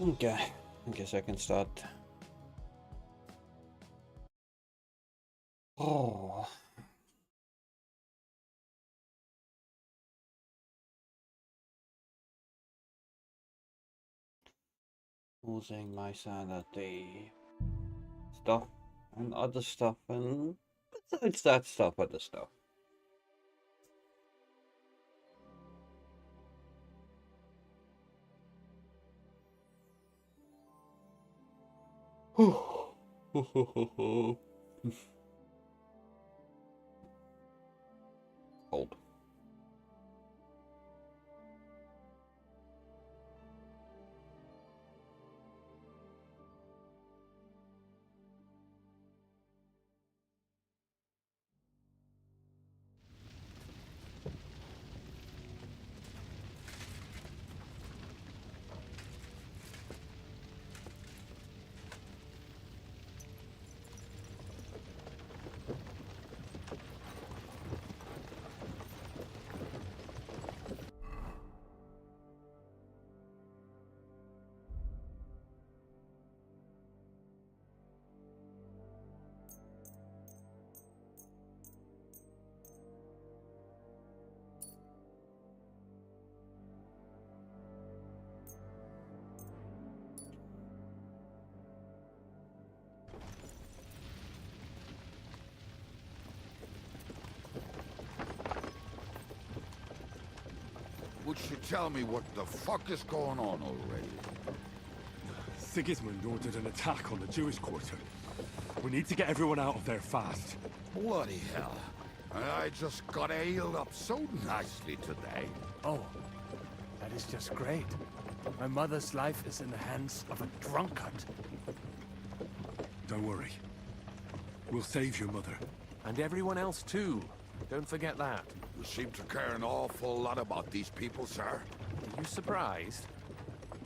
Okay, I guess I can start. Oh. Losing my sanity. Stuff and other stuff, and besides that stuff, other stuff. Cold. Would you tell me what the fuck is going on already? Sigismund ordered an attack on the Jewish quarter. We need to get everyone out of there fast. Bloody hell. I just got ailed up so nicely today. Oh, that is just great. My mother's life is in the hands of a drunkard. Don't worry. We'll save your mother. And everyone else too. Don't forget that. You seem to care an awful lot about these people, sir. Are you surprised?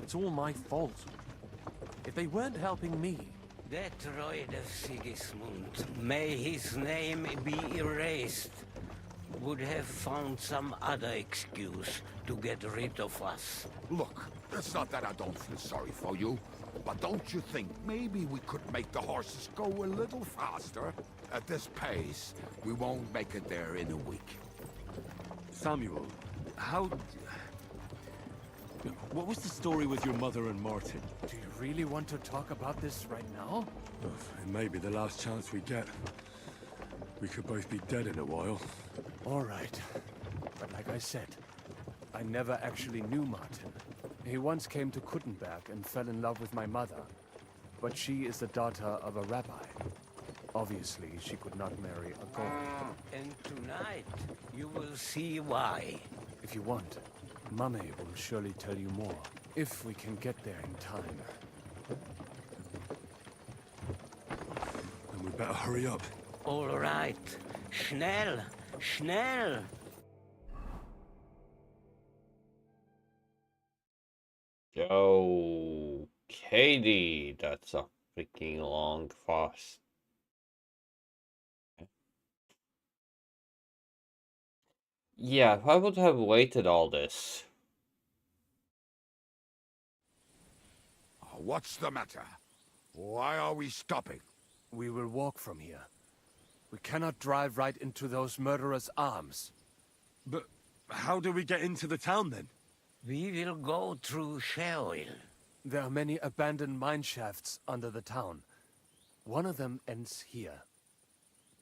It's all my fault. If they weren't helping me... That droid of Sigismund, may his name be erased, would have found some other excuse to get rid of us. Look, it's not that I don't feel sorry for you, but don't you think maybe we could make the horses go a little faster? At this pace, we won't make it there in a week. Samuel, how... What was the story with your mother and Martin? Do you really want to talk about this right now? It may be the last chance we get. We could both be dead in a while. All right. But like I said, I never actually knew Martin. He once came to Kuttenberg and fell in love with my mother. But she is the daughter of a rabbi. Obviously, she could not marry a Gold. And tonight, you will see why. If you want, Mummy will surely tell you more. If we can get there in time. Then we better hurry up. All right. Schnell! Schnell! Yo, Katie, that's a freaking long fast. Yeah, if I would have waited all this. What's the matter? Why are we stopping? We will walk from here. We cannot drive right into those murderers' arms. But how do we get into the town then? We will go through Sheol. There are many abandoned mine shafts under the town. One of them ends here.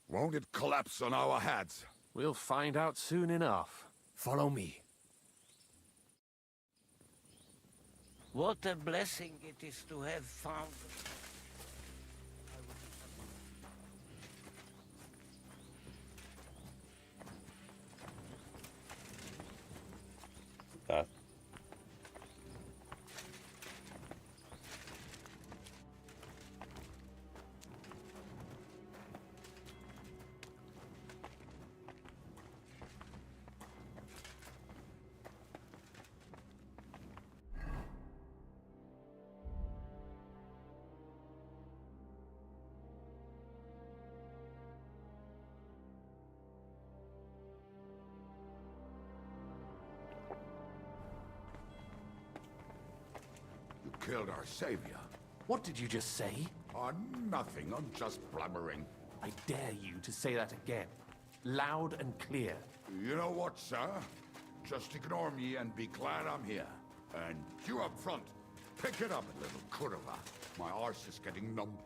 Won't it collapse on our heads? We'll find out soon enough. Follow me. What a blessing it is to have found... That. killed our savior. What did you just say? Nothing, I'm just blabbering. I dare you to say that again. Loud and clear. You know what, sir? Just ignore me and be glad I'm here. And you up front, pick it up, little curva. My arse is getting numb.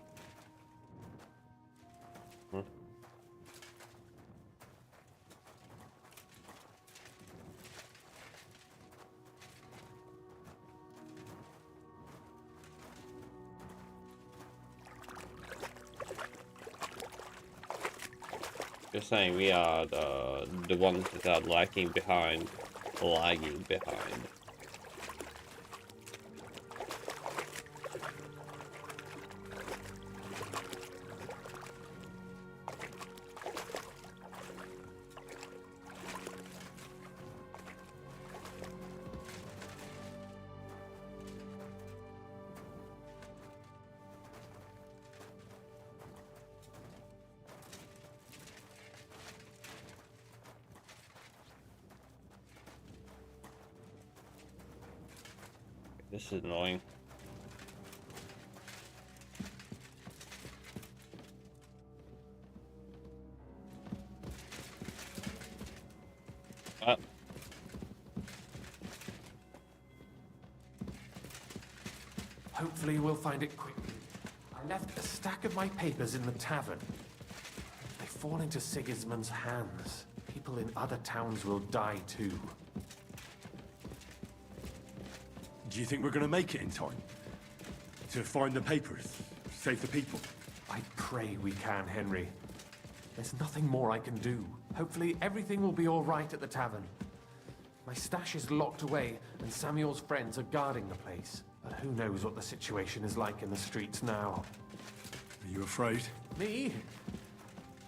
You're saying we are the ones that are lagging behind. This is annoying. Hopefully we'll find it quickly. I left a stack of my papers in the tavern. If they fall into Sigismund's hands, people in other towns will die too. Do you think we're gonna make it in time? To find the papers? Save the people? I pray we can, Henry. There's nothing more I can do. Hopefully everything will be all right at the tavern. My stash is locked away, and Samuel's friends are guarding the place. But who knows what the situation is like in the streets now. Are you afraid? Me?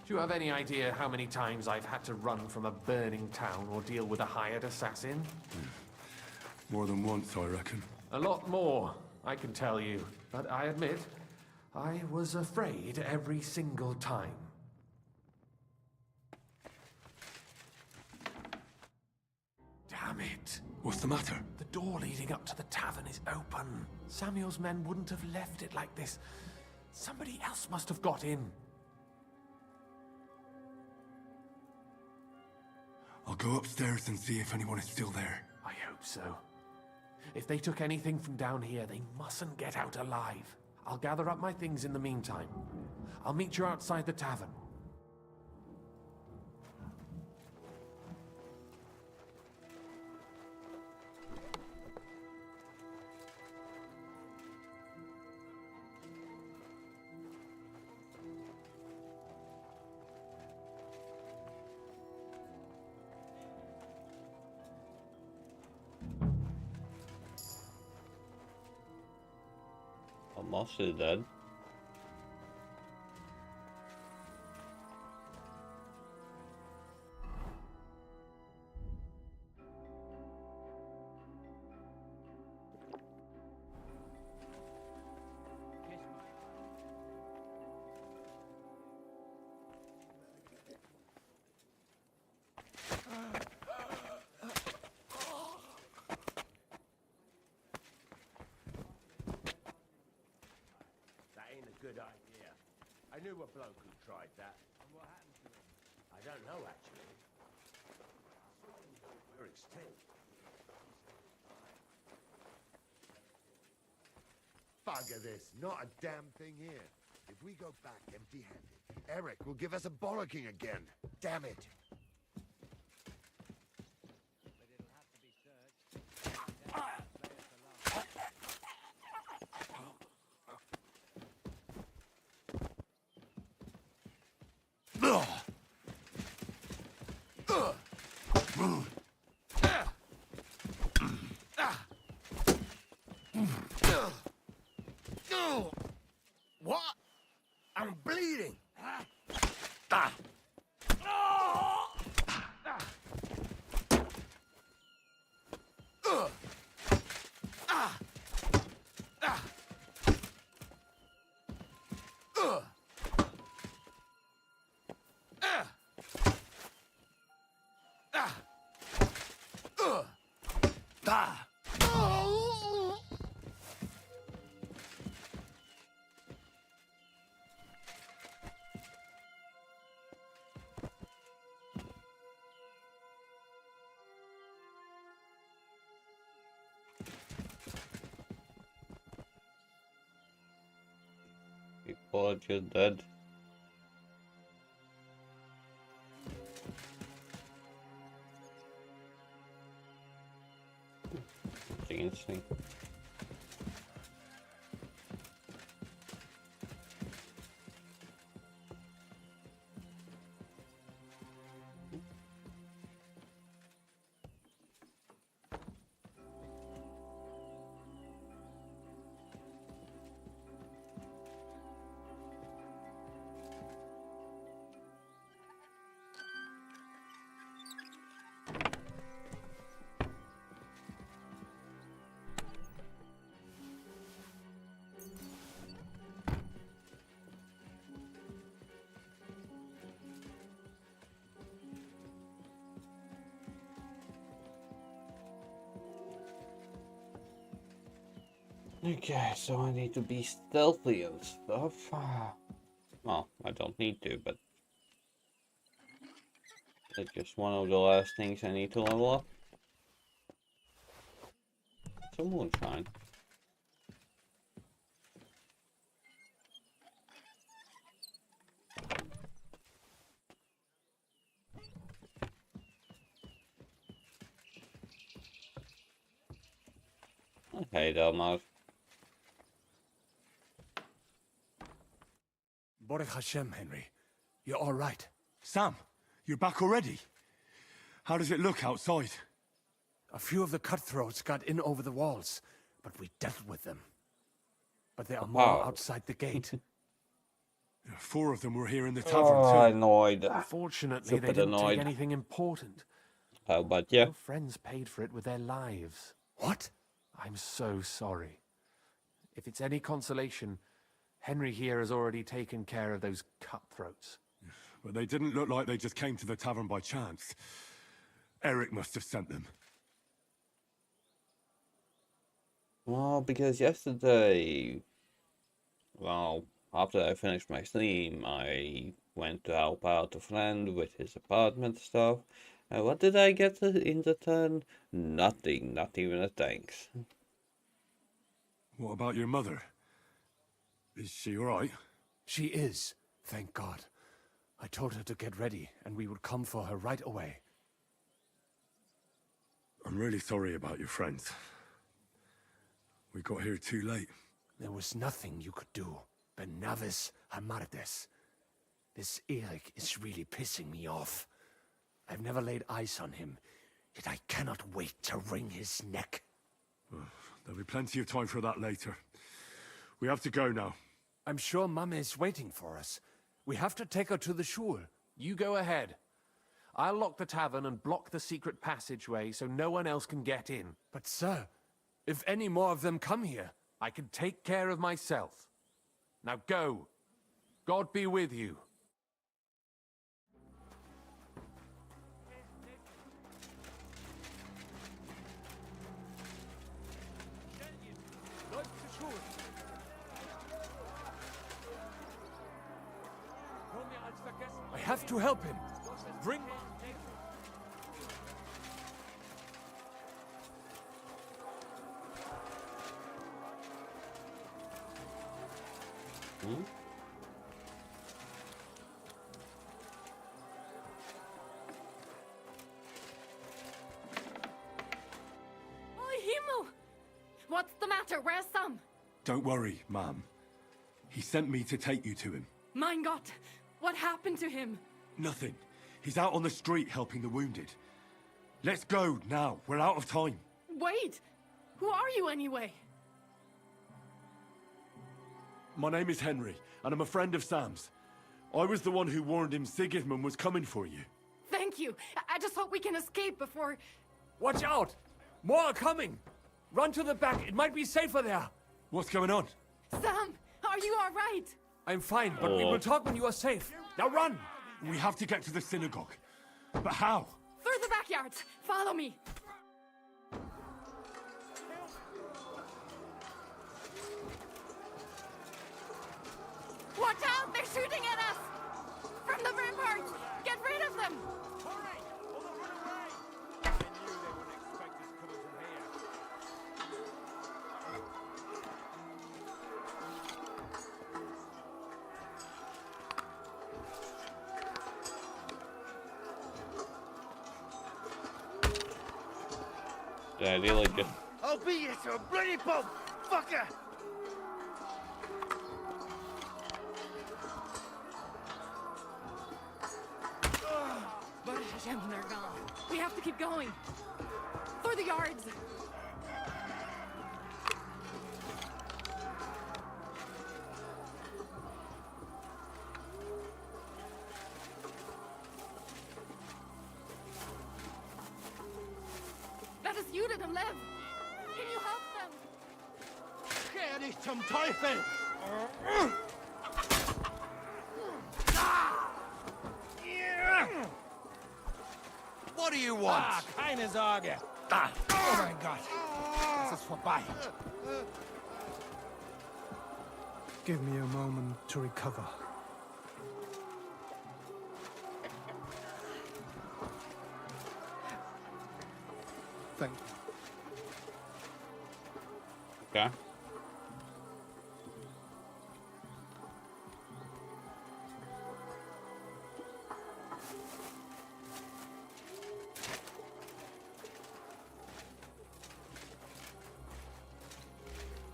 Do you have any idea how many times I've had to run from a burning town or deal with a hired assassin? More than once, I reckon. A lot more, I can tell you. But I admit, I was afraid every single time. Damn it! What's the matter? The door leading up to the tavern is open. Samuel's men wouldn't have left it like this. Somebody else must have got in. I'll go upstairs and see if anyone is still there. I hope so. If they took anything from down here, they mustn't get out alive. I'll gather up my things in the meantime. I'll meet you outside the tavern. Moss is dead. Good idea. I knew a bloke who tried that. And what happened to him? I don't know, actually. Where he's still. Bugger this. Not a damn thing here. If we go back empty-handed, Eric will give us a bollocking again. Damn it. What? I'm bleeding. Or just dead. Something interesting. Okay, so I need to be stealthy and stuff. Well, I don't need to, but it's just one of the last things I need to level up. Some moonshine. Okay, Delmar. Baruch Hashem, Henry. You're all right. Sam, you're back already? How does it look outside? A few of the cutthroats got in over the walls, but we dealt with them. But there are more outside the gate. 4 of them were here in the tavern too. Annoyed. Fortunately, they Super didn't annoyed. take anything important. Oh, but yeah. Your friends paid for it with their lives. What? I'm so sorry. If it's any consolation, Henry here has already taken care of those cutthroats. But they didn't look like they just came to the tavern by chance. Eric must have sent them. Well, because yesterday, well, after I finished my stream, I went to help out a friend with his apartment stuff. And what did I get in return? Nothing, not even a thanks. What about your mother? Is she alright? She is, thank God. I told her to get ready, and we would come for her right away. I'm really sorry about your friends. We got here too late. There was nothing you could do. Benavis Hamardes. This Eric is really pissing me off. I've never laid eyes on him, yet I cannot wait to wring his neck. There'll be plenty of time for that later. We have to go now. I'm sure Mama is waiting for us. We have to take her to the shul. You go ahead. I'll lock the tavern and block the secret passageway so no one else can get in. But sir, if any more of them come here... I can take care of myself. Now go. God be with you. I have to help him. Bring... Oh, Himmel! What's the matter? Where's Sam? Don't worry, ma'am. He sent me to take you to him. Mein Gott! What happened to him? Nothing. He's out on the street helping the wounded. Let's go now. We're out of time. Wait! Who are you anyway? My name is Henry, and I'm a friend of Sam's. I was the one who warned him Sigismund was coming for you. Thank you. I just hope we can escape before... Watch out! More are coming! Run to the back. It might be safer there. What's going on? Sam, are you all right? I'm fine, but we will talk when you are safe. Now run! We have to get to the synagogue. But how? Through the backyards. Follow me. Watch out! They're shooting at us! From the ramparts! Get rid of them! Hurry! Or they'll run away! I knew they wouldn't expect us coming from here. Did I really just... I'll beat you to a bloody pulp, fucker! They're gone. We have to keep going. For the yards. That is you to live. Can you help them? Ger dich zum Teufel! What do you want? Keine Sorge. Oh mein Gott. Es ist vorbei. Give me a moment to recover. Thank you. Okay.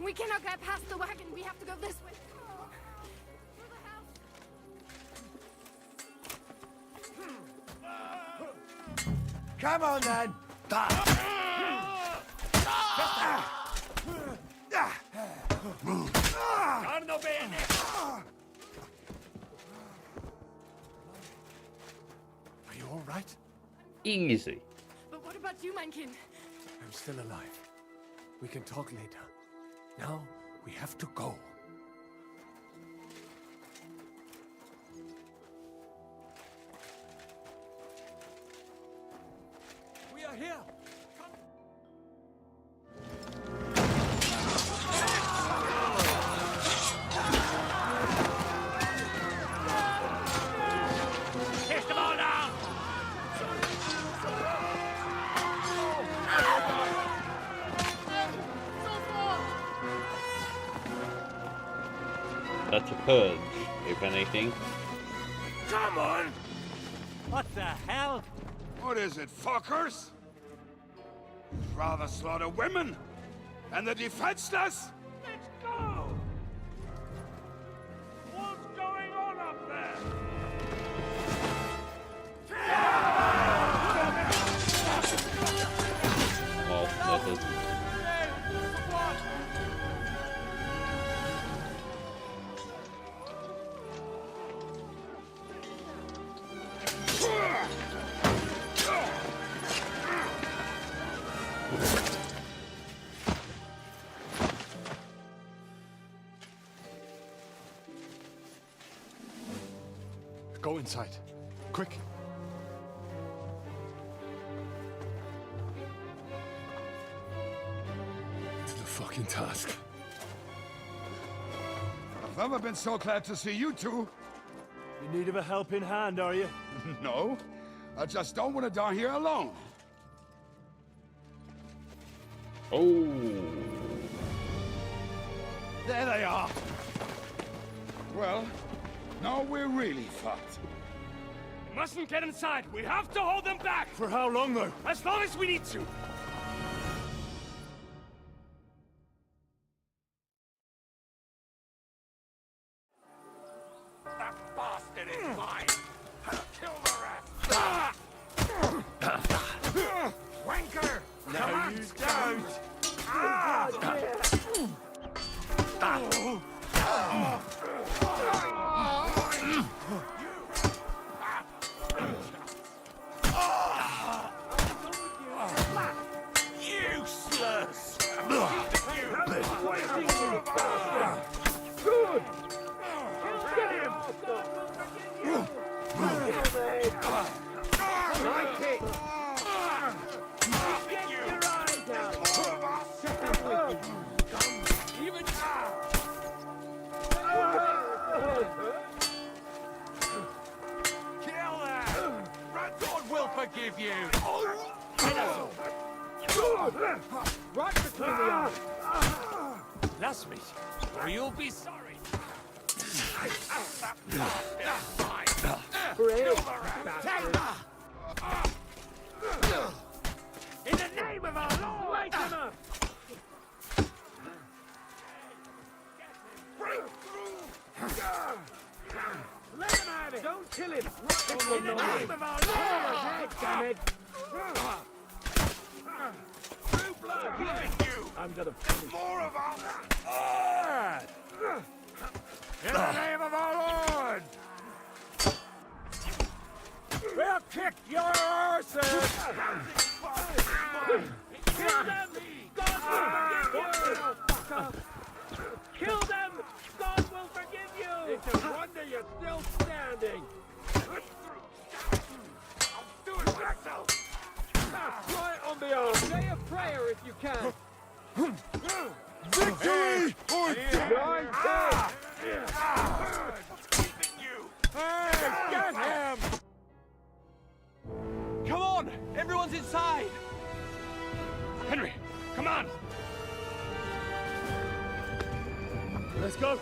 We cannot get past the wagon. We have to go this way. Through the house. Come on then. Guardo bene. Are you all right? Easy. But what about you, mein Kind? I'm still alive. We can talk later. Now, we have to go. We are here. Kiss them all down. That's a purge, if anything. Come on. What the hell? What is it, fuckers? You'd rather slaughter women and the defenseless? Let's go. What's going on up there? Well, that is... Go inside. Quick. To the fucking task. I've never been so glad to see you two. In need of a helping hand, are you? No, I just don't want to die here alone. Oh. There they are. Well, now we're really fucked. Mustn't get inside. We have to hold them back. For how long, though? As long as we need to. That bastard is mine. Kill the rest. Wanker! No, you don't. Useless! Good! Get him! Like it! Get your eyes out! Even kill that! God will forgive you! Right between the eyes. Bless me, or you'll be sorry. In the name of our Lord! Break him up! Let him have it! Don't kill him! In the name of our Lord! Damn it! True blood! I'm gonna finish more of us! In the name of our Lord! We'll kick your arses! Kill them! God will forgive you! Kill them! God will forgive you! It's a wonder you're still standing! I'll do it myself! Right on the arm! Say a prayer if you can! Victory! Or death! Keeping you! Hey, get him! Come on! Everyone's inside! Henry, come on! Let's go!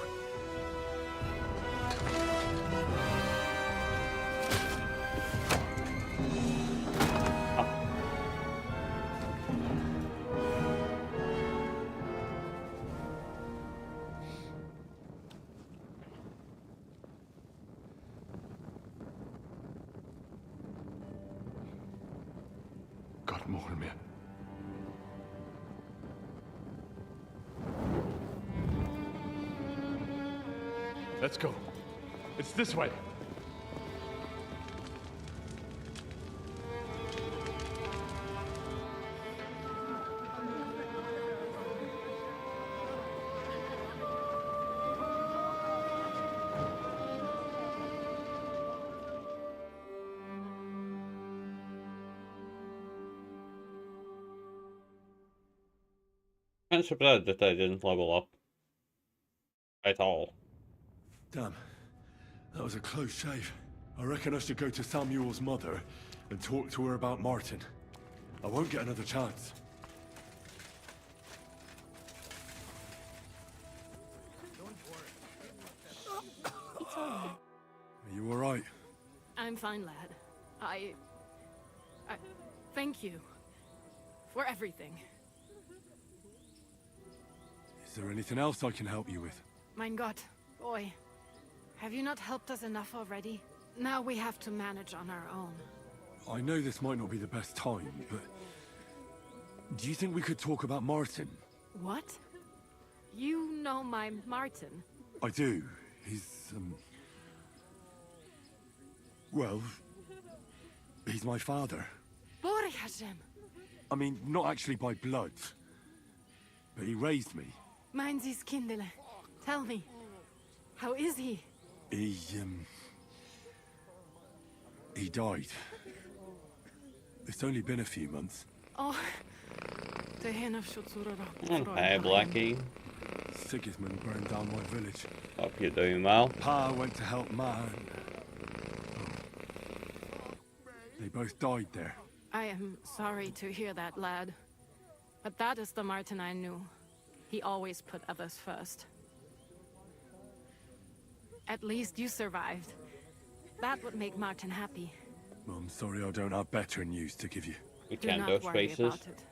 Gott mogen mir. Let's go. It's this way. I'm surprised that I didn't level up at all. Damn, that was a close shave. I reckon I should go to Samuel's mother and talk to her about Martin. I won't get another chance. It's all right. Are you alright? I'm fine, lad. I thank you for everything. Is there anything else I can help you with? Mein Gott, boy. Have you not helped us enough already? Now we have to manage on our own. I know this might not be the best time, but... do you think we could talk about Martin? What? You know my Martin? I do. He's, well... he's my father. Bori Hashem. I mean, not actually by blood. But he raised me. Mein Sis Kindele. Tell me, how is he? He died. It's only been a few months. Oh, the hen of Shutsura. Hey, Blackie. Sigismund burned down my village. Hope you're doing well. Pa went to help Ma. They both died there. I am sorry to hear that, lad. But that is the Martin I knew. He always put others first. At least you survived. That would make Martin happy. I'm sorry I don't have better news to give you. You Do can not go worry spaces. about it.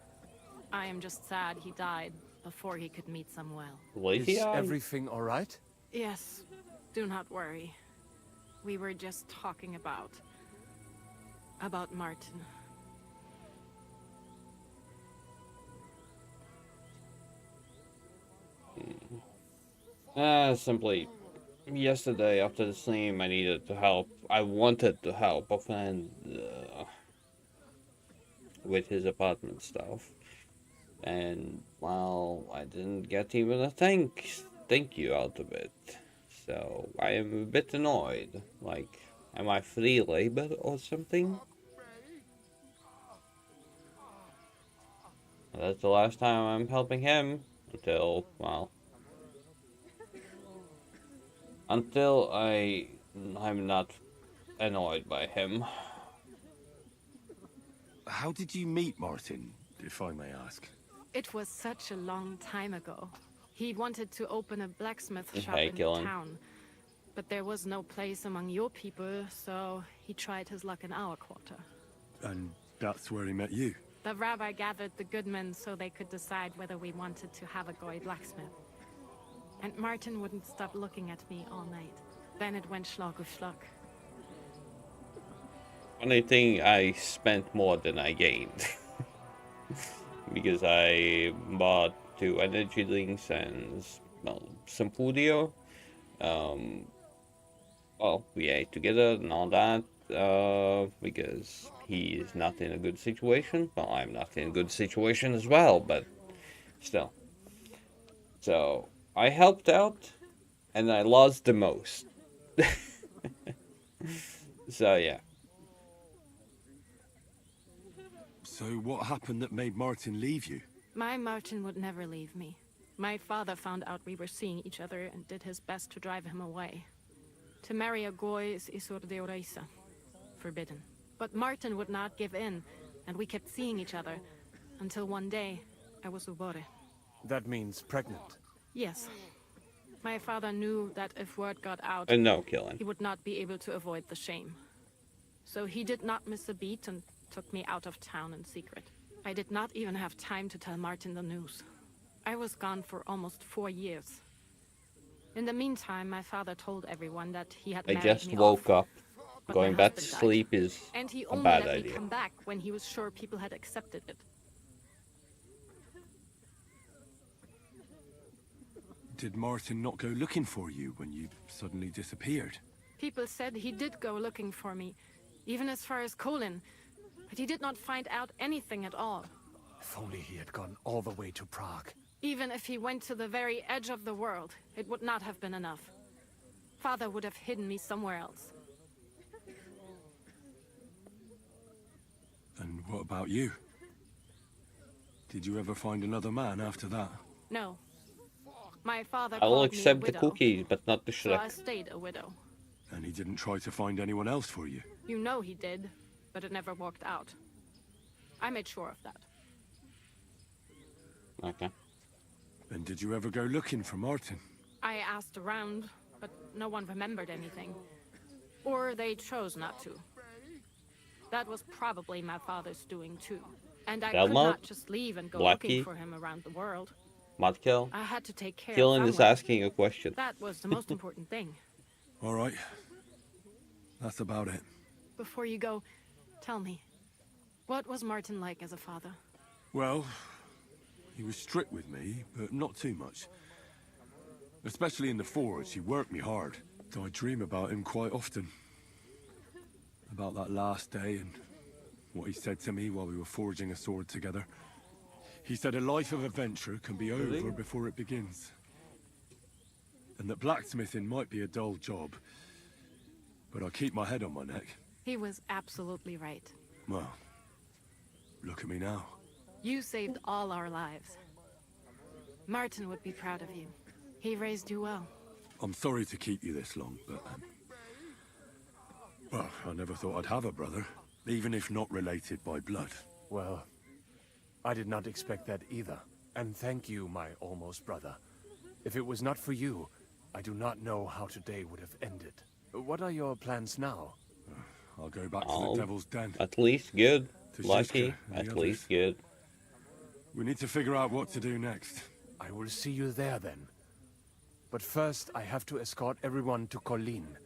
I am just sad he died before he could meet some well. Lazy Is eye? everything all right? Yes, do not worry. We were just talking about Martin. Simply, yesterday after the stream, I needed to help. I wanted to help a friend with his apartment stuff, and well, I didn't get even a thank you out of it. So I am a bit annoyed. Like, am I free labor or something? That's the last time I'm helping him until, well, until I'm not annoyed by him. How did you meet Martin, if I may ask? It was such a long time ago. He wanted to open a blacksmith shop Hey, in Gillen. town. But there was no place among your people, so he tried his luck in our quarter. And that's where he met you. The rabbi gathered the good men so they could decide whether we wanted to have a goy blacksmith. And Martin wouldn't stop looking at me all night. Then it went schlag auf schlag. Funny thing, I spent more than I gained. Because I bought 2 energy drinks and, well, some foodio. Well, we ate together and all that, because he is not in a good situation. Well, I'm not in a good situation as well, but still. So, I helped out, and I lost the most. So, yeah. So what happened that made Martin leave you? My Martin would never leave me. My father found out we were seeing each other and did his best to drive him away. To marry a goy is isur de oraisa, forbidden. But Martin would not give in, and we kept seeing each other, until one day, I was ubore. That means pregnant. Yes. My father knew that if word got out, And no killing. he would not be able to avoid the shame. So he did not miss a beat and took me out of town in secret. I did not even have time to tell Martin the news. I was gone for almost 4 years. In the meantime, my father told everyone that he had I married just me woke off, up. but Going my back to husband died. sleep is And he a only bad let idea. me come back when he was sure people had accepted it. Did Martin not go looking for you when you suddenly disappeared? People said he did go looking for me, even as far as Colin, but he did not find out anything at all. If only he had gone all the way to Prague. Even if he went to the very edge of the world, it would not have been enough. Father would have hidden me somewhere else. And what about you? Did you ever find another man after that? No. My father I will called me a accept the widow, cookies, but not the so I Shrek. stayed a widow. And he didn't try to find anyone else for you? You know he did, but it never worked out. I made sure of that. Okay. And did you ever go looking for Martin? I asked around, but no one remembered anything. Or they chose not to. That was probably my father's doing too. And I could Delma? not just leave and go Blackie? looking for him around the world. Mudkill? I had to take care Killing of is someone. asking a question. That was the most important thing. All right. That's about it. Before you go, tell me, what was Martin like as a father? Well, he was strict with me, but not too much. Especially in the forge, he worked me hard. I dream about him quite often. About that last day and what he said to me while we were forging a sword together. He said a life of adventure can be over before it begins. And that blacksmithing might be a dull job, but I keep my head on my neck. He was absolutely right. Well, look at me now. You saved all our lives. Martin would be proud of you. He raised you well. I'm sorry to keep you this long, but... well, I never thought I'd have a brother, even if not related by blood. Well, I did not expect that either. And thank you, my almost brother. If it was not for you, I do not know how today would have ended. What are your plans now? I'll go back to the Devil's Den. At least good. To Lucky. Shiska and the At others. least good. We need to figure out what to do next. I will see you there then. But first, I have to escort everyone to Colleen.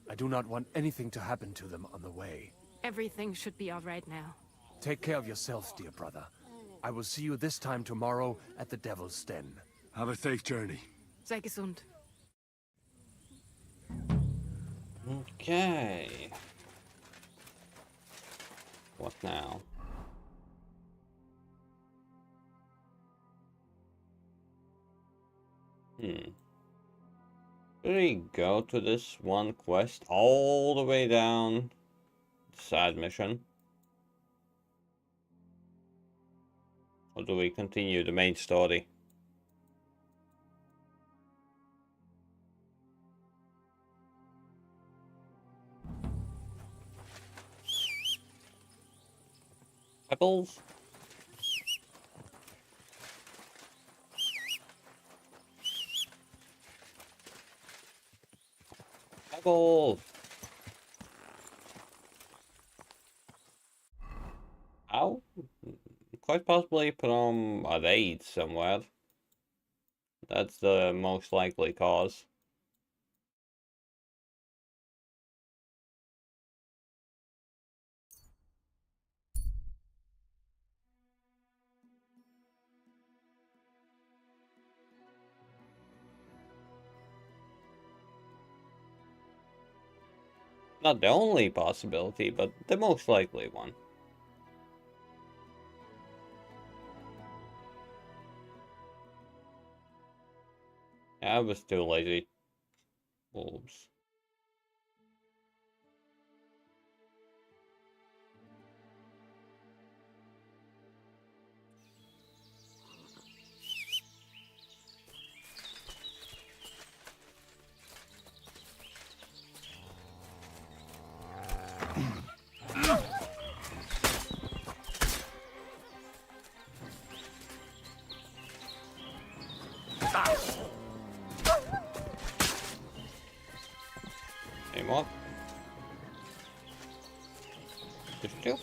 I do not want anything to happen to them on the way. Everything should be all right now. Take care of yourselves, dear brother. I will see you this time tomorrow at the Devil's Den. Have a safe journey. Sei gesund. Okay. What now? Should we go to this one quest all the way down? Side mission? Or do we continue the main story? Pebbles? Pebbles! Ow? quite possibly from a raid somewhere. That's the most likely cause. Not the only possibility, but the most likely one. I was too lazy. Wolves. Any more? Just two.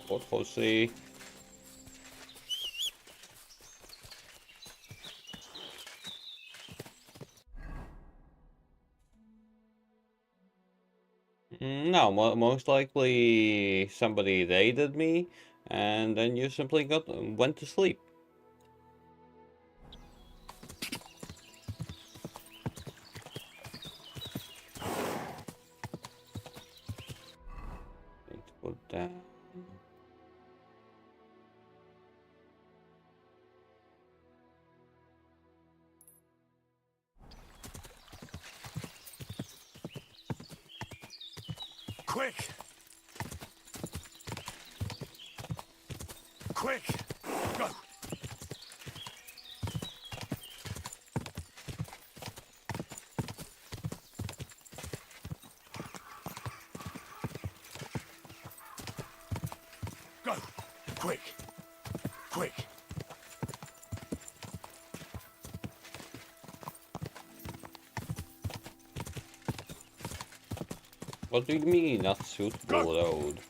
What for see? No, most likely somebody raided me, and then you simply went to sleep. Need to put down. Quick! Quick! Go! Go! Quick! Quick! What do you mean, not suitable road?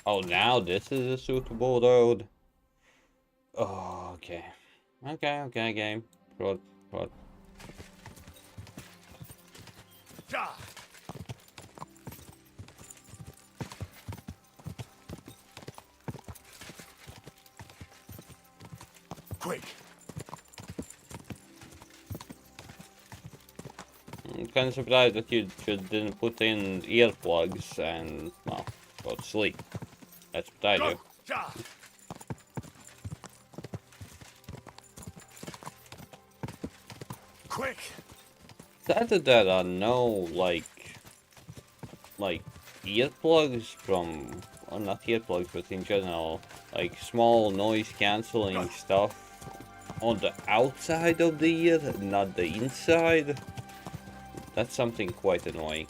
Oh, now this is a suitable road. Oh, okay. Okay, game. Good. Ja! Quick! I'm kind of surprised that you didn't put in earplugs and, well, go to sleep. That's what I do. Ja! Quick! There are no, like earplugs from, well, not earplugs, but in general, like small noise cancelling stuff on the outside of the ear, not the inside. That's something quite annoying.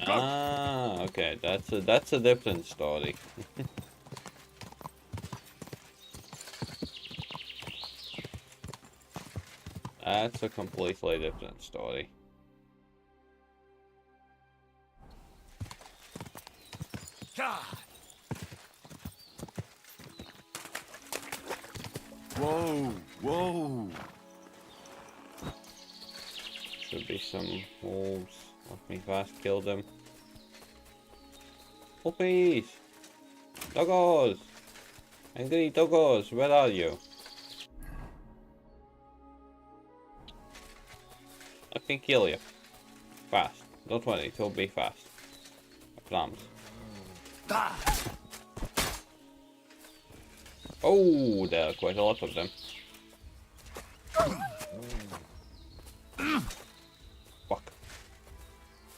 Ah, okay, that's a different story. That's a completely different story. Ja! Whoa! Whoa! Should be some wolves. Let me fast kill them. Puppies! Doggos! Angry doggos, where are you? Let me kill you. Fast. Don't worry, it will be fast. I promise. Oh, there are quite a lot of them. Fuck.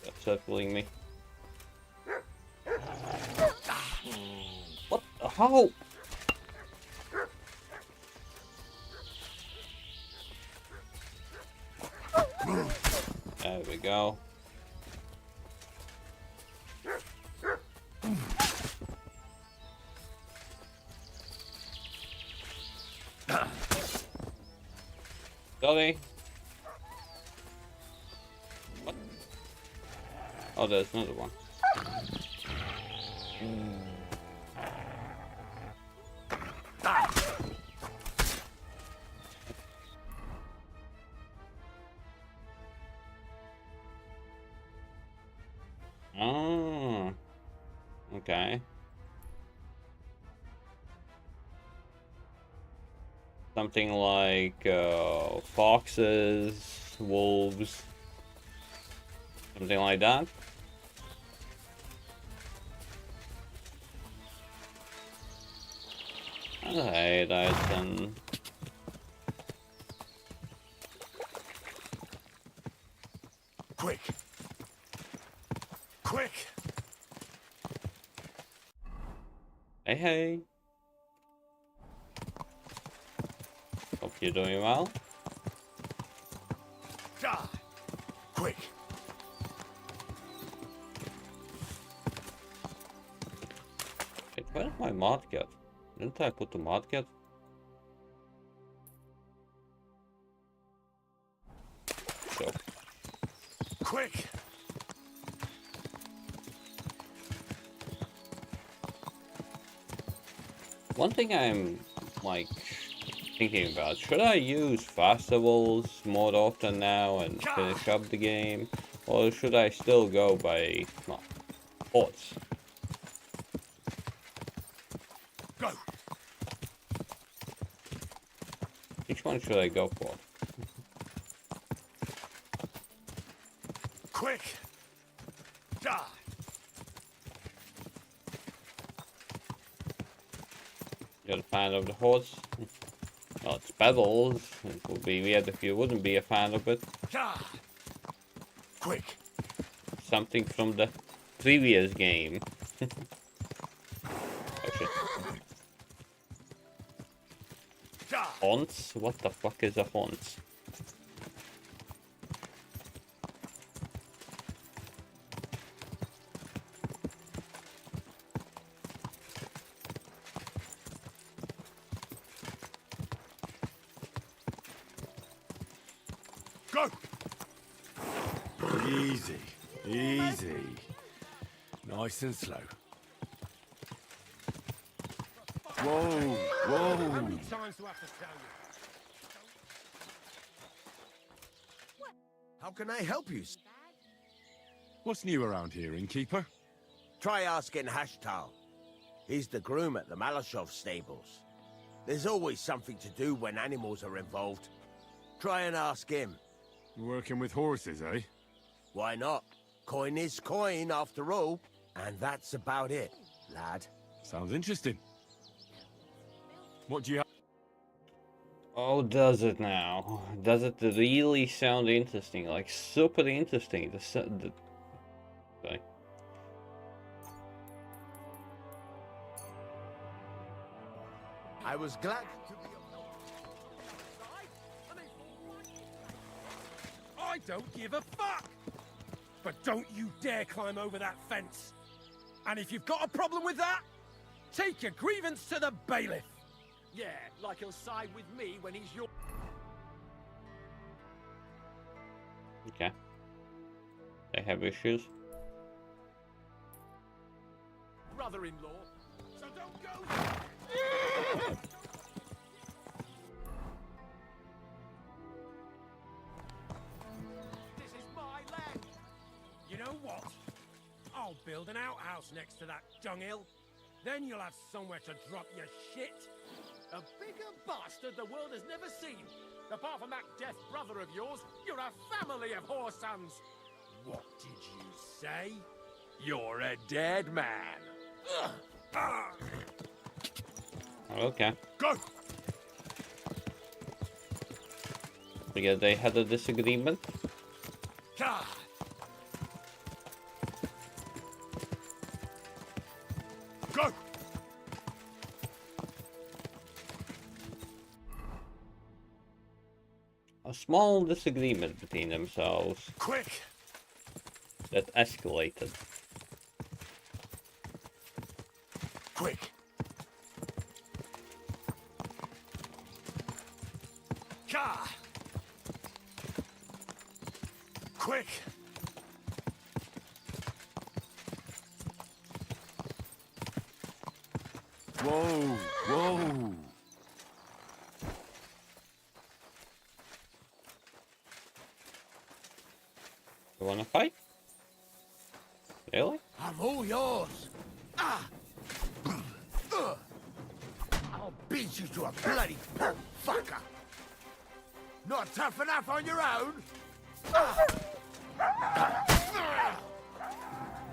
They're circling me. What? How? There we go. Sorry. What? Oh, there's another one. Oh, okay. Something like foxes, wolves, something like that. Alright, then. Quick! Quick! Hey, hey. Hope you're doing well. Die! Quick! Wait, where's my mod kit? Didn't I put the mod kit? So. Quick! One thing I'm like thinking about, should I use festivals more often now and finish up the game? Or should I still go by, well, horse? Go! Which one should I go for? Quick! Die! You're a fan of the horse? Well, it's pedals. It would be weird if you wouldn't be a fan of it. Die! Quick! Something from the previous game. Oh shit. Die! Haunts? What the fuck is a haunt? Go! Easy, easy. Nice and slow. Whoa, whoa. times do I have to tell you? How can I help you? What's new around here, innkeeper? Try asking Hashtal. He's the groom at the Malashov stables. There's always something to do when animals are involved. Try and ask him. Working with horses, eh? Why not? Coin is coin, after all. And that's about it, lad. Sounds interesting. What do you have? Oh, does it now? Does it really sound interesting? Like, super interesting. Okay. I was glad to be I don't give a fuck! But don't you dare climb over that fence! And if you've got a problem with that, take your grievance to the bailiff! Yeah, like he'll side with me when he's your... Okay. They have issues. brother-in-law, so don't go... This is my land! You know what? I'll build an outhouse next to that dunghill. Then you'll have somewhere to drop your shit. A bigger bastard the world has never seen. Apart from that deaf brother of yours, you're a family of whore sons. What did you say? You're a dead man. Okay. Go! Because they had a disagreement. God. Go! A small disagreement between themselves Quick! that escalated. Quick! God! quick! Whoa, whoa! You wanna fight? Really? I'm all yours! Ah! I'll beat you to a bloody pulp fucker! Not tough enough on your own?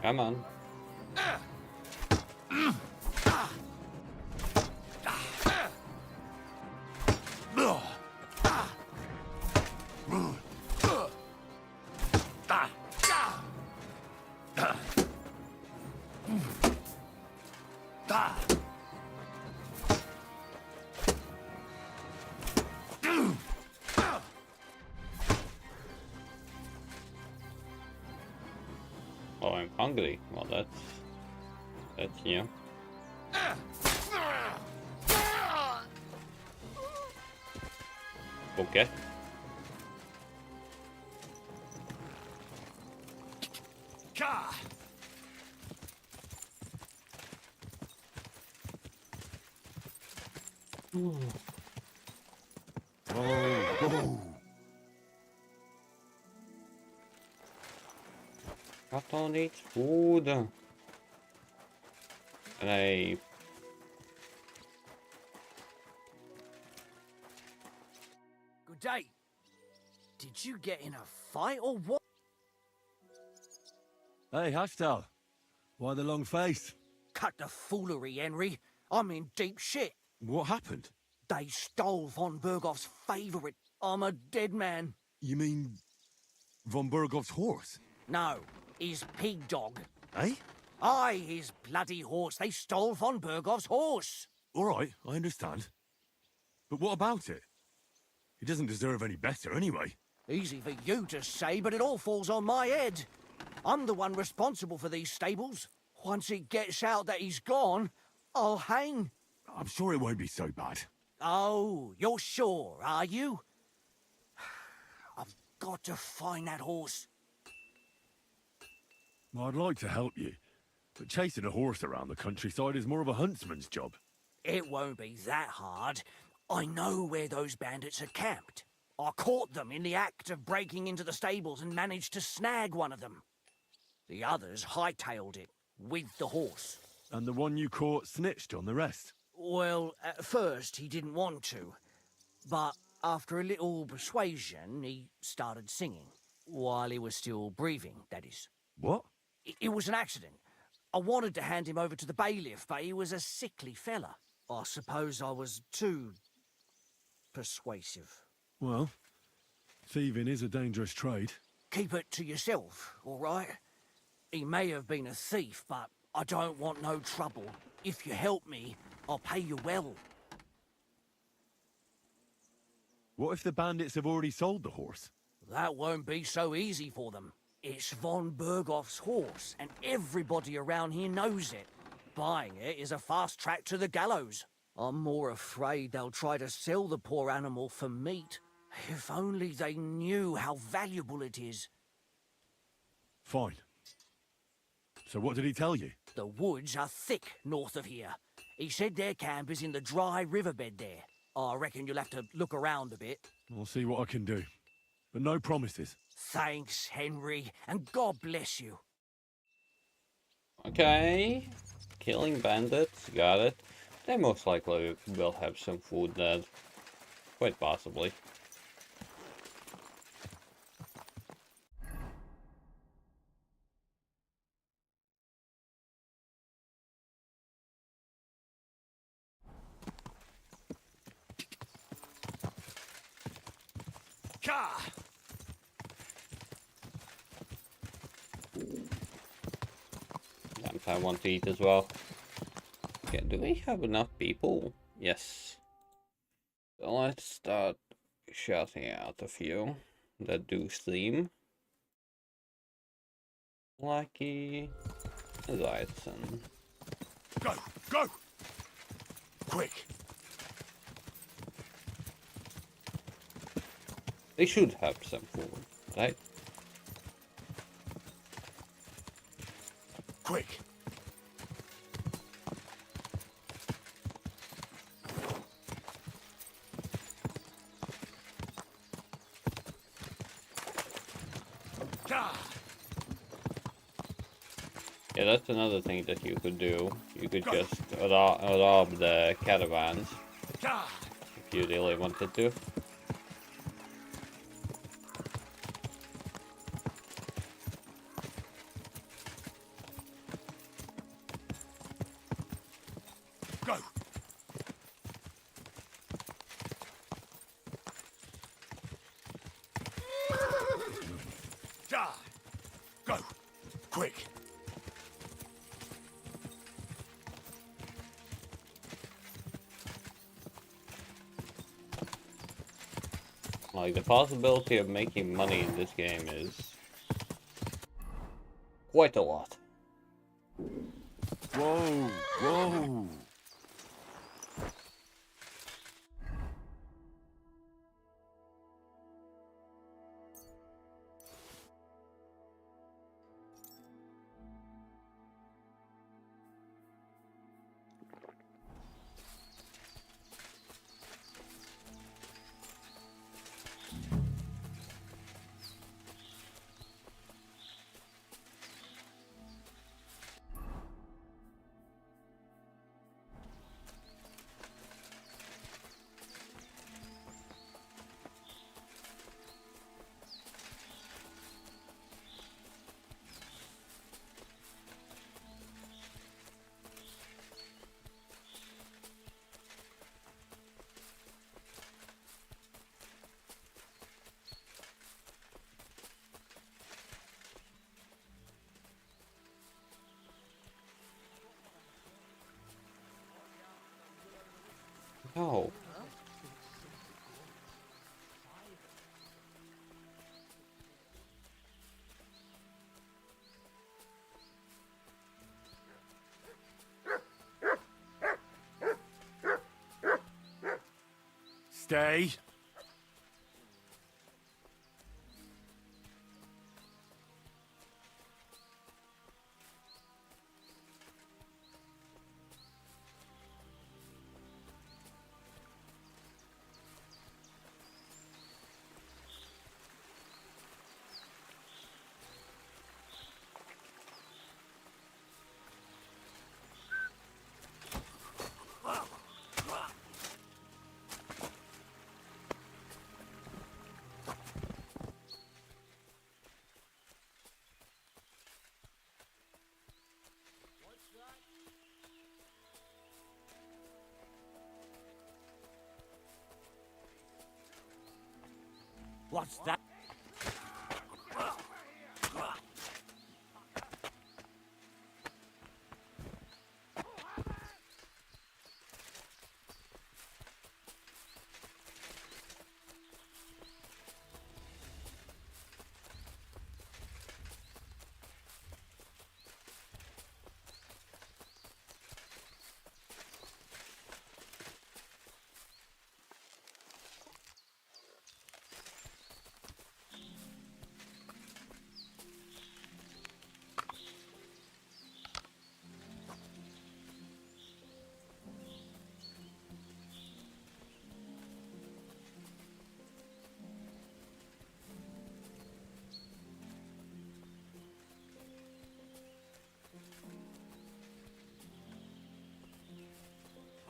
Come on. Oh, I'm hungry. Well, that's you. Okay. Gah! Kato needs food. And I... Good day. Did you get in a fight or what? Hey, Hashtal. Why the long face? Cut the foolery, Henry. I'm in deep shit. What happened? They stole von Bergoff's favorite. I'm a dead man. You mean von Bergoff's horse? No, his pig dog. Eh? Aye, his bloody horse. They stole von Bergoff's horse. All right, I understand. But what about it? He doesn't deserve any better anyway. Easy for you to say, but it all falls on my head. I'm the one responsible for these stables. Once it gets out that he's gone, I'll hang. I'm sure it won't be so bad. Oh, you're sure, are you? I've got to find that horse. Well, I'd like to help you, but chasing a horse around the countryside is more of a huntsman's job. It won't be that hard. I know where those bandits are camped. I caught them in the act of breaking into the stables and managed to snag one of them. The others hightailed it, with the horse. And the one you caught snitched on the rest? Well, at first he didn't want to. But after a little persuasion, he started singing. While he was still breathing, that is. What? It was an accident. I wanted to hand him over to the bailiff, but he was a sickly fella. I suppose I was too persuasive. Well, thieving is a dangerous trade. Keep it to yourself, all right? He may have been a thief, but I don't want no trouble. If you help me, I'll pay you well. What if the bandits have already sold the horse? That won't be so easy for them. It's von Bergoff's horse, and everybody around here knows it. Buying it is a fast track to the gallows. I'm more afraid they'll try to sell the poor animal for meat. If only they knew how valuable it is. Fine. So what did he tell you? The woods are thick north of here. He said their camp is in the dry riverbed there. I reckon you'll have to look around a bit. I'll see what I can do. But no promises. Thanks, Henry, and God bless you. Okay. Killing bandits, got it. They most likely will have some food dead. Quite possibly. Gah! And I want to eat as well. Okay, do we have enough people? Yes. So let's start shouting out a few that do stream. Lucky, Zaytsen. Go! Go! Quick! They should have some food, right? quick. Yeah, that's another thing that you could do. You could just rob the caravans if you really wanted to. Go. Go. Quick. Like, the possibility of making money in this game is quite a lot. Whoa, whoa. No. Stay. What's that?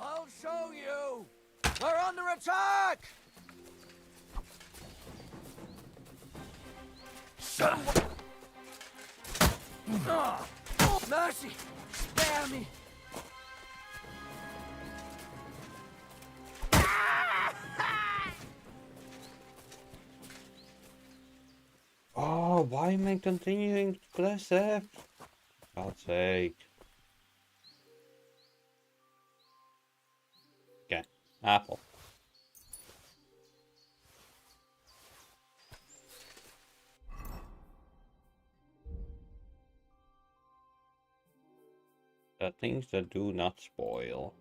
I'll show you! We're under attack! Mercy! Spare me! Oh, why am I continuing to press F? God's sake. Okay, apple. The things that do not spoil.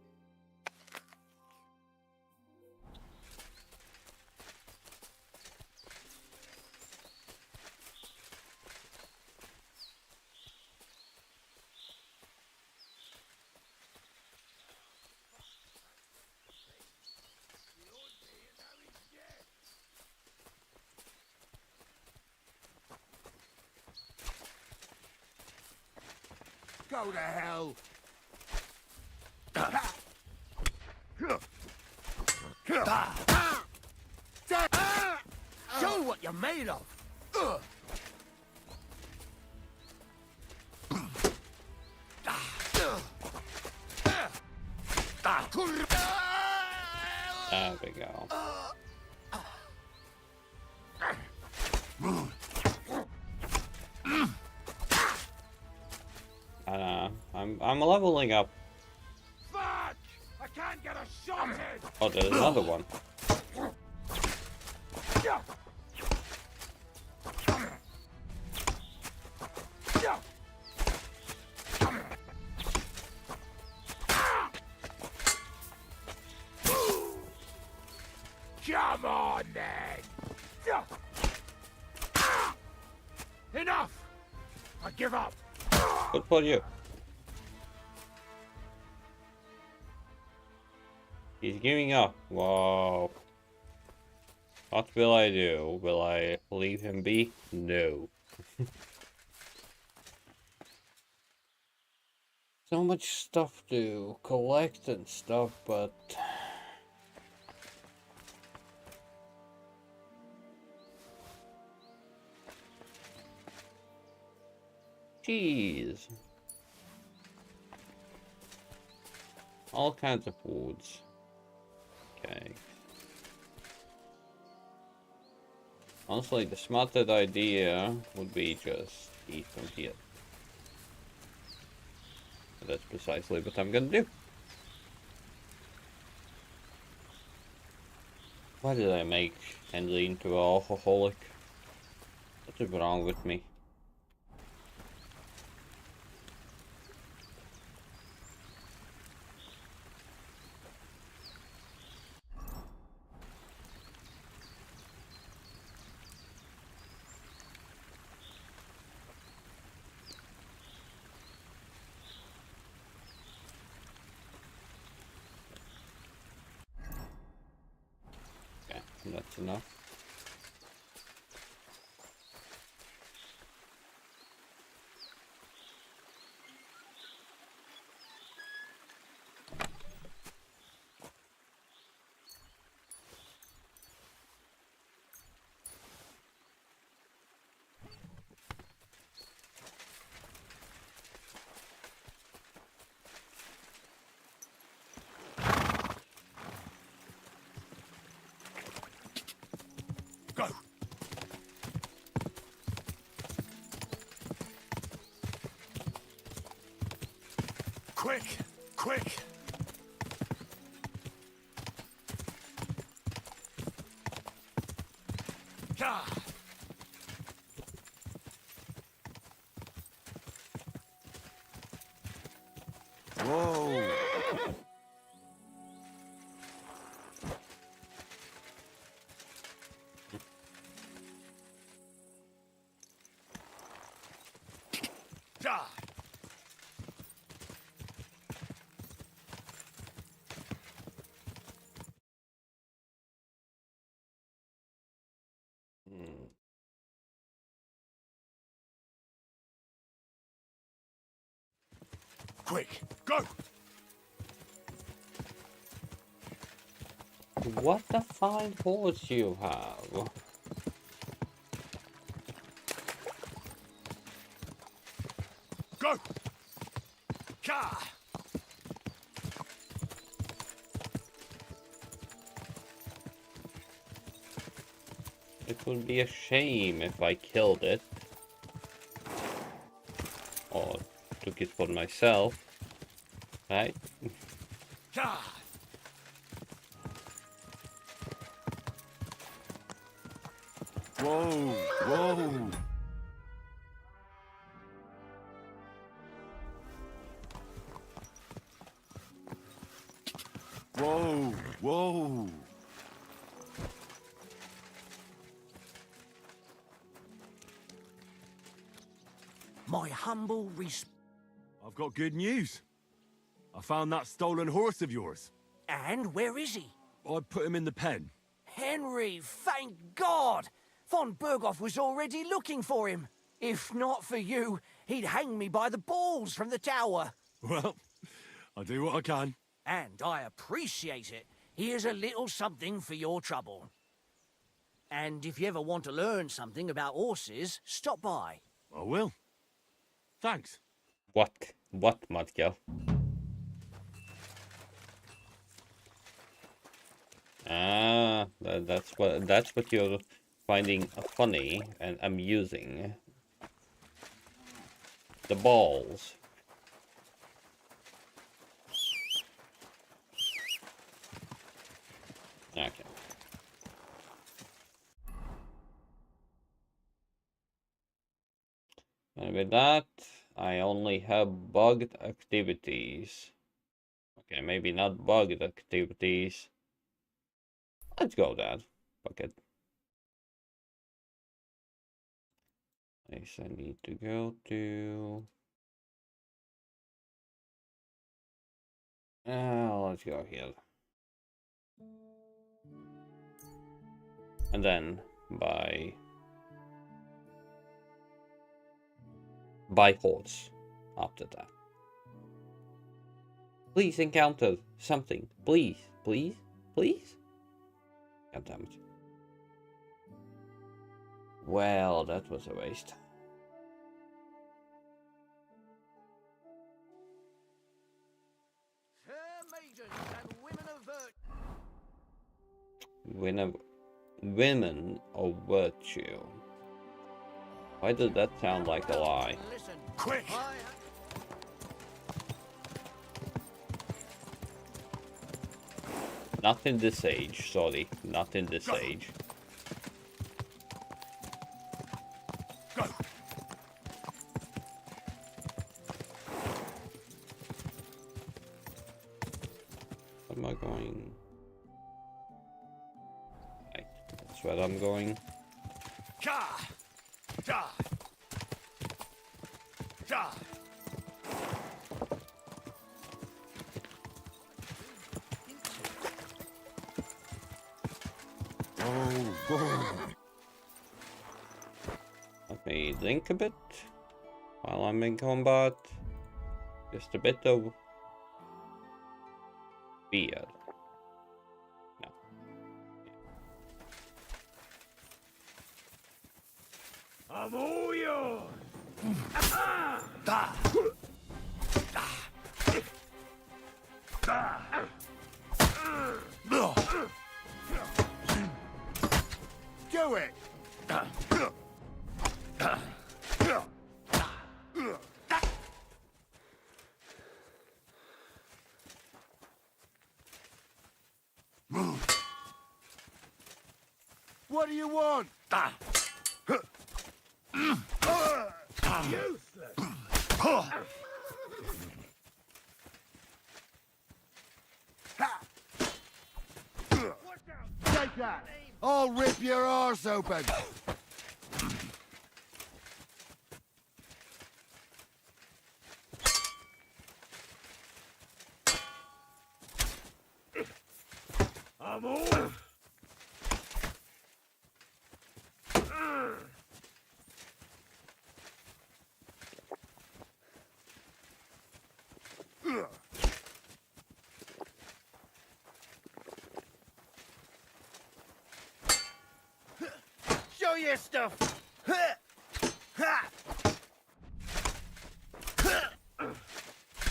Go to hell! Show what you're made of. There we go. I'm leveling up. Fuck! I can't get a shot in! Oh, there's another one. Come on, then! Enough! I give up! Good for you. He's giving up. Whoa. What will I do? Will I leave him be? No. So much stuff to collect and stuff, but... Jeez. All kinds of foods. Okay. Honestly, the smarter idea would be just eat from here. That's precisely what I'm gonna do. Why did I make Henry into an alcoholic? What is wrong with me? Okay, that's enough. Go! Quick! Quick! Ah! Whoa! Ah! Quick! Go! What a fine horse you have. Go! Ah! It would be a shame if I killed it. Or took it for myself. Right? Ah! Whoa! Whoa! Whoa! Whoa! My humble I've got good news. I found that stolen horse of yours. And where is he? I put him in the pen. Henry, thank God! Von Berghoff was already looking for him. If not for you, he'd hang me by the balls from the tower. Well, I'll do what I can. And I appreciate it. Here's a little something for your trouble. And if you ever want to learn something about horses, stop by. I will. Thanks. What? What, Matko? Ah, that's what you're finding funny and amusing. The balls. Okay. And with that, I only have bugged activities. Okay, maybe not bugged activities. Let's go that. Fuck it. Place I need to go to. Let's go here. And then by horse after that. Please encounter something. Please, please, please. God damn it. Well, that was a waste. Women of virtue. Why did that sound like a lie? Listen, Quick! Not in this age, sorry. Not in this age. Go! Where am I going? Right, that's where I'm going. Ka! Da! Da! Let me drink a bit while I'm in combat. Just a bit of beer. No. I'm all yours. Da! Do it! Move! What do you want? Useless. Take that! I'll rip your arse open! I'm all. Show your stuff!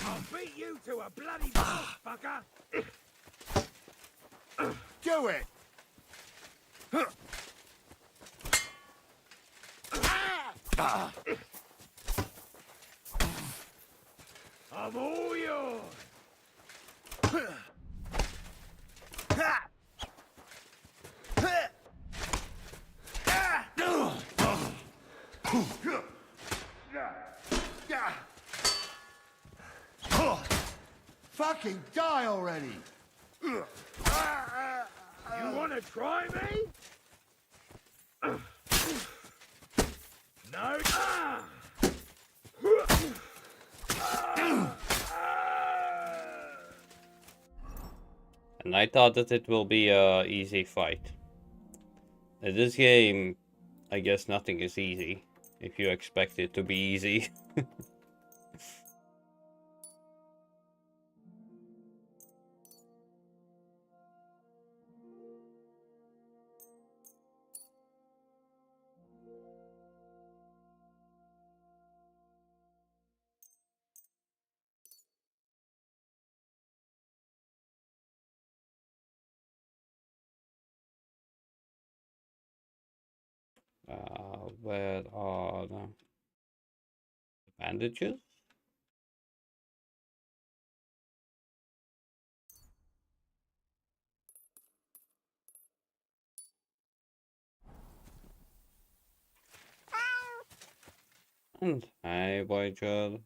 I'll beat you to a bloody pulp, fucker. Do it! I'm all yours. Fucking die already! You want to try me? No. And I thought that it will be a easy fight. In this game, I guess nothing is easy. if you expect it to be easy. Where are the bandages? And hi, Voyager.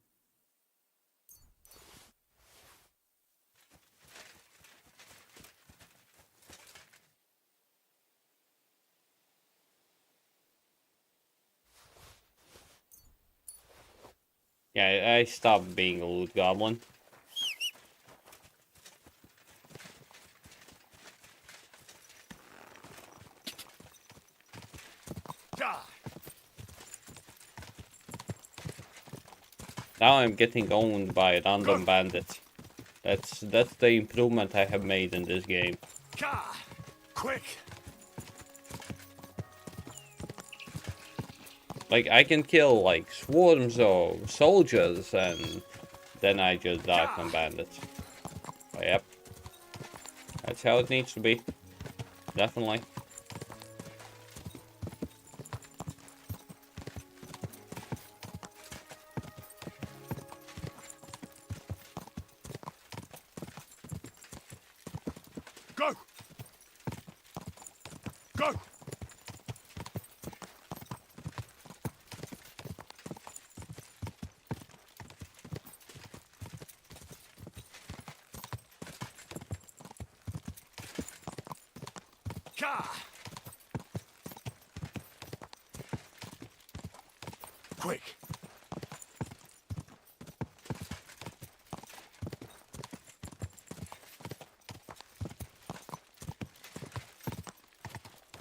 Yeah, I stopped being a loot goblin. Now I'm getting owned by random bandits. That's the improvement I have made in this game. Quick! Like, I can kill, like, swarms of soldiers, and then I just die from bandits. But yep. That's how it needs to be. Definitely. Go! Go! Quick!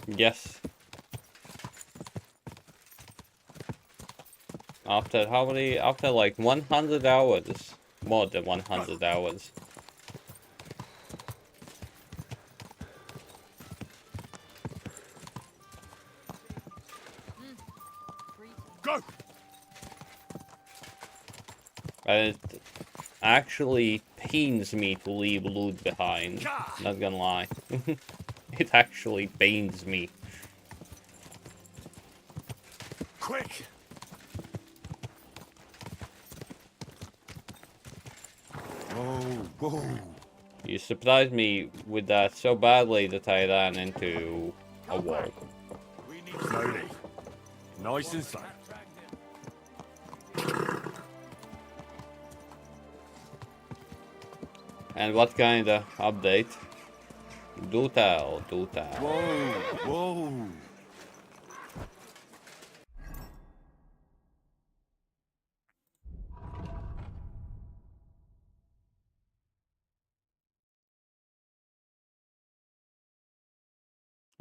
Yes. After how many? After like 100 hours. More than 100 hours. Go! And it actually pains me to leave loot behind. Not gonna lie. It actually pains me. Quick! Whoa! You surprised me with that so badly that I ran into a wall. Slowly. Nice and slow. And what kind of update? Do tell, do tell. Whoa!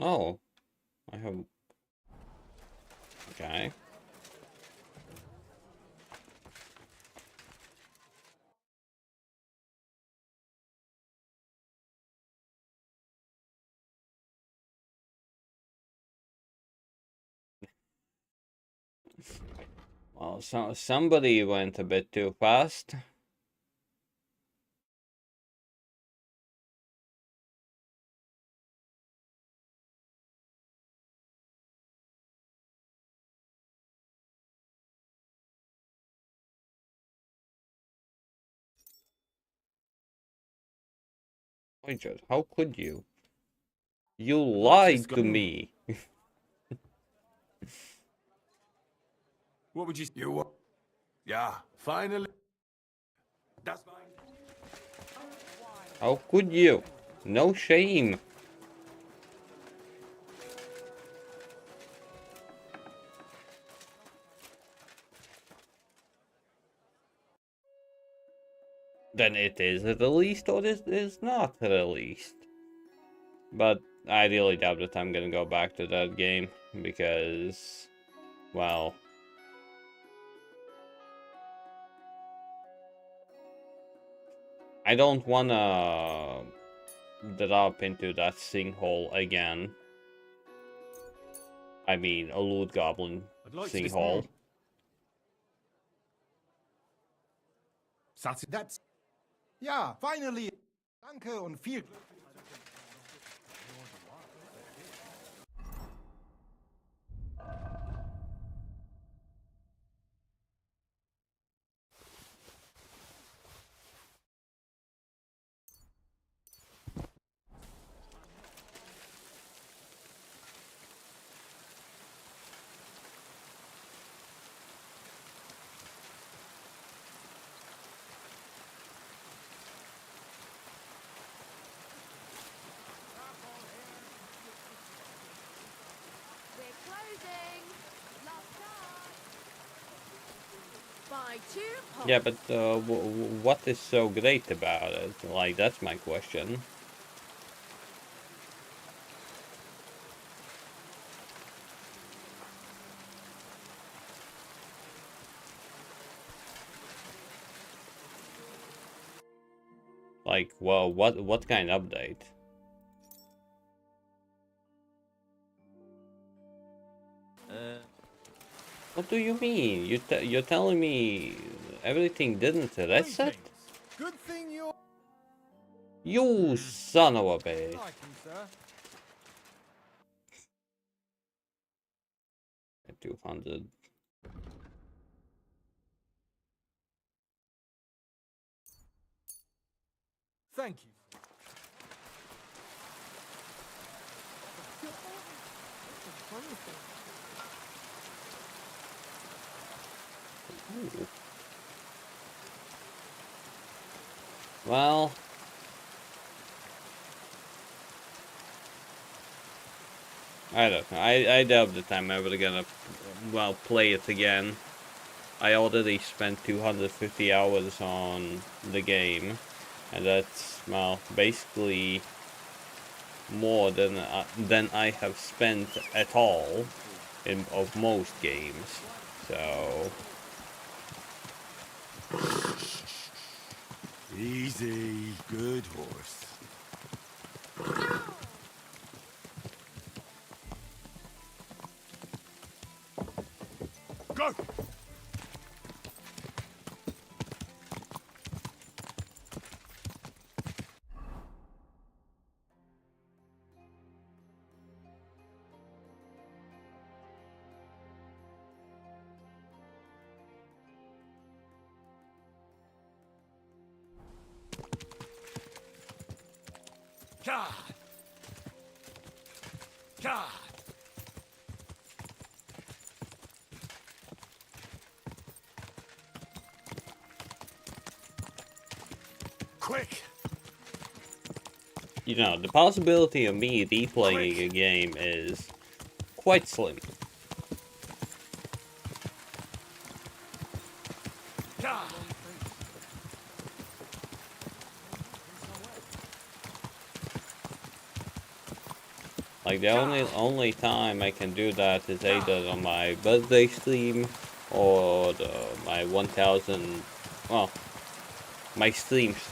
Oh, I have. Okay. Well, somebody went a bit too fast. Richard, how could you? You lied to me. What would you... Yeah, finally. That's fine. How could you? No shame. Then it is released or it is not released. But I really doubt that I'm gonna go back to that game because, well, I don't wanna drop into that sinkhole again. I mean, a loot goblin sinkhole. That's... Ja, finally. Danke und viel Glück. Yeah, but what is so great about it? Like, that's my question. Like, well, what kind of update? What do you mean? You're telling me everything didn't reset? Good thing you... You son of a bitch. Like him, sir. 200. Thank you. Ooh. Well, I don't know. I doubt that I'm ever gonna, well, play it again. I already spent 250 hours on the game, and that's, well, basically more than I have spent at all of most games. So Easy, good horse. Go! God! God! Quick! you know, the possibility of me replaying a game is quite slim. God! Like, the only time I can do that is either on my birthday stream or my 1000, well, my streams.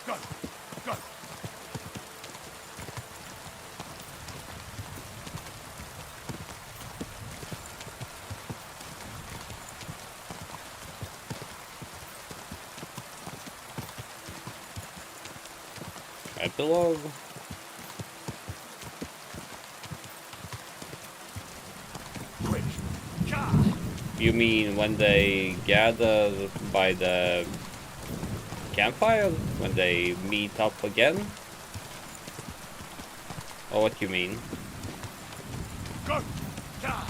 Go! Go! Epilogue? Quick! God! You mean when they gather by the campfire? When they meet up again? Or what you mean? Go! God!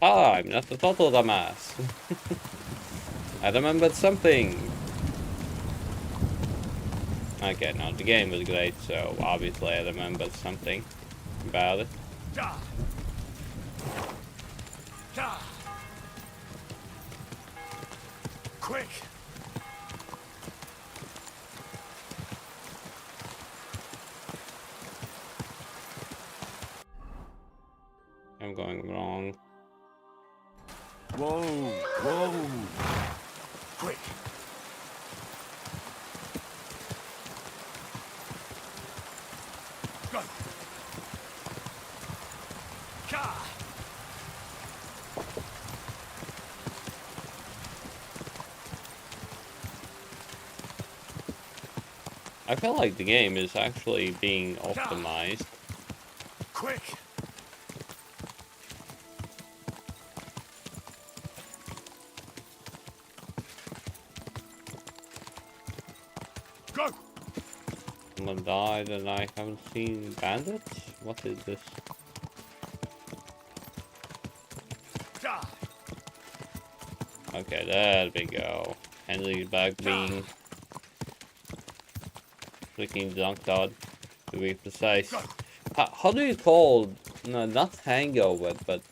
Ah, I'm not a total dumbass. I remembered something. Okay, no, the game was great, so obviously I remembered something about it. God! God! Quick! I'm going wrong. Whoa, whoa. Quick! Go! Ka! I feel like the game is actually being optimized. Quick! Go! Someone died and I haven't seen bandits? What is this? Ka! Okay, there we go. Henry's back being freaking dunked out, to be precise. How do you call, no, not hangover, but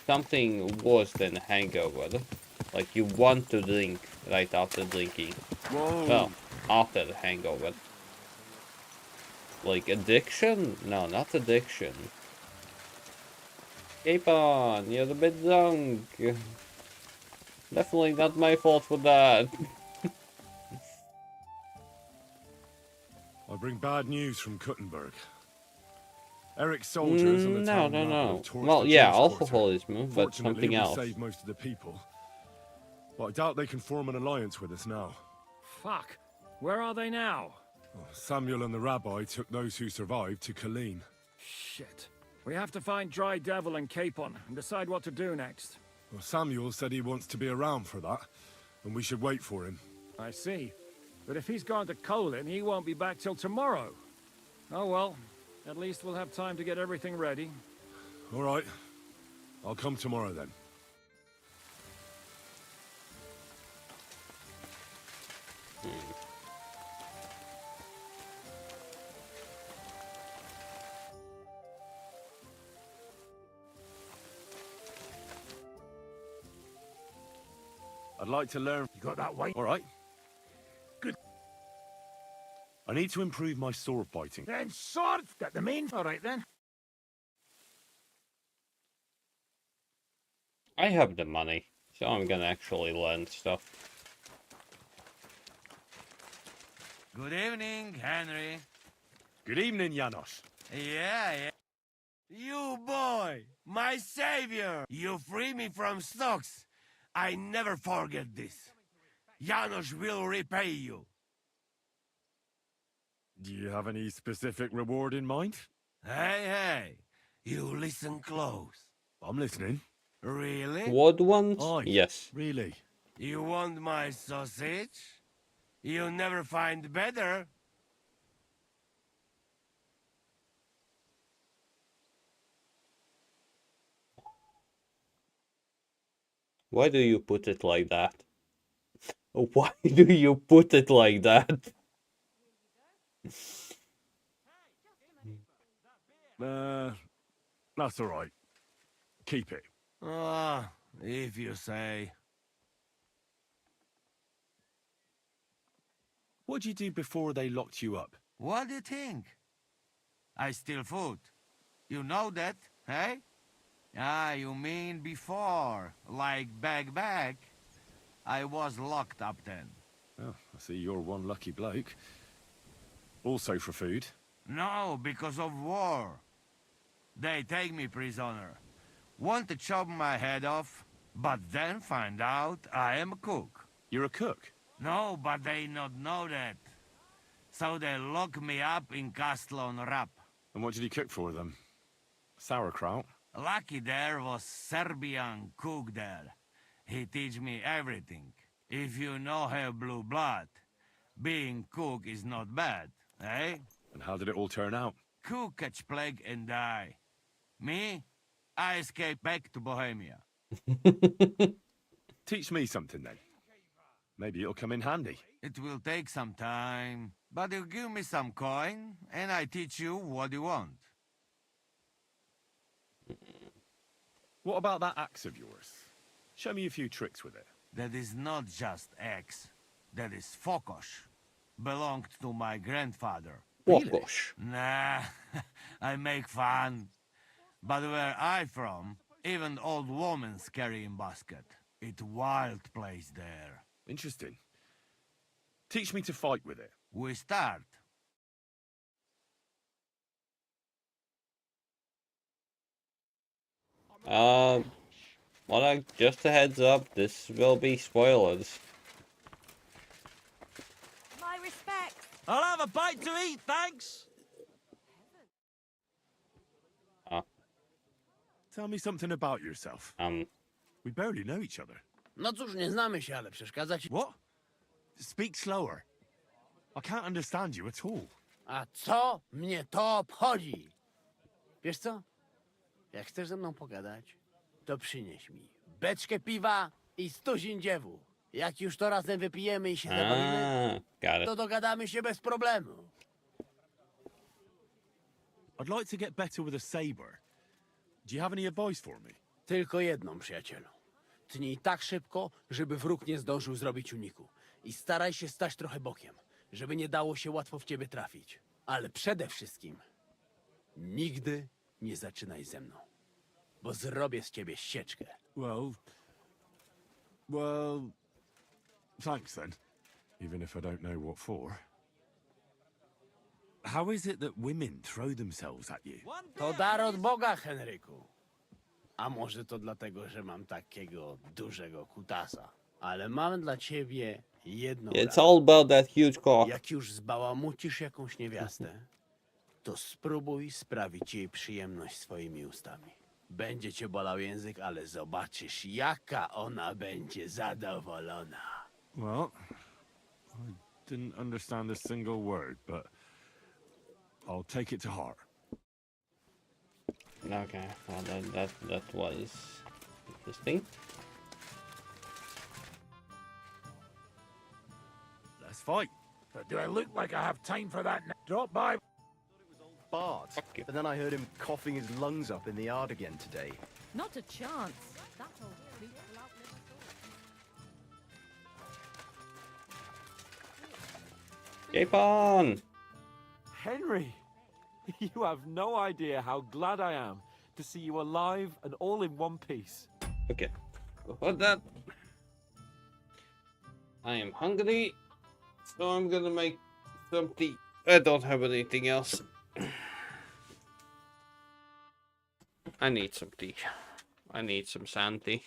something worse than hangover? Like you want to drink right after drinking. Whoa. Well, after the hangover. Like addiction? No, not addiction. Keep on, you're a bit drunk. Definitely not my fault for that. I bring bad news from Kuttenberg. Eric's soldiers on the town map have torched Well, the yeah, Jewish quarter. alcoholism, but Fortunately, something we else. saved most of the people. But I doubt they can form an alliance with us now. Fuck. Where are they now? Samuel and the rabbi took those who survived to Colleen. Shit. We have to find Dry Devil and Capon and decide what to do next. Well, Samuel said he wants to be around for that, and we should wait for him. I see. But if he's gone to Colin, he won't be back till tomorrow. Oh well. At least we'll have time to get everything ready. All right. I'll come tomorrow then. I'd like to learn... You got that way? All right. Good. I need to improve my sword fighting. Then sword! Get them in. All right then. I have the money, so I'm gonna actually learn stuff. Good evening, Henry. Good evening, Janos. Yeah. You boy, my savior. You free me from stocks. I never forget this. Janos will repay you. Do you have any specific reward in mind? Hey. You listen close. I'm listening. Really? What ones? Aye, yes. Really? You want my sausage? You'll never find better. Why do you put it like that? Why do you put it like that? That's all right. Keep it. Ah, if you say. What'd you do before they locked you up? What do you think? I steal food. You know that, hey? Ah, you mean before, like back. I was locked up then. Oh, I see you're one lucky bloke. Also for food? No, because of war. They take me prisoner. Want to chop my head off, but then find out I am a cook. You're a cook? No, but they not know that. So they lock me up in Castle on Rap. And what did you cook for them? Sauerkraut? Lucky there was Serbian cook there. He teach me everything. If you no have blue blood, being cook is not bad, eh? And how did it all turn out? Cook catch plague and die. Me? I escape back to Bohemia. Teach me something then. Maybe it'll come in handy. It will take some time, but you give me some coin, and I teach you what you want. What about that axe of yours? Show me a few tricks with it. That is not just X. That is Fokosh. Belonged to my grandfather. Oh gosh. Nah, I make fun. But where I from, even old women carry in basket. It wild place there. Interesting. Teach me to fight with it. We start. Well, just a heads up, this will be spoilers. My respects. I'll have a bite to eat, thanks. Tell me something about yourself. We barely know each other. No cóż, nie znamy się, ale przeszkadza ci... What? Speak slower. I can't understand you at all. A co mnie to obchodzi? Wiesz co? Jak chcesz ze mną pogadać, to przynieś mi beczkę piwa i stuzin dziewu. Jak już to razem wypijemy i się zabawimy, to dogadamy się bez problemu. I'd like to get better with a saber. Do you have any advice for me? Tylko jedną, przyjacielu. Tnij tak szybko, żeby wróg nie zdążył zrobić uniku. I staraj się stać trochę bokiem, żeby nie dało się łatwo w ciebie trafić. Ale przede wszystkim nigdy nie zaczynaj ze mną, bo zrobię z ciebie sieczkę. Well, thanks then. Even if I don't know what for. How is it that women throw themselves at you? To dar od Boga, Henryku. A może to dlatego, że mam takiego dużego kutasa. Ale mam dla ciebie jedną It's radę. all about that huge cock. Jak już zbałamucisz jakąś niewiastę, to spróbuj sprawić jej przyjemność swoimi ustami. Będzie cię bolał język, ale zobaczysz, jaka ona będzie zadowolona. Well, I didn't understand a single word, but I'll take it to heart. Okay, well that was interesting. Let's fight. But do I look like I have time for that? Drop by. Bard, but then I heard him coughing his lungs up in the yard again today. Not a chance. That old creep will outlive us all. Keep on! Henry! You have no idea how glad I am to see you alive and all in one piece. Okay, before that, I am hungry, so I'm gonna make some tea. I don't have anything else. I need some tea. I need some sanity.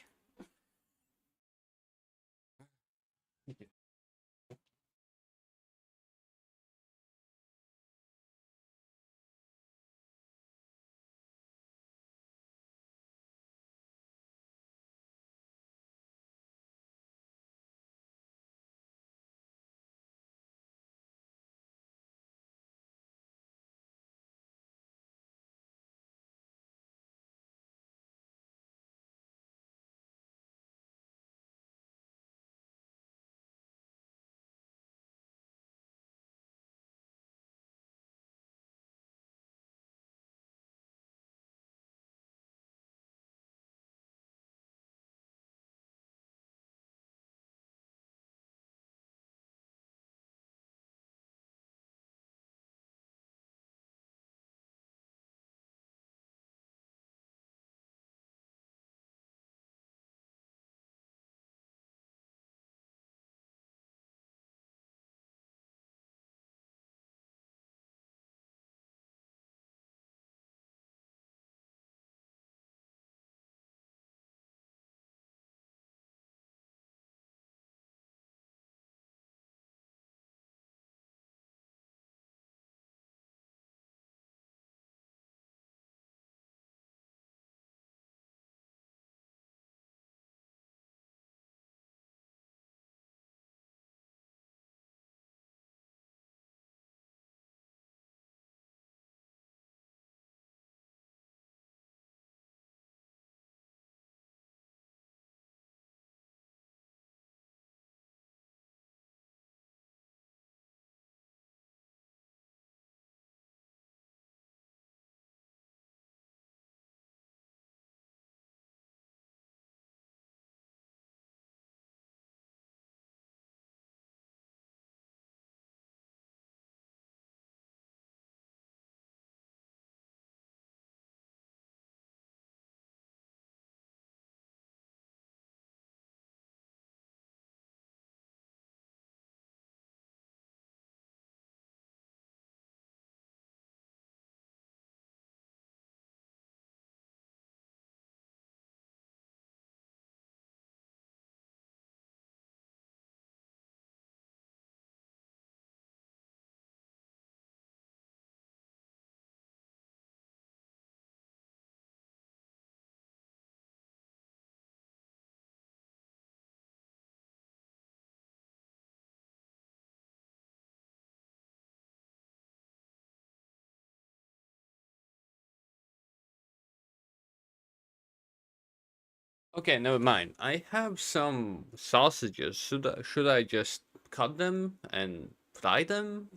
Okay, never mind. I have some sausages. Should I just cut them and fry them?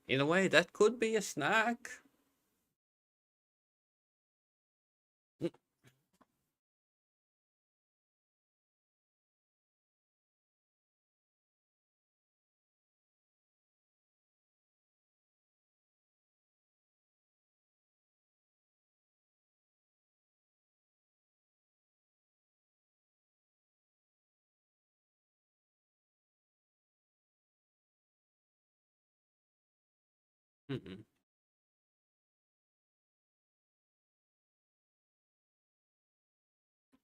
In a way, that could be a snack. Mm-mm.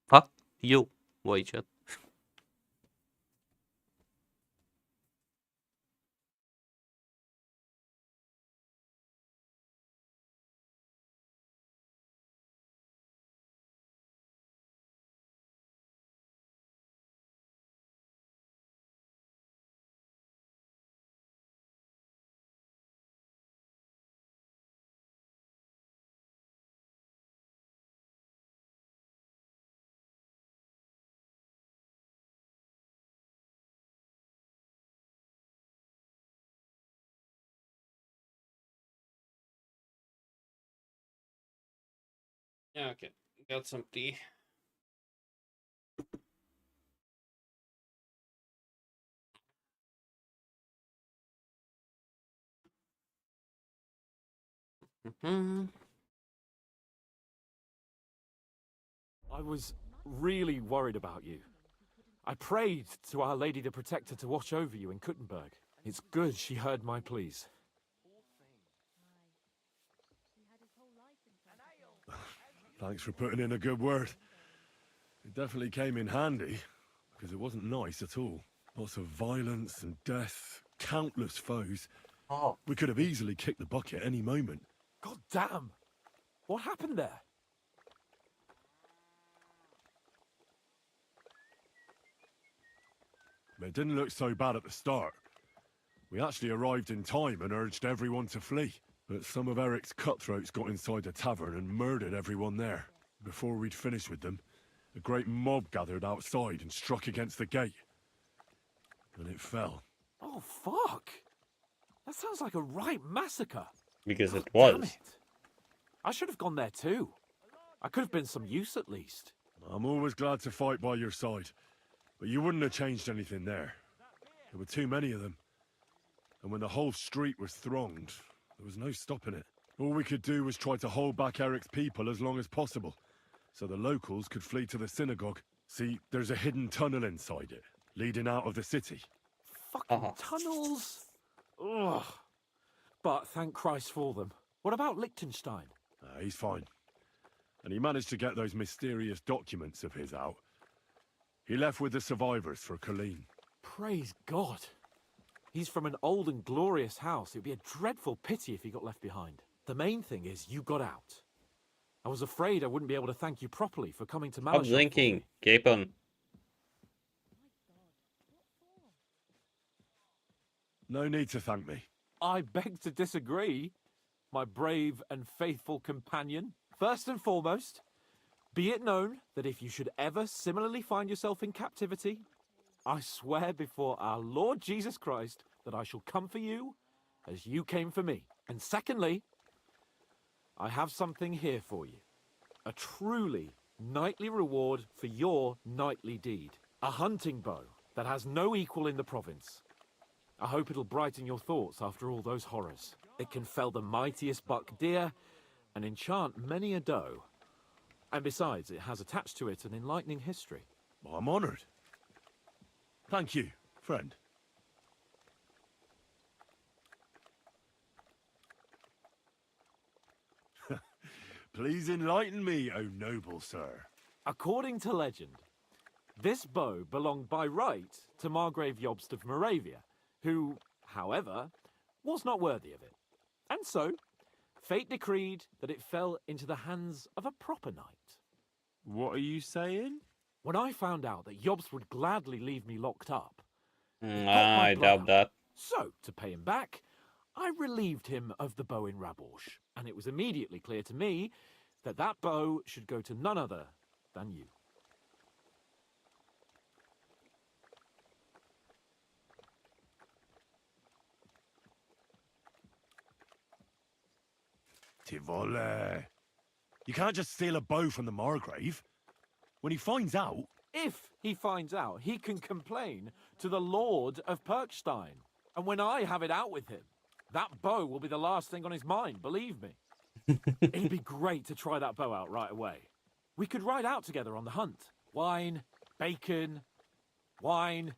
Fuck you, Wojciech. Yeah, okay. Got some tea. Mm-hmm. I was really worried about you. I prayed to Our Lady the Protector to watch over you in Kuttenberg. It's good she heard my pleas. Thanks for putting in a good word. It definitely came in handy, because it wasn't nice at all. Lots of violence and death, countless foes. Oh. We could have easily kicked the bucket any moment. God damn! What happened there? It didn't look so bad at the start. We actually arrived in time and urged everyone to flee. But some of Eric's cutthroats got inside the tavern and murdered everyone there. Before we'd finished with them, a great mob gathered outside and struck against the gate. And it fell. Oh, fuck! That sounds like a right massacre. Because God it was. damn it. I should have gone there too. I could have been some use at least. I'm always glad to fight by your side. But you wouldn't have changed anything there. There were too many of them. And when the whole street was thronged, there was no stopping it. All we could do was try to hold back Eric's people as long as possible, so the locals could flee to the synagogue. See, there's a hidden tunnel inside it, leading out of the city. Fucking tunnels! Ugh. But thank Christ for them. What about Liechtenstein? He's fine. And he managed to get those mysterious documents of his out. He left with the survivors for Colleen. Praise God. He's from an old and glorious house. It would be a dreadful pity if he got left behind. The main thing is you got out. I was afraid I wouldn't be able to thank you properly for coming to Stop Malashov. drinking, Capon. No need to thank me. I beg to disagree, my brave and faithful companion. First and foremost, be it known that if you should ever similarly find yourself in captivity, I swear before our Lord Jesus Christ that I shall come for you as you came for me. And secondly, I have something here for you. A truly knightly reward for your knightly deed. A hunting bow that has no equal in the province. I hope it'll brighten your thoughts after all those horrors. It can fell the mightiest buck deer and enchant many a doe. And besides, it has attached to it an enlightening history. I'm honored. Thank you, friend. Please enlighten me, O noble sir. According to legend, this bow belonged by right to Margrave Jobst of Moravia, who, however, was not worthy of it. And so, fate decreed that it fell into the hands of a proper knight. What are you saying? When I found out that Jobst would gladly leave me locked up, I doubt that. So, to pay him back, I relieved him of the bow in Raborsch, and it was immediately clear to me that that bow should go to none other than you. Tivole. You can't just steal a bow from the Margrave. When he finds out... If he finds out, he can complain to the Lord of Perkstein. And when I have it out with him, that bow will be the last thing on his mind, believe me. It'd be great to try that bow out right away. We could ride out together on the hunt. Wine, bacon, wine,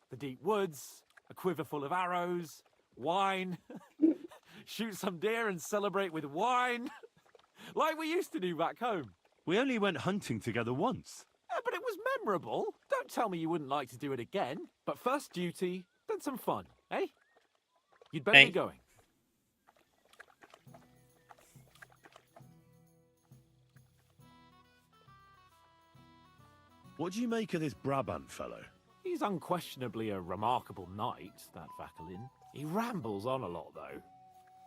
the deep woods, a quiver full of arrows, wine. Shoot some deer and celebrate with wine. Like we used to do back home. We only went hunting together once. But it was memorable. Don't tell me you wouldn't like to do it again. But first duty, then some fun, eh? You'd better be going. What do you make of this Brabant fellow? He's unquestionably a remarkable knight, that Vakelin. He rambles on a lot, though.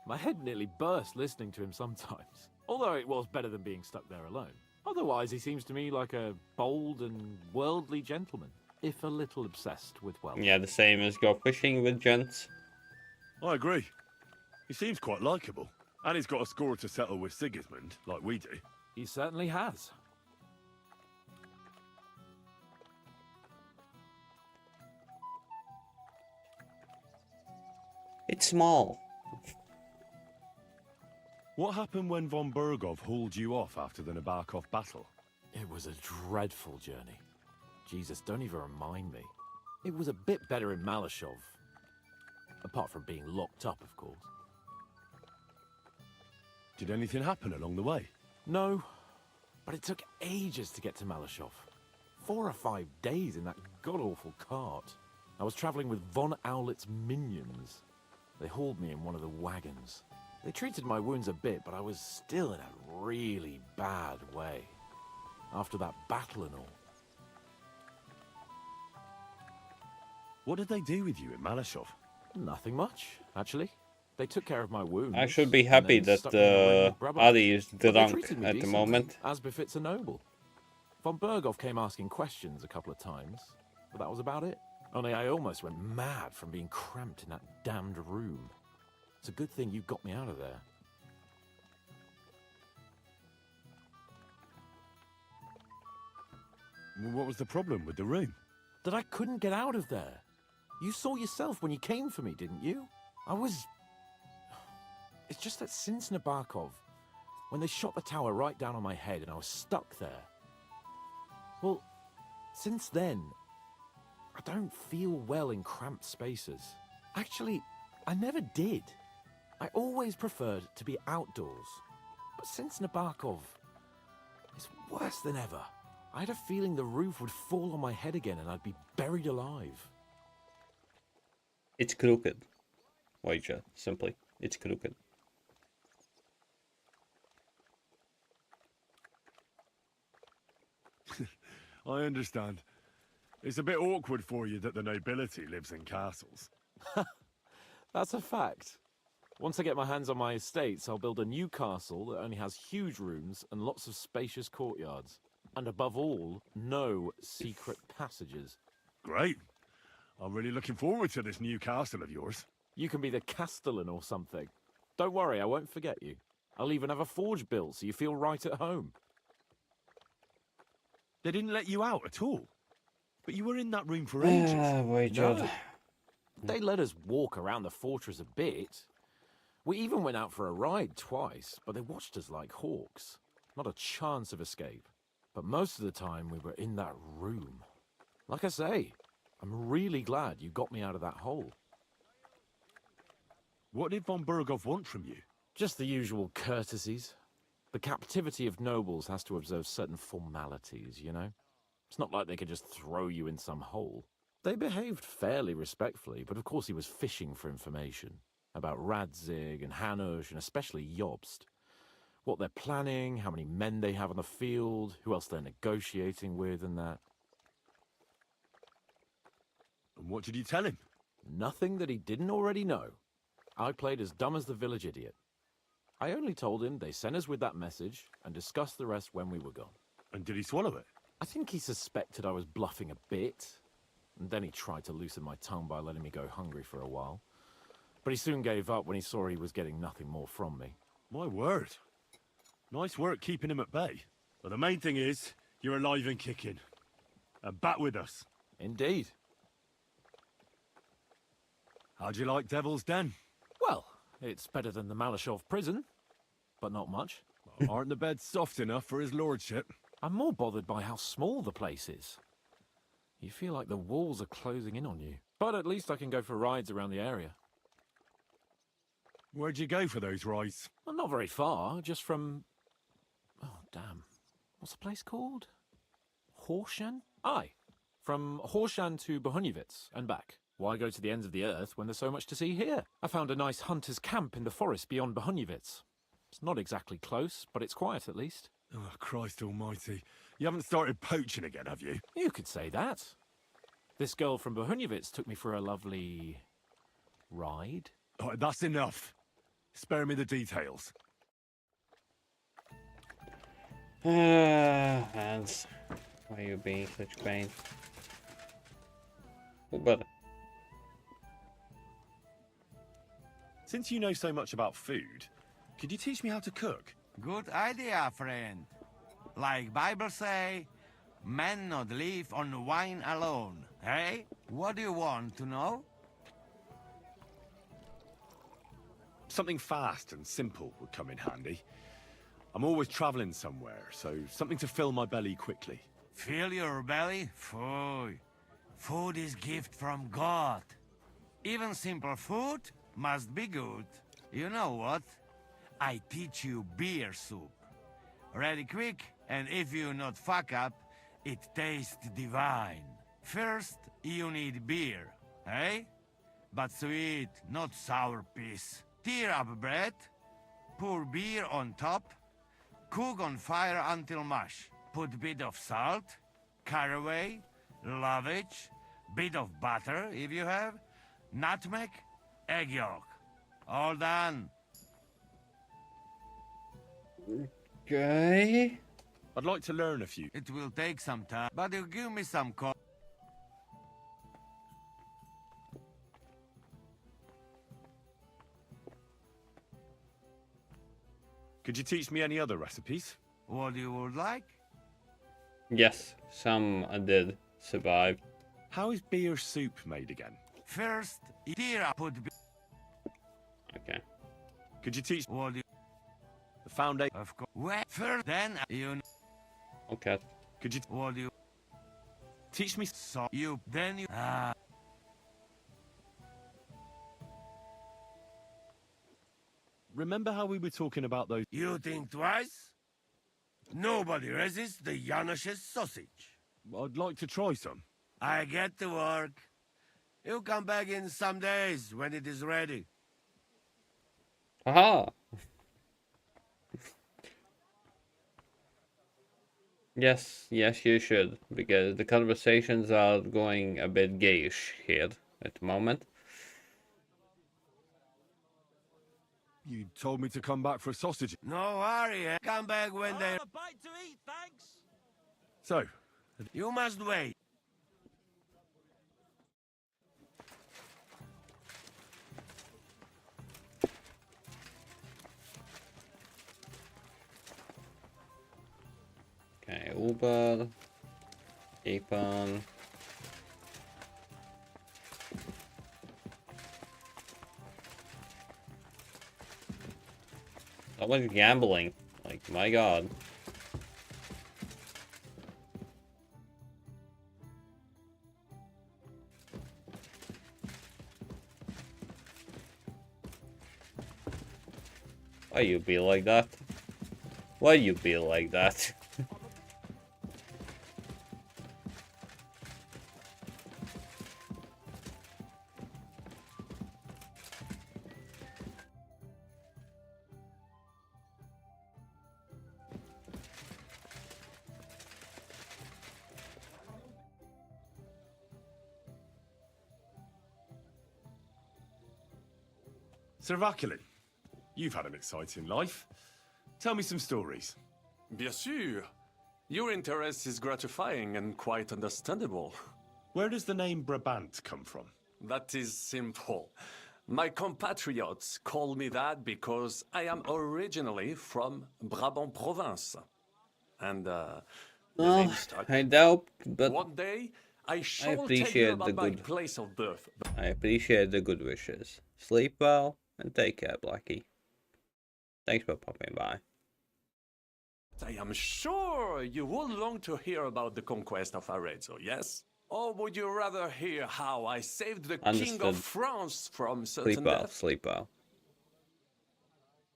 My head nearly burst listening to him sometimes. Although it was better than being stuck there alone. Otherwise, he seems to me like a bold and worldly gentleman, if a little obsessed with wealth. Yeah, the same as go fishing with gents. I agree. He seems quite likeable. And he's got a score to settle with Sigismund, like we do. He certainly has. It's small. What happened when von Bergov hauled you off after the Nabokov battle? It was a dreadful journey. Jesus, don't even remind me. It was a bit better in Malashov. Apart from being locked up, of course. Did anything happen along the way? No, but it took ages to get to Malashov. 4 or 5 days in that god-awful cart. I was traveling with von Owlet's minions. They hauled me in one of the wagons. They treated my wounds a bit, but I was still in a really bad way. After that battle and all. What did they do with you in Malashov? Nothing much, actually. They took care of my wounds. I should be happy that Adi is drunk at the moment. As befits a noble. Von Bergov came asking questions a couple of times, but that was about it. Only I almost went mad from being cramped in that damned room. It's a good thing you got me out of there. What was the problem with the room? That I couldn't get out of there. You saw yourself when you came for me, didn't you? It's just that since Nabokov, when they shot the tower right down on my head and I was stuck there. Well, since then, I don't feel well in cramped spaces. Actually, I never did. I always preferred to be outdoors. But since Nabokov, it's worse than ever. I had a feeling the roof would fall on my head again and I'd be buried alive. It's crooked. Wojciech, simply. It's crooked. I understand. It's a bit awkward for you that the nobility lives in castles. That's a fact. Once I get my hands on my estates, I'll build a new castle that only has huge rooms and lots of spacious courtyards. And above all, no secret passages. Great. I'm really looking forward to this new castle of yours. You can be the castellan or something. Don't worry, I won't forget you. I'll even have a forge built so you feel right at home. They didn't let you out at all. But you were in that room for ages. No. They let us walk around the fortress a bit. We even went out for a ride twice, but they watched us like hawks. Not a chance of escape. But most of the time we were in that room. Like I say, I'm really glad you got me out of that hole. What did von Bergov want from you? Just the usual courtesies. The captivity of nobles has to observe certain formalities, you know? It's not like they could just throw you in some hole. They behaved fairly respectfully, but of course he was fishing for information. About Radzig and Hanush, and especially Jobst. What they're planning, how many men they have on the field, who else they're negotiating with and that. And what did you tell him? Nothing that he didn't already know. I played as dumb as the village idiot. I only told him they sent us with that message and discussed the rest when we were gone. And did he swallow it? I think he suspected I was bluffing a bit. And then he tried to loosen my tongue by letting me go hungry for a while. But he soon gave up when he saw he was getting nothing more from me. My word. Nice work keeping him at bay. But the main thing is, you're alive and kicking. And back with us. Indeed. How'd you like Devil's Den? Well, it's better than the Malashov prison, but not much. Aren't the beds soft enough for his lordship? I'm more bothered by how small the place is. You feel like the walls are closing in on you. But at least I can go for rides around the area. Where'd you go for those rides? Well, not very far, just from... Oh, damn. What's the place called? Horshan? Aye. From Horshan to Bohuniovitz and back. Why go to the ends of the earth when there's so much to see here? I found a nice hunter's camp in the forest beyond Bohuniovitz. It's not exactly close, but it's quiet at least. Oh, Christ almighty. You haven't started poaching again, have you? You could say that. This girl from Bohuniovitz took me for a lovely... ride. Oh, that's enough. Spare me the details. Hans, why are you being such pain? Oh, but Since you know so much about food, could you teach me how to cook? Good idea, friend. Like Bible say, men not live on wine alone. Hey, what do you want to know? Something fast and simple would come in handy. I'm always traveling somewhere, so something to fill my belly quickly. Fill your belly? Food. Food is gift from God. Even simple food must be good. You know what? I teach you beer soup. Ready quick, and if you not fuck up, it tastes divine. First, you need beer, eh? But sweet, not sour piece. Tear up bread, pour beer on top, cook on fire until mush. Put bit of salt, caraway, lovage, bit of butter if you have, nutmeg, egg yolk. All done. okay. I'd like to learn a few. It will take some time, but you give me some co- Could you teach me any other recipes? What you would like? Yes, some did survive. How is beer soup made again? First, tear up, put Okay. Could you teach what you... the foundation? Of course. Wait, first, then you... Okay. Could you What you... teach me? So you, then you... Ah. Remember how we were talking about those? You think twice? Nobody resists the Janusz's sausage. I'd like to try some. I get to work. You come back in some days when it is ready. Aha! Yes, yes, you should, because the conversations are going a bit gayish here at the moment. You told me to come back for sausage. No hurry, eh? Come back when they... A bite to eat, thanks. So, You must wait. Okay, Uber, keep on. So much gambling, like my god. Why you be like that? Why you be like that? Sir Vaculin, you've had an exciting life. Tell me some stories. Bien sûr. Your interest is gratifying and quite understandable. Where does the name Brabant come from? That is simple. My compatriots call me that because I am originally from Brabant province. And, the name stuck. I doubt, but One day, I I shall tell you appreciate the about my good. place of birth. I appreciate the good wishes. Sleep well and take care, Blackie. Thanks for popping by. I am sure you would long to hear about the conquest of Arezzo, yes? Or would you rather hear how I saved the King of Understood. France from Sleep certain well, death? sleep well.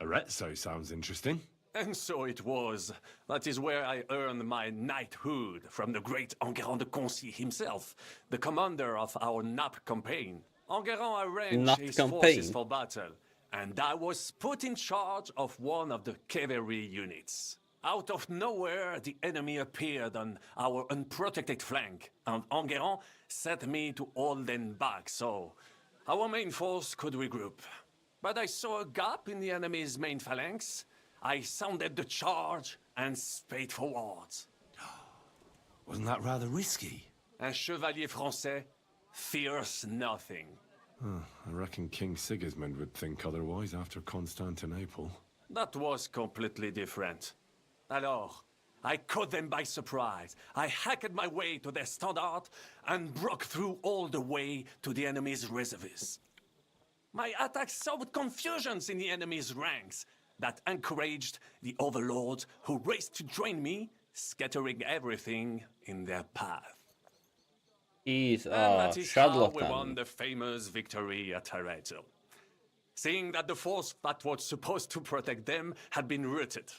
Arezzo sounds interesting. And so it was. That is where I earned my knighthood from the great Enguerrand de Concy himself, the commander of our Naples campaign. Enguerrand arranged Not his campaign. forces for battle, and I was put in charge of one of the cavalry units. Out of nowhere, the enemy appeared on our unprotected flank, and Enguerrand set me to hold them back so our main force could regroup. But I saw a gap in the enemy's main phalanx. I sounded the charge and sped forwards. Wasn't that rather risky? Un chevalier français fears nothing. I reckon King Sigismund would think otherwise after Constantinople. That was completely different. Alors, I caught them by surprise. I hacked my way to their standard and broke through all the way to the enemy's reservoirs. My attack sowed confusions in the enemy's ranks that encouraged the overlords who raced to join me, scattering everything in their path. He's And that is how we won charlatan. the famous victory at Arezzo. Seeing that the force that was supposed to protect them had been routed.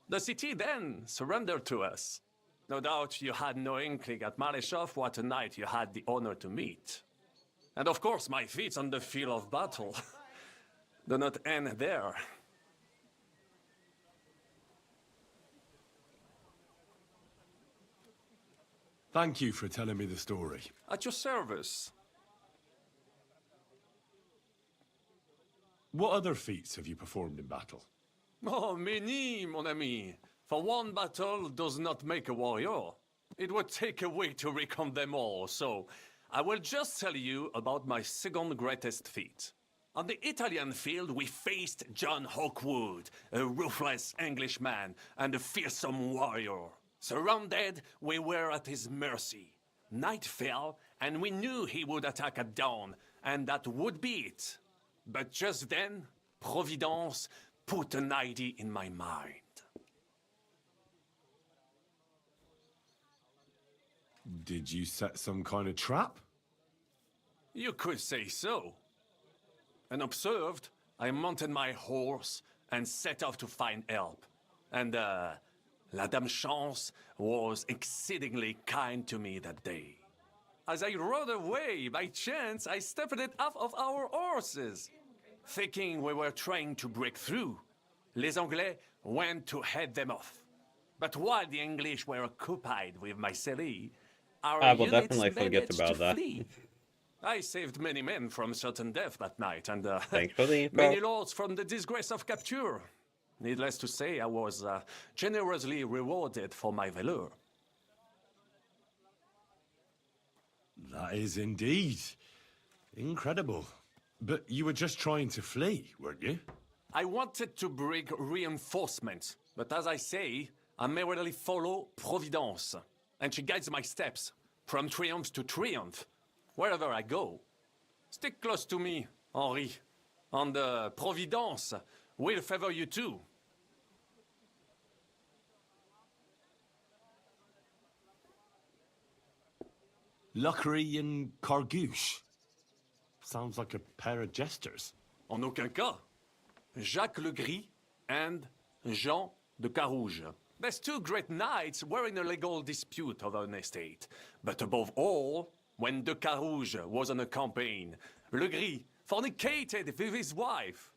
The city then surrendered to us. No doubt you had no inkling at Maleshov what a knight you had the honor to meet. And of course my feats on the field of battle do not end there. Thank you for telling me the story. At your service. What other feats have you performed in battle? Oh, many, mon ami. For one battle does not make a warrior. It would take a week to recount them all, so I will just tell you about my second greatest feat. On the Italian field, we faced John Hawkwood, a ruthless Englishman and a fearsome warrior. Surrounded, we were at his mercy. Night fell, and we knew he would attack at dawn, and that would be it. But just then, Providence put an idea in my mind. Did you set some kind of trap? You could say so. Unobserved, I mounted my horse and set off to find help. And, La Dame Chance was exceedingly kind to me that day. As I rode away, by chance, I stepped it off of our horses. Thinking we were trying to break through, Les Anglais went to head them off. But while the English were occupied with Mycenae, our I will units definitely forget managed about to that. flee. I saved many men from certain death that night, and Thanks for the info. many lords from the disgrace of capture. Needless to say, I was generously rewarded for my valor. That is indeed incredible. But you were just trying to flee, weren't you? I wanted to bring reinforcements, but as I say, I merely follow Providence, and she guides my steps from triumph to triumph, wherever I go. Stick close to me, Henri, and Providence will favor you too. Luckery and Cargouche. Sounds like a pair of jesters. En aucun cas. Jacques le Gris and Jean de Carouge. These two great knights were in a legal dispute over an estate. But above all, when de Carouge was on a campaign, Le Gris fornicated with his wife.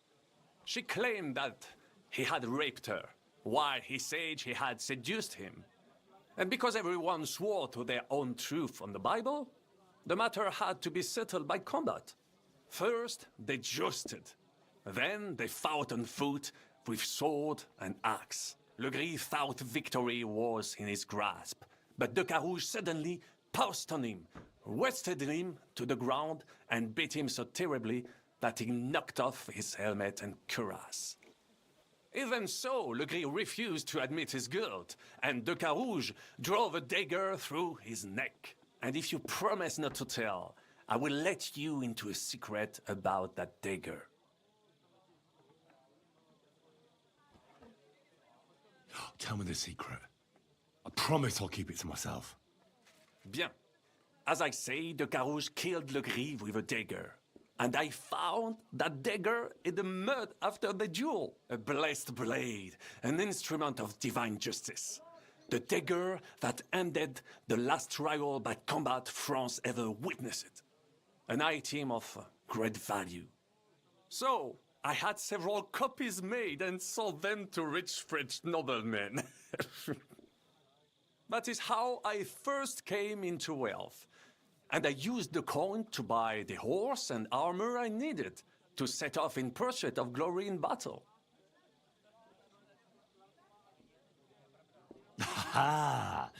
She claimed that he had raped her, while he said he had seduced him. And because everyone swore to their own truth on the Bible, the matter had to be settled by combat. First, they jousted. Then they fought on foot with sword and axe. Le Gris thought victory was in his grasp, but de Carouge suddenly pounced on him, wrested him to the ground, and beat him so terribly that he knocked off his helmet and cuirass. Even so, Legris refused to admit his guilt, and de Carouge drove a dagger through his neck. And if you promise not to tell, I will let you into a secret about that dagger. Tell me the secret. I promise I'll keep it to myself. Bien. As I say, de Carouge killed Legris with a dagger. And I found that dagger in the mud after the duel. A blessed blade, an instrument of divine justice. The dagger that ended the last trial by combat France ever witnessed. An item of great value. So, I had several copies made and sold them to rich French noblemen. That is how I first came into wealth. And I used the coin to buy the horse and armor I needed to set off in pursuit of glory in battle. Ha!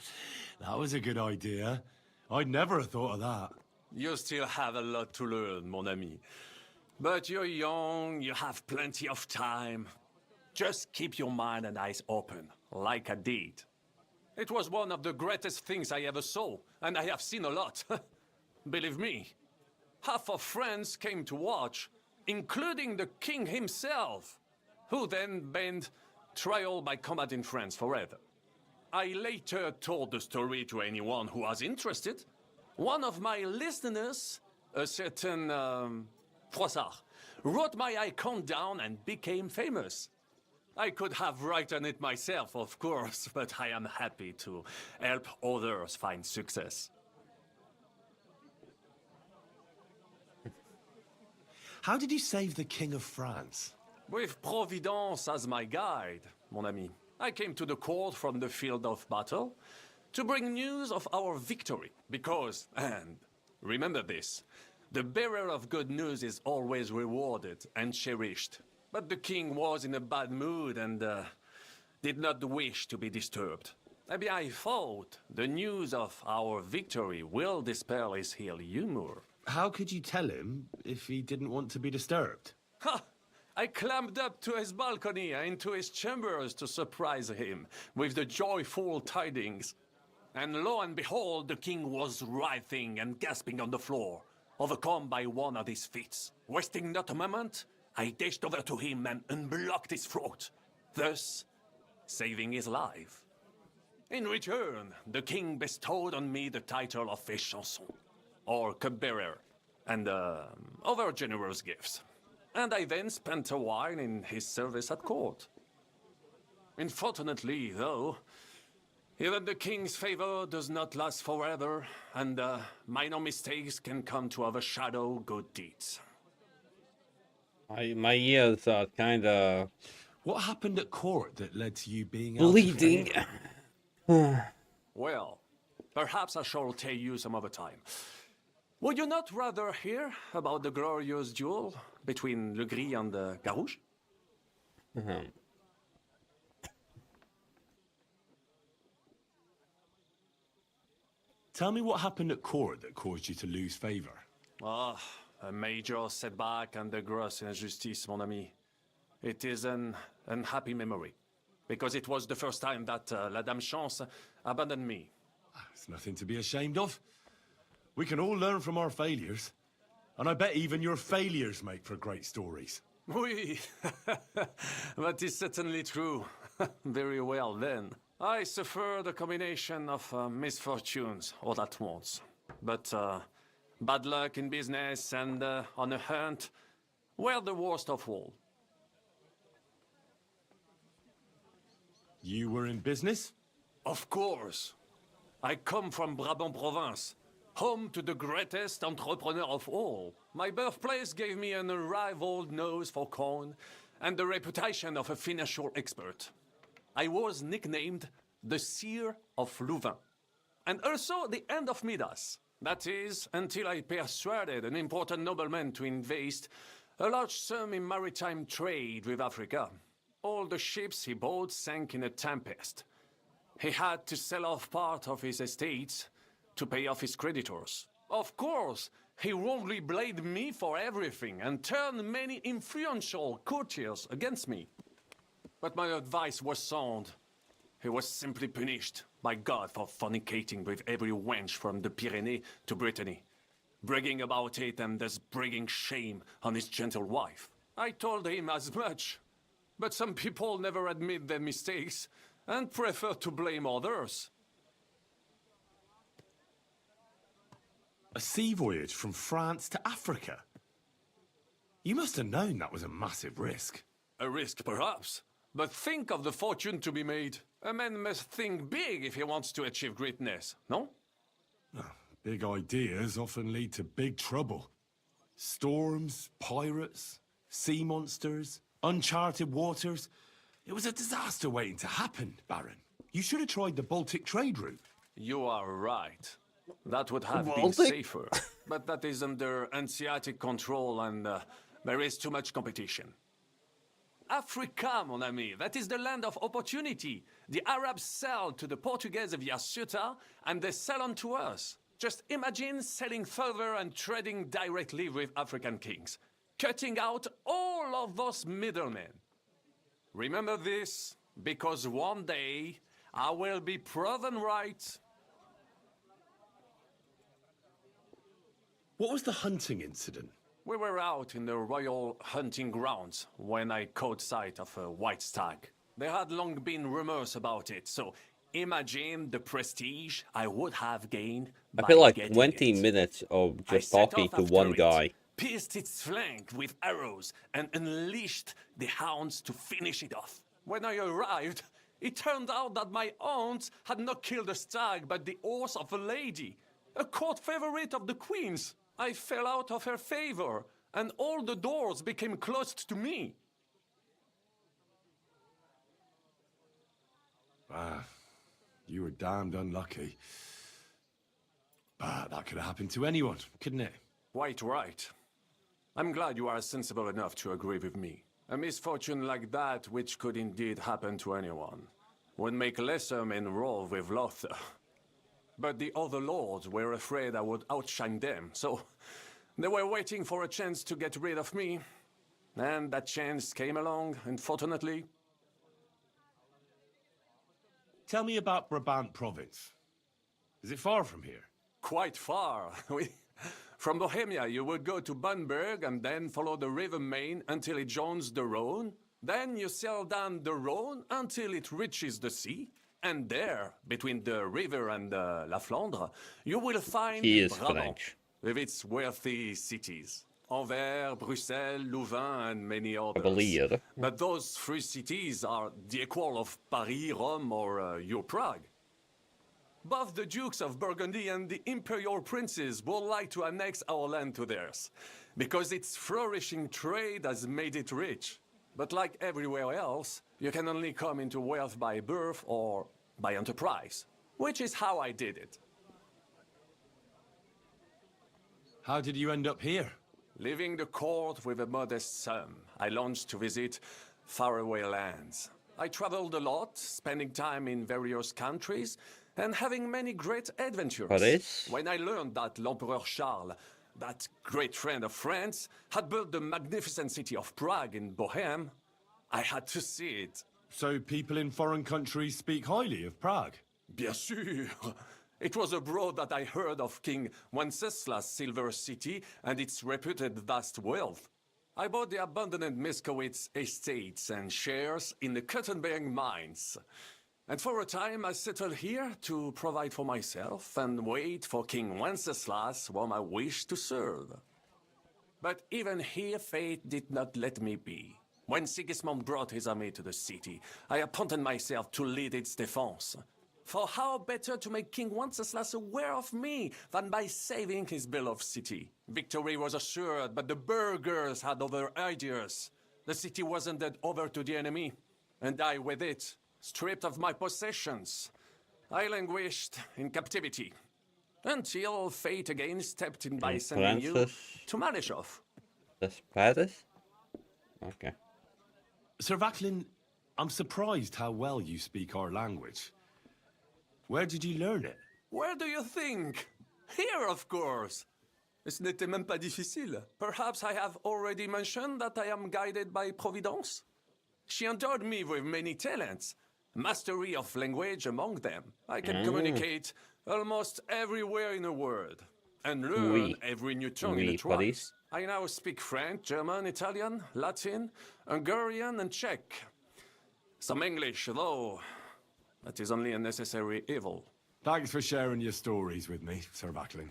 That was a good idea. I'd never have thought of that. You still have a lot to learn, mon ami. But you're young, you have plenty of time. Just keep your mind and eyes open, like I did. It was one of the greatest things I ever saw, and I have seen a lot. Believe me, half of France came to watch, including the king himself, who then banned trial by combat in France forever. I later told the story to anyone who was interested. One of my listeners, a certain Froissart, wrote my icon down and became famous. I could have written it myself, of course, but I am happy to help others find success. How did you save the King of France? With Providence as my guide, mon ami. I came to the court from the field of battle to bring news of our victory. Because, and remember this, the bearer of good news is always rewarded and cherished. But the king was in a bad mood and did not wish to be disturbed. Maybe I thought the news of our victory will dispel his ill humor. How could you tell him if he didn't want to be disturbed? Ha! I climbed up to his balcony and into his chambers to surprise him with the joyful tidings. And lo and behold, the king was writhing and gasping on the floor, overcome by one of his fits. Wasting not a moment, I dashed over to him and unblocked his throat, thus saving his life. In return, the king bestowed on me the title of Échanson, or cupbearer, and other generous gifts. And I then spent a while in his service at court. Unfortunately, though, even the king's favor does not last forever, and minor mistakes can come to overshadow good deeds. My ears are kinda... What happened at court that led to you being bleeding? Well, perhaps I shall tell you some other time. Would you not rather hear about the glorious duel between Legris and Carouge? Tell me what happened at court that caused you to lose favor. Ah, a major setback and a gross injustice, mon ami. It is an unhappy memory, because it was the first time that La Dame Chance abandoned me. It's nothing to be ashamed of. We can all learn from our failures. And I bet even your failures make for great stories. Oui, that is certainly true. Very well then. I suffered a combination of misfortunes all at once. But bad luck in business and on a hunt were the worst of all. You were in business? Of course. I come from Brabant province, home to the greatest entrepreneur of all. My birthplace gave me an unrivaled nose for coin and the reputation of a financial expert. I was nicknamed the Seer of Louvain, and also the End of Midas. That is, until I persuaded an important nobleman to invest a large sum in maritime trade with Africa. All the ships he bought sank in a tempest. He had to sell off part of his estates to pay off his creditors. Of course, He wrongly blamed me for everything and turned many influential courtiers against me. But my advice was sound. He was simply punished by God for fornicating with every wench from the Pyrenees to Brittany, bragging about it and thus bringing shame on his gentle wife. I told him as much, but some people never admit their mistakes and prefer to blame others. A sea voyage from France to Africa? You must have known that was a massive risk. A risk, perhaps. But think of the fortune to be made. A man must think big if he wants to achieve greatness, no? Big ideas often lead to big trouble. Storms, pirates, sea monsters, uncharted waters. It was a disaster waiting to happen, Baron. You should have tried the Baltic trade route. You are right. That would have been Baltic? safer. But that is under Hanseatic control and there is too much competition. Africa, mon ami, that is the land of opportunity. The Arabs sell to the Portuguese via Ceuta, and they sell on to us. Just imagine selling further and trading directly with African kings, cutting out all of those middlemen. Remember this, because one day I will be proven right. What was the hunting incident? We were out in the royal hunting grounds when I caught sight of a white stag. There had long been rumors about it, so imagine the prestige I would have gained I by feel like getting 20 it. minutes of I just set talking off to after one it, guy. pierced its flank with arrows, and unleashed the hounds to finish it off. When I arrived, it turned out that my hounds had not killed a stag, but the horse of a lady, a court favorite of the queen's. I fell out of her favor, and all the doors became closed to me. Ah, you were damned unlucky. But that could have happened to anyone, couldn't it? Quite right. I'm glad you are sensible enough to agree with me. A misfortune like that, which could indeed happen to anyone, would make lesser men roll with laughter. But the other lords were afraid I would outshine them, so they were waiting for a chance to get rid of me. And that chance came along, unfortunately. Tell me about Brabant province. Is it far from here? Quite far. From Bohemia, you would go to Bamberg and then follow the river Main until it joins the Rhone. Then you sail down the Rhone until it reaches the sea. And there, between the river and La Flandre, you will find He is Brabant, French. with its wealthy cities. Anvers, Bruxelles, Louvain, and many others. believe. But those three cities are the equal of Paris, Rome, or your Prague. Both the Dukes of Burgundy and the Imperial Princes would like to annex our land to theirs, because its flourishing trade has made it rich. But like everywhere else, you can only come into wealth by birth or by enterprise, which is how I did it. How did you end up here? Leaving the court with a modest sum, I launched to visit faraway lands. I traveled a lot, spending time in various countries, and having many great adventures. Paris? When I learned that l'Empereur Charles, that great friend of France, had built the magnificent city of Prague in Bohème, I had to see it. So people in foreign countries speak highly of Prague? Bien sûr. It was abroad that I heard of King Wenceslas' Silver City and its reputed vast wealth. I bought the abandoned Miskowitz estates and shares in the Kuttenberg mines. And for a time I settled here to provide for myself and wait for King Wenceslas, whom I wished to serve. But even here fate did not let me be. When Sigismund brought his army to the city, I appointed myself to lead its defense. For how better to make King Wenceslas aware of me than by saving his beloved city? Victory was assured, but the burghers had other ideas. The city was handed over to the enemy, and I with it, stripped of my possessions. I languished in captivity, until fate again stepped in by sending you to Malishov. That's Paris? Okay. Sir Vaclin, I'm surprised how well you speak our language. Where did you learn it? Where do you think? Here, of course. Ce n'était même pas difficile. Perhaps I have already mentioned that I am guided by Providence? She endowed me with many talents, mastery of language among them. I can communicate almost everywhere in the world, and learn every new tongue in a trice. I now speak French, German, Italian, Latin, Hungarian, and Czech. Some English, though that is only a necessary evil. Thanks for sharing your stories with me, Sir Vackling.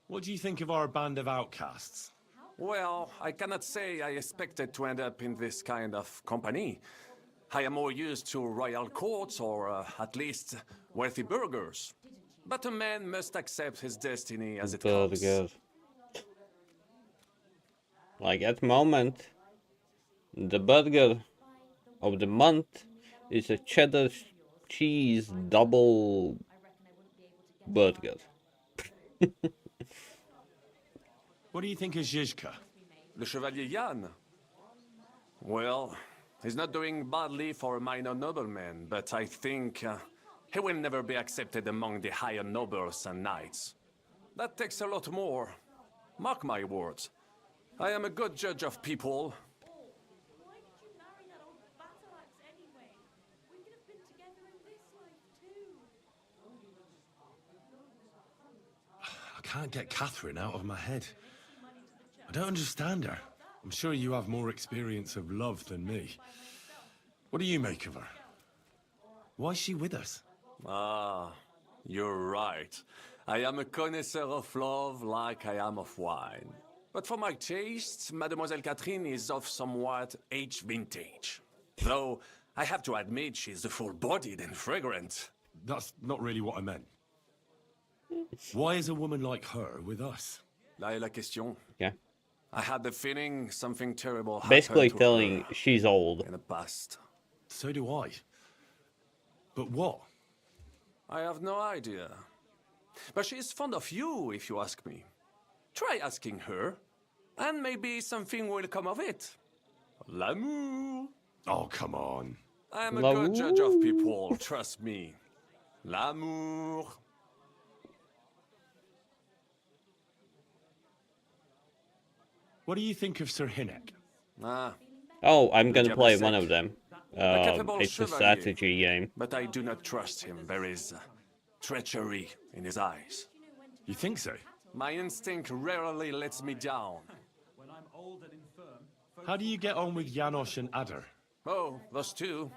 What do you think of our band of outcasts? Well, I cannot say I expected to end up in this kind of company. I am more used to royal courts or at least wealthy burghers. But a man must accept his destiny as it comes. Like at the moment, the burger of the month is a cheddar cheese double burger. What do you think of Zizka? The Chevalier Jan? Well, he's not doing badly for a minor nobleman, but I think he will never be accepted among the higher nobles and knights. That takes a lot more. Mark my words. I am a good judge of people. I can't get Catherine out of my head. I don't understand her. I'm sure you have more experience of love than me. What do you make of her? Why is she with us? Ah, you're right. I am a connoisseur of love like I am of wine. But for my tastes, Mademoiselle Catherine is of somewhat aged vintage. Though, I have to admit she's full-bodied and fragrant. That's not really what I meant. Why is a woman like her with us? Là est la question. Yeah. I had the feeling something terrible Basically happened to telling her she's old. in the past. So do I. But what? I have no idea. But she is fond of you, if you ask me. Try asking her, and maybe something will come of it. L'amour. Oh, come on. I am a good judge of people, trust me. L'amour. What do you think of Sir Hinnek? Ah. Oh, I'm gonna play Diable one sec. of them. A capable It's a chevalier, strategy game. But I do not trust him. There is treachery in his eyes. You think so? My instinct rarely lets me down. How do you get on with Janosch and Adder? Oh, those two.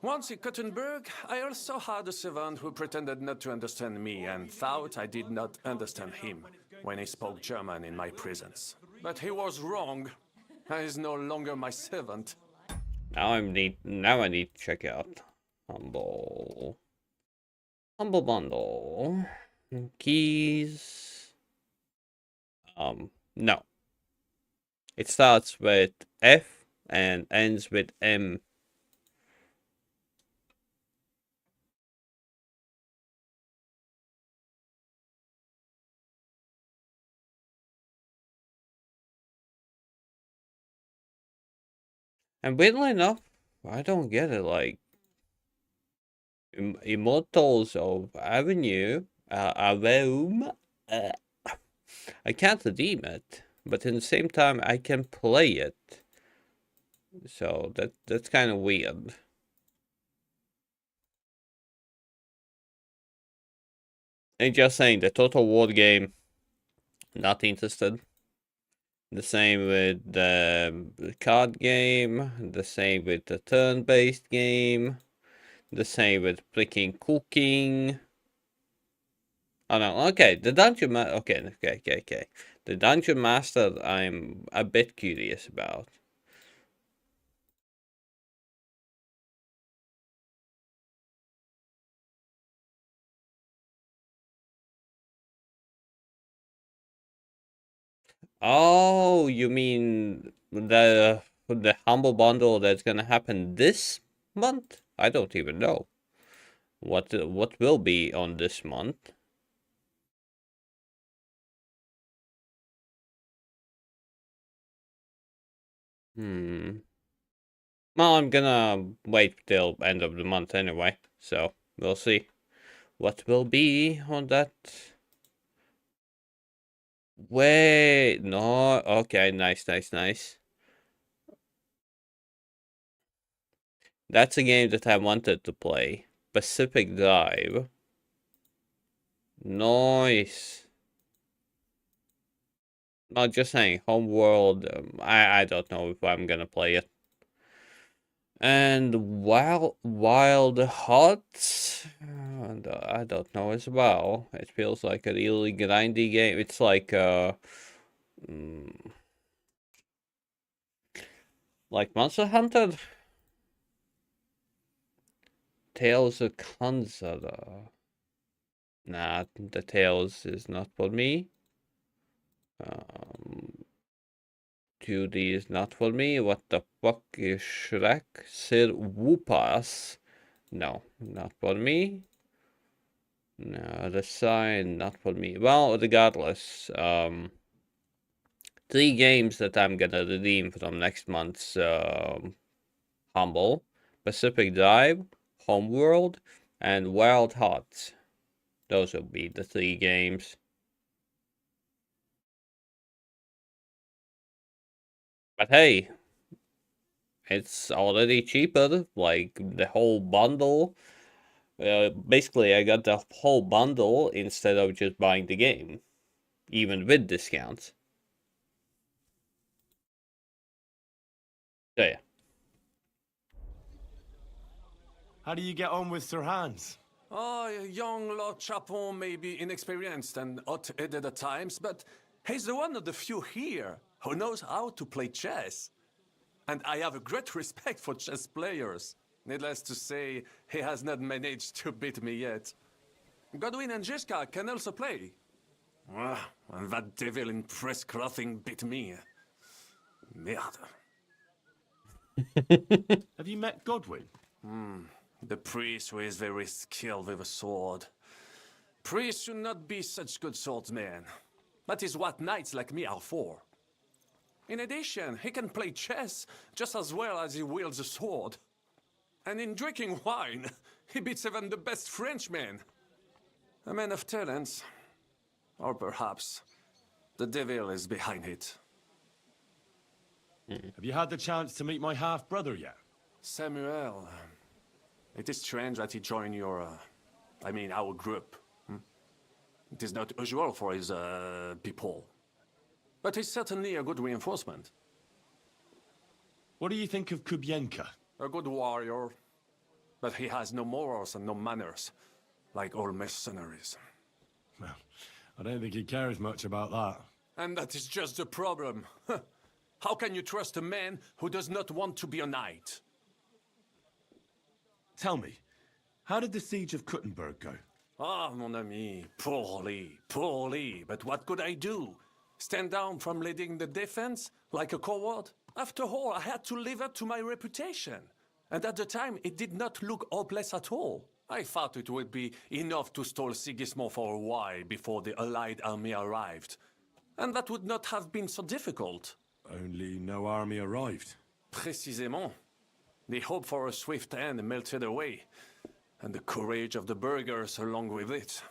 Once in Kuttenberg, I also had a servant who pretended not to understand me and thought I did not understand him when he spoke German in my presence. But he was wrong. He is no longer my servant. Now I need to check out Humble Bundle. Keys. No. It starts with F and ends with M. And weirdly enough, I don't get it. Like, Immortals of Avenue, Aveum, I can't redeem it, but at the same time I can play it. So that's kind of weird. And just saying, the Total War game, not interested. The same with the card game, the same with the turn-based game, the same with freaking cooking. Oh no, okay, the Dungeon Master, okay. The Dungeon Master I'm a bit curious about. Oh, you mean the Humble Bundle that's gonna happen this month? I don't even know. What will be on this month? Well, I'm gonna wait till end of the month anyway, so we'll see what will be on that Wait, no, okay, nice, nice, nice. That's a game that I wanted to play. Pacific Dive. Nice. Not just saying, Homeworld, I don't know if I'm gonna play it. And Wild Hearts, I don't know as well. It feels like a really grindy game. It's like like Monster Hunter. Tales of Kanzara. Nah, the Tales is not for me. 2D is not for me. What the fuck is Shrek? Sir Whoopas. No, not for me. No, the sign, not for me. Well, regardless, 3 games that I'm gonna redeem from next month's Humble. Pacific Dive, Homeworld, and Wild Hearts. Those will be the 3 games. But hey, it's already cheaper, like the whole bundle. Basically, I got the whole bundle instead of just buying the game, even with discounts. So yeah. How do you get on with Sir Hans? Oh, young Lord Chapon may be inexperienced and hot-headed at times, but he's the one of the few here who knows how to play chess. And I have a great respect for chess players. Needless to say, he has not managed to beat me yet. Godwin and Jiska can also play. Ah, and that devil in press clothing beat me. Merde. Have you met Godwin? The priest who is very skilled with a sword. Priests should not be such good swordsmen. That is what knights like me are for. In addition, he can play chess just as well as he wields a sword. And in drinking wine, he beats even the best Frenchmen. A man of talents. Or perhaps the devil is behind it. Have you had the chance to meet my half-brother yet? Samuel. It is strange that he joined your... our group. It is not usual for his people. But he's certainly a good reinforcement. What do you think of Kubienka? A good warrior. But he has no morals and no manners, like all mercenaries. Well, I don't think he cares much about that. And that is just the problem. How can you trust a man who does not want to be a knight? Tell me, how did the siege of Kuttenberg go? Ah, mon ami, poorly, poorly. But what could I do? Stand down from leading the defense like a coward? After all, I had to live up to my reputation. And at the time, it did not look hopeless at all. I thought it would be enough to stall Sigismund for a while before the Allied army arrived. And that would not have been so difficult. Only no army arrived. Précisément. The hope for a swift end melted away, and the courage of the burghers along with it.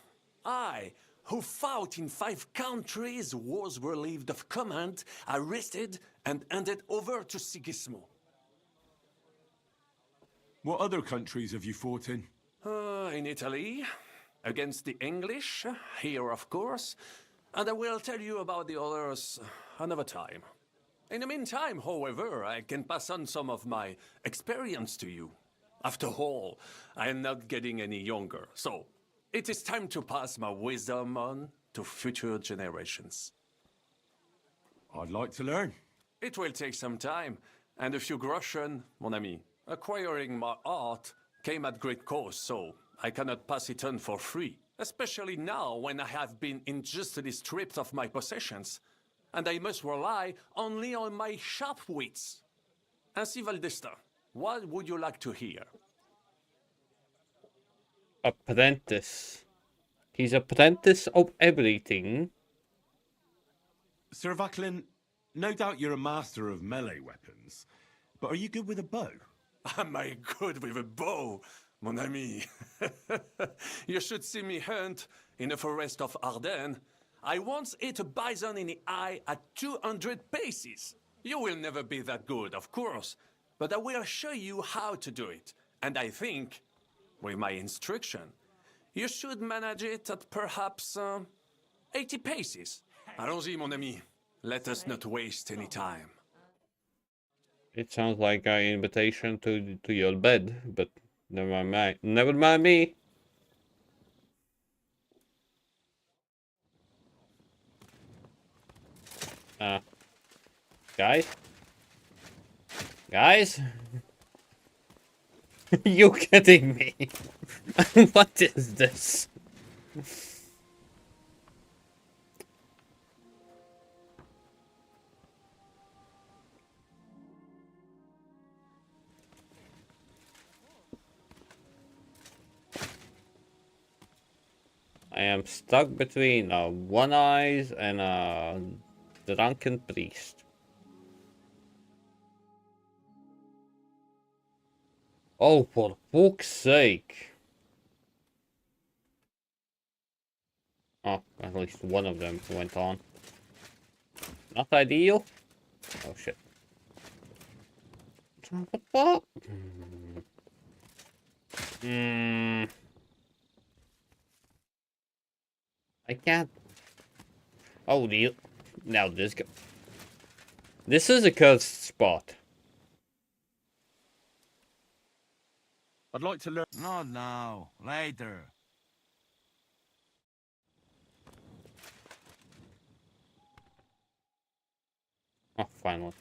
I, who fought in 5 countries, was relieved of command, arrested, and handed over to Sigismund. What other countries have you fought in? In Italy, against the English, here of course, and I will tell you about the others another time. In the meantime, however, I can pass on some of my experience to you. After all, I am not getting any younger, so it is time to pass my wisdom on to future generations. I'd like to learn. It will take some time, and a few groschen, mon ami. Acquiring my art came at great cost, so I cannot pass it on for free. Especially now, when I have been unjustly stripped of my possessions, and I must rely only on my sharp wits. Ainsi Valdestin, what would you like to hear? Apprentice. He's apprentice of everything. Sir Vaclin, no doubt you're a master of melee weapons, but are you good with a bow? Am I good with a bow, mon ami? You should see me hunt in the forest of Ardennes. I once ate a bison in the eye at 200 paces. You will never be that good, of course, but I will show you how to do it. And I think, with my instruction, you should manage it at perhaps 80 paces. Allons-y, mon ami. Let us not waste any time. It sounds like an invitation to your bed, but never mind. Never mind me. Guys? Guys? You kidding me? What is this? I am stuck between one eyes and a drunken priest. Oh, for fuck's sake. Oh, at least one of them went on. Not ideal? Oh shit. What? I can't. Oh, deal. Now this go. This is a cursed spot. I'd like to learn. Not now. Later. Oh, finally.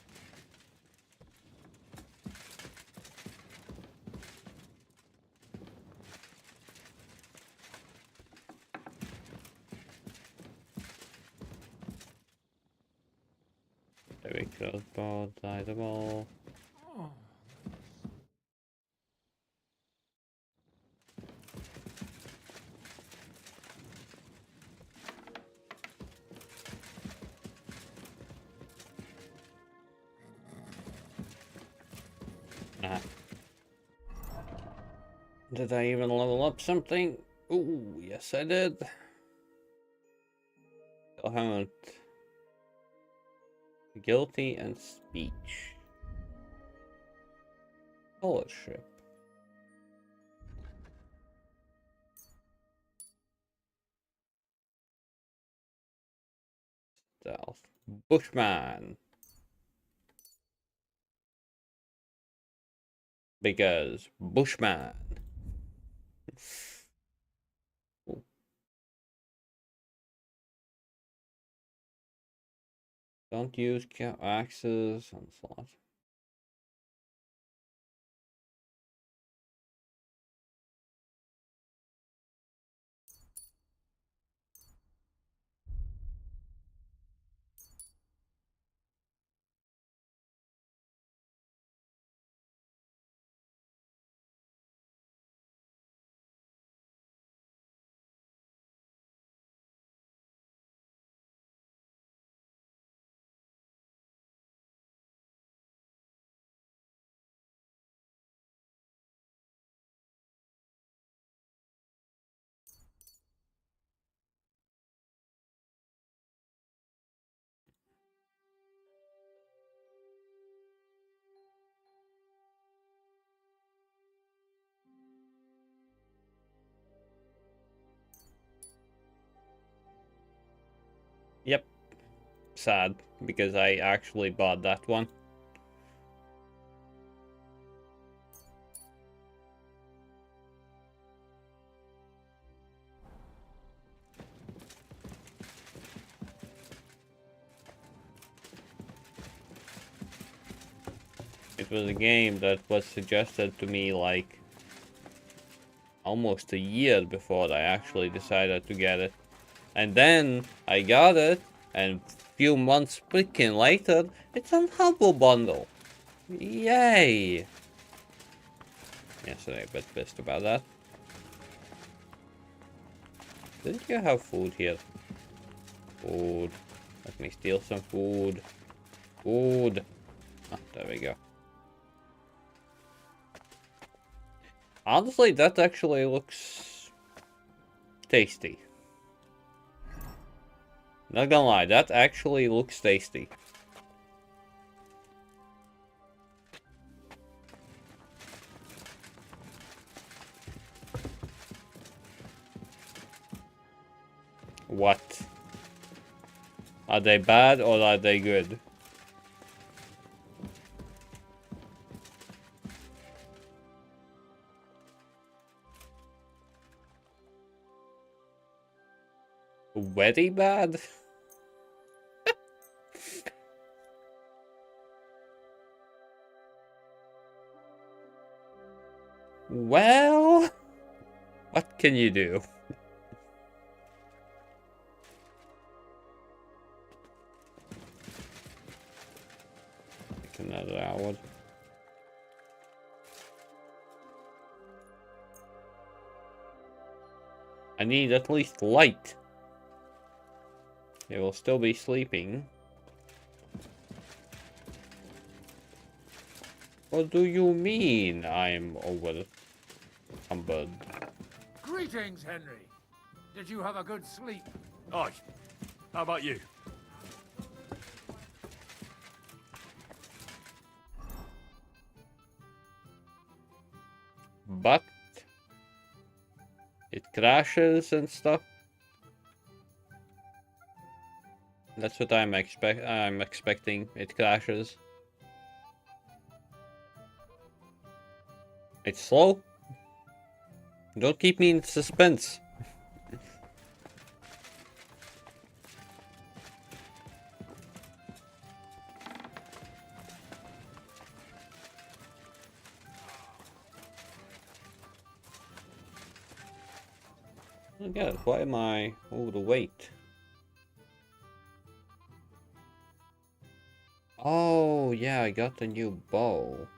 There we go. Both sides of all. Did I even level up something? Ooh, yes I did. Still haven't. Guilty and speech. Scholarship. Stealth. Bushman. Because Bushman. Ooh. Don't use axes and slot. Yep. Sad, because I actually bought that one. It was a game that was suggested to me like almost a year before I actually decided to get it. And then I got it, and few months freaking later, it's on Humble Bundle. Yay! Yesterday, a bit pissed about that. Didn't you have food here? Food. Let me steal some food. Food. Ah, there we go. Honestly, that actually looks tasty. Not gonna lie, that actually looks tasty. What? Are they bad or are they good? Very bad? Well, what can you do? Take another hour. I need at least light. They will still be sleeping. What do you mean I'm over encumbered? Greetings, Henry. Did you have a good sleep? Aye. How about you? But it crashes and stuff. That's what I'm expecting. It crashes. It's slow. Don't keep me in suspense. Oh god, why am I overweight? Oh yeah, I got a new bow.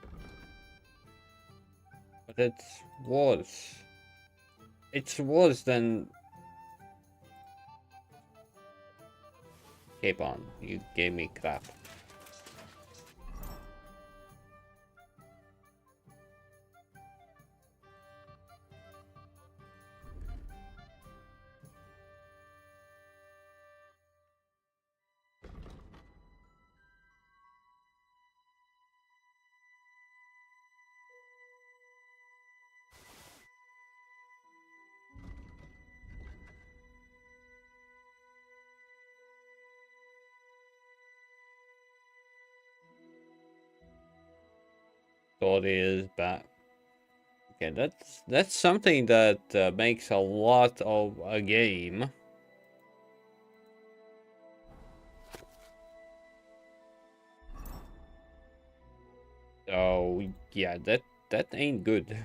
But it's worse. It's worse than... Keep on, you gave me crap. Story is bad. Okay, that's something that makes a lot of a game. So yeah, that ain't good.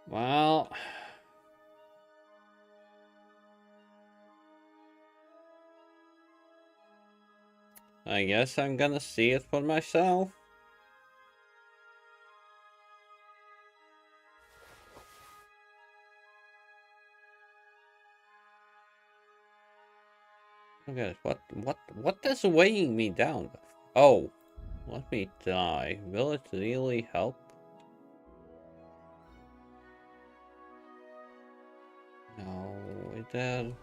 Well, I guess I'm gonna see it for myself. Okay, what is weighing me down? Oh, let me die. Will it really help? No, it did.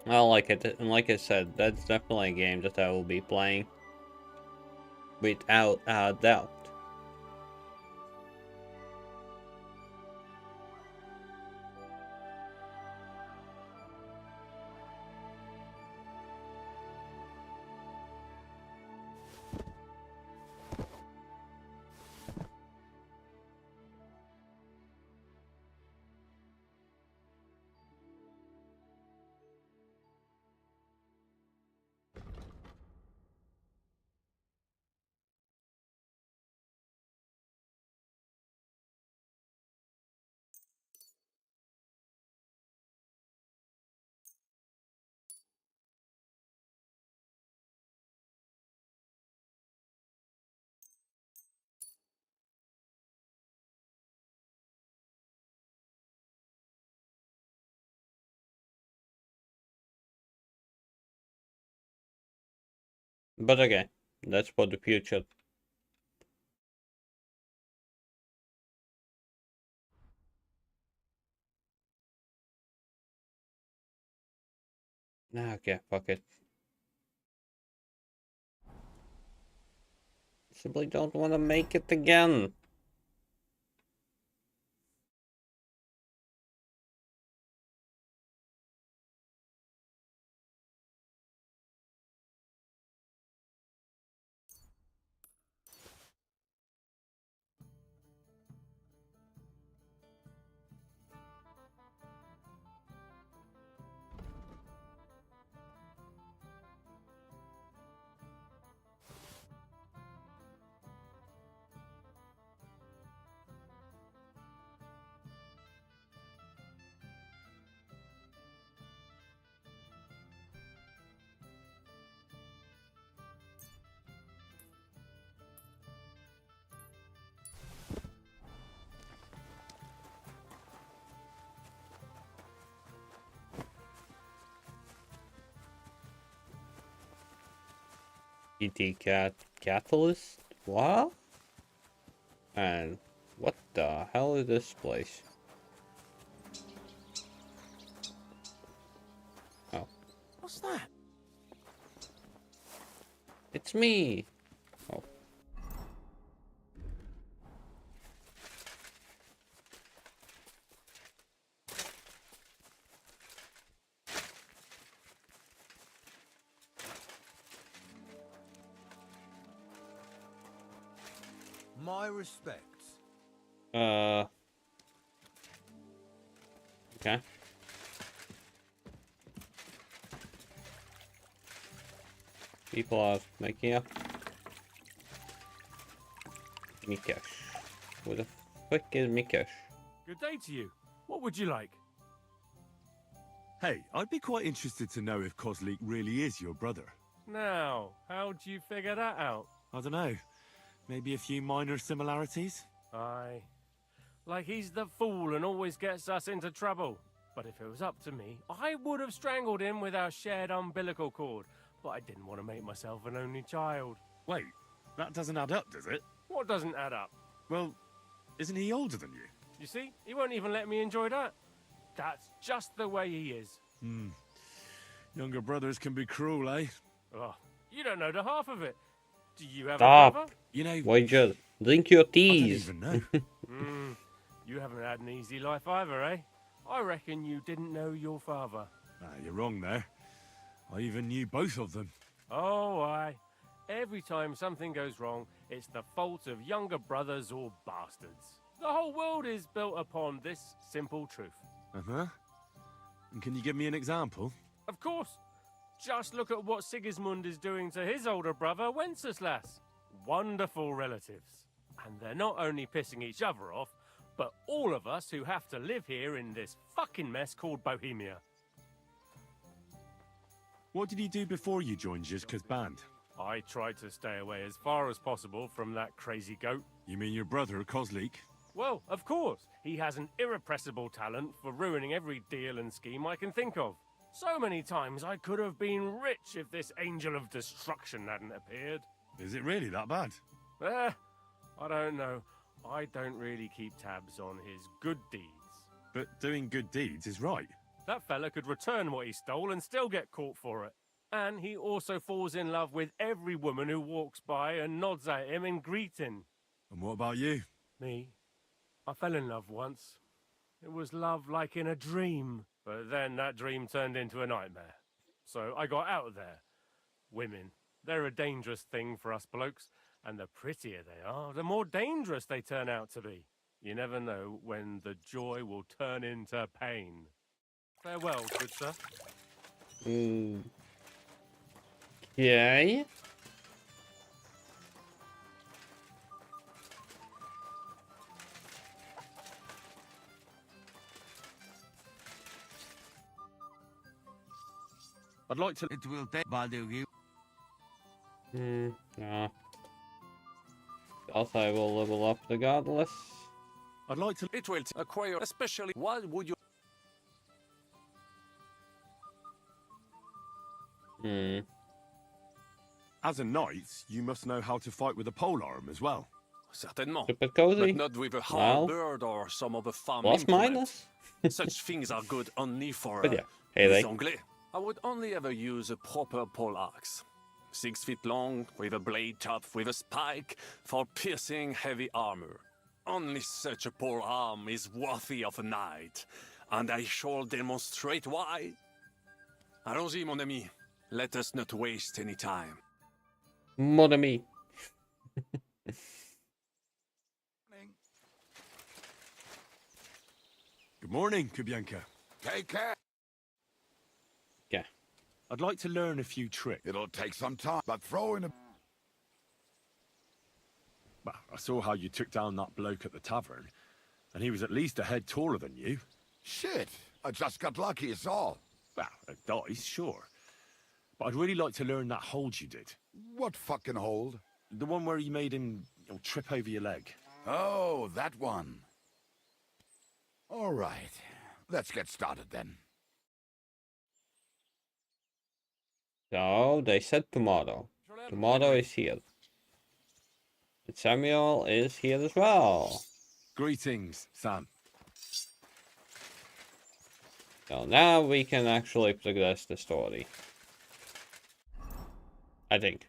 Well, like I said, that's definitely a game that I will be playing without a doubt. But okay, that's for the future. Okay, fuck it. Simply don't want to make it again. ET catalyst? What? And what the hell is this place? Oh. What's that? It's me! Oh. My respects. Okay. People are making up. Mikash. Who the frick is Mikash? Good day to you. What would you like? Hey, I'd be quite interested to know if Kozlik really is your brother. Now, how'd you figure that out? I don't know. Maybe a few minor similarities? Aye. Like he's the fool and always gets us into trouble. But if it was up to me, I would have strangled him with our shared umbilical cord. But I didn't want to make myself an only child. Wait, that doesn't add up, does it? What doesn't add up? Well, isn't he older than you? You see, he won't even let me enjoy that. That's just the way he is. Younger brothers can be cruel, eh? Oh, you don't know the half of it. Do you have Stop. a brother? You know... Why just drink your teas? I don't even know. You haven't had an easy life either, eh? I reckon you didn't know your father. You're wrong there. I even knew both of them. Oh, aye. Every time something goes wrong, it's the fault of younger brothers or bastards. The whole world is built upon this simple truth. Uh-huh. And can you give me an example? Of course. Just look at what Sigismund is doing to his older brother, Wenceslas. Wonderful relatives. And they're not only pissing each other off, but all of us who have to live here in this fucking mess called Bohemia. What did he do before you joined Zizka's band? I tried to stay away as far as possible from that crazy goat. You mean your brother, Kozlik? Well, of course. He has an irrepressible talent for ruining every deal and scheme I can think of. So many times I could have been rich if this angel of destruction hadn't appeared. Is it really that bad? I don't know. I don't really keep tabs on his good deeds. But doing good deeds is right. That fella could return what he stole and still get caught for it. And he also falls in love with every woman who walks by and nods at him in greeting. And what about you? Me? I fell in love once. It was love like in a dream. But then that dream turned into a nightmare. So I got out of there. Women, they're a dangerous thing for us blokes. And the prettier they are, the more dangerous they turn out to be. You never know when the joy will turn into pain. Farewell, good sir. Okay. I'd like to... It will take Baldur. No. Also, I will level up regardless. I'd like to... It will acquire, especially... What would you... As a knight, you must know how to fight with a polearm as well. Certainement. Super cozy. But not with a Well, halberd or some other farm plus implement. minus. Such things are good only for But yeah, hey, les they. Anglais. I would only ever use a proper pole axe. 6 feet long, with a blade top with a spike, for piercing heavy armor. Only such a pole arm is worthy of a knight, and I shall demonstrate why. Allons-y, mon ami. Let us not waste any time. Mon ami. Good morning, Kubienka. Take care. Yeah. I'd like to learn a few tricks. It'll take some time, but throw in a... Well, I saw how you took down that bloke at the tavern, and he was at least a head taller than you. Shit, I just got lucky, it's all. Well, a dice, sure. But I'd really like to learn that hold you did. What fucking hold? The one where you made him trip over your leg. Oh, that one. All right, let's get started then. So, they said tomorrow. Tomorrow is here. And Samuel is here as well. Greetings, Sam. So now we can actually progress the story. I think.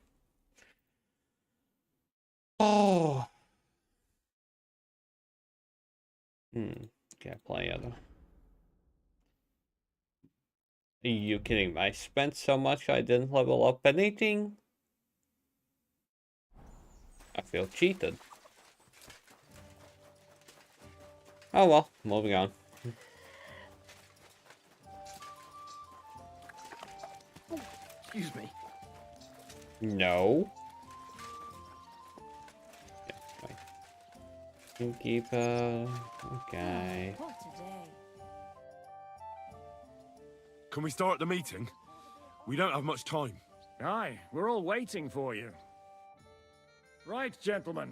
Oh. Okay, player. Are you kidding me? I spent so much I didn't level up anything? I feel cheated. Oh well, moving on. Excuse me. No. Keeper. Okay. Can we start the meeting? We don't have much time. Aye, we're all waiting for you. Right, gentlemen.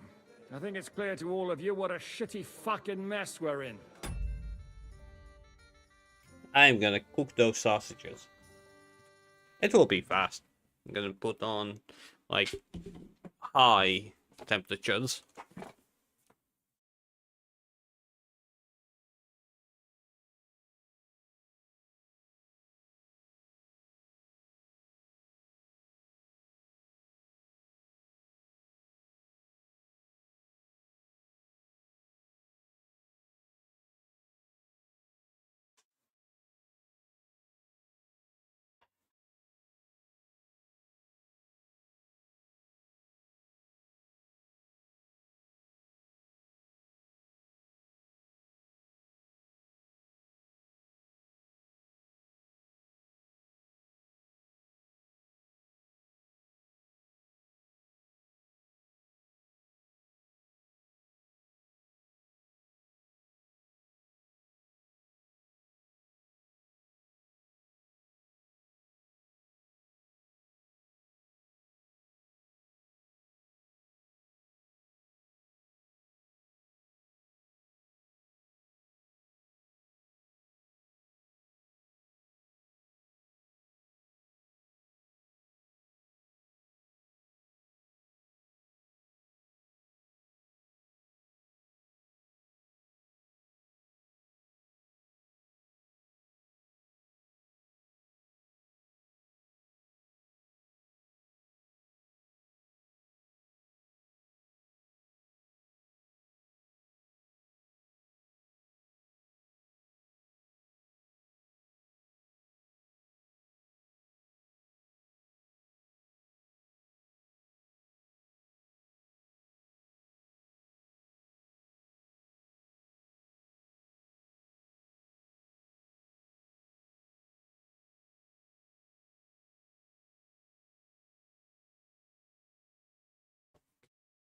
I think it's clear to all of you what a shitty fucking mess we're in. I'm gonna cook those sausages. It will be fast. I'm gonna put on, like, high temperatures.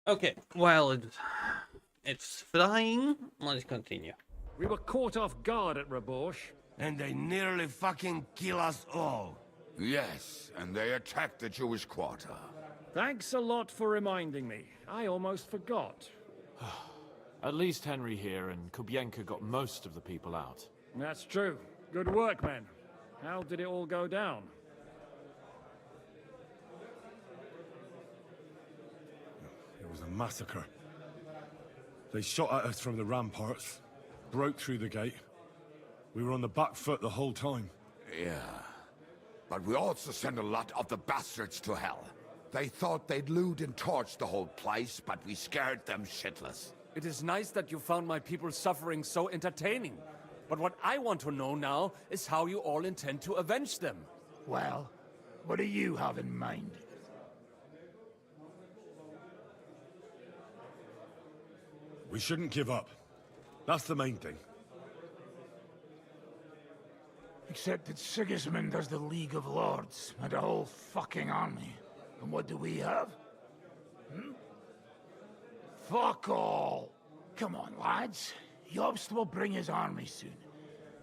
Okay, well, it's flying. Let's continue. We were caught off guard at Rabosh. And they nearly fucking kill us all. Yes, and they attacked the Jewish quarter. Thanks a lot for reminding me. I almost forgot. At least Henry here and Kubienka got most of the people out. That's true. Good work, men. How did it all go down? was a massacre. They shot at us from the ramparts, broke through the gate. We were on the back foot the whole time. Yeah. But we also sent a lot of the bastards to hell. They thought they'd loot and torch the whole place, but we scared them shitless. It is nice that you found my people's suffering so entertaining. But what I want to know now is how you all intend to avenge them. Well, what do you have in mind? We shouldn't give up. That's the main thing. Except that Sigismund has the League of Lords and a whole fucking army. And what do we have? Hmm? Fuck all! Come on, lads. Jobst will bring his army soon.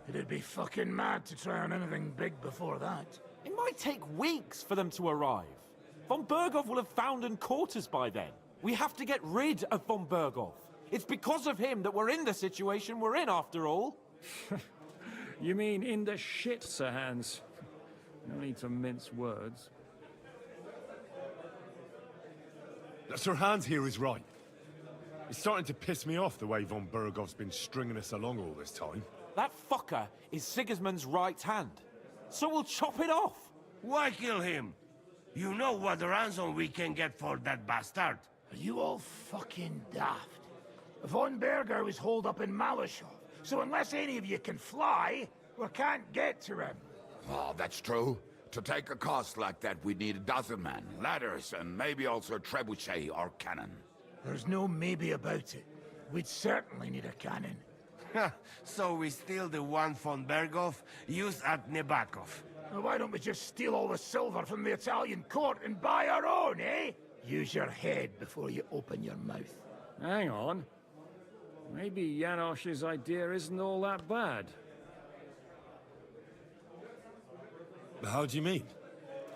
It'd be fucking mad to try on anything big before that. It might take weeks for them to arrive. Von Berghoff will have found and caught us by then. We have to get rid of Von Berghoff. It's because of him that we're in the situation we're in, after all. You mean in the shit, Sir Hans? No need to mince words. Sir Hans here is right. It's starting to piss me off the way Von Berghoff's been stringing us along all this time. That fucker is Sigismund's right hand. So we'll chop it off. Why kill him? You know what ransom we can get for that bastard. Are you all fucking daft? Von Berger was holed up in Malashov, so unless any of you can fly, we can't get to him. Oh, that's true. To take a cost like that, we'd need a dozen men, ladders, and maybe also a trebuchet or cannon. There's no maybe about it. We'd certainly need a cannon. So we steal the one von Berghoff used at Nebakov. Now why don't we just steal all the silver from the Italian court and buy our own, eh? Use your head before you open your mouth. Hang on. Maybe Janosch's idea isn't all that bad. How do you mean?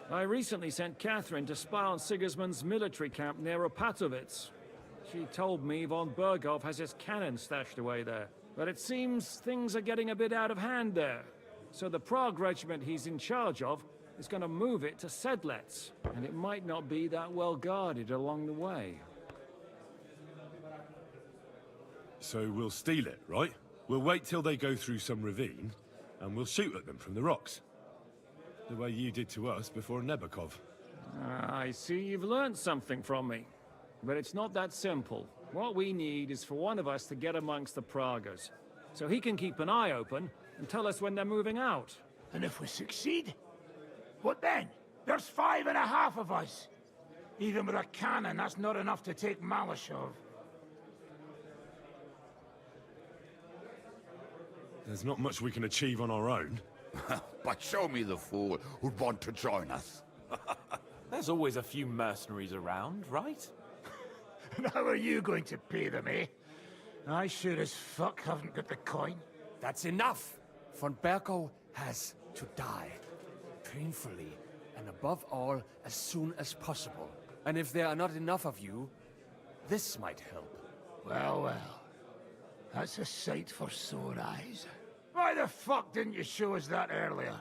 I recently sent Catherine to spy on Sigismund's military camp near Opatovitz. She told me Von Berghoff has his cannon stashed away there. But it seems things are getting a bit out of hand there. So the Prague regiment he's in charge of is going to move it to Sedlets. And it might not be that well guarded along the way. So we'll steal it, right? We'll wait till they go through some ravine, and we'll shoot at them from the rocks. The way you did to us before Nebakov. I see you've learned something from me. But it's not that simple. What we need is for one of us to get amongst the Pragas, so he can keep an eye open and tell us when they're moving out. And if we succeed? What then? There's 5.5 of us. Even with a cannon, that's not enough to take Malashov. There's not much we can achieve on our own. But show me the fool who'd want to join us. There's always a few mercenaries around, right? And how are you going to pay them, eh? I sure as fuck haven't got the coin. That's enough! Von Berghoff has to die. Painfully, and above all, as soon as possible. And if there are not enough of you, this might help. Well, well. That's a sight for sore eyes. Why the fuck didn't you show us that earlier?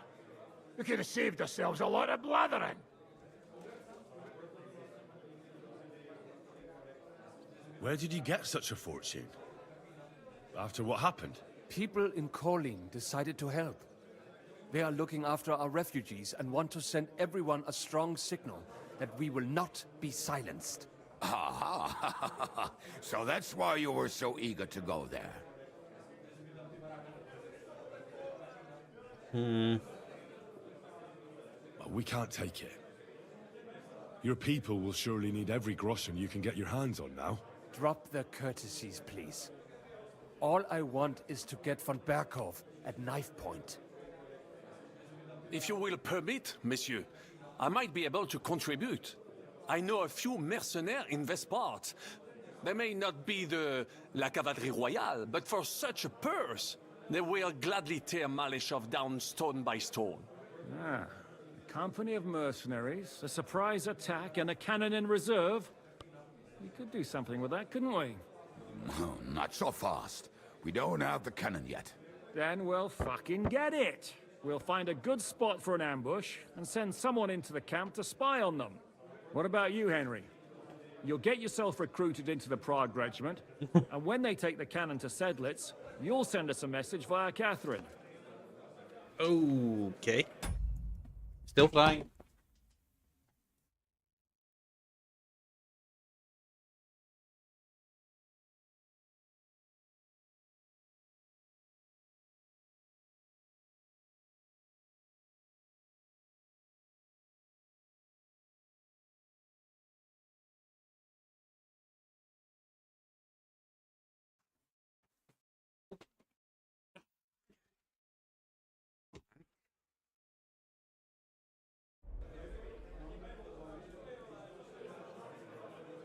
We could have saved ourselves a lot of blathering. Where did you get such a fortune? After what happened? People in Kolin decided to help. They are looking after our refugees and want to send everyone a strong signal that we will not be silenced. Aha! So that's why you were so eager to go there. Well, we can't take it. Your people will surely need every groschen you can get your hands on now. Drop the courtesies, please. All I want is to get von Berghoff at knife point. If you will permit, monsieur, I might be able to contribute. I know a few mercenaires in this part. They may not be la cavalerie royale, but for such a purse, they will gladly tear Malashov down stone by stone. Ah, a company of mercenaries, a surprise attack, and a cannon in reserve. We could do something with that, couldn't we? No, not so fast. We don't have the cannon yet. Then we'll fucking get it. We'll find a good spot for an ambush and send someone into the camp to spy on them. What about you, Henry? You'll get yourself recruited into the Prague Regiment, and when they take the cannon to Sedlitz, you'll send us a message via Catherine. Okay. Still flying.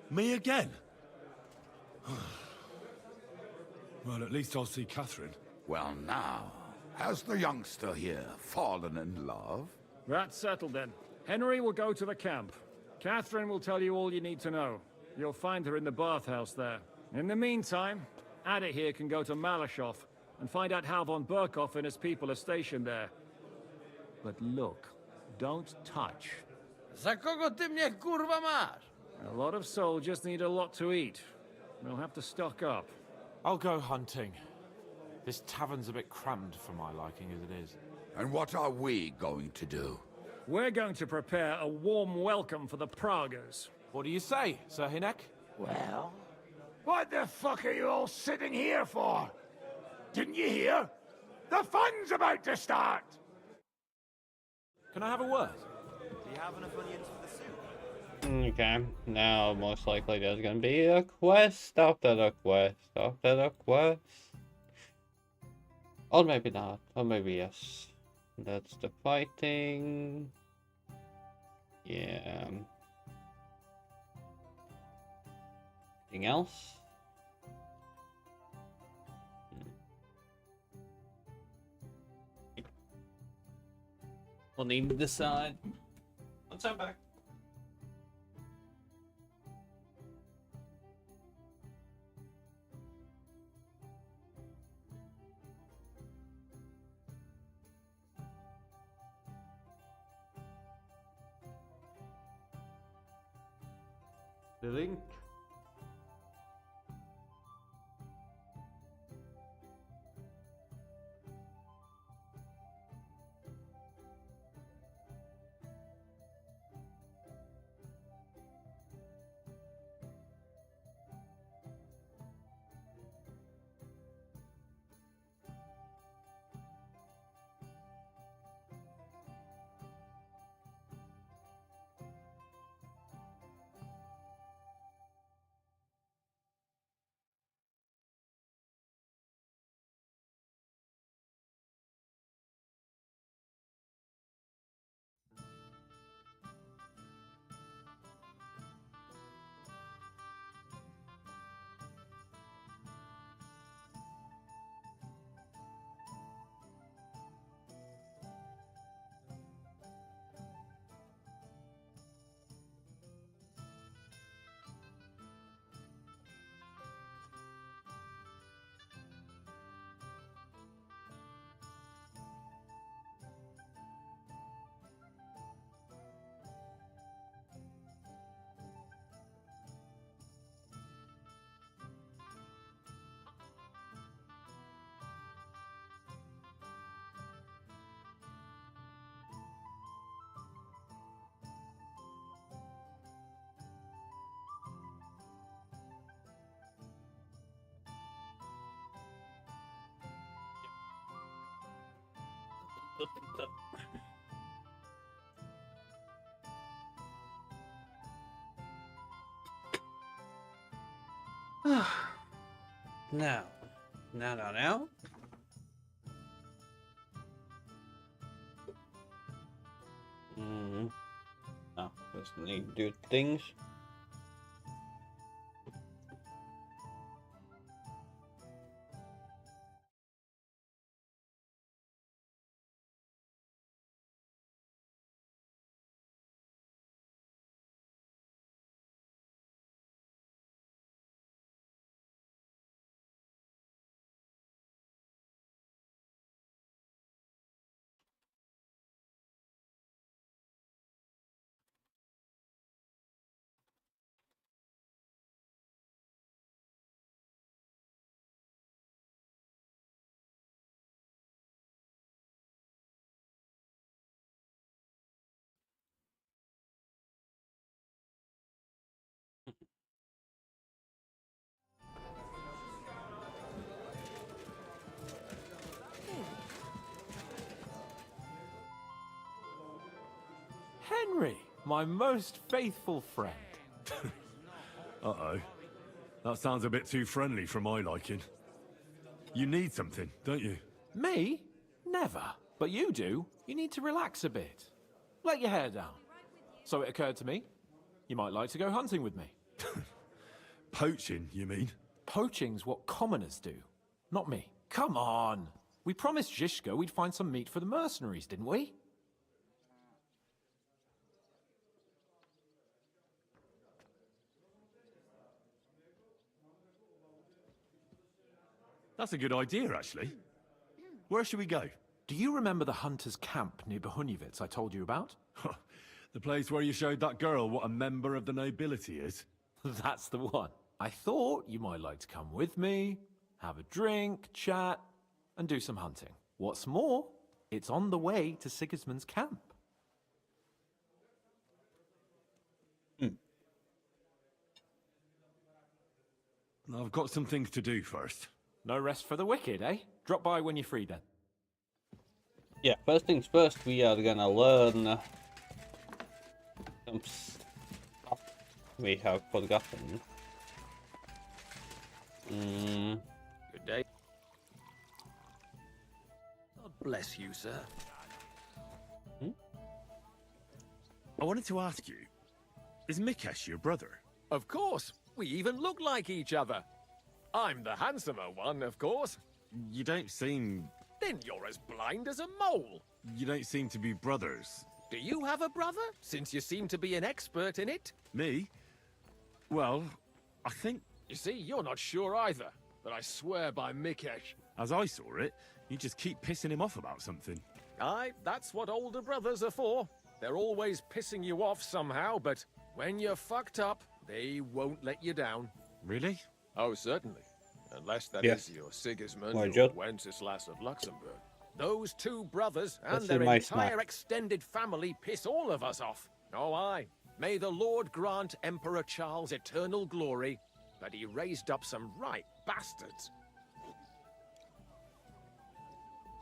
Me again? Well, at least I'll see Catherine. Well, now, has the youngster here fallen in love? That's settled then. Henry will go to the camp. Catherine will tell you all you need to know. You'll find her in the bathhouse there. In the meantime, Ada here can go to Malashov and find out how von Burkhoff and his people are stationed there. But look, don't touch. Za kogo ty mnie kurwa masz? A lot of soldiers need a lot to eat. We'll have to stock up. I'll go hunting. This tavern's a bit crammed for my liking as it is. And what are we going to do? We're going to prepare a warm welcome for the Praguers. What do you say, Sir Hinek? Well, what the fuck are you all sitting here for? Didn't you hear? The fun's about to start! Can I have a word? Do you have enough onions for the soup? Okay, now most likely there's gonna be a quest after the quest after the quest. Or maybe not, or maybe yes. That's the fighting. Yeah. Anything else? We'll need to decide. Once I'm back. The link. Now. Now. Oh, just need to do things. Henry, my most faithful friend. Uh-oh. That sounds a bit too friendly for my liking. You need something, don't you? Me? Never. But you do. You need to relax a bit. Let your hair down. So it occurred to me, you might like to go hunting with me. Poaching, you mean? Poaching's what commoners do, not me. Come on! We promised Zhishka we'd find some meat for the mercenaries, didn't we? That's a good idea, actually. Where should we go? Do you remember the hunter's camp near Behunyevitz I told you about? The place where you showed that girl what a member of the nobility is? That's the one. I thought you might like to come with me, have a drink, chat, and do some hunting. What's more, it's on the way to Sigismund's camp. I've got some things to do first. No rest for the wicked, eh? Drop by when you're free then. Yeah, first things first, we are gonna learn some stuff we have forgotten. Good day. God bless you, sir. I wanted to ask you, is Mikesh your brother? Of course. We even look like each other. I'm the handsomer one, of course. You don't seem... Then you're as blind as a mole. You don't seem to be brothers. Do you have a brother, since you seem to be an expert in it? Me? Well, I think... You see, you're not sure either, but I swear by Mikesh. As I saw it, you just keep pissing him off about something. Aye, that's what older brothers are for. They're always pissing you off somehow, but when you're fucked up, they won't let you down. Really? Oh, certainly. Unless that Yes. is your Sigismund My or God. Wenceslas of Luxembourg. Those two brothers and That's their in my entire snack. extended family piss all of us off. Oh, aye. May the Lord grant Emperor Charles eternal glory, but he raised up some right bastards.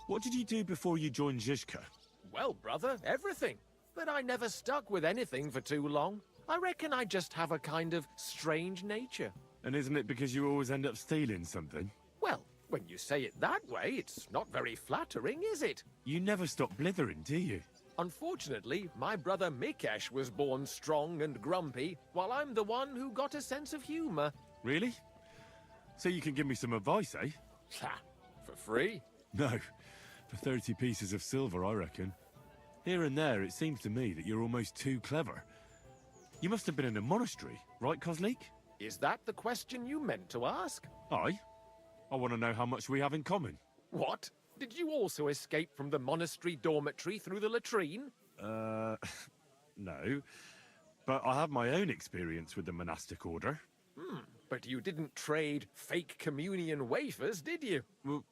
What did you do before you joined Zhishka? Well, brother, everything. But I never stuck with anything for too long. I reckon I just have a kind of strange nature. And isn't it because you always end up stealing something? Well, when you say it that way, it's not very flattering, is it? You never stop blithering, do you? Unfortunately, my brother Mikesh was born strong and grumpy, while I'm the one who got a sense of humor. Really? So you can give me some advice, eh? Ha! For free? No. For 30 pieces of silver, I reckon. Here and there, it seems to me that you're almost too clever. You must have been in a monastery, right, Kozlik? Is that the question you meant to ask? Aye. I want to know how much we have in common. What? Did you also escape from the monastery dormitory through the latrine? No. But I have my own experience with the monastic order. But you didn't trade fake communion wafers, did you? Well,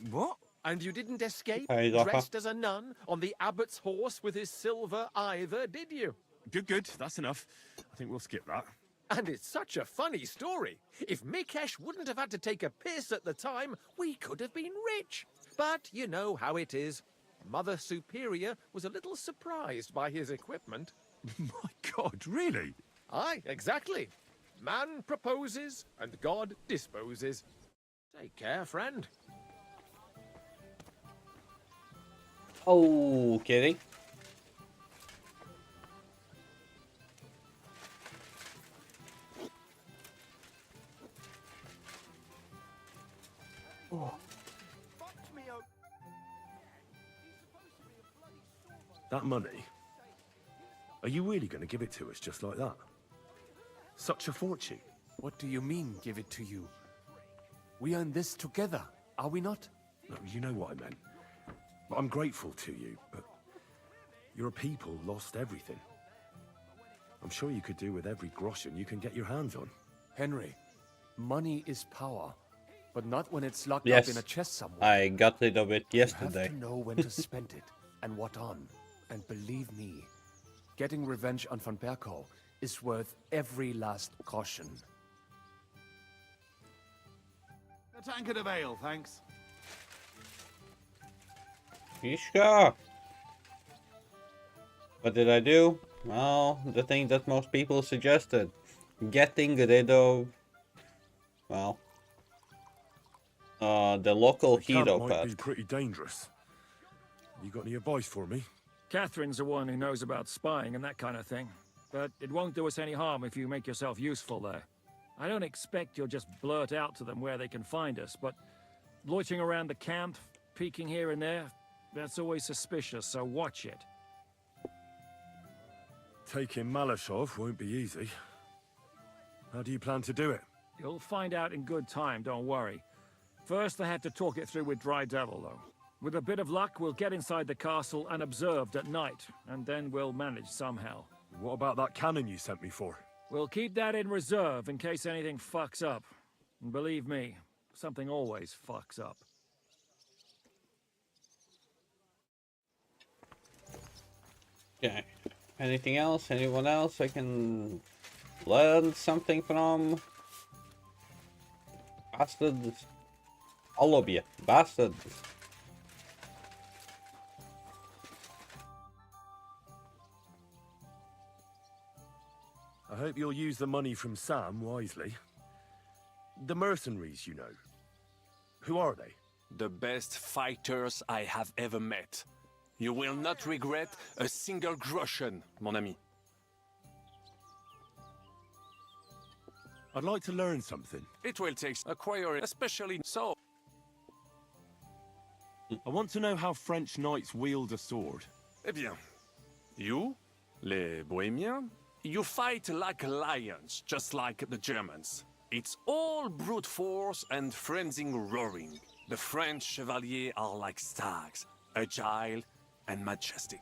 what? And you didn't escape Hey, Zoffa. dressed as a nun on the abbot's horse with his silver either, did you? Good. That's enough. I think we'll skip that. And it's such a funny story. If Mikesh wouldn't have had to take a piss at the time, we could have been rich. But you know how it is. Mother Superior was a little surprised by his equipment. My God, really? Aye, exactly. Man proposes and God disposes. Take care, friend. Oh, kidding. That money? Are you really going to give it to us just like that? Such a fortune. What do you mean, give it to you? We earn this together, are we not? No, you know what I meant. I'm grateful to you, but your people lost everything. I'm sure you could do with every groschen you can get your hands on. Henry, money is power, but not when it's locked Yes, up in a chest somewhere. I got rid of it yesterday. You have to know when to spend it, and what on. And believe me, getting revenge on Von Berkow is worth every last caution. A tankard of ale, thanks. Mishka! What did I do? Well, the thing that most people suggested. Getting rid of, well, the local The camp hero might pet. be pretty dangerous. You got any advice for me? Catherine's the one who knows about spying and that kind of thing. But it won't do us any harm if you make yourself useful there. I don't expect you'll just blurt out to them where they can find us, but loitering around the camp, peeking here and there, that's always suspicious, so watch it. Taking Malashov won't be easy. How do you plan to do it? You'll find out in good time, don't worry. First, I had to talk it through with Dry Devil, though. With a bit of luck, we'll get inside the castle unobserved at night, and then we'll manage somehow. What about that cannon you sent me for? We'll keep that in reserve in case anything fucks up. And believe me, something always fucks up. Okay. Anything else? Anyone else I can learn something from? Bastards. All of you. Bastards. I hope you'll use the money from Sam wisely. The mercenaries, you know. Who are they? The best fighters I have ever met. You will not regret a single groschen, mon ami. I'd like to learn something. It will take acquiring, especially so. I want to know how French knights wield a sword. Eh bien, you, les Bohemians, you fight like lions, just like the Germans. It's all brute force and frenzied roaring. The French chevaliers are like stags, agile and majestic,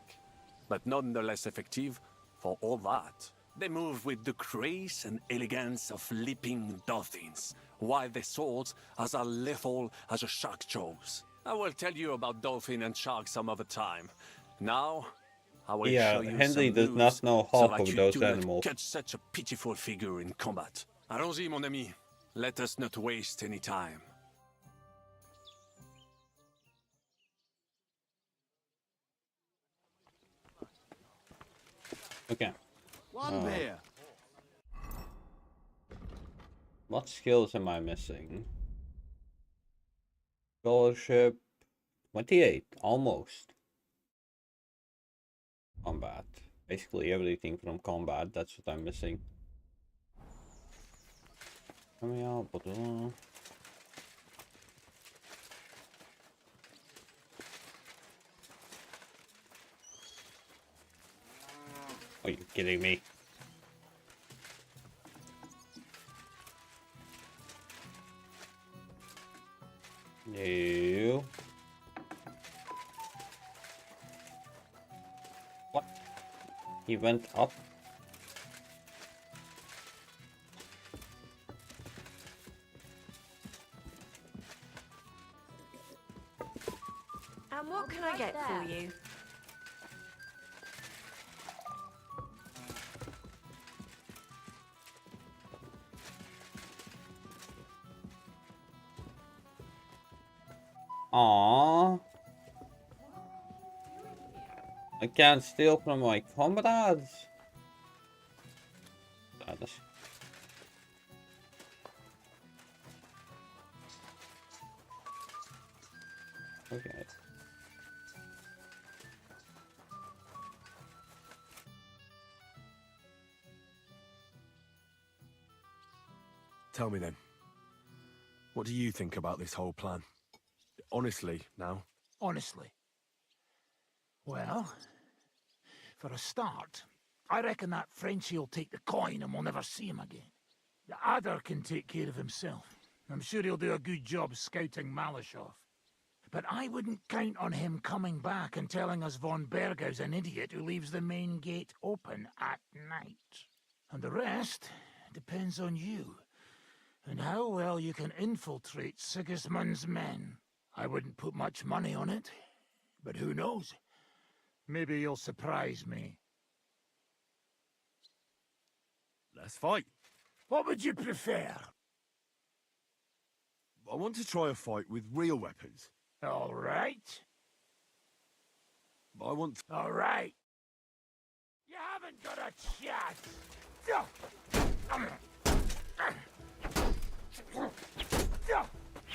but nonetheless effective for all that. They move with the grace and elegance of leaping dolphins, while their swords are as lethal as a shark's jaws. I will tell you about dolphin and shark some other time. Now, I will show you Henry some does moves not know so half that of you those do not animals. catch such a pitiful figure in combat. Allons-y, mon ami. Let us not waste any time. Okay. One beer. What skills am I missing? Scholarship 28, almost. Combat. Basically everything from combat, that's what I'm missing. Coming out, but are you kidding me? No. What? He went up? And what can I get for you? Aww. I can't steal from my comrades. Sadness. Okay. Tell me then. What do you think about this whole plan? Honestly, now. Honestly. Well, for a start, I reckon that Frenchie'll take the coin and we'll never see him again. The Adder can take care of himself. I'm sure he'll do a good job scouting Malashov. But I wouldn't count on him coming back and telling us von Bergau's an idiot who leaves the main gate open at night. And the rest depends on you, and how well you can infiltrate Sigismund's men. I wouldn't put much money on it, but who knows? Maybe you'll surprise me. Let's fight. What would you prefer? I want to try a fight with real weapons. All right. I want... All right. You haven't got a chance.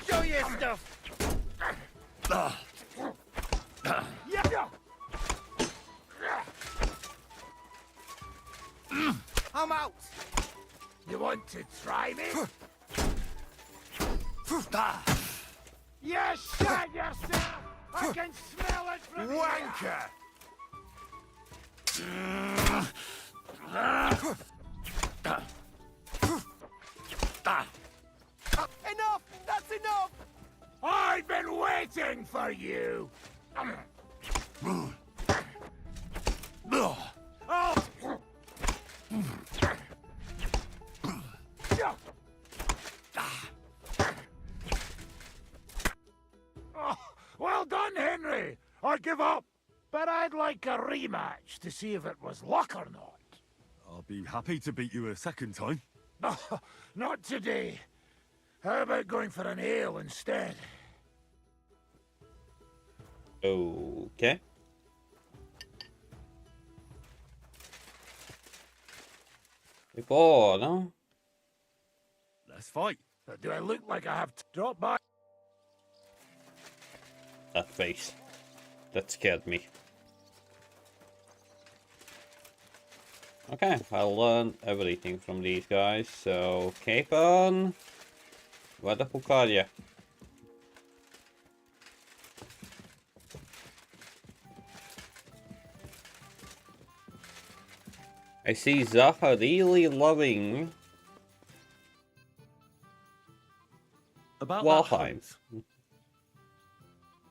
Show your stuff. Yeah. I'm out. You want to try me? You shot yourself! I can smell it from Wanker! Enough! That's enough! I've been waiting for you! Oh, well done, Henry! I give up! But I'd like a rematch to see if it was luck or not. I'll be happy to beat you a second time. Not today. How about going for an ale instead? Okay. Before, no? Let's fight. Do I look like I have to drop by? That face. That scared me. Okay, I'll learn everything from these guys, so Capon, where the fuck are you? I see Zaha really loving About Walheim.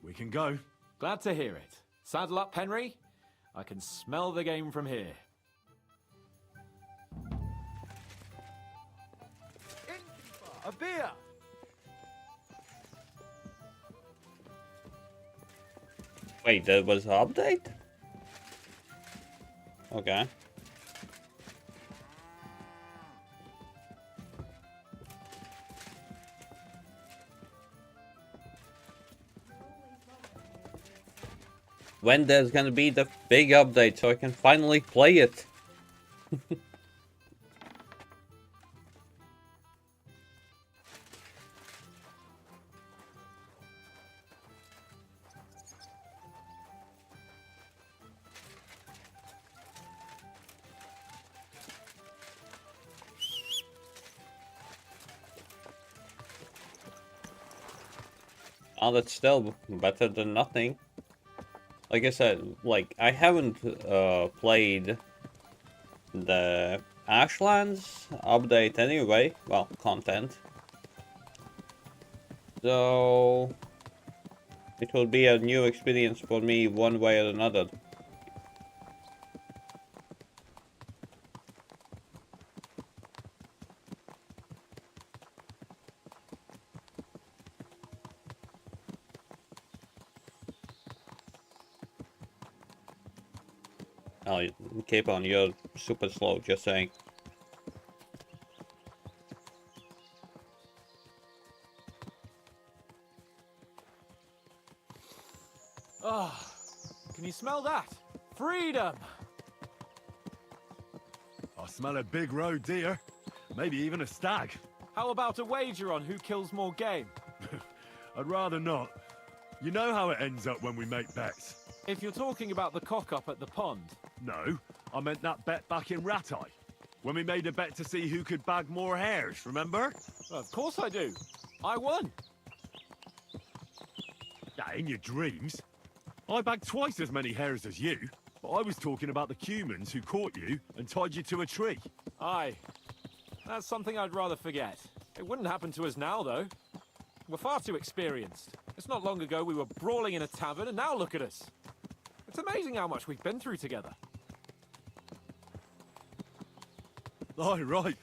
We can go. Glad to hear it. Saddle up, Henry. I can smell the game from here. A beer! Wait, that was an update? Okay. When there's gonna be the big update so I can finally play it. Oh, that's still better than nothing. Like I said, like, I haven't played the Ashlands update anyway. Well, content. So it will be a new experience for me one way or another. Oh, Capon, you're super slow, just saying. Oh, can you smell that? Freedom! I smell a big roe deer. Maybe even a stag. How about a wager on who kills more game? I'd rather not. You know how it ends up when we make bets. If you're talking about the cock-up at the pond. No, I meant that bet back in Ratai. When we made a bet to see who could bag more hares, remember? Of course I do. I won. Yeah, in your dreams. I bagged twice as many hares as you, but I was talking about the humans who caught you and tied you to a tree. Aye. That's something I'd rather forget. It wouldn't happen to us now, though. We're far too experienced. It's not long ago we were brawling in a tavern, and now look at us. It's amazing how much we've been through together. Oh, right.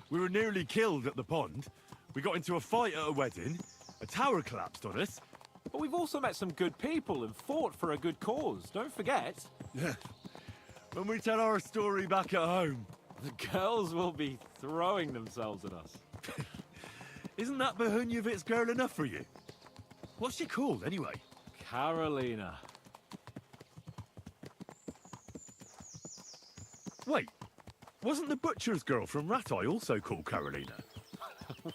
We were nearly killed at the pond. We got into a fight at a wedding. A tower collapsed on us. But we've also met some good people and fought for a good cause. Don't forget. Yeah. When we tell our story back at home. The girls will be throwing themselves at us. Isn't that Behunjevitz girl enough for you? What's she called, anyway? Carolina. Wait, wasn't the butcher's girl from Ratai also called Carolina?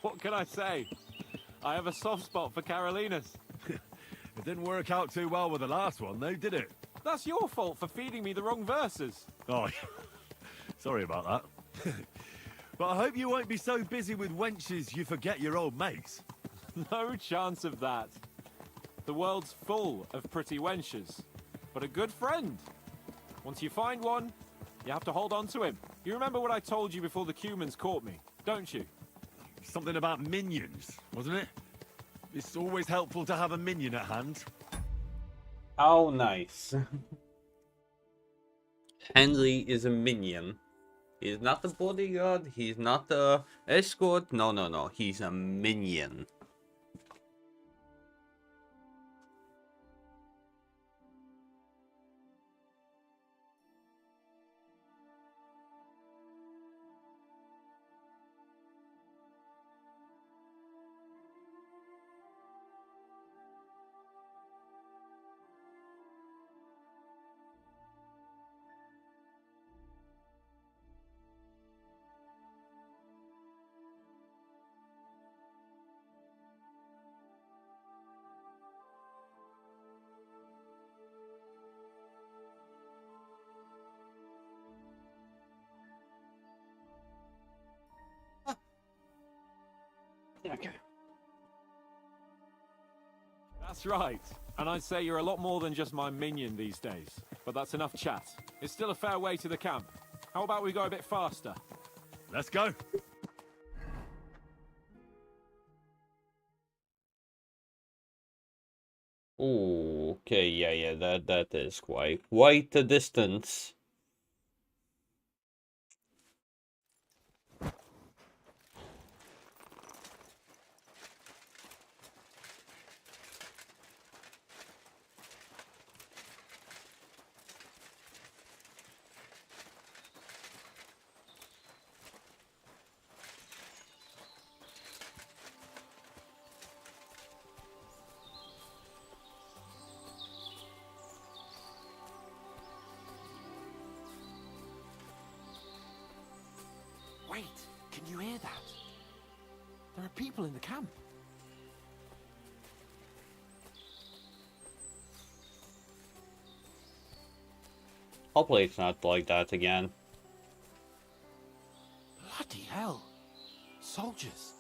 What can I say? I have a soft spot for Carolinas. It didn't work out too well with the last one, though, did it? That's your fault for feeding me the wrong verses. Oh, sorry about that. But I hope you won't be so busy with wenches you forget your old mates. No chance of that. The world's full of pretty wenches, but a good friend. Once you find one, you have to hold on to him. You remember what I told you before the Cumans caught me, don't you? Something about minions, wasn't it? It's always helpful to have a minion at hand. How nice. Henry is a minion. He's not the bodyguard, he's not the escort. No. He's a minion. Okay. That's right. And I'd say you're a lot more than just my minion these days. But that's enough chat. It's still a fair way to the camp. How about we go a bit faster? Let's go. Ooh, okay, yeah, that is quite the distance. Wait, can you hear that? There are people in the camp. Hopefully it's not like that again. Bloody hell. Soldiers.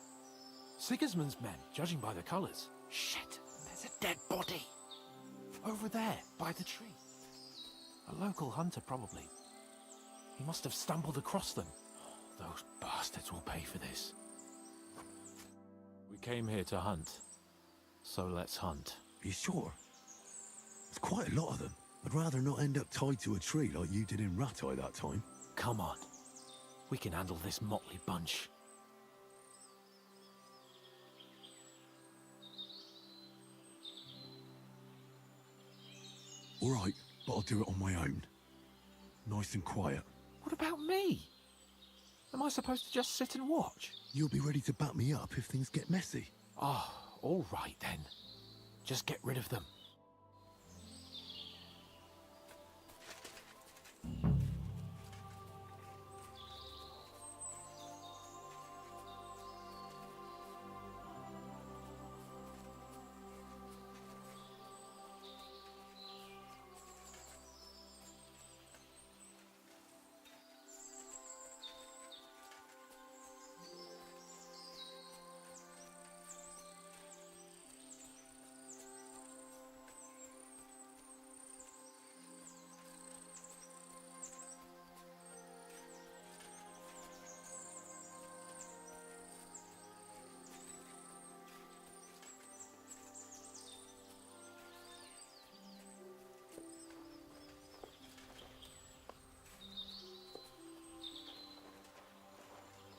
Sigismund's men, judging by the colours. Shit, there's a dead body. Over there, by the tree. A local hunter, probably. He must have stumbled across them. Those bastards will pay for this. We came here to hunt. So let's hunt. Are you sure? There's quite a lot of them. I'd rather not end up tied to a tree like you did in Ratai that time. Come on. We can handle this motley bunch. All right, but I'll do it on my own. Nice and quiet. What about me? Am I supposed to just sit and watch? You'll be ready to back me up if things get messy. Oh, all right then. Just get rid of them.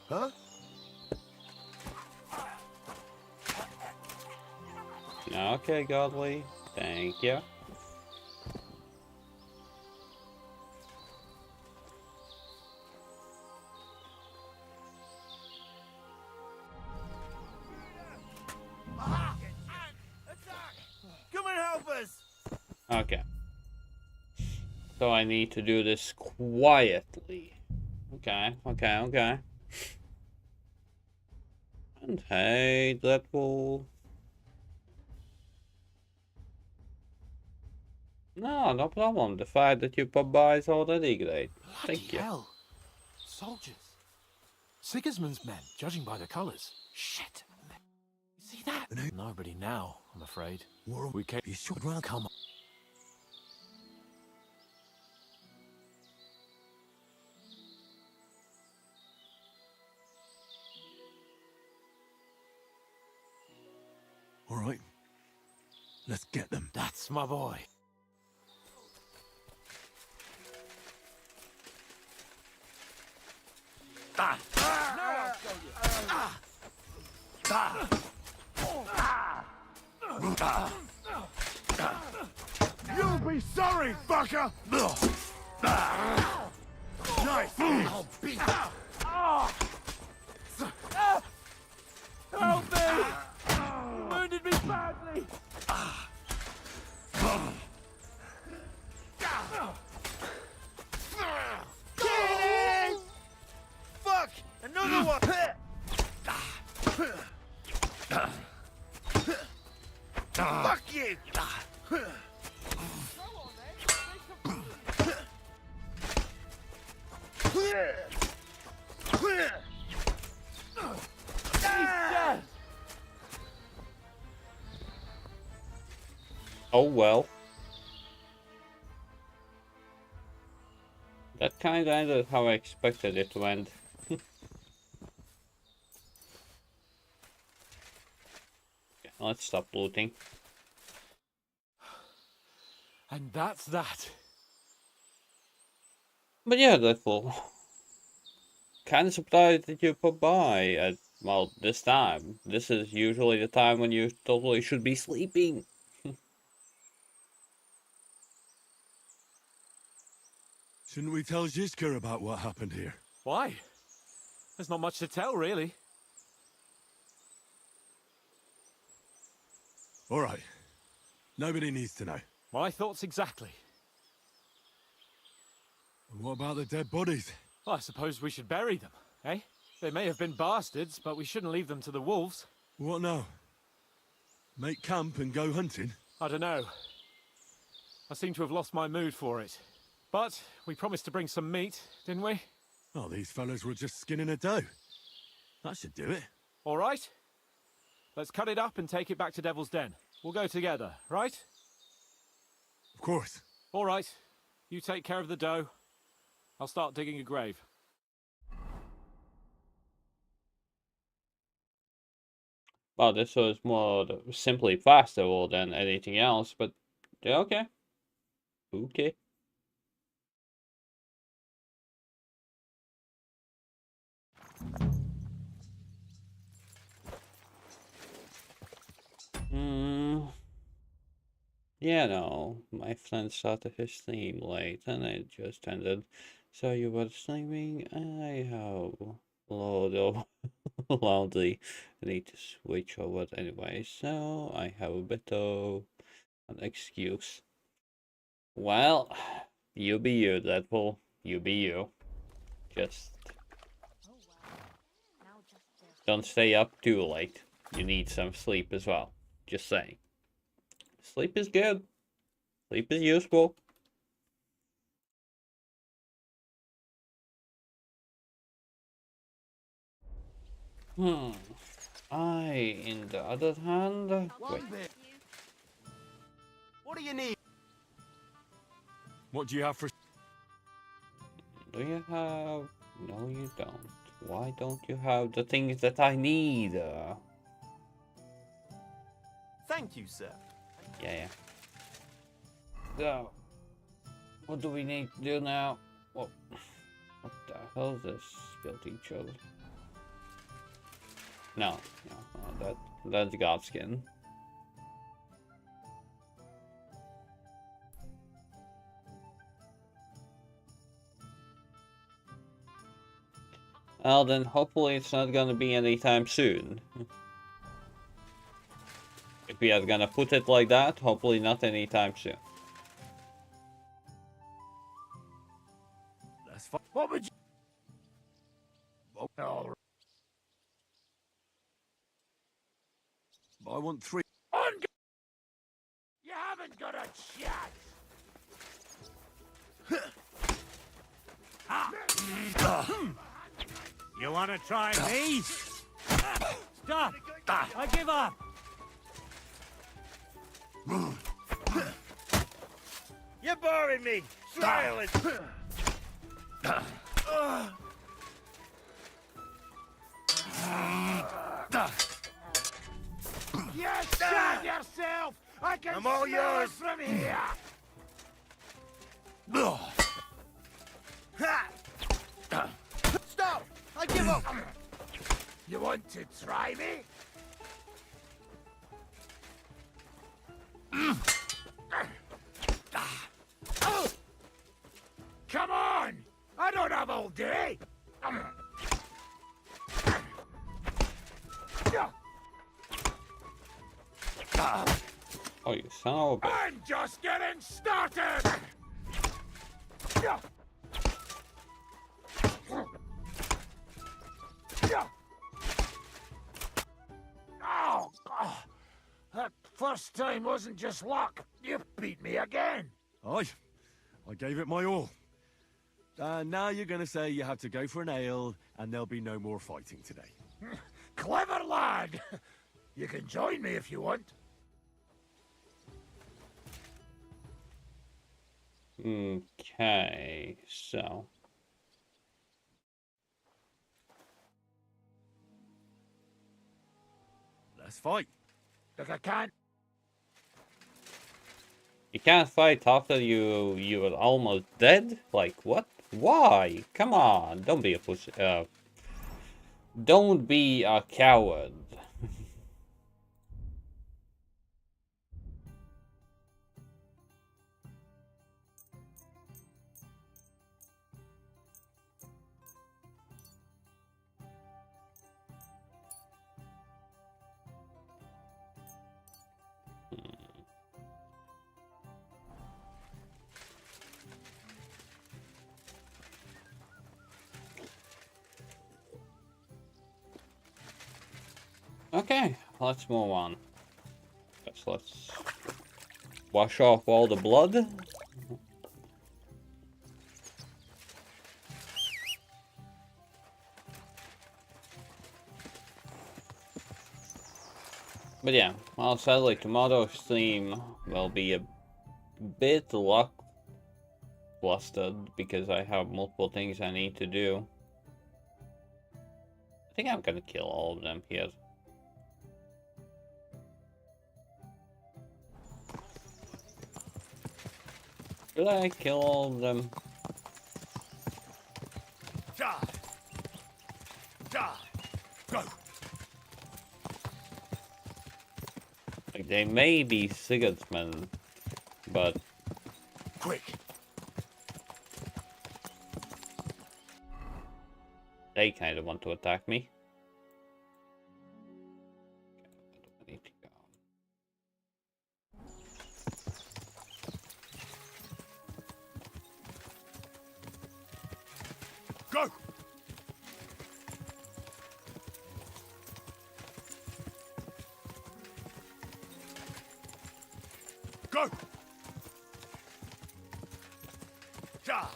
Huh? Okay, Godly. Thank you. Come and help us! Okay. So I need to do this quietly. Okay, okay, okay. And hey, Deadpool. No, no problem. The fact that you pop by is already great. Thank you. Hell. Soldiers. Sigismund's men, judging by the colours. Shit. See that? Nobody now, I'm afraid. We came. You should run. Come on. All right. Let's get them. That's my boy. Ah! Now I'll show you. Ah! Ah! You'll be sorry, fucker! Nice! I'll beat Help me! You wounded me badly! Kidding! Fuck! Another one! Fuck you! Oh well. That kinda ended how I expected it to end. Okay, let's stop looting. And that's that. But yeah, Deadpool. Kinda surprised that you put by at, well, this time. This is usually the time when you totally should be sleeping. Shouldn't we tell Zizka about what happened here? Why? There's not much to tell, really. All right. Nobody needs to know. My thoughts exactly. And what about the dead bodies? Well, I suppose we should bury them, eh? They may have been bastards, but we shouldn't leave them to the wolves. What now? Make camp and go hunting? I don't know. I seem to have lost my mood for it. But we promised to bring some meat, didn't we? Oh, these fellas were just skinning a doe. That should do it. All right. Let's cut it up and take it back to Devil's Den. We'll go together, right? Of course. All right. You take care of the doe. I'll start digging a grave. Well, this was more simply faster than anything else, but yeah, okay. Okay. Yeah, no. My friend started his stream late and it just ended. So you were streaming? I have a load of laundry. I need to switch over anyway, so I have a bit of an excuse. Well, you be you, Deadpool. You be you. Just don't stay up too late. You need some sleep as well. Just saying. Sleep is good. Sleep is useful. In the other hand... Wait. What do you need? What do you have for... Do you have... No, you don't. Why don't you have the things that I need? Thank you, sir. Yeah. So, what do we need to do now? What the hell is this? Build each other. No, that's Godskin. Well, then hopefully it's not gonna be anytime soon. If we are gonna put it like that, hopefully not anytime soon. What would you... Oh. I want 3. You haven't got a chance! You want to try me? Stop! I give up! You're boring me! Silence! You stand yourself! I can I'm all smell yours. it from here! Stop! I give up! You want to try me? Come on! I don't have all day! Oh, you son of a bitch. I'm just getting started! Oh, that first time wasn't just luck. You beat me again. I gave it my all. And now you're gonna say you have to go for an ale, and there'll be no more fighting today. Clever lad. You can join me if you want. Okay, so. Let's fight. Look, I can't. You can't fight after you were almost dead? Like, what? Why? Come on, don't be a pussy. Don't be a coward. Okay, let's move on. Let's wash off all the blood. But yeah, well, sadly tomorrow's stream will be a bit luck flustered because I have multiple things I need to do. I think I'm gonna kill all of them here. Should I kill all of them? Die! Die! Go! Like, they may be Sigismund, but... Quick! They kind of want to attack me. I need to go. Go! Go! Die!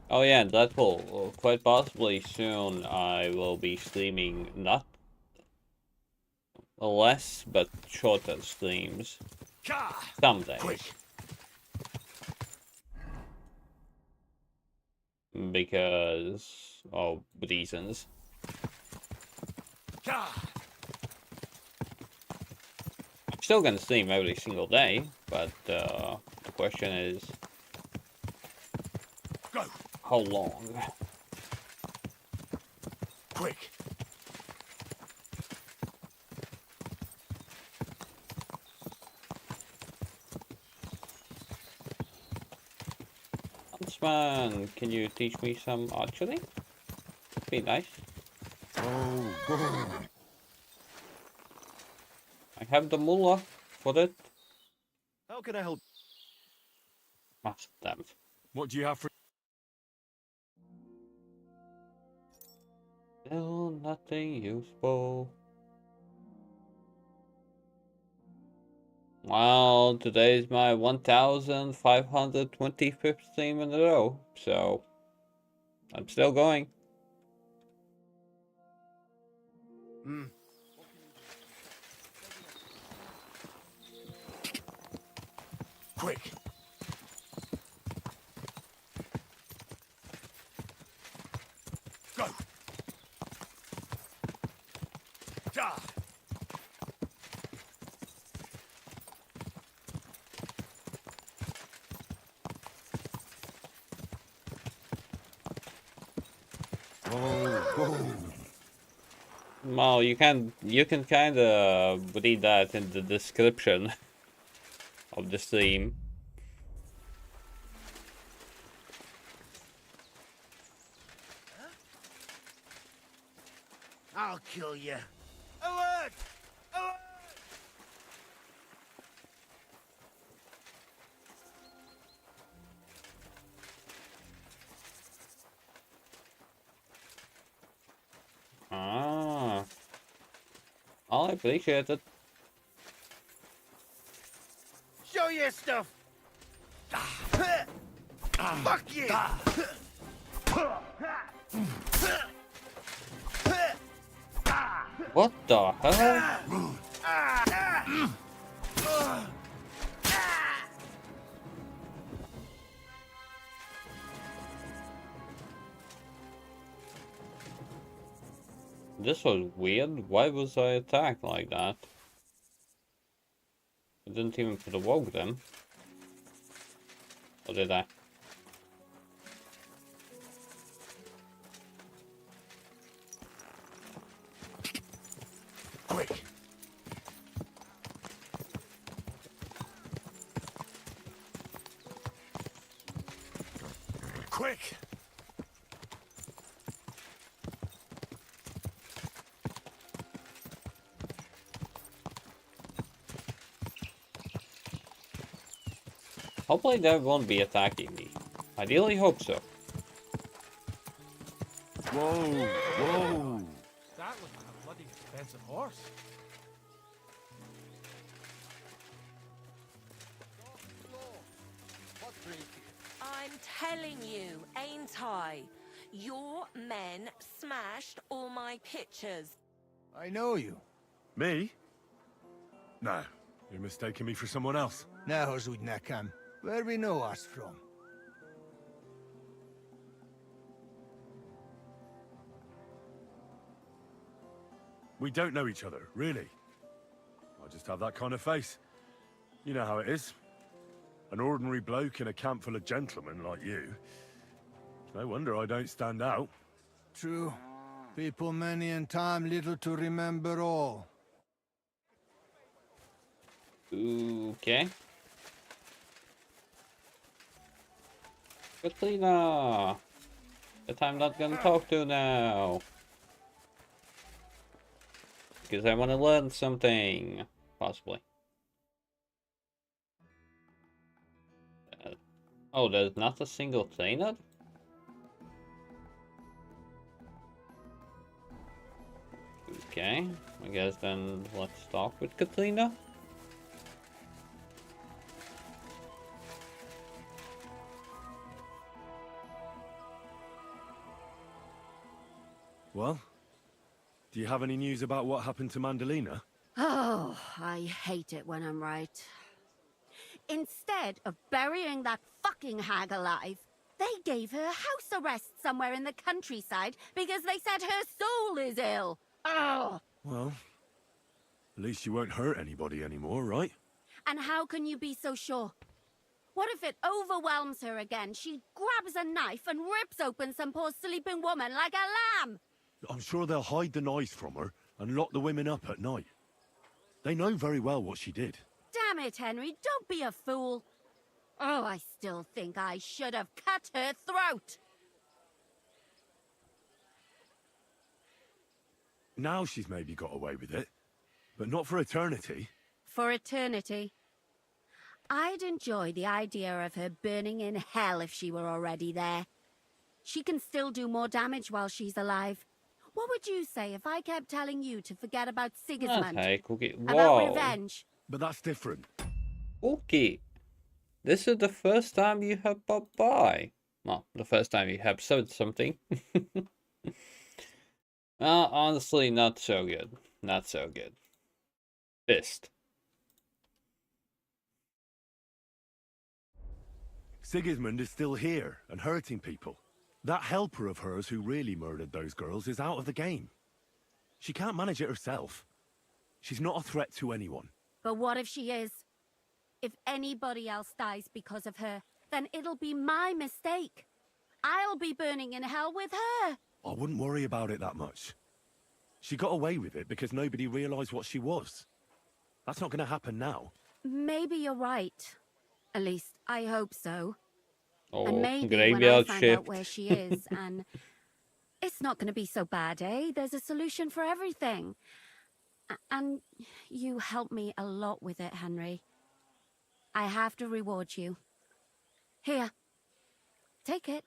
Oh yeah, that will quite possibly soon I will be streaming not less but shorter streams. Someday. Because of reasons. I'm still gonna stream every single day, but the question is how long? Quick! Huntsman, can you teach me some archery? Be nice. I have the mullah for it. How can I help? Ah, damn it. What do you have for... Still nothing useful. Well, today's my 1525th stream in a row, so I'm still going. Quick! Go! Ja! Well, you can kind of read that in the description of the stream. I'll kill you. Alert! Alert! Ah, I appreciate it. Show your stuff! Fuck you! What the hell? This was weird. Why was I attacked like that? I didn't even provoke them. Or did I? Quick! Quick! Hopefully they won't be attacking me. Ideally hope so. Whoa, whoa. That was a bloody expensive horse. I'm telling you, ain't I? Your men smashed all my pictures. I know you. Me? No, you're mistaking me for someone else. Now, Zudnakam, where we know us from? We don't know each other, really. I just have that kind of face. You know how it is. An ordinary bloke in a camp full of gentlemen like you. It's no wonder I don't stand out. True. People many and time little to remember all. Okay. Katrina! That I'm not gonna talk to now. Because I want to learn something. Possibly. Oh, there's not a single trainer? Okay, I guess then let's talk with Katrina. Well, do you have any news about what happened to Mandalina? Oh, I hate it when I'm right. Instead of burying that fucking hag alive, they gave her house arrest somewhere in the countryside because they said her soul is ill. Oh! Well, at least you won't hurt anybody anymore, right? And how can you be so sure? What if it overwhelms her again? She grabs a knife and rips open some poor sleeping woman like a lamb! I'm sure they'll hide the knives from her and lock the women up at night. They know very well what she did. Damn it, Henry, don't be a fool. Oh, I still think I should have cut her throat. Now she's maybe got away with it, but not for eternity. For eternity. I'd enjoy the idea of her burning in hell if she were already there. She can still do more damage while she's alive. What would you say if I kept telling you to forget about Sigismund? Okay, Cookie. About Whoa. revenge? But that's different. Cookie. This is the first time you have popped by. Well, the first time you have said something. Honestly, not so good. Not so good. Fist. Sigismund is still here and hurting people. That helper of hers who really murdered those girls is out of the game. She can't manage it herself. She's not a threat to anyone. But what if she is? If anybody else dies because of her, then it'll be my mistake. I'll be burning in hell with her. I wouldn't worry about it that much. She got away with it because nobody realized what she was. That's not going to happen now. Maybe you're right. At least, I hope so. Oh, and maybe when I graveyard find shift. out where she is, and it's not going to be so bad, eh? There's a solution for everything. And you helped me a lot with it, Henry. I have to reward you. Here, take it.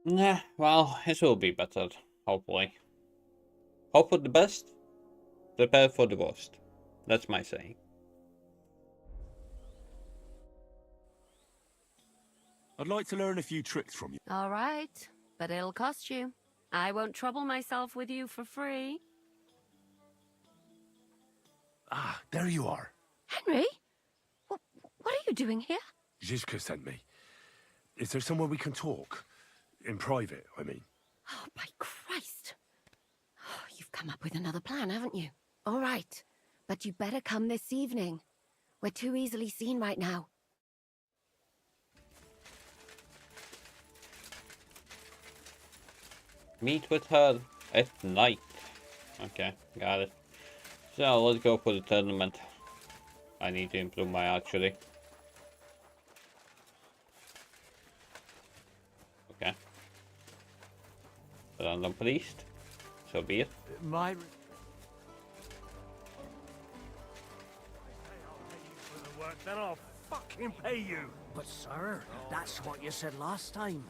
Nah, well, it will be better, hopefully. Hope for the best, prepare for the worst. That's my saying. I'd like to learn a few tricks from you. All right, but it'll cost you. I won't trouble myself with you for free. Ah, there you are. Henry? What are you doing here? Zizka sent me. Is there somewhere we can talk? In private, I mean. Oh, by Christ. Oh, you've come up with another plan, haven't you? All right, but you better come this evening. We're too easily seen right now. Meet with her at night. Okay, got it. So let's go for the tournament. I need to improve my archery. Okay. Random priest. So be it. My... Then I'll fucking pay you. But sir, that's what you said last time.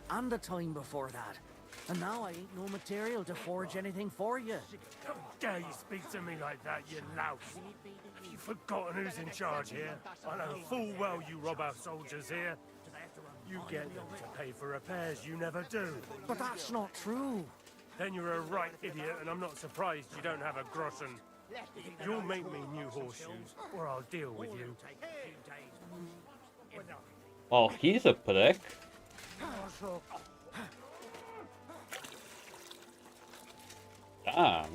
And the time before that. And now I ain't no material to forge anything for you. How dare you speak to me like that, you louse? Have you forgotten who's in charge here? I know full well you rob our soldiers here. You get them to pay for repairs you never do. But that's not true. Then you're a right idiot, and I'm not surprised you don't have a groschen. You'll make me new horseshoes, or I'll deal with you. Oh, he's a prick. Damn.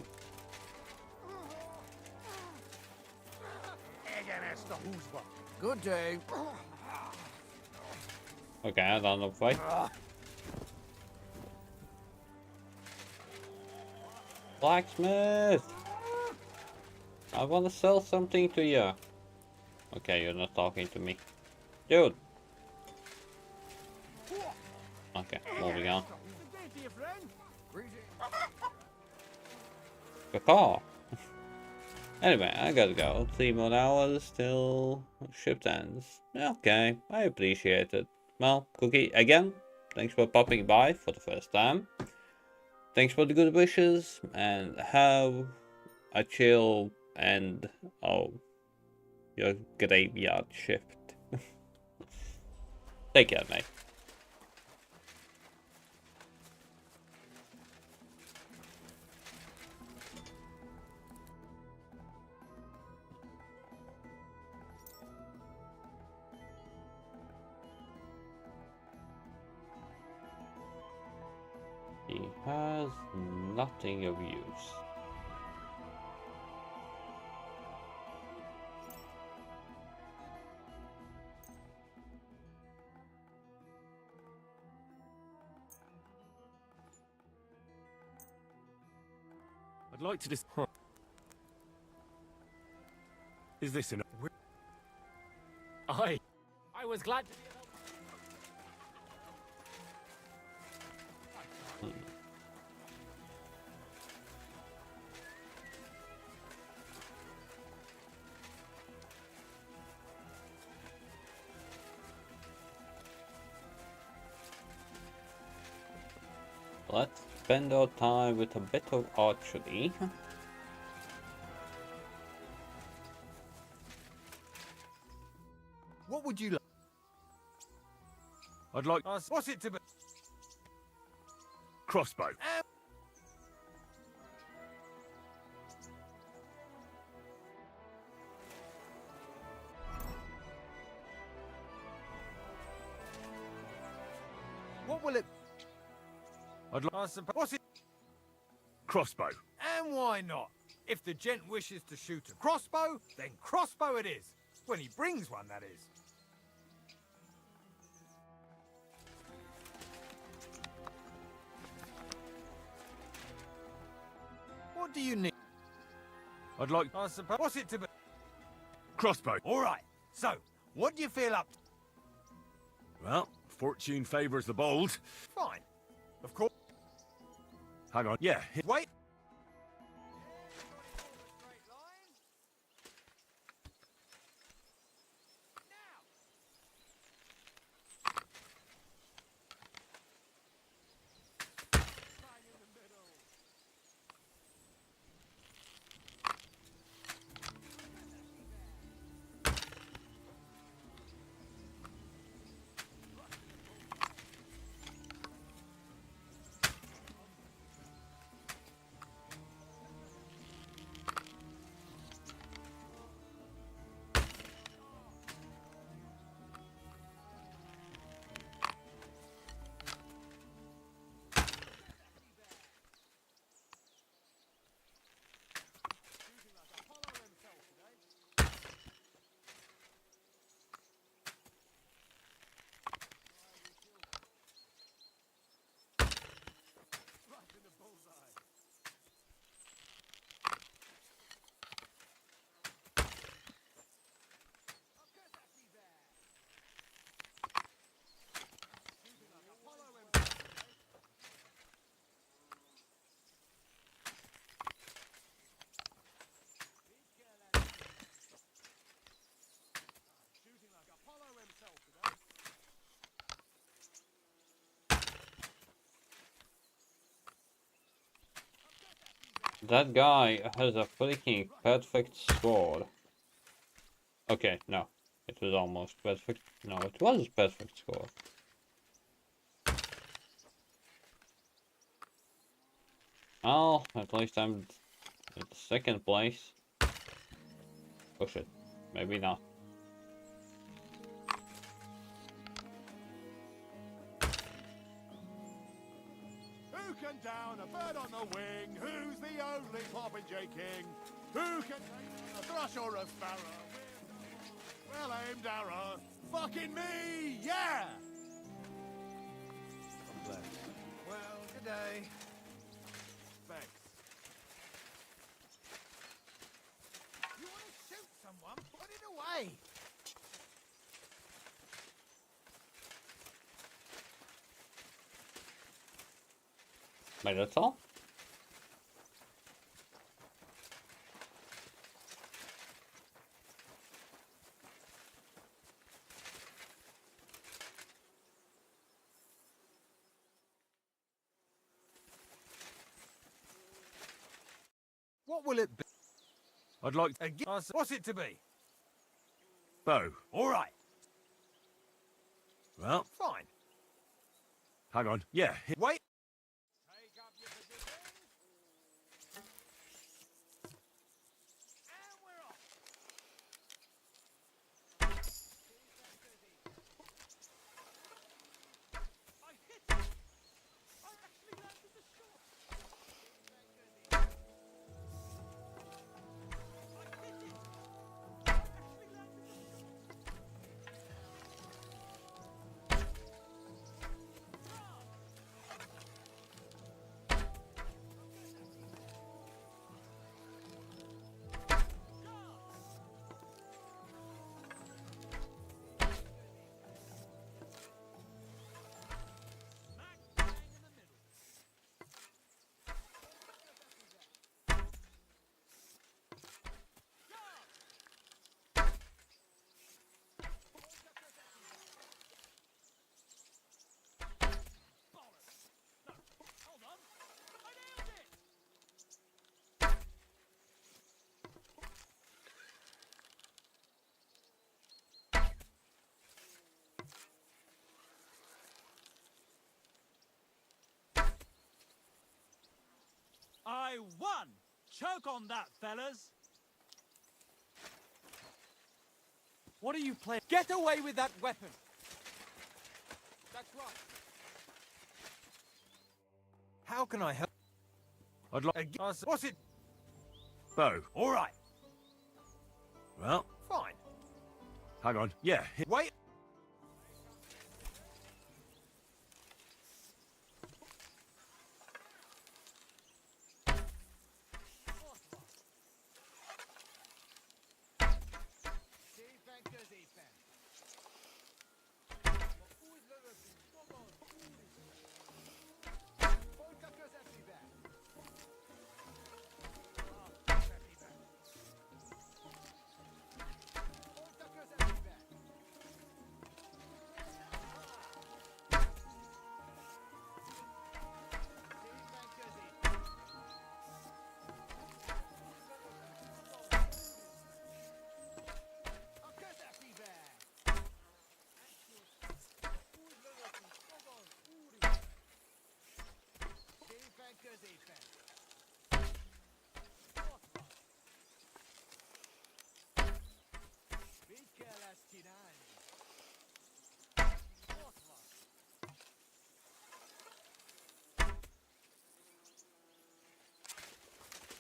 Good day. Okay, I don't know fight. Blacksmith! I want to sell something to you. Okay, you're not talking to me. Dude! Okay, moving on. Caw. Anyway, I gotta go. 3 more hours till shift ends. Okay, I appreciate it. Well, Cookie, again, thanks for popping by for the first time. Thanks for the good wishes, and have a chill and, oh, your graveyard shift. Take care, mate. He has nothing of use. I'd like to just... Is this enough? I was glad to... Let's spend our time with a bit of archery. What would you like? I'd like What's it to be? crossbow. What will it? I'd like I suppose. What's it? crossbow. And why not? If the gent wishes to shoot a crossbow, then crossbow it is. When he brings one, that is. What do you need? I'd like I suppose. What's it to be? crossbow. All right. So, what do you feel up to? Well, fortune favours the bold. Fine. Of course. Hang on. Yeah. Wait. That guy has a freaking perfect sword. Okay, no. It was almost perfect. No, it was perfect score. Well, at least I'm at second place. Oh shit. Maybe not. Who can down a bird on the wing? Who's the only Popinjay king? Who can take a thrush or a sparrow? Well aimed arrow. Fucking me, yeah! Well, good day. Thanks. You want to shoot someone? Put it away. Wait, that's all? What will it be? I'd like What's it to be? bow. All right. Well, Fine. hang on. Yeah. Wait. I won! Choke on that, fellas! What are you playing? Get away with that weapon! That's right. How can I help? I'd like... What's it? Bow. All right. Well, Fine. hang on. Yeah. Wait.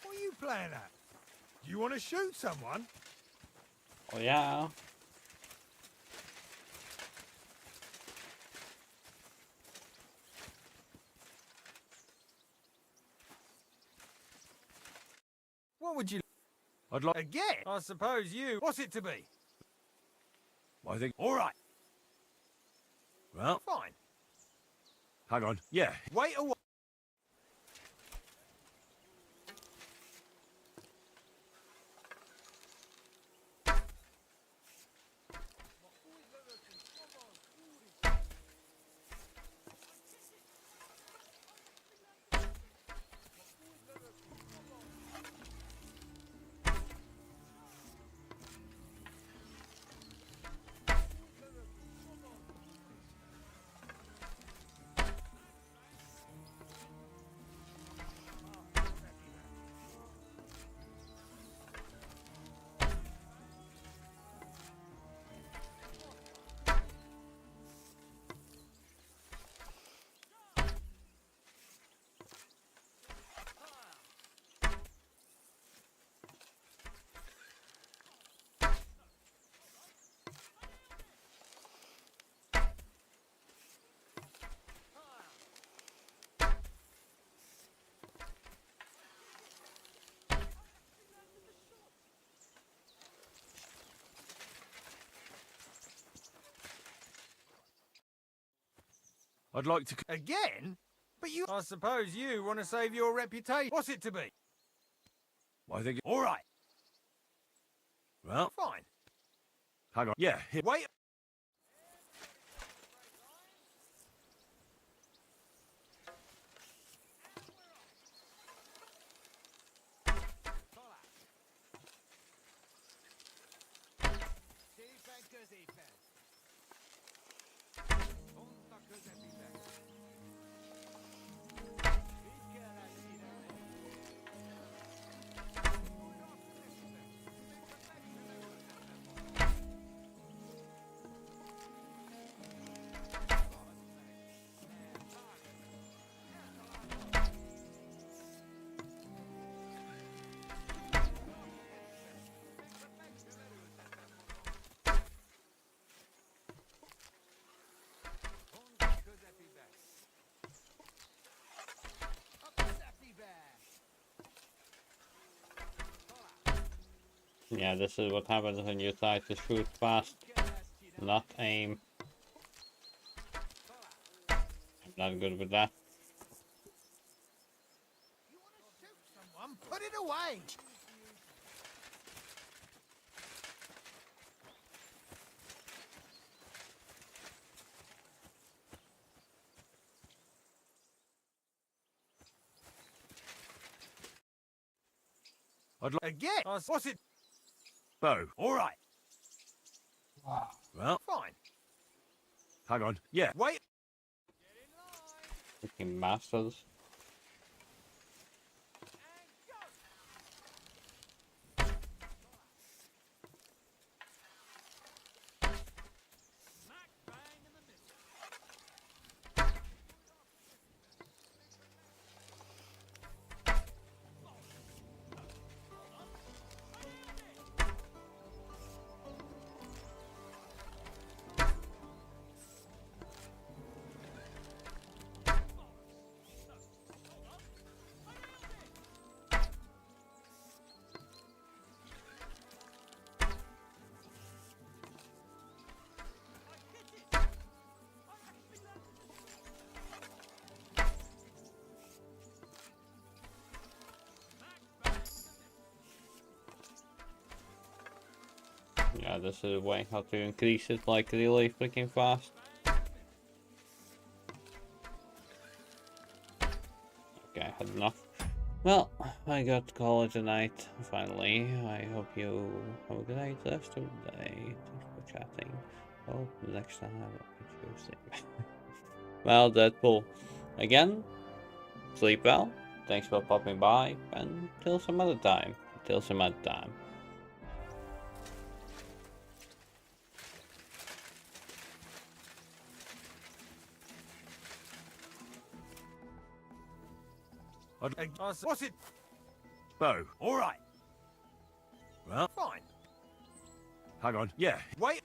What are you playing at? Do you want to shoot someone? Oh yeah. What would you... I'd like... Again? I suppose you... What's it to be? I think... All right. Well, Fine. hang on. Yeah. Wait a while. I'd like to... Again? But you... I suppose you want to save your reputation. What's it to be? I think... All right. Well, Fine. hang on. Yeah. Wait. Yeah, this is what happens when you try to shoot fast, not aim. I'm not good with that. Someone put it away! I'd like... Again? What's it? Bow. All right. Well, Fine. hang on. Yeah. Wait. Freaking bastards. Yeah, this is a way how to increase it like really freaking fast. Okay, I had enough. Well, I got to call it a night, finally. I hope you have a good night rest of the day. Thanks for chatting. Well, next time I'll be Tuesday. Well, Deadpool, again, sleep well. Thanks for popping by, and till some other time. Till some other time. What's it? Bo. All right. Well, Fine. hang on. Yeah. Wait.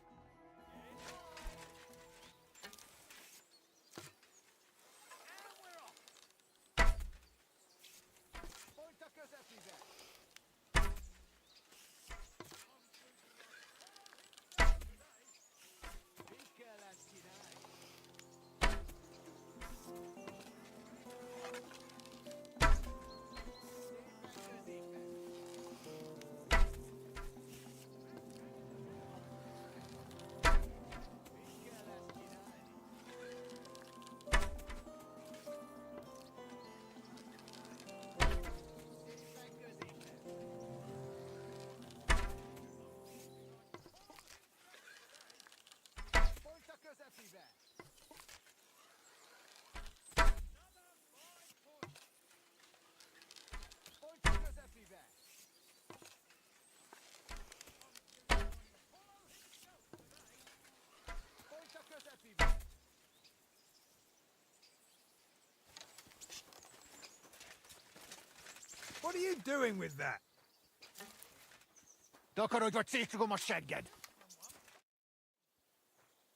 What are you doing with that?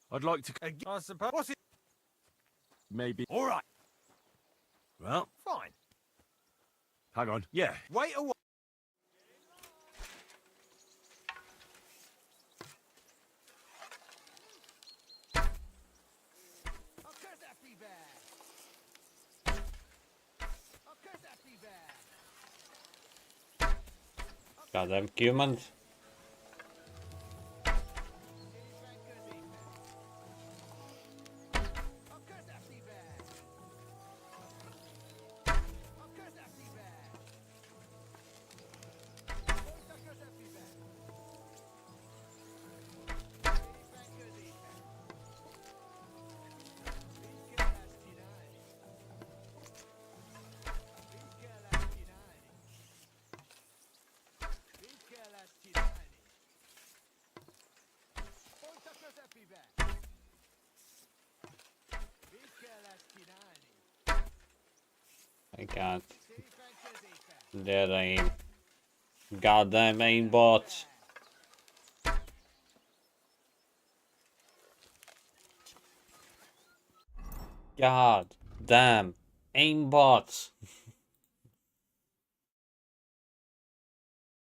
I'd like to... I suppose. What's it? Maybe... All right. Well, Fine. hang on. Yeah. Wait a while. Goddamn humans. I can't. Dead aim. Goddamn aimbots. God damn aimbots.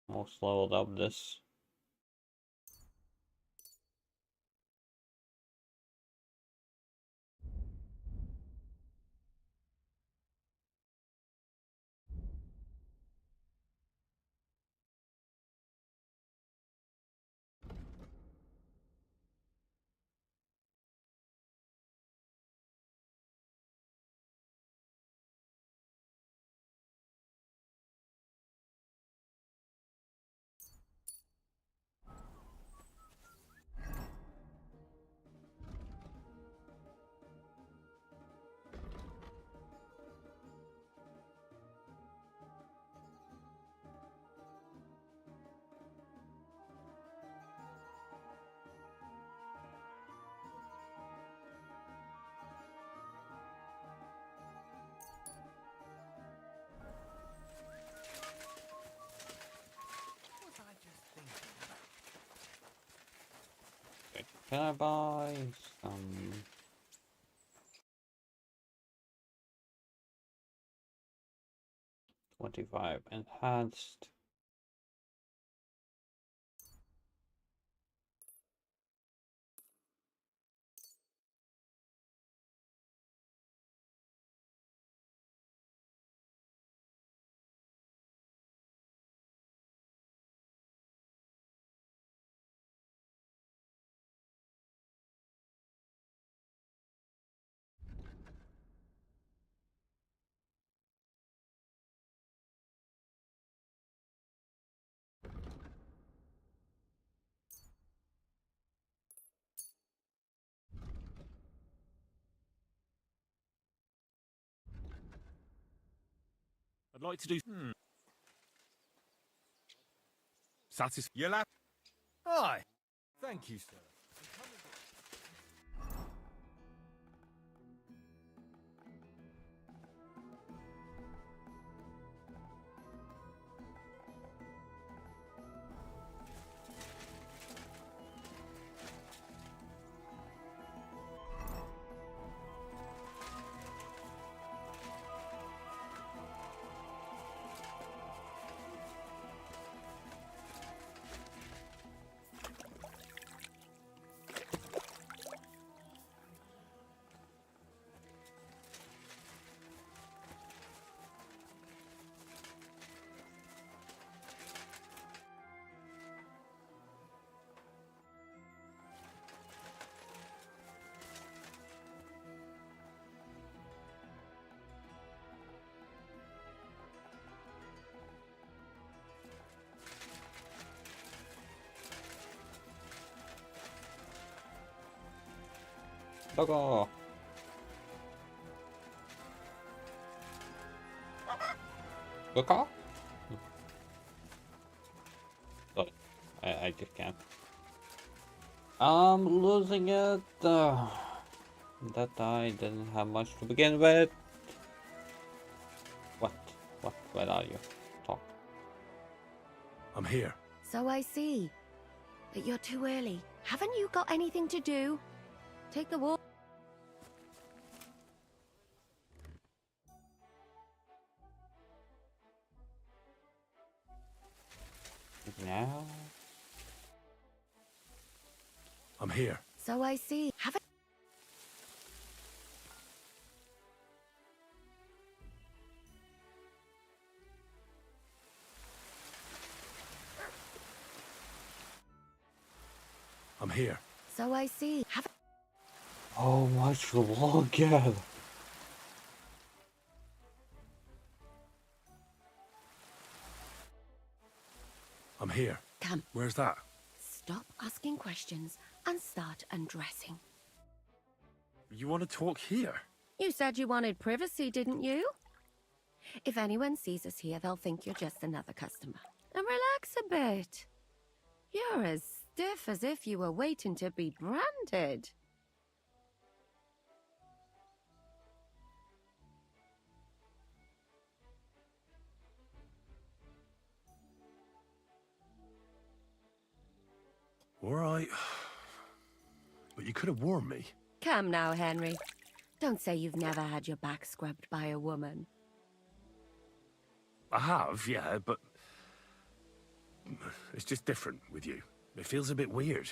Almost leveled up this. Can I buy some 25 enhanced? I'd like to do... You'll have... Aye. Thank you, sir. Doggo! Doggo? Sorry, I just can't. I'm losing it. That I didn't have much to begin with. What? What? Where are you? Talk. I'm here. So I see. But you're too early. Haven't you got anything to do? Take the walk. Now? I'm here. So I see. Haven't... I'm here. So I see. Haven't... How much longer? I'm here. Come. Where's that? Stop asking questions and start undressing. You want to talk here? You said you wanted privacy, didn't you? If anyone sees us here, they'll think you're just another customer. And relax a bit. You're as stiff as if you were waiting to be branded. All right. But you could have warned me. Come now, Henry. Don't say you've never had your back scrubbed by a woman. I have, yeah, but... it's just different with you. It feels a bit weird.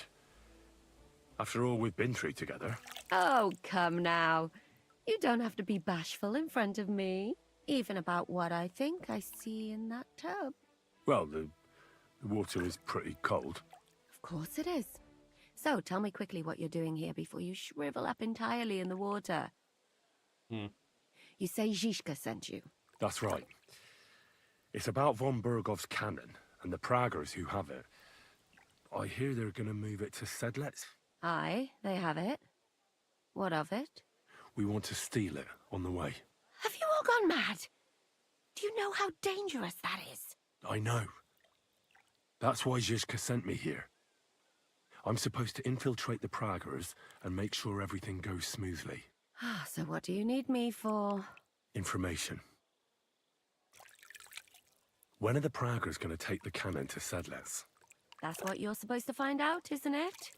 After all we've been through together. Oh, come now. You don't have to be bashful in front of me. Even about what I think I see in that tub. Well, the water is pretty cold. Of course it is. So, tell me quickly what you're doing here before you shrivel up entirely in the water. You say Zizka sent you? That's right. It's about von Bergov's cannon and the Praggers who have it. I hear they're going to move it to Sedlets. Aye, they have it. What of it? We want to steal it on the way. Have you all gone mad? Do you know how dangerous that is? I know. That's why Zizka sent me here. I'm supposed to infiltrate the Praggers and make sure everything goes smoothly. So what do you need me for? Information. When are the Praggers going to take the cannon to Sedlets? That's what you're supposed to find out, isn't it?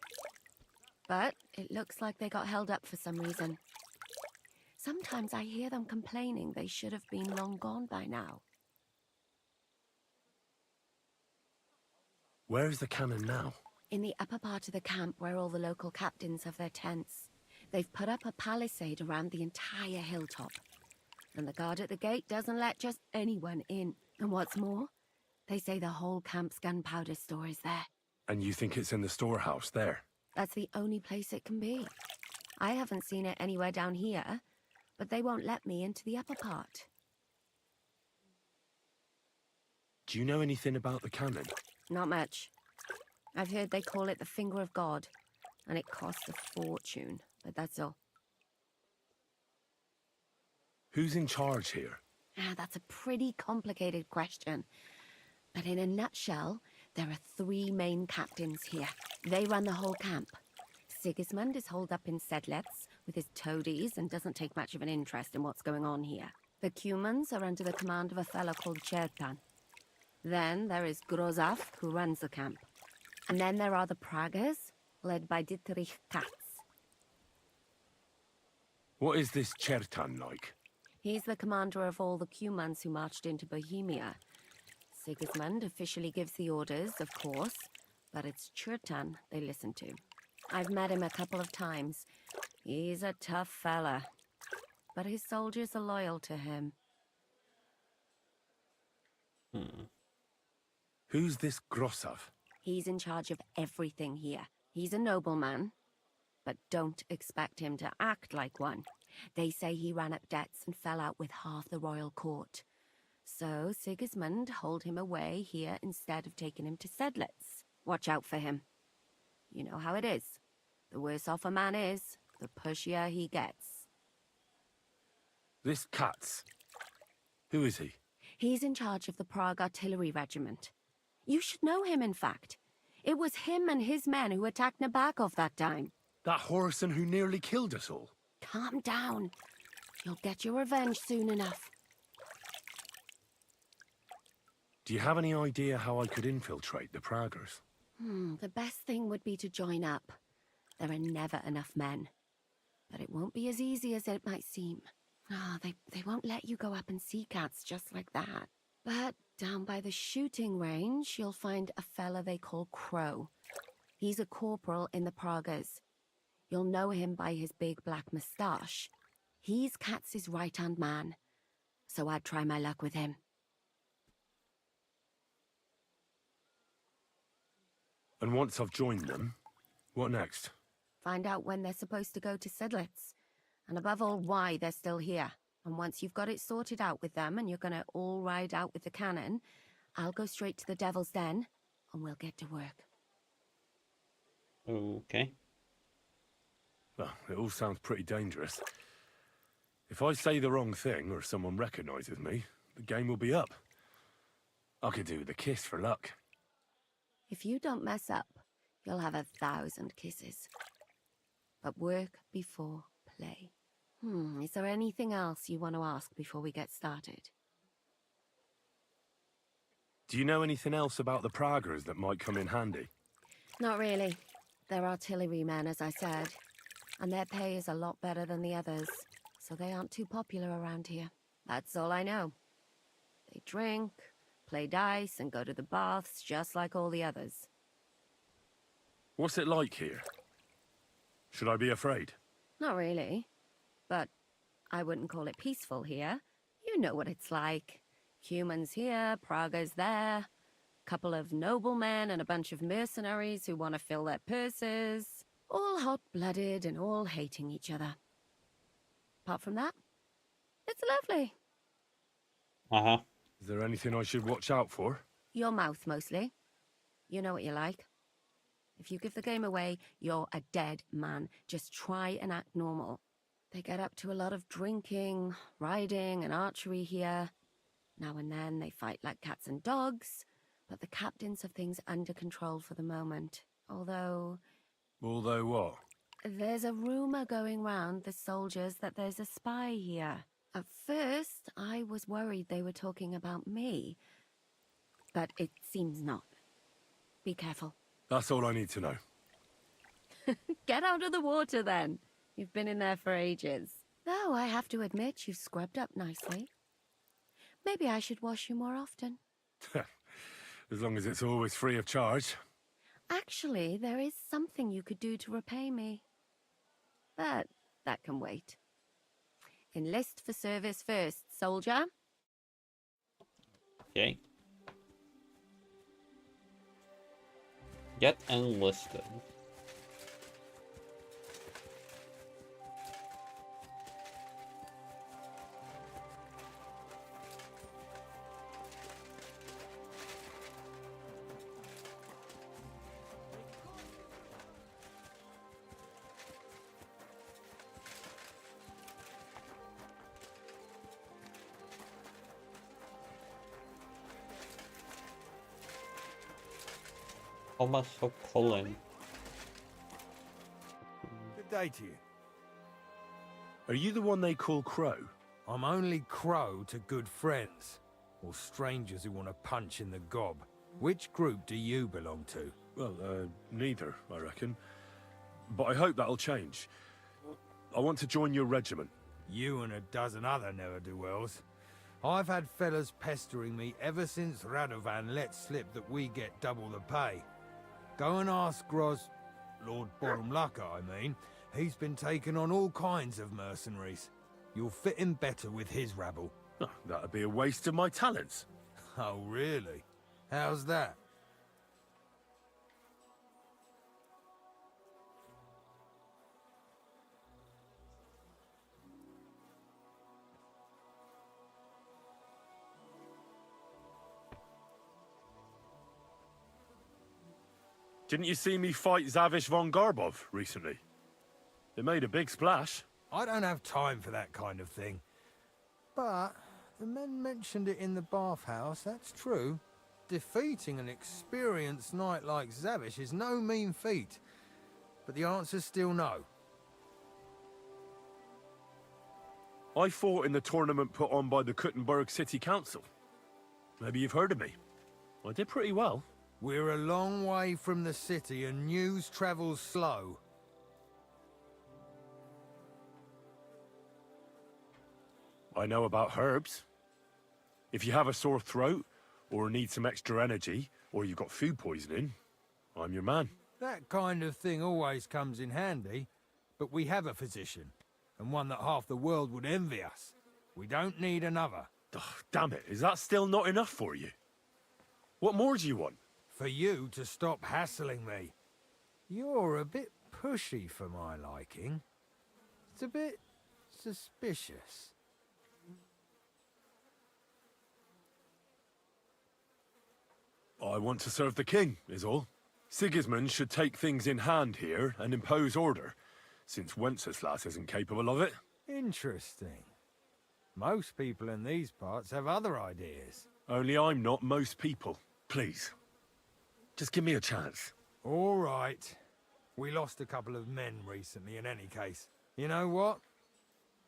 But it looks like they got held up for some reason. Sometimes I hear them complaining they should have been long gone by now. Where is the cannon now? In the upper part of the camp where all the local captains have their tents. They've put up a palisade around the entire hilltop. And the guard at the gate doesn't let just anyone in. And what's more, they say the whole camp's gunpowder store is there. And you think it's in the storehouse there? That's the only place it can be. I haven't seen it anywhere down here, but they won't let me into the upper part. Do you know anything about the cannon? Not much. I've heard they call it the Finger of God, and it costs a fortune, but that's all. Who's in charge here? That's a pretty complicated question. But in a nutshell, there are 3 main captains here. They run the whole camp. Sigismund is holed up in Sedlitz with his toadies and doesn't take much of an interest in what's going on here. The Cumans are under the command of a fellow called Chertan. Then there is Grozaf, who runs the camp. And then there are the Pragas, led by Dietrich Katz. What is this Chertan like? He's the commander of all the Cumans who marched into Bohemia. Sigismund officially gives the orders, of course, but it's Chertan they listen to. I've met him a couple of times. He's a tough fella, but his soldiers are loyal to him. Who's this Grosov? He's in charge of everything here. He's a nobleman, but don't expect him to act like one. They say he ran up debts and fell out with half the royal court. So Sigismund holed him away here instead of taking him to Sedlitz. Watch out for him. You know how it is. The worse off a man is, the pushier he gets. This Katz. Who is he? He's in charge of the Prague Artillery Regiment. You should know him, in fact. It was him and his men who attacked Nabakov that time. That Horson who nearly killed us all. Calm down. You'll get your revenge soon enough. Do you have any idea how I could infiltrate the Praggers? The best thing would be to join up. There are never enough men. But it won't be as easy as it might seem. They won't let you go up and see cats just like that. But down by the shooting range, you'll find a fella they call Crow. He's a corporal in the Pragas. You'll know him by his big black moustache. He's Katz's right-hand man, so I'd try my luck with him. And once I've joined them, what next? Find out when they're supposed to go to Sedlitz, and above all, why they're still here. And once you've got it sorted out with them and you're gonna all ride out with the cannon, I'll go straight to the Devil's Den, and we'll get to work. Okay. Well, it all sounds pretty dangerous. If I say the wrong thing or someone recognizes me, the game will be up. I could do with a kiss for luck. If you don't mess up, you'll have 1,000 kisses. But work before play. Is there anything else you want to ask before we get started? Do you know anything else about the Praggers that might come in handy? Not really. They're artillerymen, as I said. And their pay is a lot better than the others, so they aren't too popular around here. That's all I know. They drink, play dice, and go to the baths just like all the others. What's it like here? Should I be afraid? Not really. But I wouldn't call it peaceful here. You know what it's like. Humans here, Praga's there. Couple of noblemen and a bunch of mercenaries who want to fill their purses. All hot-blooded and all hating each other. Apart from that, it's lovely. Is there anything I should watch out for? Your mouth, mostly. You know what you like. If you give the game away, you're a dead man. Just try and act normal. They get up to a lot of drinking, riding, and archery here. Now and then they fight like cats and dogs, but the captains have things under control for the moment. Although what? There's a rumor going round the soldiers that there's a spy here. At first, I was worried they were talking about me, but it seems not. Be careful. That's all I need to know. Get out of the water, then. You've been in there for ages. Though I have to admit you've scrubbed up nicely. Maybe I should wash you more often. As long as it's always free of charge. Actually, there is something you could do to repay me. But that can wait. Enlist for service first, soldier. Okay. Get enlisted. Thomas or Colin? Good day to you. Are you the one they call Crow? I'm only Crow to good friends, or strangers who want to punch in the gob. Which group do you belong to? Well, neither, I reckon. But I hope that'll change. I want to join your regiment. You and a dozen other ne'er-do-wells. I've had fellas pestering me ever since Radovan let slip that we get double the pay. Go and ask Lord Borumlaka, I mean. He's been taking on all kinds of mercenaries. You'll fit in better with his rabble. Oh, that'd be a waste of my talents. Oh, really? How's that? Didn't you see me fight Zavish von Garbov recently? It made a big splash. I don't have time for that kind of thing. But the men mentioned it in the bathhouse, that's true. Defeating an experienced knight like Zavish is no mean feat. But the answer's still no. I fought in the tournament put on by the Kuttenberg City Council. Maybe you've heard of me. I did pretty well. We're a long way from the city and news travels slow. I know about herbs. If you have a sore throat, or need some extra energy, or you've got food poisoning, I'm your man. That kind of thing always comes in handy, but we have a physician, and one that half the world would envy us. We don't need another. Oh, damn it, is that still not enough for you? What more do you want? For you to stop hassling me. You're a bit pushy for my liking. It's a bit suspicious. I want to serve the king, is all. Sigismund should take things in hand here and impose order, since Wenceslas isn't capable of it. Interesting. Most people in these parts have other ideas. Only I'm not most people. Please. Just give me a chance. All right. We lost a couple of men recently in any case. You know what?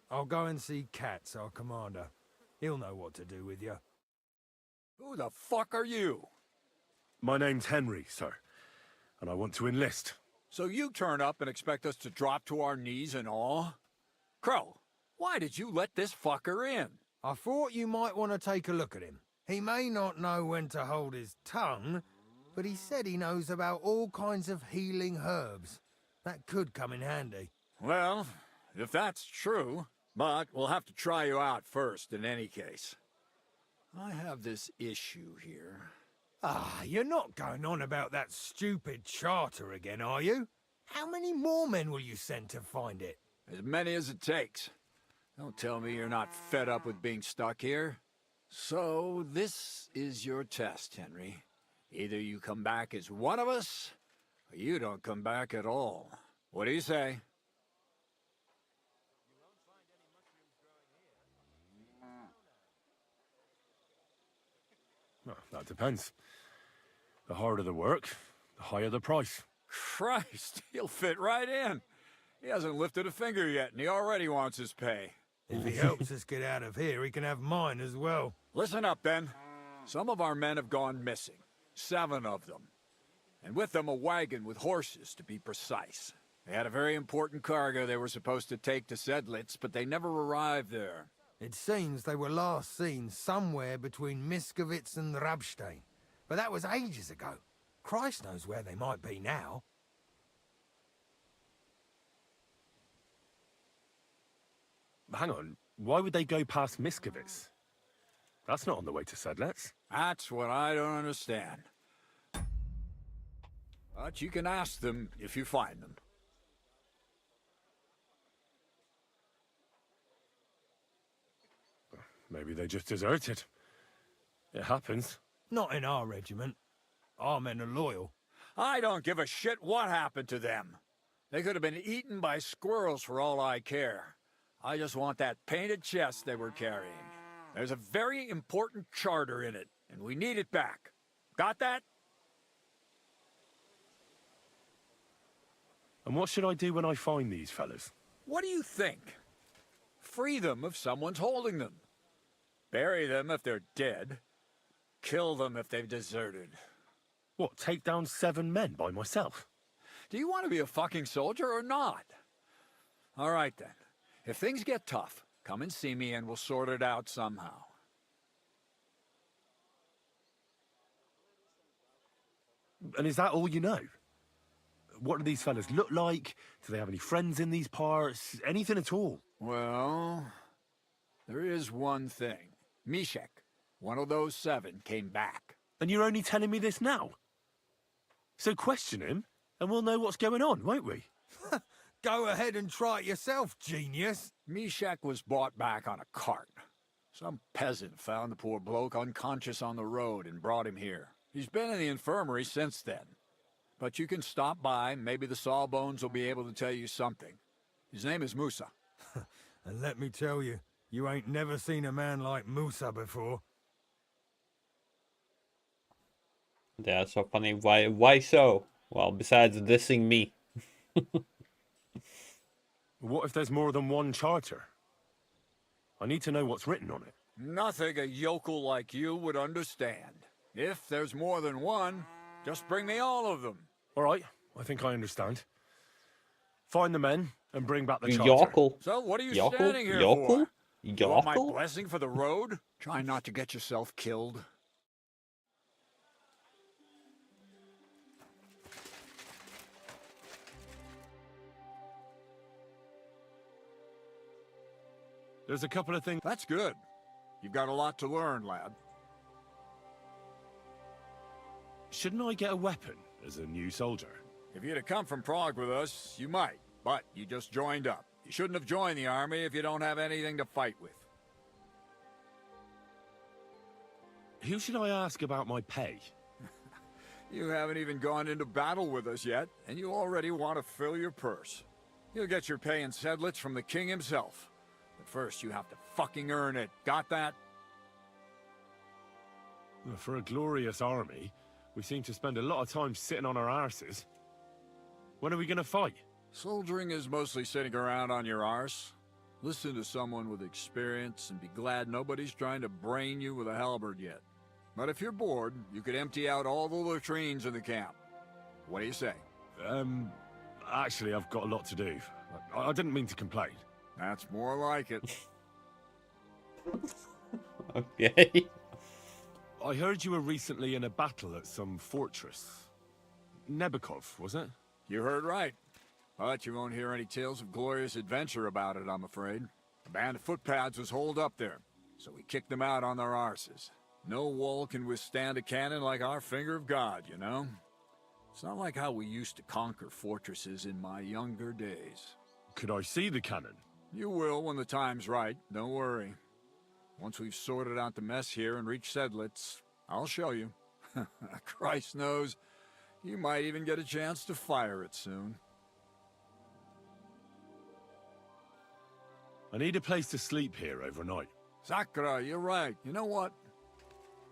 I'll go and see Katz, our commander. He'll know what to do with you. Who the fuck are you? My name's Henry, sir, and I want to enlist. So you turn up and expect us to drop to our knees in awe? Crow, why did you let this fucker in? I thought you might want to take a look at him. He may not know when to hold his tongue, but he said he knows about all kinds of healing herbs. That could come in handy. Well, if that's true, but we'll have to try you out first in any case. I have this issue here. Ah, you're not going on about that stupid charter again, are you? How many more men will you send to find it? As many as it takes. Don't tell me you're not fed up with being stuck here. So, this is your test, Henry. Either you come back as one of us, or you don't come back at all. What do you say? Well, that depends. The harder the work, the higher the price. Christ, he'll fit right in. He hasn't lifted a finger yet, and he already wants his pay. If he helps us get out of here, he can have mine as well. Listen up, then. Some of our men have gone missing. 7 of them. And with them a wagon with horses, to be precise. They had a very important cargo they were supposed to take to Sedlitz, but they never arrived there. It seems they were last seen somewhere between Miskovitz and Rabstein. But that was ages ago. Christ knows where they might be now. Hang on, why would they go past Miskovitz? That's not on the way to Sedlitz. That's what I don't understand. But you can ask them if you find them. Maybe they just deserted. It happens. Not in our regiment. Our men are loyal. I don't give a shit what happened to them. They could have been eaten by squirrels for all I care. I just want that painted chest they were carrying. There's a very important charter in it, and we need it back. Got that? And what should I do when I find these fellas? What do you think? Free them if someone's holding them. Bury them if they're dead. Kill them if they've deserted. What, take down 7 men by myself? Do you want to be a fucking soldier or not? All right then. If things get tough, come and see me and we'll sort it out somehow. And is that all you know? What do these fellas look like? Do they have any friends in these parts? Anything at all? Well, there is one thing. Mishek, one of those 7, came back. And you're only telling me this now? So question him, and we'll know what's going on, won't we? Go ahead and try it yourself, genius. Mishek was brought back on a cart. Some peasant found the poor bloke unconscious on the road and brought him here. He's been in the infirmary since then. But you can stop by, maybe the Sawbones will be able to tell you something. His name is Musa. And let me tell you, you ain't never seen a man like Musa before. That's so funny. Why so? Well, besides dissing me. What if there's more than one charter? I need to know what's written on it. Nothing a yokel like you would understand. If there's more than one, just bring me all of them. All right, I think I understand. Find the men and bring back the charter. Yokel. So what are you Yokel? standing here Yokel? for? You want my Yokel? blessing for the road? Try not to get yourself killed. There's a couple of things. That's good. You've got a lot to learn, lad. Shouldn't I get a weapon as a new soldier? If you'd have come from Prague with us, you might. But you just joined up. You shouldn't have joined the army if you don't have anything to fight with. Who should I ask about my pay? You haven't even gone into battle with us yet, and you already want to fill your purse. You'll get your pay in sedlets from the king himself. But first, you have to fucking earn it. Got that? For a glorious army, we seem to spend a lot of time sitting on our arses. When are we gonna fight? Soldiering is mostly sitting around on your arse. Listen to someone with experience and be glad nobody's trying to brain you with a halberd yet. But if you're bored, you could empty out all the latrines in the camp. What do you say? Actually, I've got a lot to do. I didn't mean to complain. That's more like it. Okay. I heard you were recently in a battle at some fortress. Nebukov, was it? You heard right. But you won't hear any tales of glorious adventure about it, I'm afraid. A band of footpads was holed up there, so we kicked them out on their arses. No wall can withstand a cannon like our finger of God, you know? It's not like how we used to conquer fortresses in my younger days. Could I see the cannon? You will when the time's right, don't worry. Once we've sorted out the mess here and reached Sedlitz, I'll show you. Christ knows, you might even get a chance to fire it soon. I need a place to sleep here overnight. Sakra, you're right. You know what?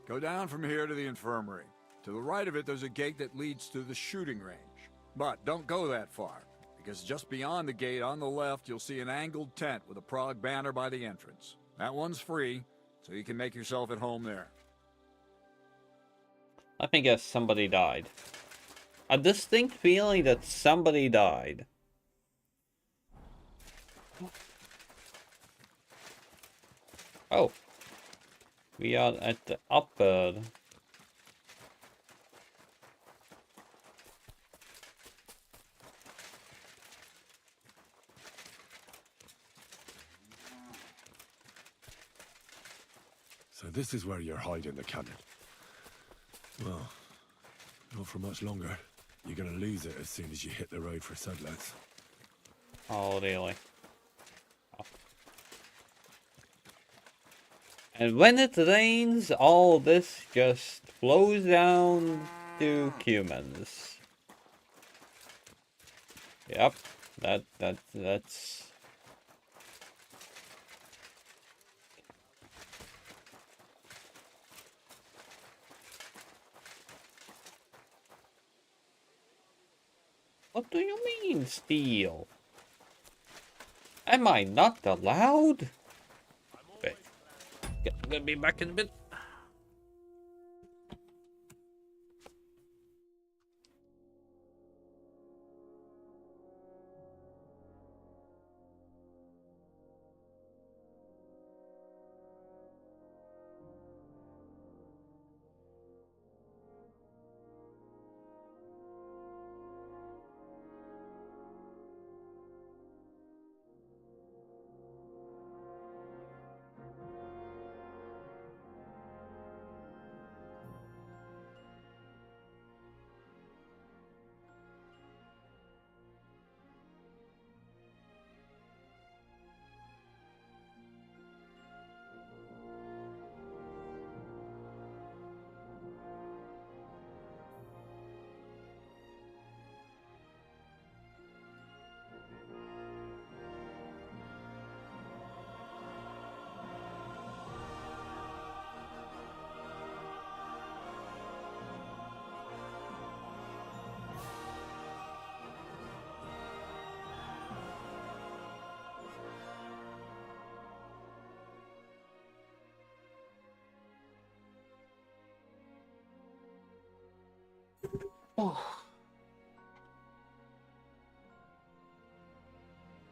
Go down from here to the infirmary. To the right of it, there's a gate that leads to the shooting range. But don't go that far, because just beyond the gate on the left, you'll see an angled tent with a Prague banner by the entrance. That one's free, so you can make yourself at home there. Let me guess, somebody died. A distinct feeling that somebody died. Oh. We are at the upper. So this is where you're hiding the cannon. Well, not for much longer. You're gonna lose it as soon as you hit the road for Sedlitz. Oh, really? Oh. And when it rains, all this just flows down to humans. Yep, that's... What do you mean, steal? Am I not allowed? Wait. I'm gonna be back in a bit.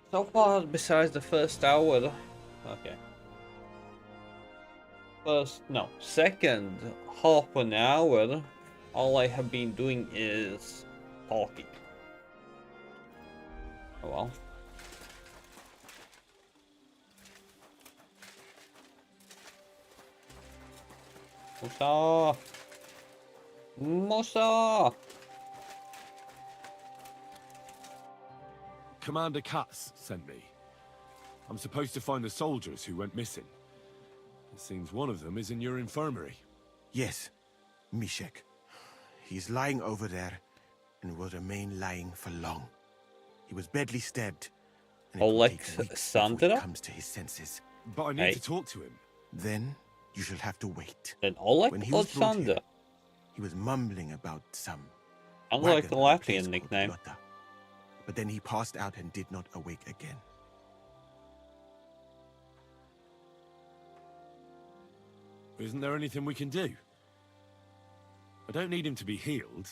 So far, besides the first hour, okay. Second half an hour, all I have been doing is talking. Oh well. Musa! Musa! Commander Katz sent me. I'm supposed to find the soldiers who went missing. It seems one of them is in your infirmary. Yes, Mishek. He's lying over there and will remain lying for long. He was badly stabbed. And Alexander comes to his senses. But I need to talk to him. Then you shall have to wait. Then When he was brought here, he was mumbling about some. Unlike the Latvian nickname. But then he passed out and did not awake again. Isn't there anything we can do? I don't need him to be healed,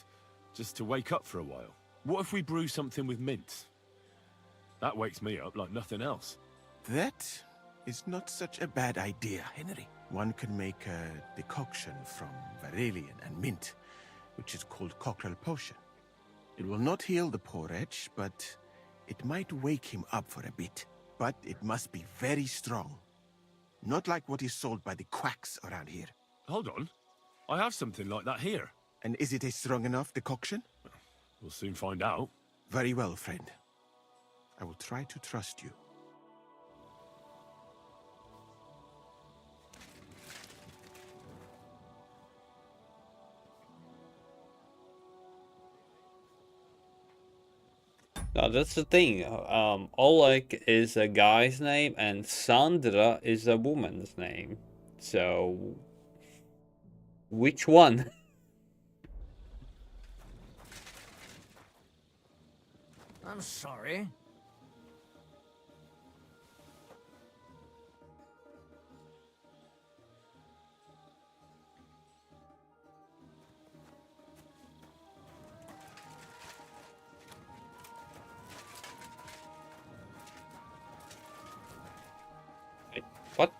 just to wake up for a while. What if we brew something with mint? That wakes me up like nothing else. That is not such a bad idea, Henry. One can make a decoction from Varelian and mint, which is called Cockrell Potion. It will not heal the poor wretch, but it might wake him up for a bit. But it must be very strong. Not like what is sold by the quacks around here. Hold on. I have something like that here. And is it a strong enough decoction? We'll soon find out. Very well, friend. I will try to trust you. No, that's the thing. Oleg is a guy's name and Sandra is a woman's name. So, which one? I'm sorry. What?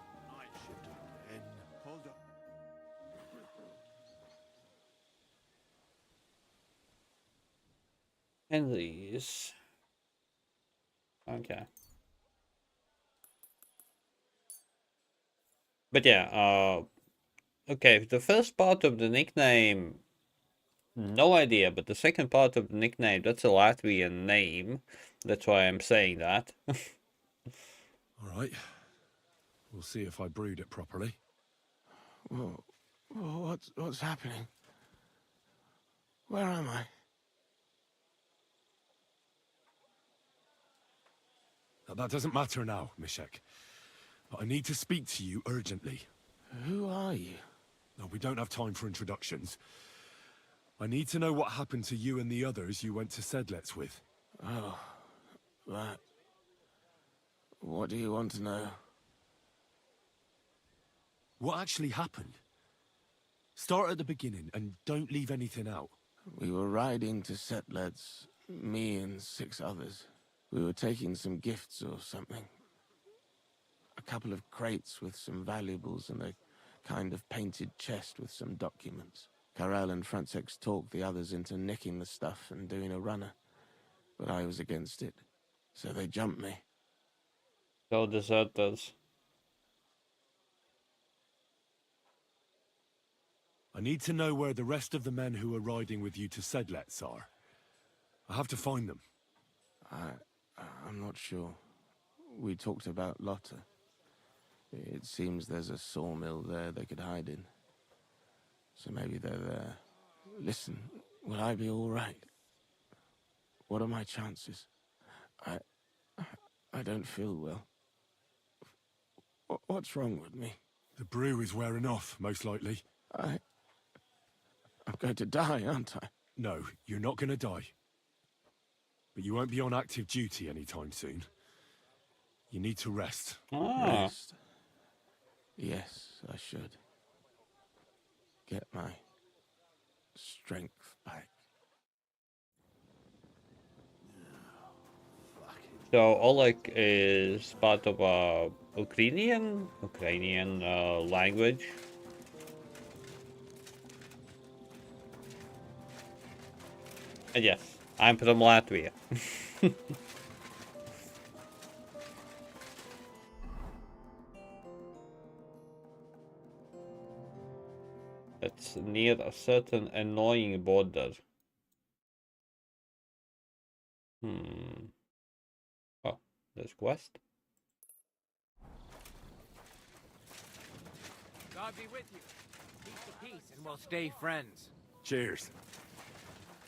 Henry's. Okay. But yeah, okay, the first part of the nickname, no idea, but the second part of the nickname, that's a Latvian name. That's why I'm saying that. Alright. We'll see if I brewed it properly. Whoa. What's happening? Where am I? That doesn't matter now, Mishek. But I need to speak to you urgently. Who are you? No, we don't have time for introductions. I need to know what happened to you and the others you went to Sedlets with. Oh, that. What do you want to know? What actually happened? Start at the beginning and don't leave anything out. We were riding to Setled's, me and 6 others. We were taking some gifts or something. A couple of crates with some valuables and a kind of painted chest with some documents. Karel and Francex talked the others into nicking the stuff and doing a runner, but I was against it, so they jumped me. So deserters. I need to know where the rest of the men who are riding with you to Sedlets are. I have to find them. I'm not sure. We talked about Lotta. It seems there's a sawmill there they could hide in. So maybe they're there. Listen, will I be all right? What are my chances? I don't feel well. What's wrong with me? The brew is wearing off, most likely. I'm going to die, aren't I? No, you're not going to die. But you won't be on active duty anytime soon. You need to rest. Rest? Yes, I should. Get my strength back. So Oleg is part of Ukrainian language. And yes, I'm from Latvia. It's near a certain annoying border. Oh, there's quest. God be with you. Peace to peace, and we'll stay friends. Cheers.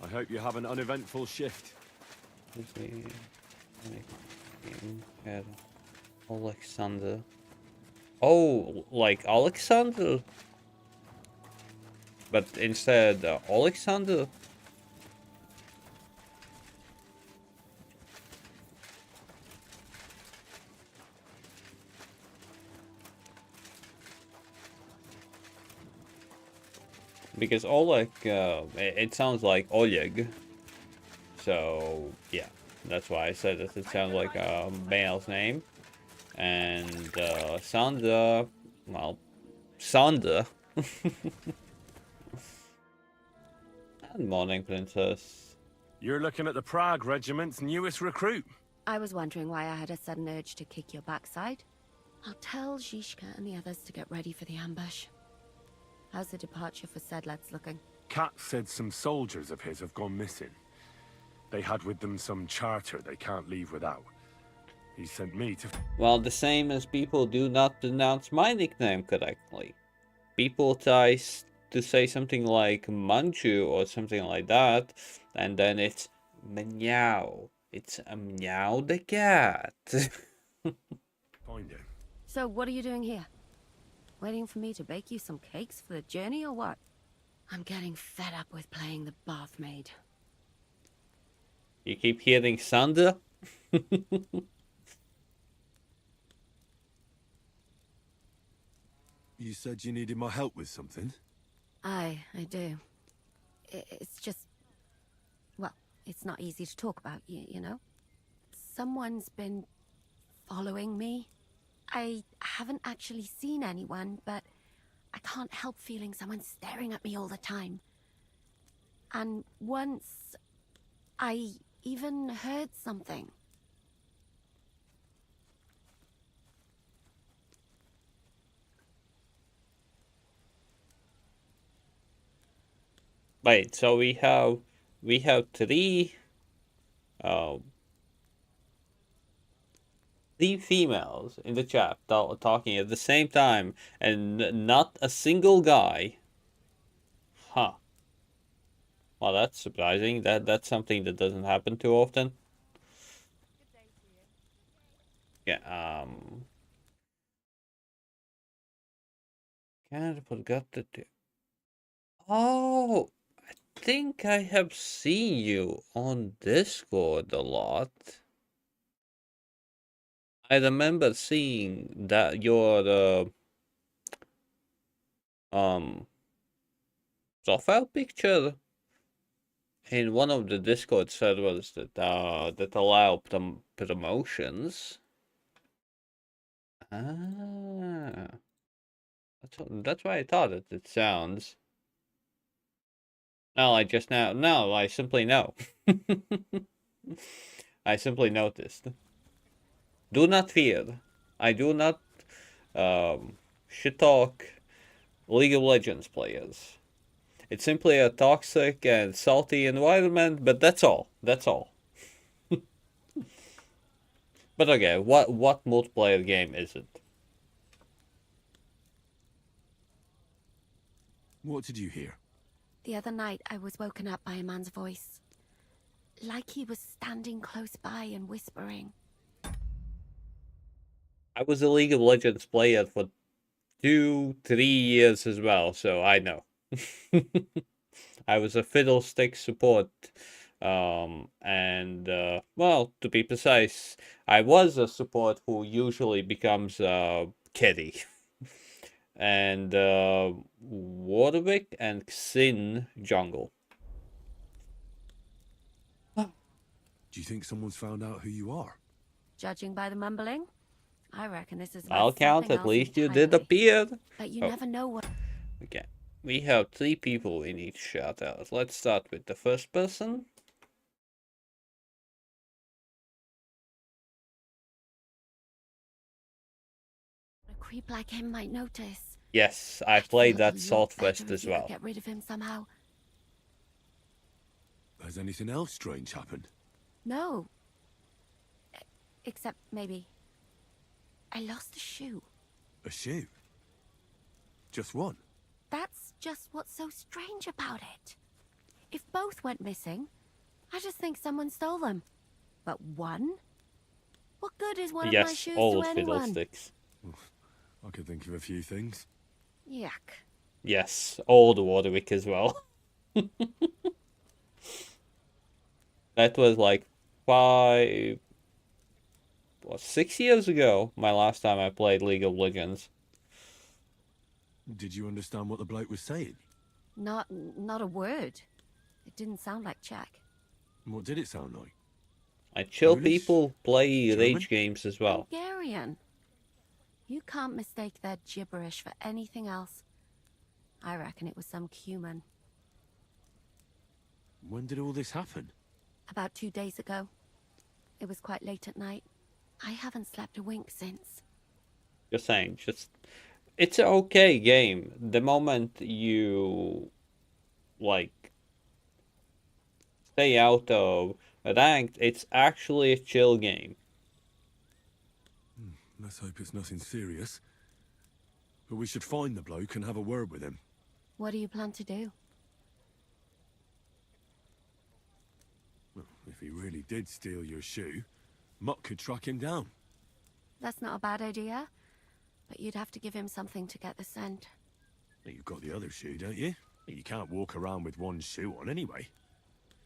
I hope you have an uneventful shift. Alexander. Oh, like Alexander? But instead, Alexander? Because Oleg, it sounds like Oleg. So, yeah. That's why I said that it sounds like a male's name. And Sandra, well, Sandra. Good morning, Princess. You're looking at the Prague Regiment's newest recruit. I was wondering why I had a sudden urge to kick your backside. I'll tell Zhishka and the others to get ready for the ambush. How's the departure for Sedlets looking? Kat said some soldiers of his have gone missing. They had with them some charter they can't leave without. He sent me to... Well, the same as people do not pronounce my nickname correctly. People try to say something like Manju or something like that, and then it's Mnjau. It's MnjauTheCat. Find it. So what are you doing here? Waiting for me to bake you some cakes for the journey or what? I'm getting fed up with playing the bath maid. You keep hearing Sandra? You said you needed my help with something? I do. It's just... Well, it's not easy to talk about, you know? Someone's been following me. I haven't actually seen anyone, but I can't help feeling someone staring at me all the time. And once, I even heard something. Wait, so we have three females in the chat talking at the same time, and not a single guy. Huh. Well, that's surprising. That's something that doesn't happen too often. Yeah. Canada forgot to do. Oh, think I have seen you on Discord a lot. I remember seeing that your profile picture in one of the Discord servers that allow promotions. Ah, that's why I thought it sounds. No, I just now. No, I simply know. I simply noticed. Do not fear. I do not shit talk League of Legends players. It's simply a toxic and salty environment, but that's all. That's all. But okay, what multiplayer game is it? What did you hear? The other night, I was woken up by a man's voice. Like he was standing close by and whispering. I was a League of Legends player for 2-3 years as well, so I know. I was a fiddlestick support, and well, to be precise, I was a support who usually becomes carry. And Warwick and Xin jungle. Do you think someone's found out who you are? Judging by the mumbling, I reckon this is about I'll count, something at else least you entirely. did appear. But you Oh. never know what... Okay, we have 3 people in each shout out. Let's start with the first person. A creep like him might notice. Yes, I played Feel a that lot Saltwest better as if you could well. Get rid of him somehow. Has anything else strange happened? No. Except maybe... I lost a shoe. A shoe? Just one? That's just what's so strange about it. If both went missing, I just think someone stole them. But one? What good is one of my shoes old to anyone? fiddlesticks. I could think of a few things. Yuck. Yes, old Warwick as well. That was like 6 years ago, my last time I played League of Legends. Did you understand what the bloke was saying? Not a word. It didn't sound like Jack. What did it sound like? I chill Polish? people play German? rage games as well. Hungarian. You can't mistake their gibberish for anything else. I reckon it was some cumin. When did all this happen? About 2 days ago. It was quite late at night. I haven't slept a wink since. Just saying, it's an okay game. The moment you, like, stay out of ranked, it's actually a chill game. Let's hope it's nothing serious. But we should find the bloke and have a word with him. What do you plan to do? Well, if he really did steal your shoe, Mutt could track him down. That's not a bad idea. But you'd have to give him something to get the scent. You've got the other shoe, don't you? You can't walk around with one shoe on anyway.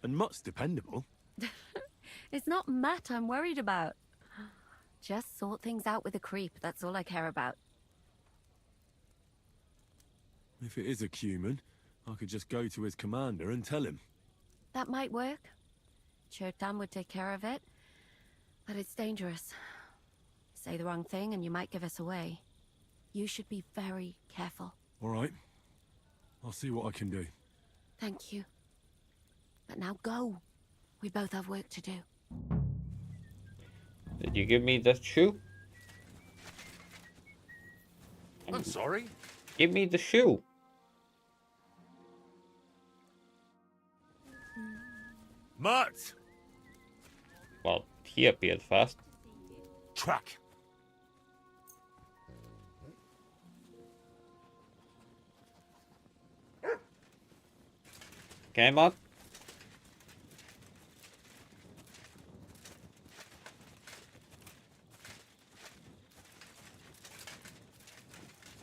And Mutt's dependable. It's not Matt I'm worried about. Just sort things out with a creep, that's all I care about. If it is a cumin, I could just go to his commander and tell him. That might work. Chertan would take care of it. But it's dangerous. Say the wrong thing and you might give us away. You should be very careful. All right. I'll see what I can do. Thank you. But now go. We both have work to do. Did you give me that shoe? I'm sorry? Give me the shoe. Mutt! Well, he appeared fast. Track. Okay, Matt?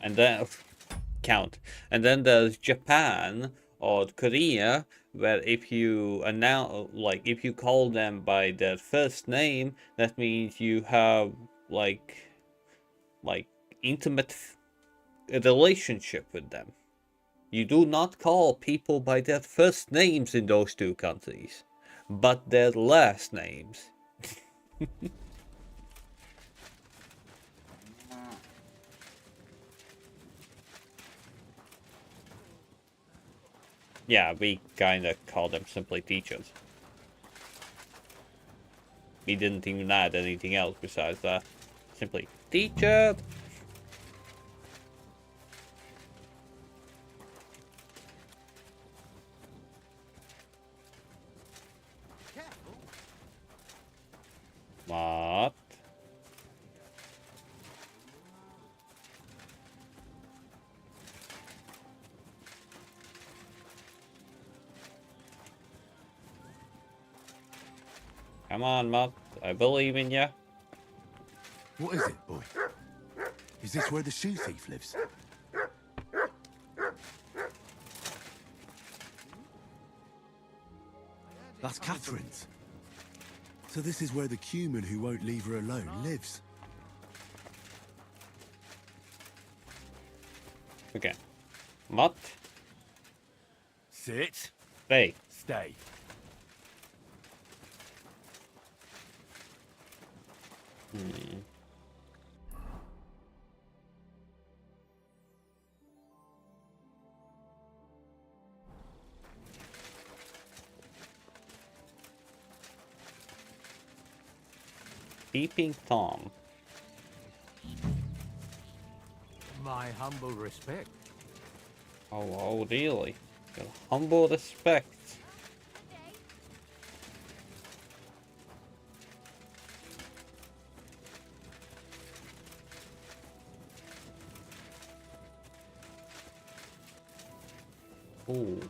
And then count. And then there's Japan, or Korea, where if you announce, like, if you call them by their first name, that means you have like intimate relationship with them. You do not call people by their first names in those two countries, but their last names. Yeah, we kinda call them simply teachers. We didn't even add anything else besides that. Simply teacher. What? Come on, Matt. I believe in you. What is it, boy? Is this where the shoe thief lives? That's Catherine's. So this is where the human who won't leave her alone lives. Okay. Matt. Sit. Stay. Stay. Peeping Tom. My humble respect. Oh, really? Your humble respect. Ooh.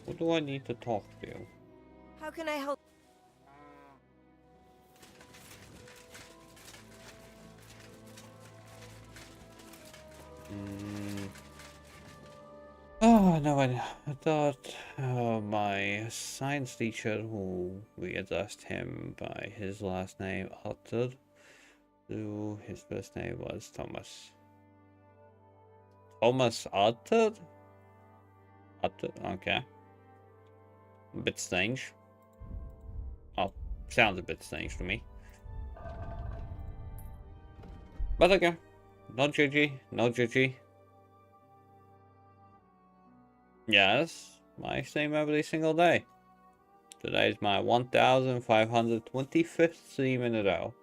Who do I need to talk to? How can I help? Oh, no, I thought my science teacher, who we addressed him by his last name, Arthur, so his first name was Thomas. Thomas Arthur? Arthur, okay. A bit strange. Oh, sounds a bit strange to me. But okay. No judgy, no judgy. Yes, I stream every single day. Today is my 1525th stream in a row.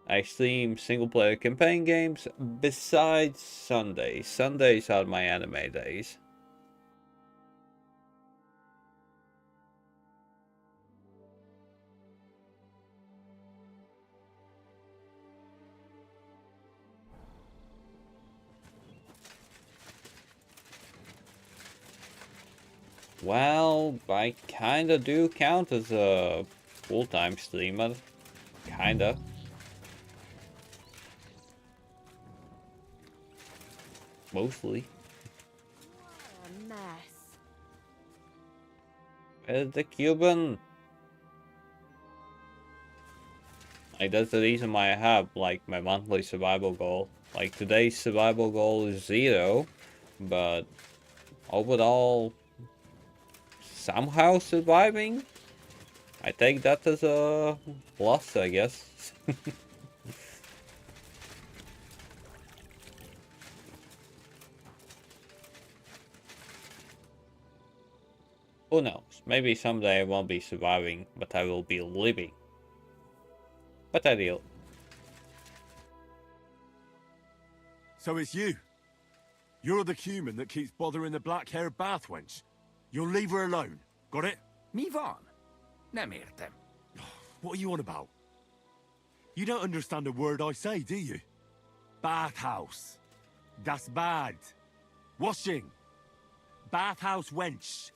I stream single player campaign games besides Sundays. Sundays are my anime days. Well, I kinda do count as a full-time streamer. Kinda. Mostly. What a mess. Where's the Cuban? Like, that's the reason why I have, like, my monthly survival goal. Like, today's survival goal is 0, but overall, somehow surviving? I take that as a plus, I guess. Who knows? Maybe someday I won't be surviving, but I will be living. But I deal. So it's you. You're the human that keeps bothering the black-haired bath wench. You'll leave her alone. Got it? Mi van. Nem értem. What are you on about? You don't understand a word I say, do you? Bathhouse. Das bad. Washing. Bathhouse wench.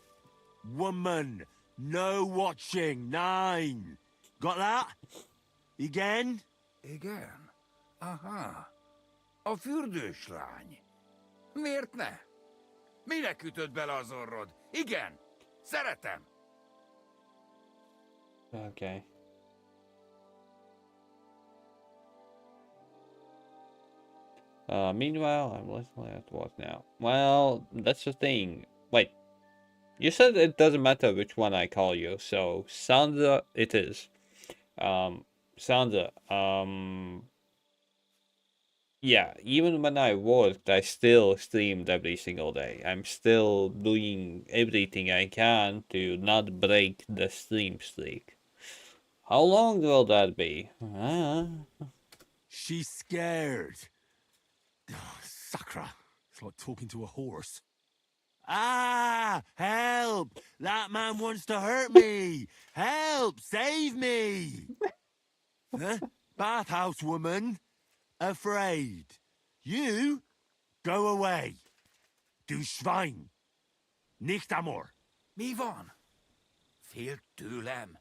Woman. No watching. 9. Got that? Igen? Igen. Aha. A fürdőslány. Miért ne? Mire kütött bele az orrod? Igen, szeretem. Okay. Meanwhile, I'm listening at what now? Well, that's the thing. Wait. You said it doesn't matter which one I call you, so Sandra it is. Sandra, yeah, even when I worked, I still streamed every single day. I'm still doing everything I can to not break the stream streak. How long will that be? She's scared. Sakra. It's like talking to a horse. Ah! Help! That man wants to hurt me! Help! Save me! Huh? Bathhouse woman? Afraid. You? Go away. Du Schwein. Nicht amor. Mi van? Félt tőlem?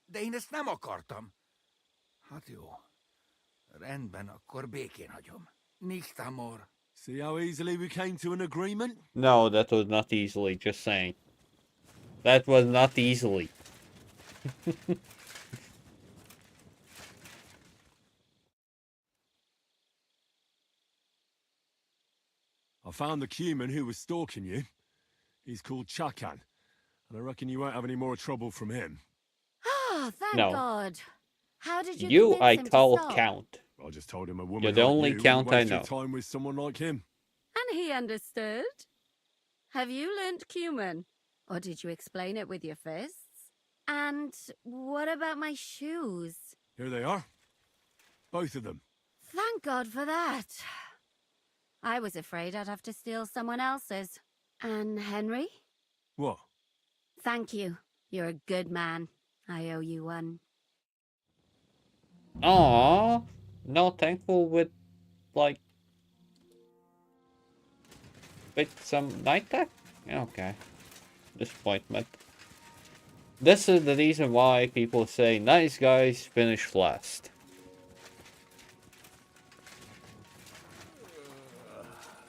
De én ezt nem akartam. Hát jó. Rendben, akkor békén hagyom. Nicht amor. See how easily we came to an agreement? No, that was not easily, just saying. That was not easily. I found the Cuman who was stalking you. He's called Chakan, and I reckon you won't have any more trouble from him. Oh, thank No. God. How did you You, convince I him to call stop? Count. I just told him a woman You're the like only you Count wouldn't I waste your know. time with someone like him. And he understood? Have you learnt Cuman? Or did you explain it with your fists? And what about my shoes? Here they are. Both of them. Thank God for that. I was afraid I'd have to steal someone else's. And Henry? What? Thank you. You're a good man. I owe you one. Aww. Not thankful with, like, with some night tech? Okay. Disappointment. This is the reason why people say nice guys finish last.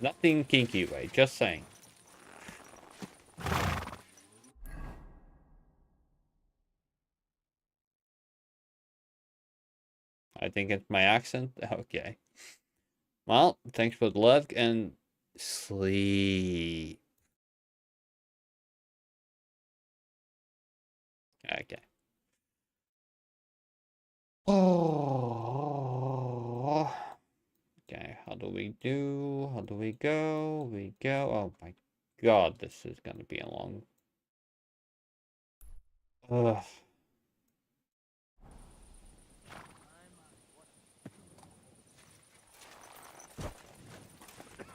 Nothing kinky way, just saying. I think it's my accent. Okay. Well, thanks for the luck and sleep. Okay. Oh. Okay, how do we do? How do we go? We go. Oh my God, this is gonna be a long. Ugh.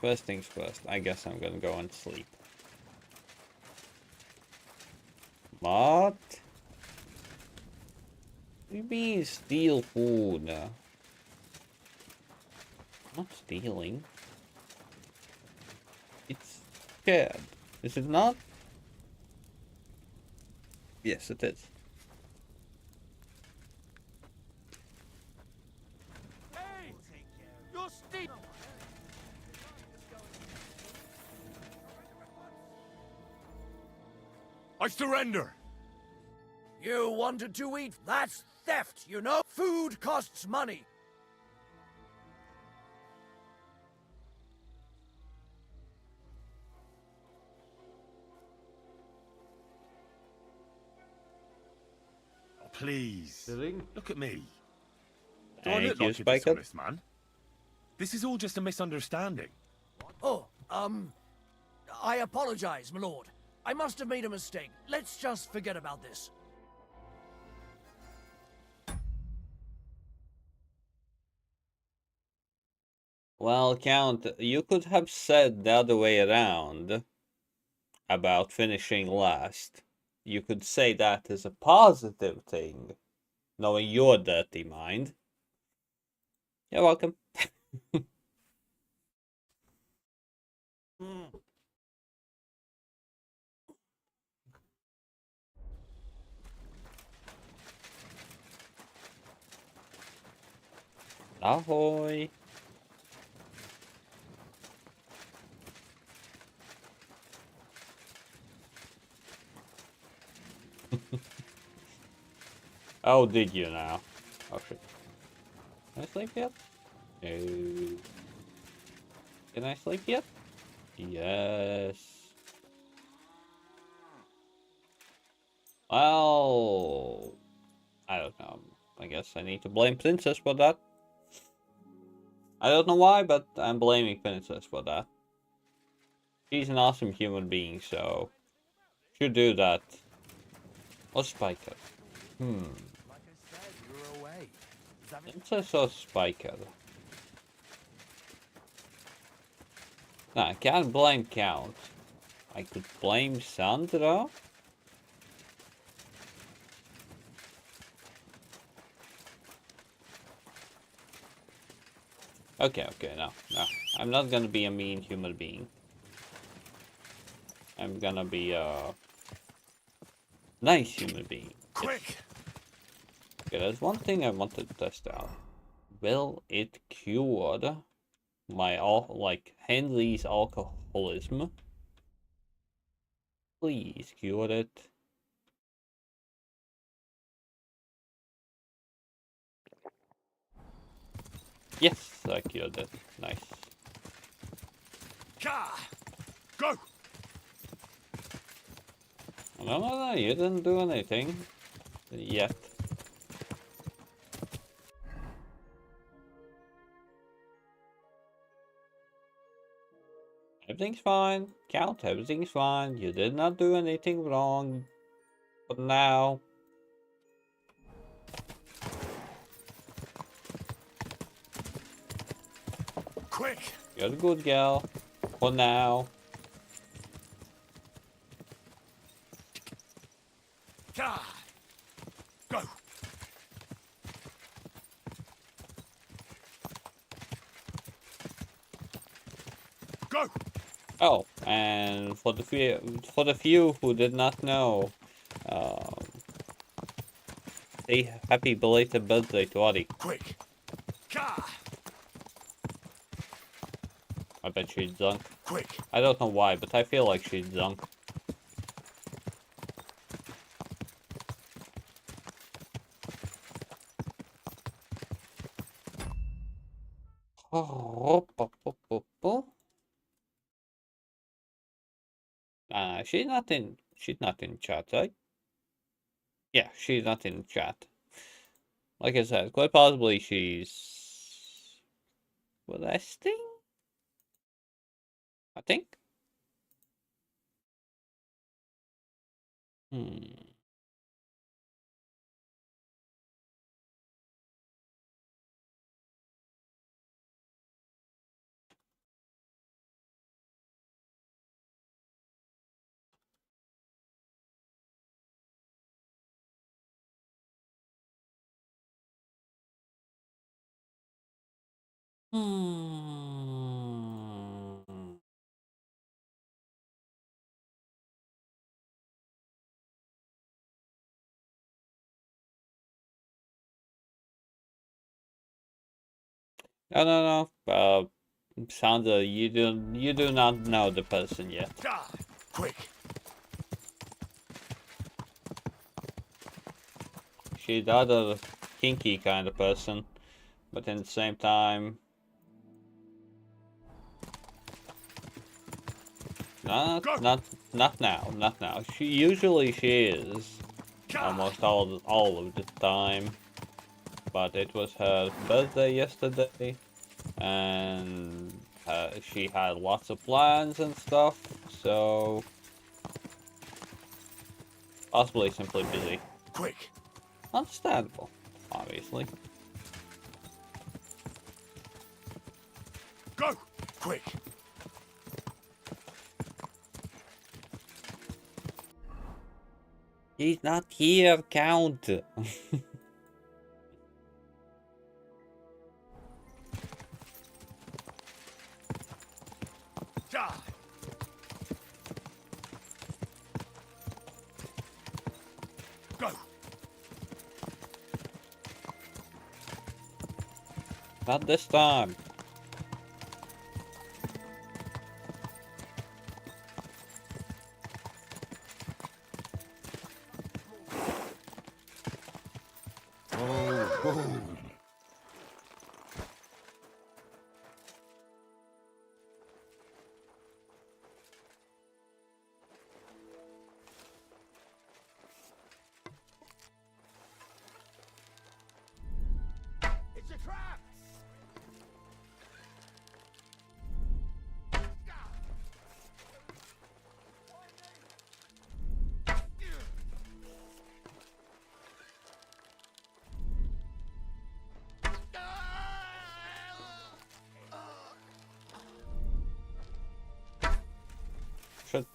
First things first, I guess I'm gonna go and sleep. What? What do you mean steal food? Not stealing. It's scared. Is it not? Yes, it is. Hey! You're stealing! I surrender! You wanted to eat? That's theft, you know? Food costs money. Oh, please. Look at me. Do I Thank look you, like a Spiker. dishonest man? This is all just a misunderstanding. Oh, I apologize, my lord. I must have made a mistake. Let's just forget about this. Well, Count, you could have said the other way around about finishing last. You could say that as a positive thing, knowing your dirty mind. You're welcome. Ahoy. Oh, did you now? Oh shit. Can I sleep yet? No. Can I sleep yet? Yes. Well, I don't know. I guess I need to blame Princess for that. I don't know why, but I'm blaming Princess for that. She's an awesome human being, so should do that. Or Spiker. Princess or Spiker? Nah, I can't blame Count. I could blame Sandra. Okay, no. I'm not gonna be a mean human being. I'm gonna be a nice human being. Quick! Okay, there's one thing I want to test out. Will it cure my Henley's alcoholism? Please cure it. Yes, I cured it. Nice. Go! No, you didn't do anything yet. Everything's fine. Count, everything's fine. You did not do anything wrong. But now... Quick! You're a good girl. For now. Go! Go! Oh, and for the few who did not know, say happy belated birthday to Audie. Quick! I bet she's drunk. Quick! I don't know why, but I feel like she's drunk. She's not in chat, right? Yeah, she's not in chat. Like I said, quite possibly she's resting? I think. No. Sandra, you do not know the person yet. Quick! She's the other kinky kind of person, but at the same time, not now. She is almost all of the time, but it was her birthday yesterday, and she had lots of plans and stuff, so possibly simply busy. Quick! Understandable, obviously. Go! Quick! He's not here, Count. Go! Not this time. Boom. It's a trap! Shit.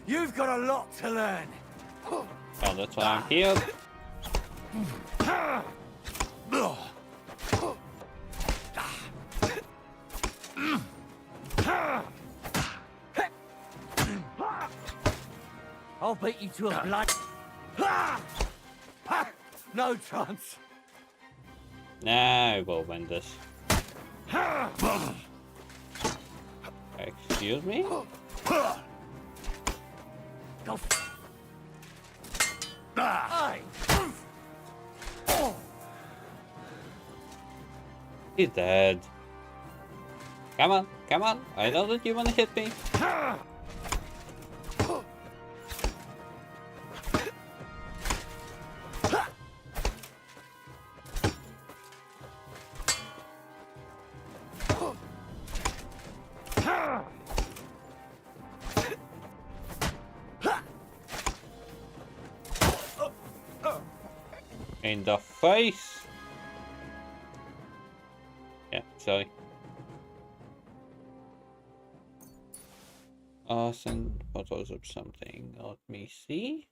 You've got a lot to learn. Well, that's why I'm here. I'll beat you to a blood. No chance. Nah, I will win this. Excuse me? Go. Aye. He's dead. Come on, come on. I know that you want to hit me. In the face. Yeah, sorry. Send photos of something. Let me see.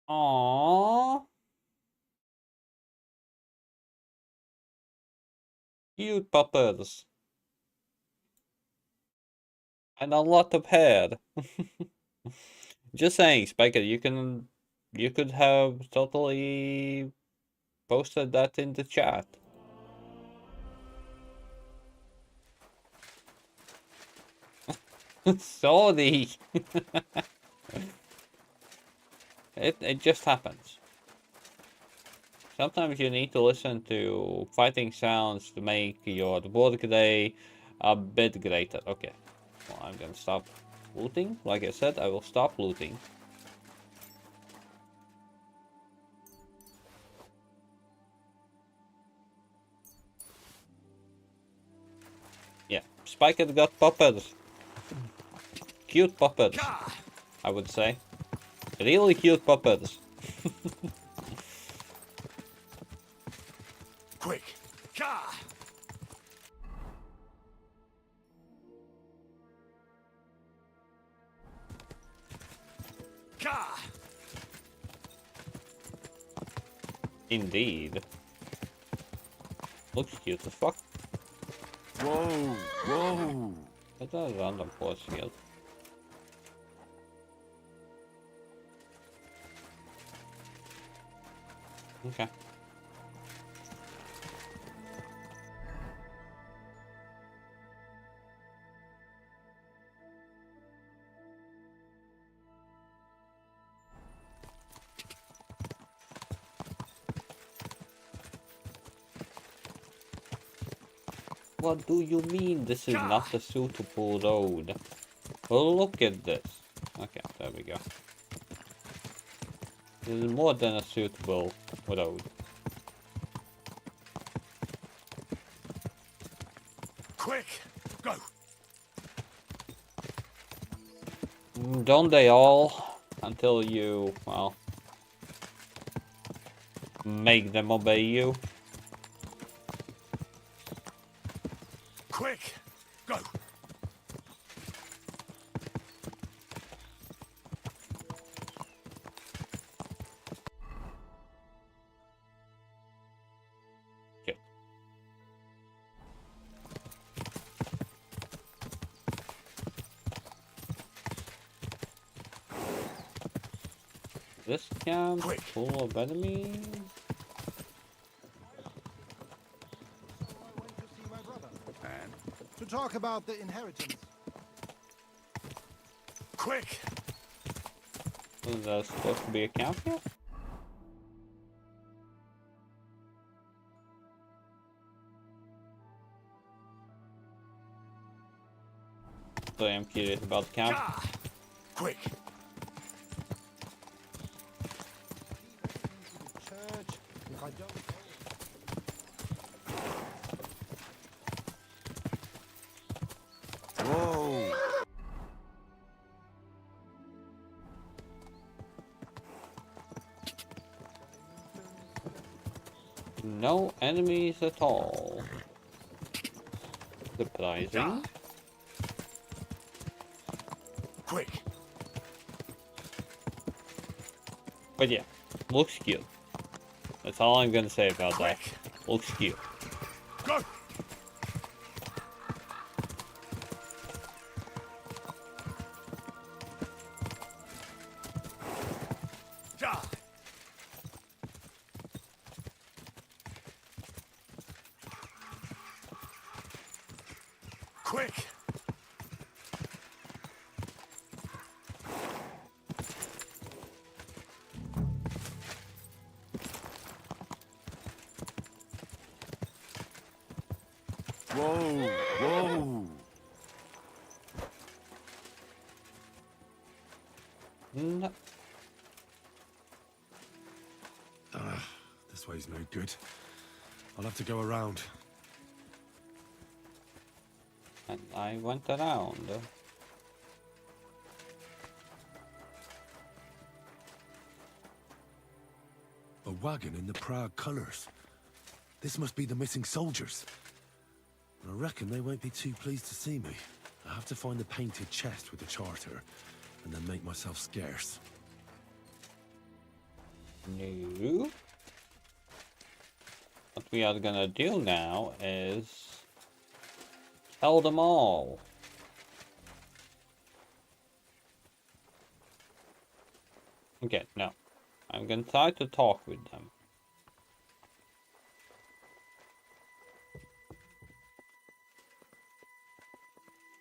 Aww. Cute puppets. And a lot of hair. Just saying, Spiker, you could have totally posted that in the chat. Sorry. It just happens. Sometimes you need to listen to fighting sounds to make your workday a bit greater. Okay. Well, I'm gonna stop looting. Like I said, I will stop looting. Yeah, Spiker got puppets. Cute puppets, I would say. Really cute puppets. Quick! Ka! Ka! Indeed. Looks cute as fuck. Whoa, whoa. That's a random force field. Okay. What do you mean this is not a suitable road? Oh, look at this. Okay, there we go. This is more than a suitable road. Quick! Go! Don't they all? Until you, well, make them obey you. Quick! Go! this camp full of enemies? To talk about the inheritance. Quick! Is that supposed to be a camp here? So I'm curious about the camp. Quick! Church, if I don't... Whoa! No enemies at all. Surprising. Quick! But yeah, looks cute. That's all I'm gonna say about that. Looks cute. Go! Quick! Whoa! Whoa! No. This way's no good. I'll have to go around. And I went around. A wagon in the Prague colours. This must be the missing soldiers. I reckon they won't be too pleased to see me. I have to find the painted chest with the charter, and then make myself scarce. No. What we are gonna do now is tell them all. Okay, no. I'm gonna try to talk with them.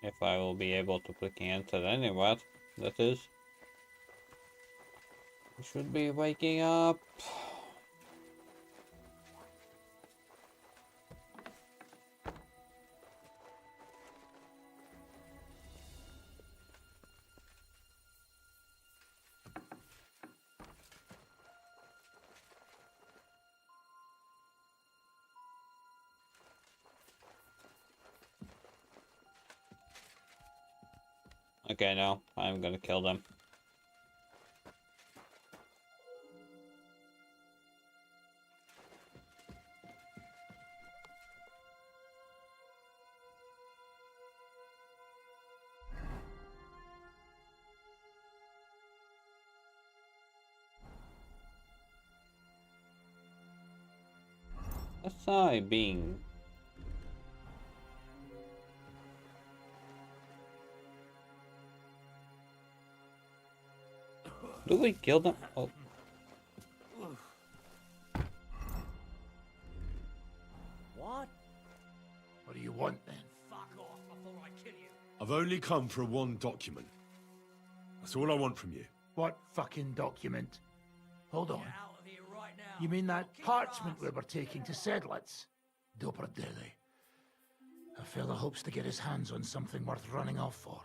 If I will be able to click enter anywhere, that is. I should be waking up. Okay, no, I'm gonna kill them. That's I being. Do we kill them? Oh. What? What do you want then? Fuck off before I kill you. I've only come for one document. That's all I want from you. What fucking document? Hold on. Get out of here right now. You mean that parchment we were taking to Sedlitz? Doperdele. A fella hopes to get his hands on something worth running off for,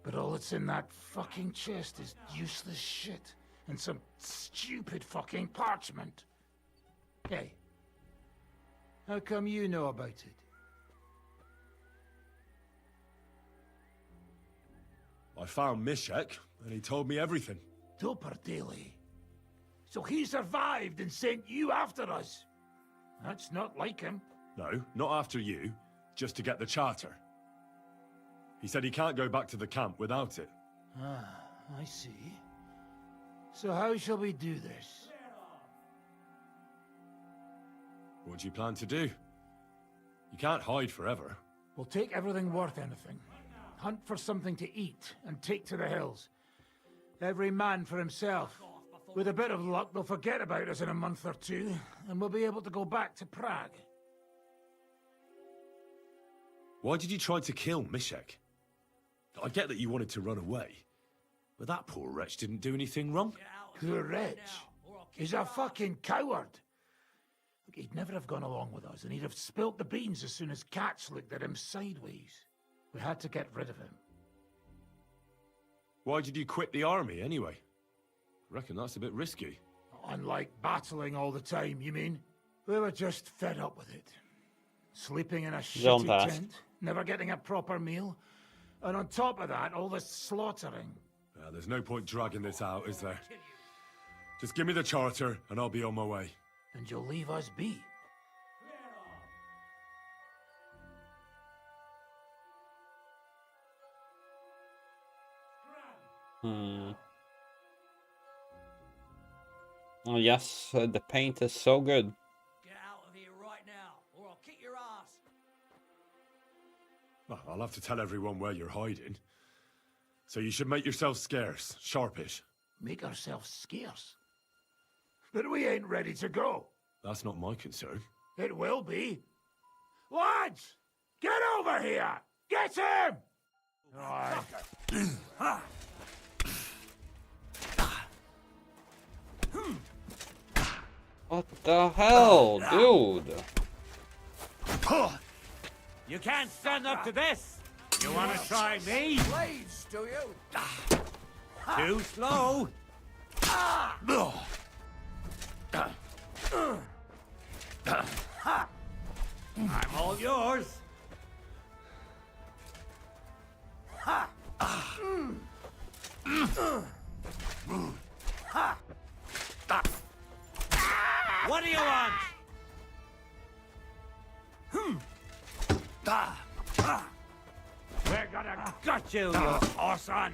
but all that's in that fucking chest is useless shit and some stupid fucking parchment. Hey, how come you know about it? I found Mishek, and he told me everything. Doperdele. So he survived and sent you after us? That's not like him. No, not after you. Just to get the charter. He said he can't go back to the camp without it. Ah, I see. So how shall we do this? What do you plan to do? You can't hide forever. We'll take everything worth anything. Hunt for something to eat and take to the hills. Every man for himself. With a bit of luck, they'll forget about us in a month or two, and we'll be able to go back to Prague. Why did you try to kill Mishek? I get that you wanted to run away, but that poor wretch didn't do anything wrong. Poor wretch? He's a fucking coward. Look, he'd never have gone along with us, and he'd have spilt the beans as soon as Cats looked at him sideways. We had to get rid of him. Why did you quit the army, anyway? I reckon that's a bit risky. Unlike battling all the time, you mean? We were just fed up with it. Sleeping in a shitty tent, never getting a proper meal, and on top of that, all this slaughtering. There's no point dragging this out, is there? Just give me the charter, and I'll be on my way. And you'll leave us be. Oh yes, the paint is so good. Get out of here right now, or I'll kick your ass. Well, I'll have to tell everyone where you're hiding. So you should make yourself scarce, sharpish. Make ourselves scarce? But we ain't ready to go. That's not my concern. It will be. Lads! Get over here! Get him! What the hell, dude? You can't stand up to this! You wanna try me? Blades, do you? Too slow! I'm all yours! What do you want? We're gonna gut you, you horse on!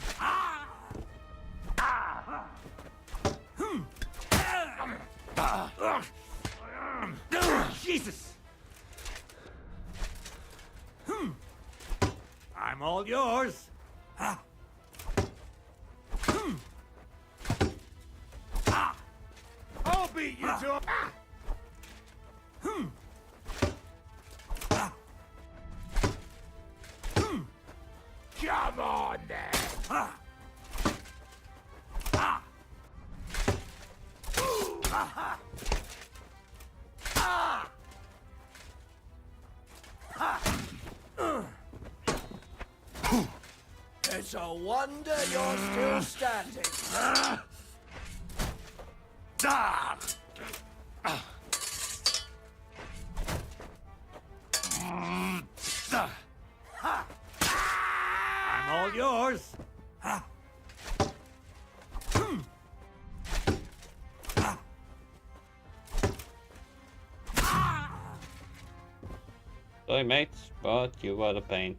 Jesus! I'm all yours! I'll beat you to a... Come on, then! It's a wonder you're still standing. I'm all yours! Sorry mates, but you were the pain.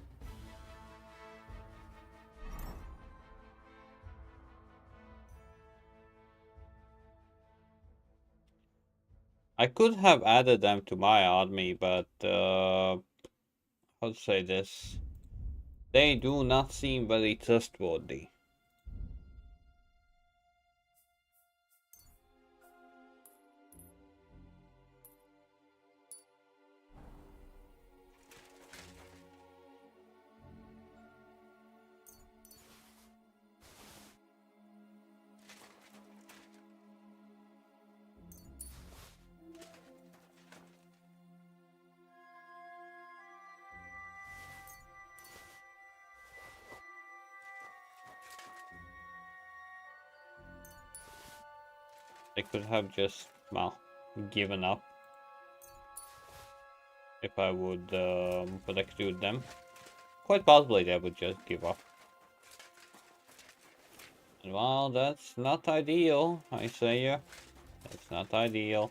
I could have added them to my army, but how to say this? They do not seem very trustworthy. I could have just, well, given up if I would execute them. Quite possibly they would just give up. And well, that's not ideal, I say ya. That's not ideal.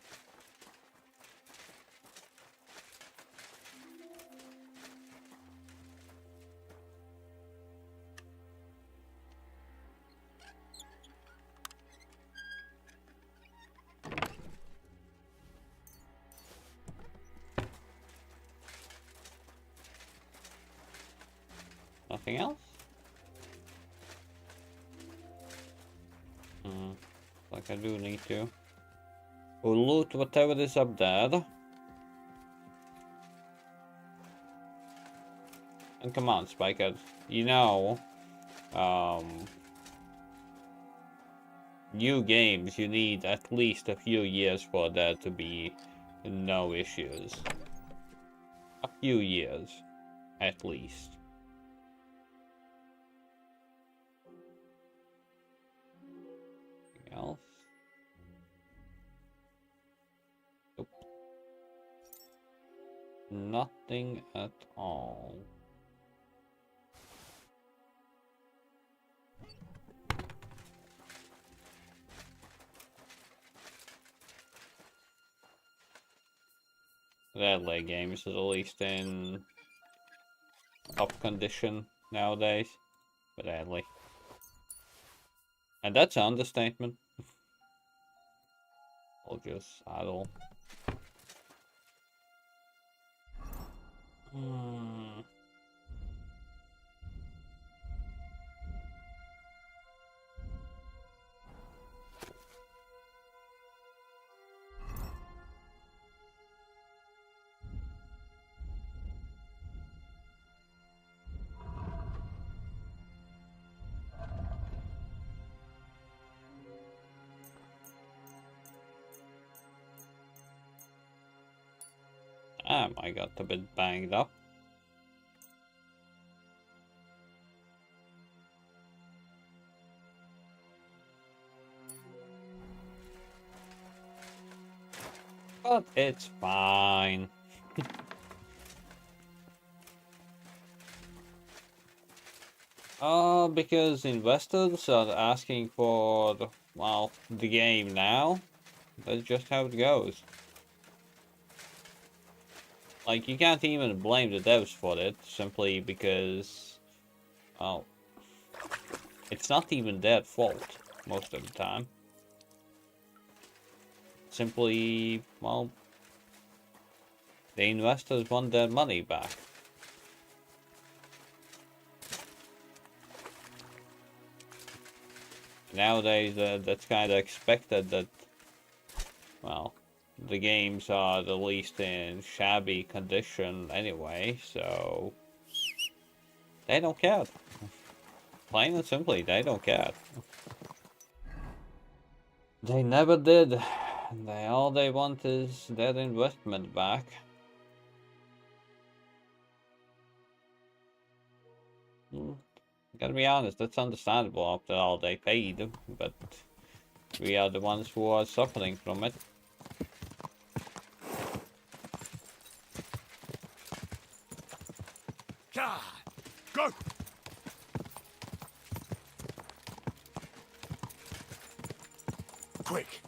Nothing else? Like I do need to. We'll loot whatever is up there. And come on, Spiker. You know, new games, you need at least a few years for there to be no issues. A few years, at least. Anything else? Nope. Nothing at all. That late games is at least in top condition nowadays, but badly. And that's an understatement. I'll just saddle. I got a bit banged up. But it's fine. Because investors are asking for, well, the game now. That's just how it goes. Like, you can't even blame the devs for it, simply because, well, it's not even their fault, most of the time. Simply, well, the investors want their money back. Nowadays, that's kind of expected that, well, the games are released in shabby condition anyway, so they don't care. Plain and simply, they don't care. They never did. All they want is their investment back. Gotta be honest, that's understandable after all they paid, but we are the ones who are suffering from it. Go! Quick!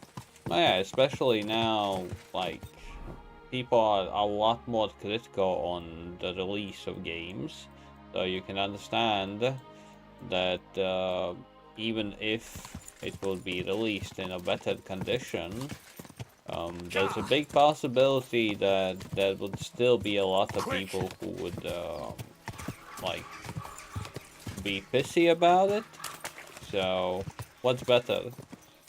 Yeah, especially now, like, people are a lot more critical on the release of games, so you can understand that even if it will be released in a better condition, there's a big possibility that there would still be a lot of people who would like be pissy about it. So what's better,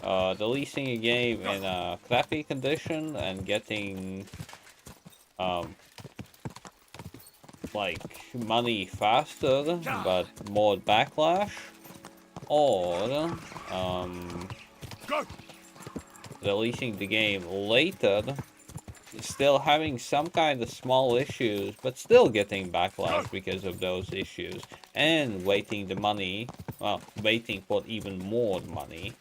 releasing a game in a crappy condition and getting like money faster but more backlash, or releasing the game later, still having some kind of small issues but still getting backlash because of those issues, and waiting the money, well, waiting for even more money.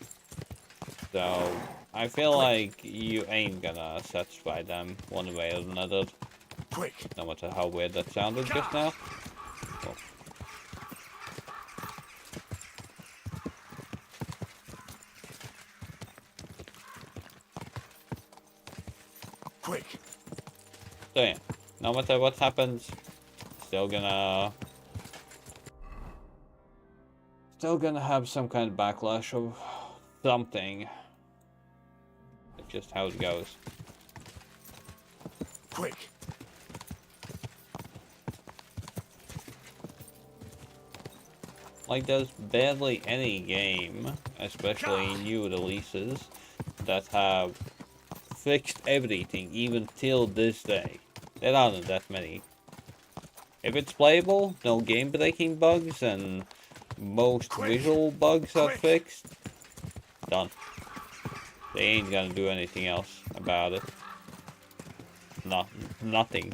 So I feel like you ain't gonna satisfy them one way or another. No matter how weird that sounded just now. Well. Quick. So yeah, no matter what happens, still gonna have some kind of backlash of something. It's just how it goes. Quick. Like, there's barely any game, especially new releases, that have fixed everything, even till this day. There aren't that many. If it's playable, no game-breaking bugs, and most visual bugs are fixed, done. They ain't gonna do anything else about it. No, nothing.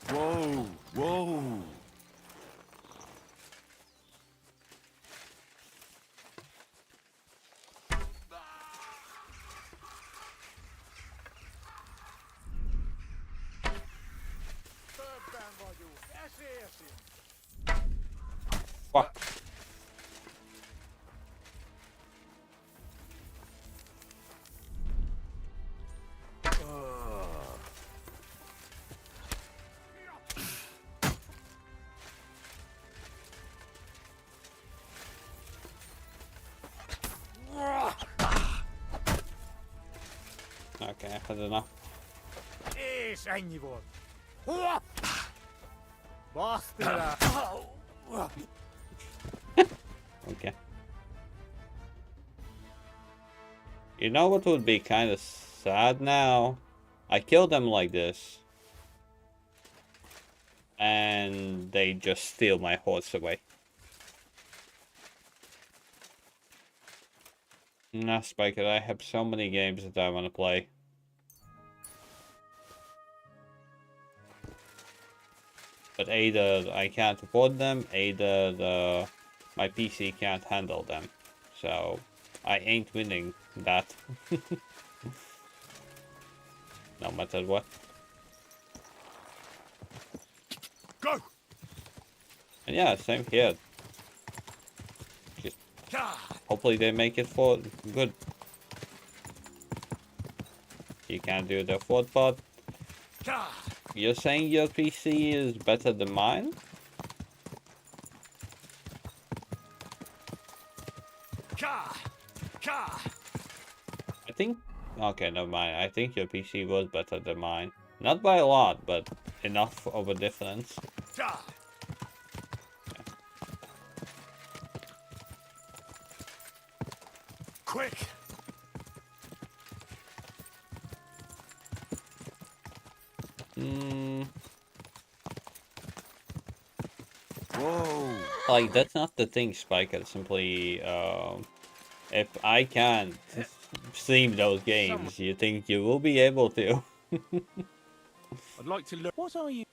Whoa, whoa. Fuck. Okay, I don't know. Ennyi volt. Basztira! Okay. You know what would be kind of sad now? I killed them like this. And they just steal my horse away. Nah, Spiker, I have so many games that I want to play. But either I can't afford them, either my PC can't handle them. So, I ain't winning that. No matter what. Go! And yeah, same here. Just hopefully they make it for good. You can't do the fourth part. You're saying your PC is better than mine? I think... Okay, never mind. I think your PC was better than mine. Not by a lot, but enough of a difference. Okay. Quick! Whoa. Like, that's not the thing, Spike. It's simply, if I can't stream those games, you think you will be able to? I'd like to learn. What are you?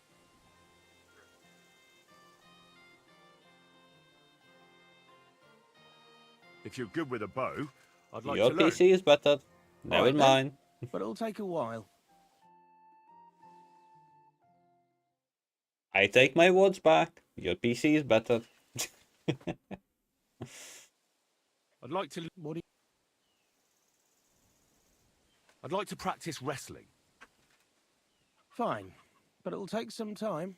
If you're good with a bow, I'd like Your to learn. PC is better. Never Alright then. mind. But it'll take a while. I take my words back. Your PC is better. I'd like to. What do you... I'd like to practice wrestling. Fine, but it'll take some time.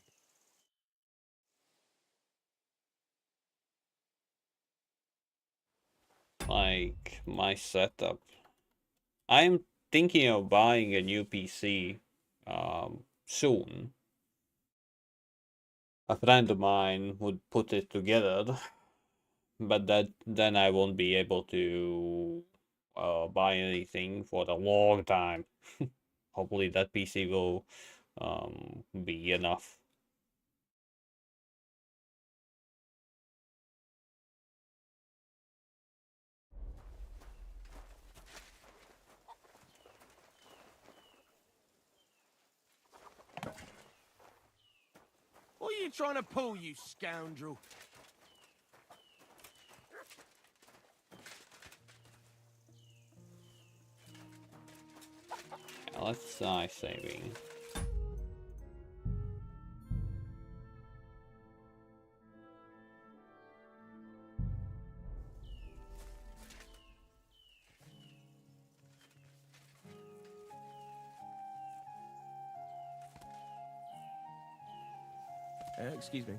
Like, my setup. I'm thinking of buying a new PC soon. A friend of mine would put it together, but then I won't be able to buy anything for a long time. Hopefully that PC will be enough. What are you trying to pull, you scoundrel? Let's try saving. Excuse me.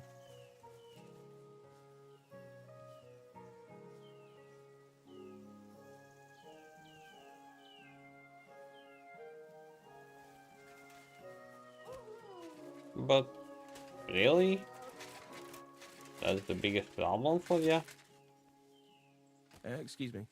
But really? That's the biggest problem for you? Excuse me.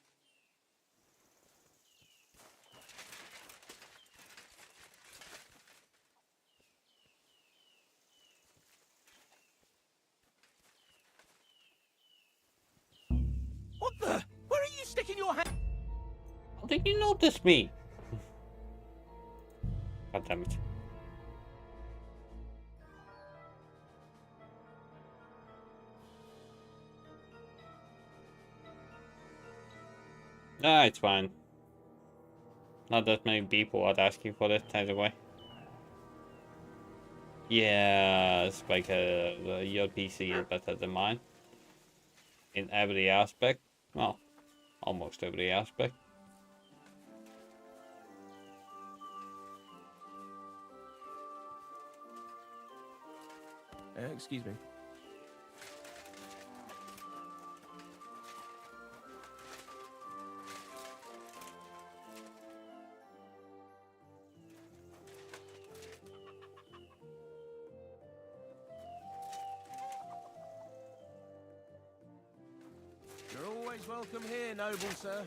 What the? Where are you sticking your hand? How did you notice me? God damn it. Ah, it's fine. Not that many people are asking for it anyway. Yeah, it's like your PC is better than mine. In every aspect. Well, almost every aspect. Excuse me. You're always welcome here, noble sir.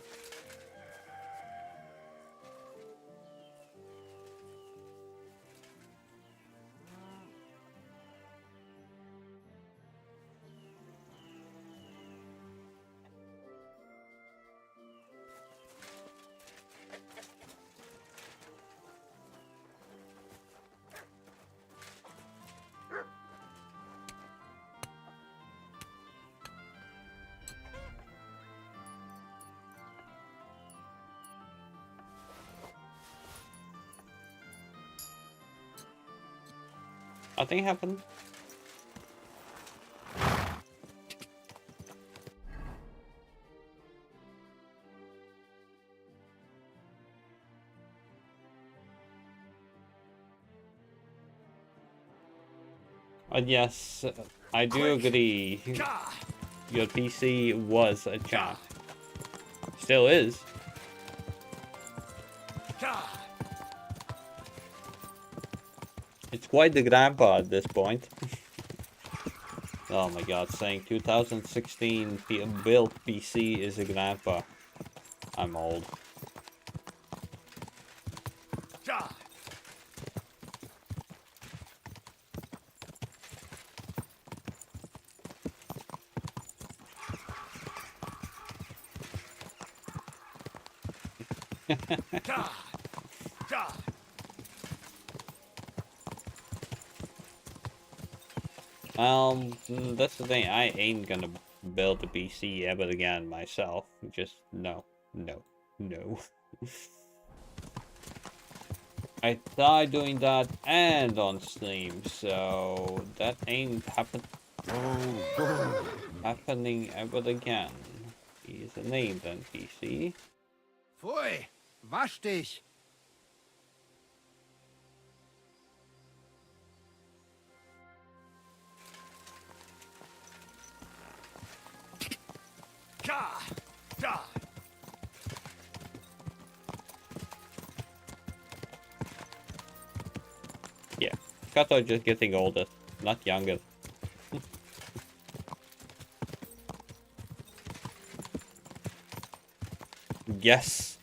Nothing happened. And yes, I do agree. Your PC was a champ. Still is. It's quite the grandpa at this point. Oh my god, saying 2016 built PC is a grandpa. I'm old. That's the thing. I ain't gonna build a PC ever again myself. Just no, no, no. I tried doing that and on Steam, so that ain't happening ever again. He's a named NPC. Pfui, wasch dich! Yeah, cats are just getting older, not younger. Yes.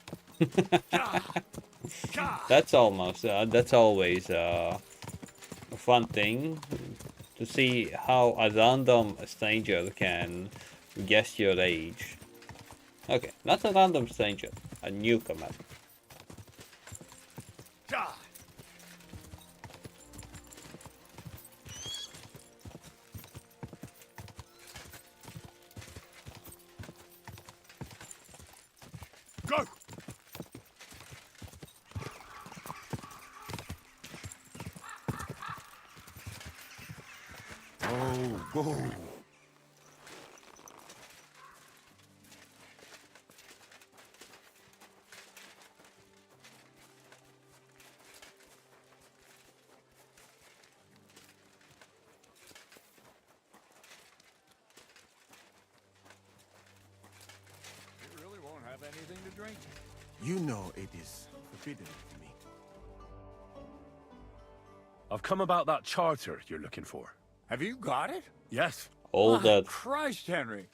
That's almost, that's always a fun thing to see how a random stranger can guess your age. Okay, not a random stranger, a newcomer. Go! Oh, go! You really won't have anything to drink? You know it is forbidden to me. I've come about that charter you're looking for. Have you got it? Yes, All My that. Christ, Henry.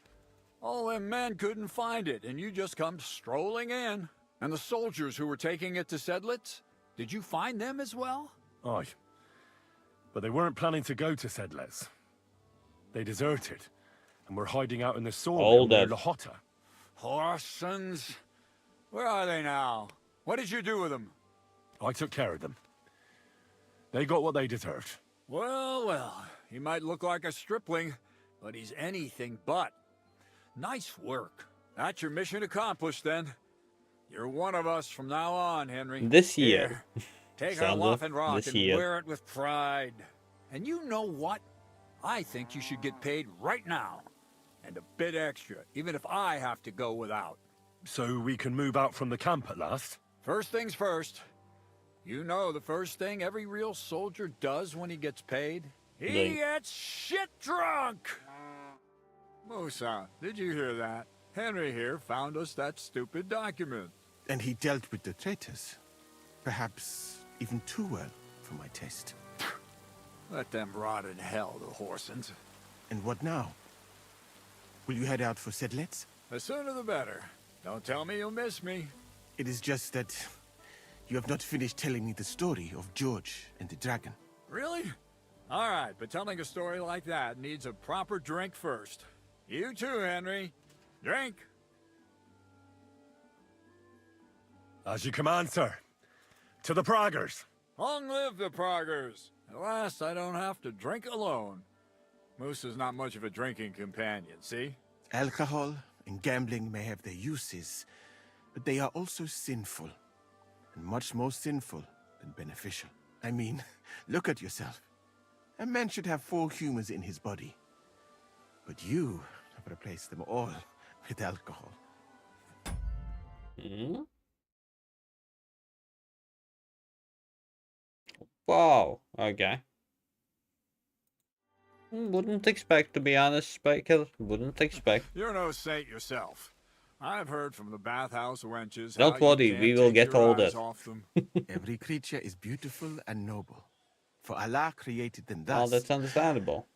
All them men couldn't find it, and you just come strolling in. And the soldiers who were taking it to Sedlitz, did you find them as well? Aye. But they weren't planning to go to Sedlitz. They deserted, and were hiding out in the sawmill near Lahota. Horsons. Where are they now? What did you do with them? I took care of them. They got what they deserved. Well, well, he might look like a stripling, but he's anything but. Nice work. That's your mission accomplished, then. You're one of us from now on, Henry. This year. Here, take our Sandra, Waffen Rock this and year. wear it with pride. And you know what? I think you should get paid right now. And a bit extra, even if I have to go without. So we can move out from the camp at last? First things first. You know the first thing every real soldier does when he gets paid? He gets shit drunk! Musa, did you hear that? Henry here found us that stupid document. And he dealt with the traitors. Perhaps even too well for my taste. Let them rot in hell, the Horsens. And what now? Will you head out for Sedlitz? The sooner the better. Don't tell me you'll miss me. It is just that you have not finished telling me the story of George and the dragon. Really? All right, but telling a story like that needs a proper drink first. You too, Henry. Drink. As you command, sir. To the Praggers. Long live the Praggers. At last, I don't have to drink alone. Moose is not much of a drinking companion, see? Alcohol and gambling may have their uses, but they are also sinful. And much more sinful than beneficial. I mean, look at yourself. A man should have 4 humors in his body. But you have replaced them all with alcohol. Wow, okay. Wouldn't expect, to be honest, Spiker. Wouldn't expect. You're no saint yourself. I've heard from the bathhouse wenches. Don't worry, we will get older. Every creature is beautiful and noble. For Allah created them thus. Oh, that's understandable.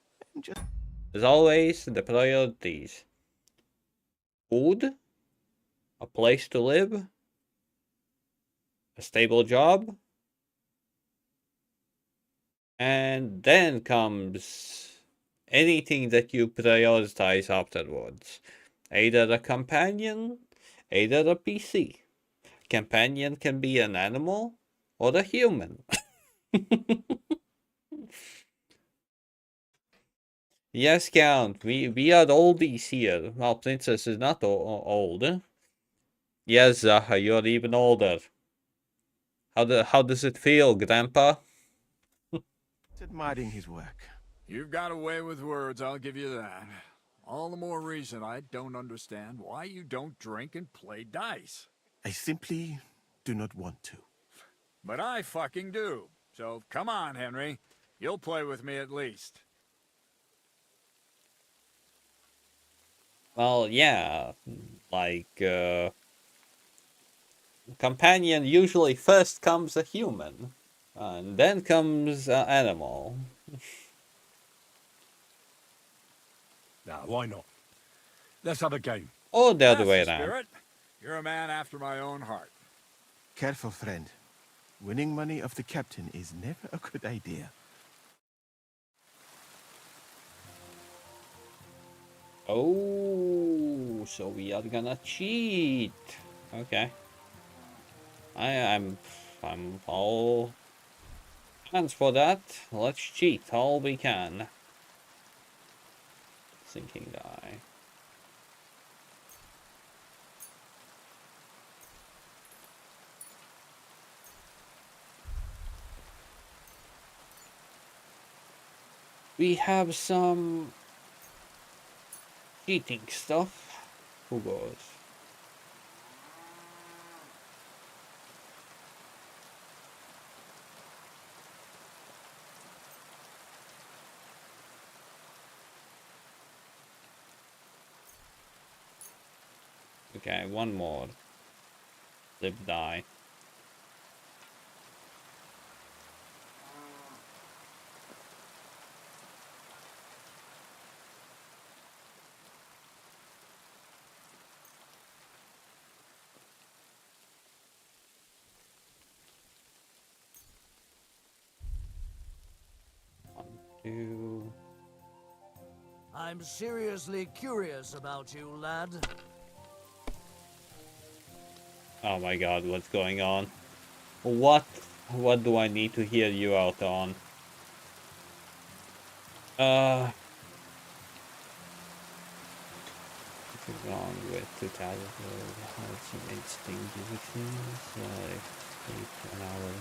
As always, the priorities. Food, a place to live, a stable job, and then comes anything that you prioritize afterwards. Either a companion, either a PC. Companion can be an animal or a human. Yes, Count, we are oldies here. Well, Princess is not old. Yes, Zaha, you're even older. How does it feel, Grandpa? Admiring his work. You've got a way with words, I'll give you that. All the more reason I don't understand why you don't drink and play dice. I simply do not want to. But I fucking do. So come on, Henry. You'll play with me at least. Well, yeah, like, companion usually first comes a human, and then comes an animal. Now, why not? Let's have a game. Or the other That's way the around. spirit. You're a man after my own heart. Careful, friend. Winning money of the captain is never a good idea. Oh, so we are gonna cheat. Okay. I'm all hands for that. Let's cheat all we can. Sinking die. We have some cheating stuff. Who goes? Okay, one more. Live, die. 2. I'm seriously curious about you, lad. Oh my god, what's going on? What do I need to hear you out on? What's wrong with 2000? Had some instinct routines, sleep an hour.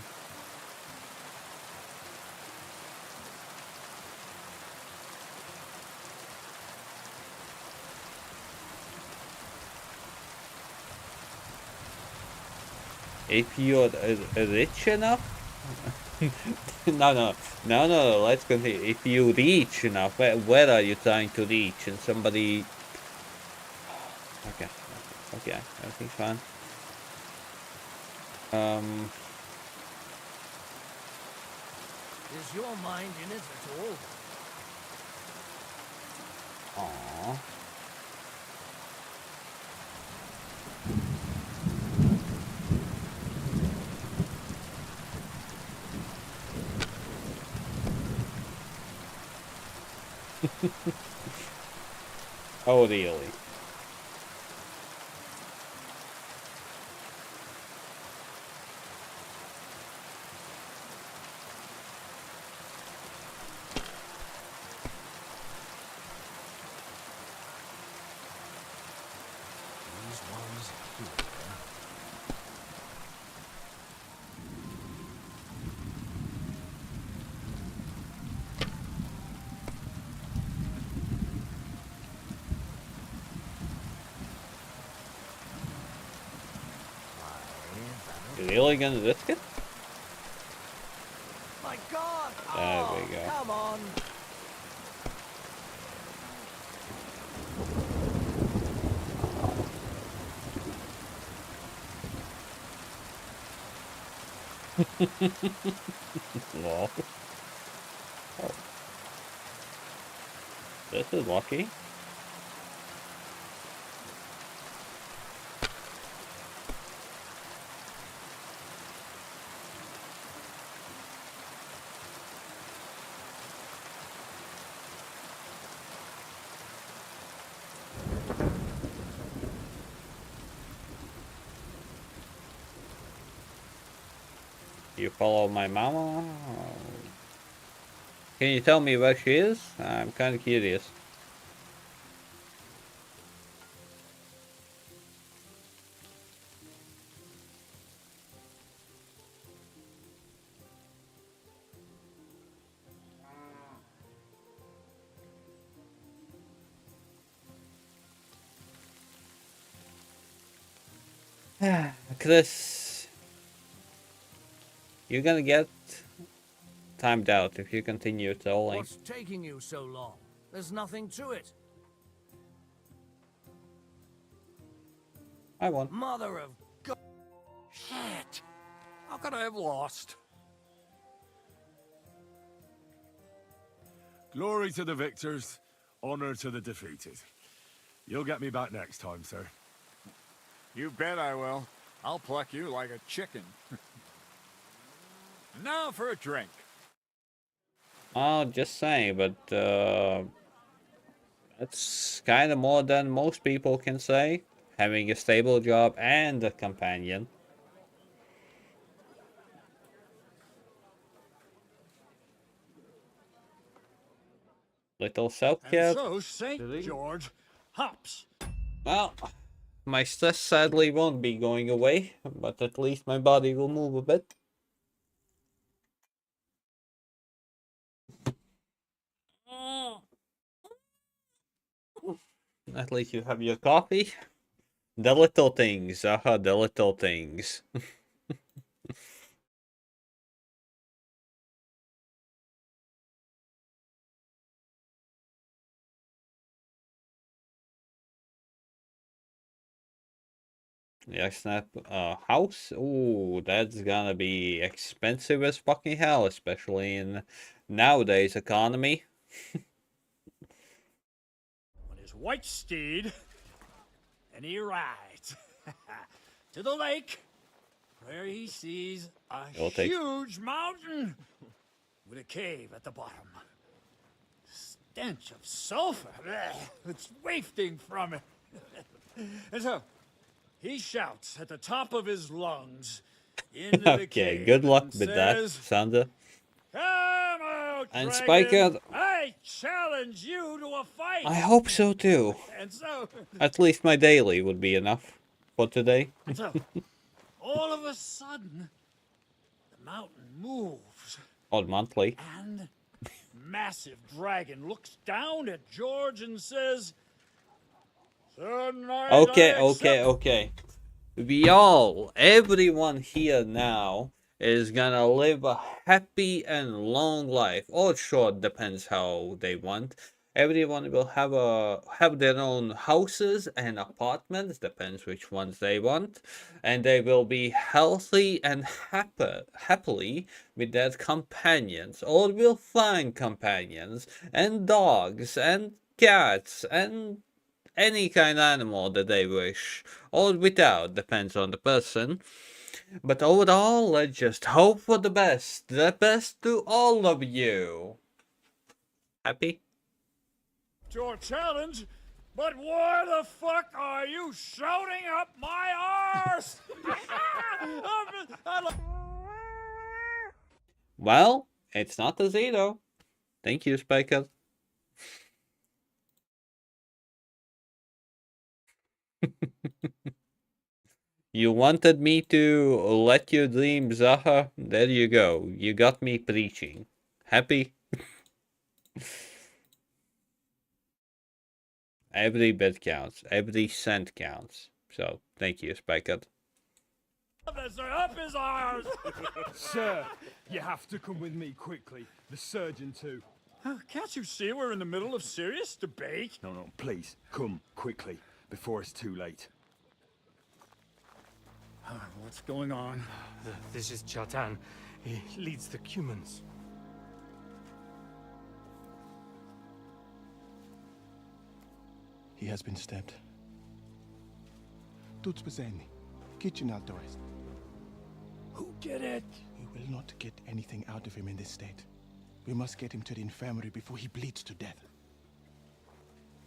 If you're rich enough? No, let's continue. If you reach enough, where are you trying to reach? And somebody... Okay, everything's fine. Is your mind in it at all? Aww. Oh, really? These ones here. You really gonna risk it? My God! There we go. Come on! Lol. Oh. This is lucky. You follow my mama? Can you tell me where she is? I'm kind of curious. Chris, you're gonna get timed out if you continue trolling. What's taking you so long? There's nothing to it. I won. Mother of God. Shit! How could I have lost? Glory to the victors, honor to the defeated. You'll get me back next time, sir. You bet I will. I'll pluck you like a chicken. Now for a drink. Oh, just saying, but that's kind of more than most people can say. Having a stable job and a companion. Little self-care. And so, St. George hops. Well, my stress sadly won't be going away, but at least my body will move a bit. At least you have your coffee. The little things, the little things. Yeah, snap house. Ooh, that's gonna be expensive as fucking hell, especially in nowadays economy. On his white steed, and he rides to the lake, where he sees a It'll take- huge mountain with a cave at the bottom. stench of sulfur. It's wafting from it. And so, he shouts at the top of his lungs into the Okay, cave good luck and with that, says, Sander. "Come out, And dragon! Spiker, I challenge you to a fight!" I hope so too. And so, At least my daily would be enough for today. all of a sudden, the mountain moves. Or monthly. And massive dragon looks down at George and says, "Tonight Okay. Everyone here now is gonna live a happy and long life. Or short, depends how they want. Everyone will have their own houses and apartments, depends which ones they want, and they will be healthy and happily with their companions, or will find companions and dogs and cats and any kind of animal that they wish, or without, depends on the person. But overall, let's just hope for the best to all of you. Happy? your challenge, but why the fuck are you shouting up my arse?" Well, it's not a zero. Thank you, Spiker. You wanted me to let you dream, Zaha? There you go. You got me preaching. Happy? Every bit counts. Every cent counts. So, thank you, Spiker. Up his arse! Sir, you have to come with me quickly. The surgeon too. Can't you see we're in the middle of serious debate? No, please, come quickly, before it's too late. What's going on? This is Chatan. He leads the Cumans. He has been stabbed. Tuts bezeni. Kitchen outdoors. Who did it? We will not get anything out of him in this state. We must get him to the infirmary before he bleeds to death.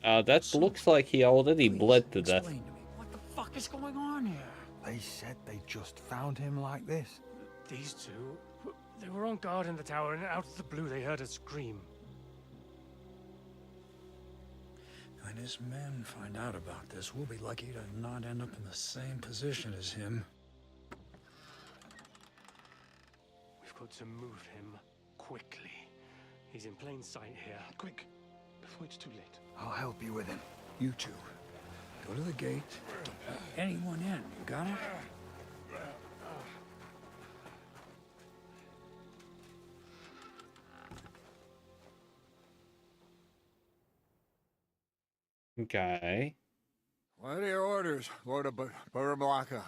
That looks like he already bled to death. What the fuck is going on here? They said they just found him like this. These two, they were on guard in the tower, and out of the blue they heard a scream. When his men find out about this, we'll be lucky to not end up in the same position as him. We've got to move him quickly. He's in plain sight here. Quick, before it's too late. I'll help you with him. You two, go to the gate. Don't let anyone in. You got it? Okay. What are your orders, Lord of Buramalaka?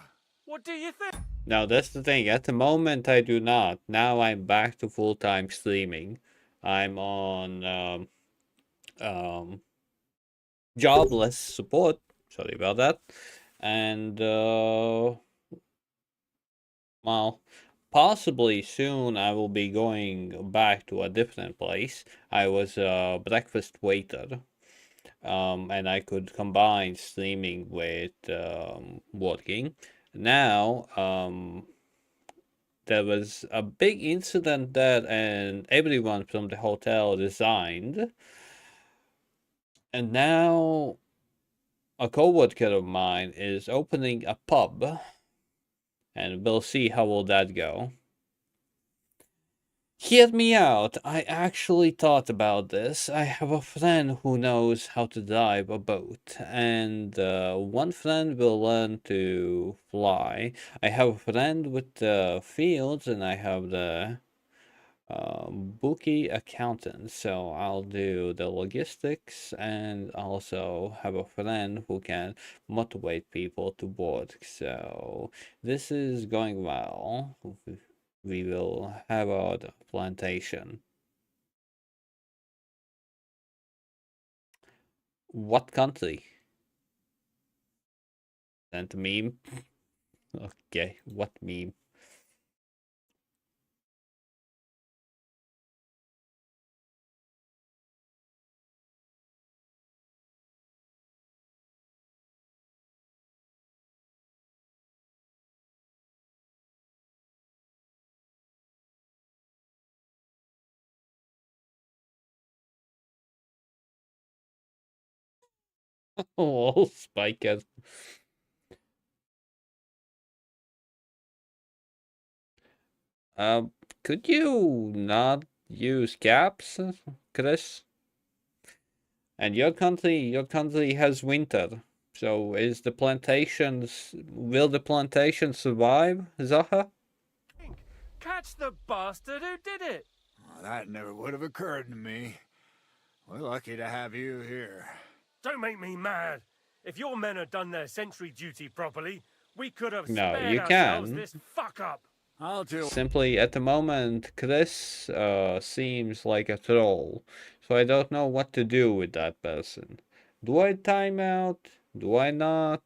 What do you think? Now, that's the thing. At the moment, I do not. Now I'm back to full-time streaming. I'm on jobless support. Sorry about that. And well, possibly soon I will be going back to a different place. I was a breakfast waiter. And I could combine streaming with working. Now, there was a big incident there, and everyone from the hotel resigned. And now, a co-worker of mine is opening a pub, and we'll see how will that go. Hear me out. I actually thought about this. I have a friend who knows how to drive a boat, and one friend will learn to fly. I have a friend with the fields, and I have the bookie accountant. So I'll do the logistics, and also have a friend who can motivate people to work. So this is going well. We will have our plantation. What country? Sent a meme. Okay, what meme? Oh, spiked. Could you not use caps, Chris? And your country has winter. So is the plantations, will the plantations survive, Zaha? Catch the bastard who did it! Well, that never would have occurred to me. We're lucky to have you here. Don't make me mad. If your men had done their sentry duty properly, we could have No, spared you ourselves can. this fuck up. I'll do. Simply, at the moment, Chris seems like a troll. So I don't know what to do with that person. Do I time out? Do I not?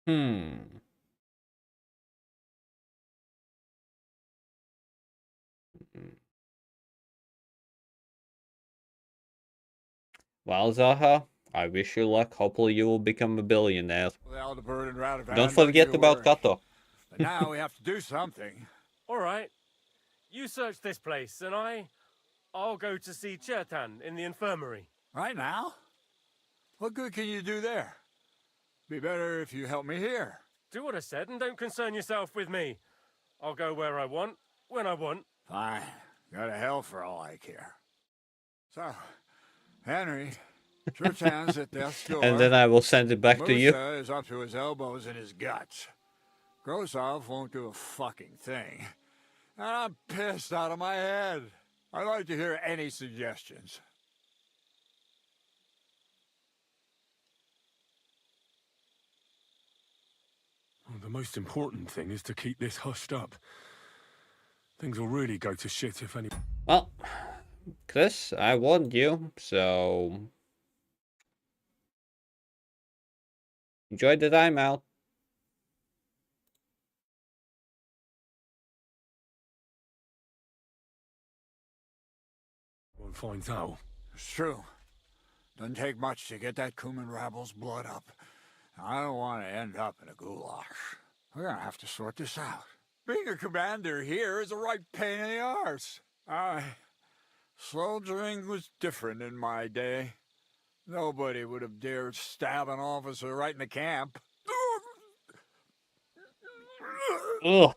Hmm. Well, Zaha, I wish you luck. Hopefully you will become a billionaire. Well, the bird and Radovan, Don't forget you about worry. Kato. But now we have to do something. All right. You search this place, and I'll go to see Chertan in the infirmary. Right now? What good can you do there? Be better if you help me here. Do what I said, and don't concern yourself with me. I'll go where I want, when I want. Fine. Go to hell for all I care. So, Henry, Chertan's at death's door. And then I will send it back to you. Musa is up to his elbows in his guts. Grosov won't do a fucking thing. And I'm pissed out of my head. I'd like to hear any suggestions. Well, the most important thing is to keep this hushed up. Things will really go to shit if any... Well, Chris, I warned you, so... enjoy the time out. One finds out. It's true. Doesn't take much to get that Kuman rabble's blood up. I don't want to end up in a goulash. We're gonna have to sort this out. Being a commander here is a right pain in the arse. Soldiering was different in my day. Nobody would have dared stab an officer right in the camp. Ugh.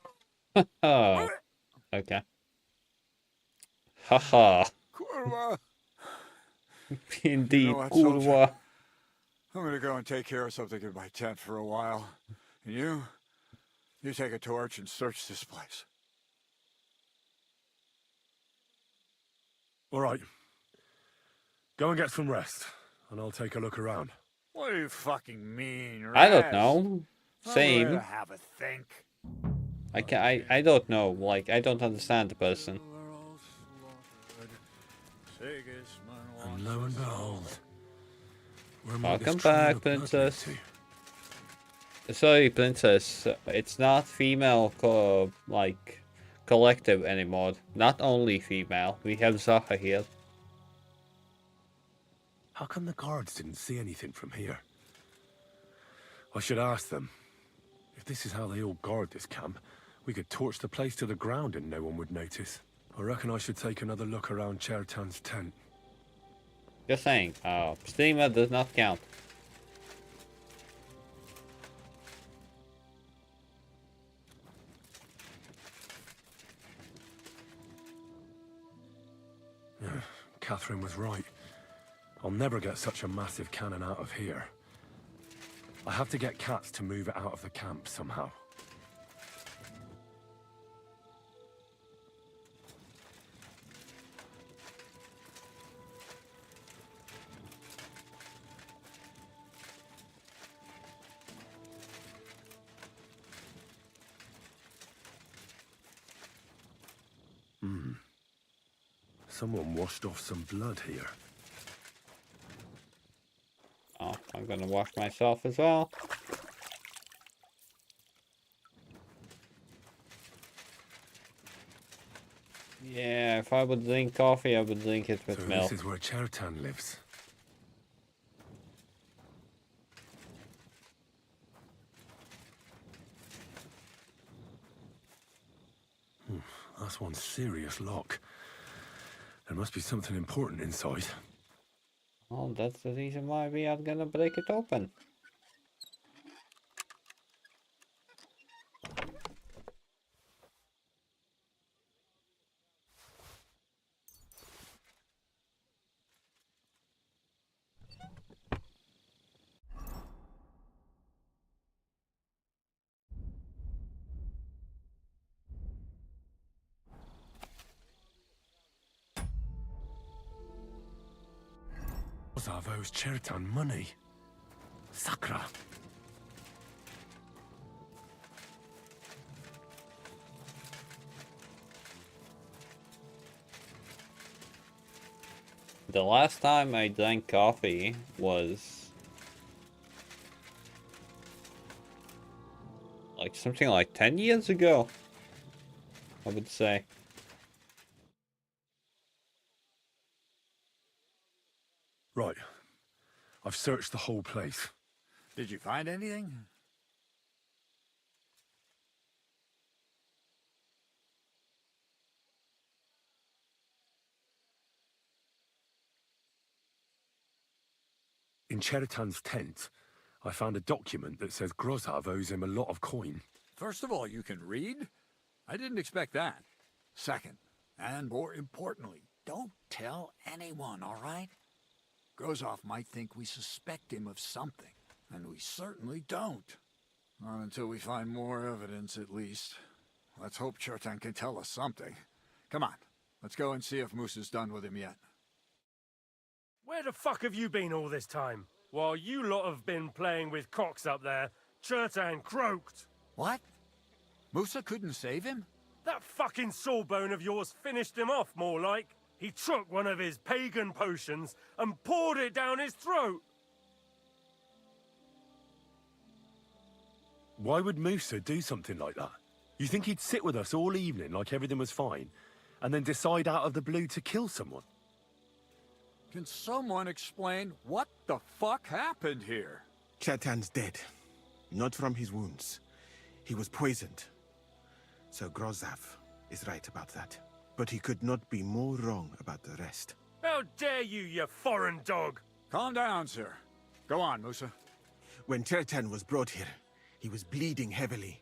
Okay. Haha. Kurwa. Indeed, You know what, soldier? kurwa. I'm gonna go and take care of something in my tent for a while. And you take a torch and search this place. All right. Go and get some rest, and I'll take a look around. What do you fucking mean, I don't Raz? know. I'm ready Same. to have a think. I don't know. Like, I don't understand the person. And lo and behold, where might this Welcome trail back, of blood lead princess. to? Sorry, princess. It's not female collective anymore. Not only female. We have Zaha here. How come the guards didn't see anything from here? I should ask them. If this is how they all guard this camp, we could torch the place to the ground and no one would notice. I reckon I should take another look around Chertan's tent. Just saying. Steamer does not count. Catherine was right. I'll never get such a massive cannon out of here. I have to get Cats to move it out of the camp somehow. Someone washed off some blood here. Oh, I'm gonna wash myself as well. Yeah, if I would drink coffee, I would drink it with So milk. this is where Chertan lives. That's one serious lock. There must be something important inside. Well, that's the reason why we are gonna break it open. Ozavo's Cheriton money. Sakra. The last time I drank coffee was like something like 10 years ago, I would say. Right. I've searched the whole place. Did you find anything? In Cheriton's tent, I found a document that says Grozov owes him a lot of coin. First of all, you can read? I didn't expect that. Second, and more importantly, don't tell anyone, all right? Grozov might think we suspect him of something, and we certainly don't. Not until we find more evidence, at least. Let's hope Cheriton can tell us something. Come on, let's go and see if Moose is done with him yet. Where the fuck have you been all this time? While you lot have been playing with cocks up there, Cheriton croaked. What? Musa couldn't save him? That fucking sawbone of yours finished him off, more like. He took one of his pagan potions and poured it down his throat. Why would Musa do something like that? You think he'd sit with us all evening like everything was fine, and then decide out of the blue to kill someone? Can someone explain what the fuck happened here? Cheriton's dead. Not from his wounds. He was poisoned. So Grozov is right about that. But he could not be more wrong about the rest. How dare you, you foreign dog! Calm down, sir. Go on, Musa. When Cheriton was brought here, he was bleeding heavily,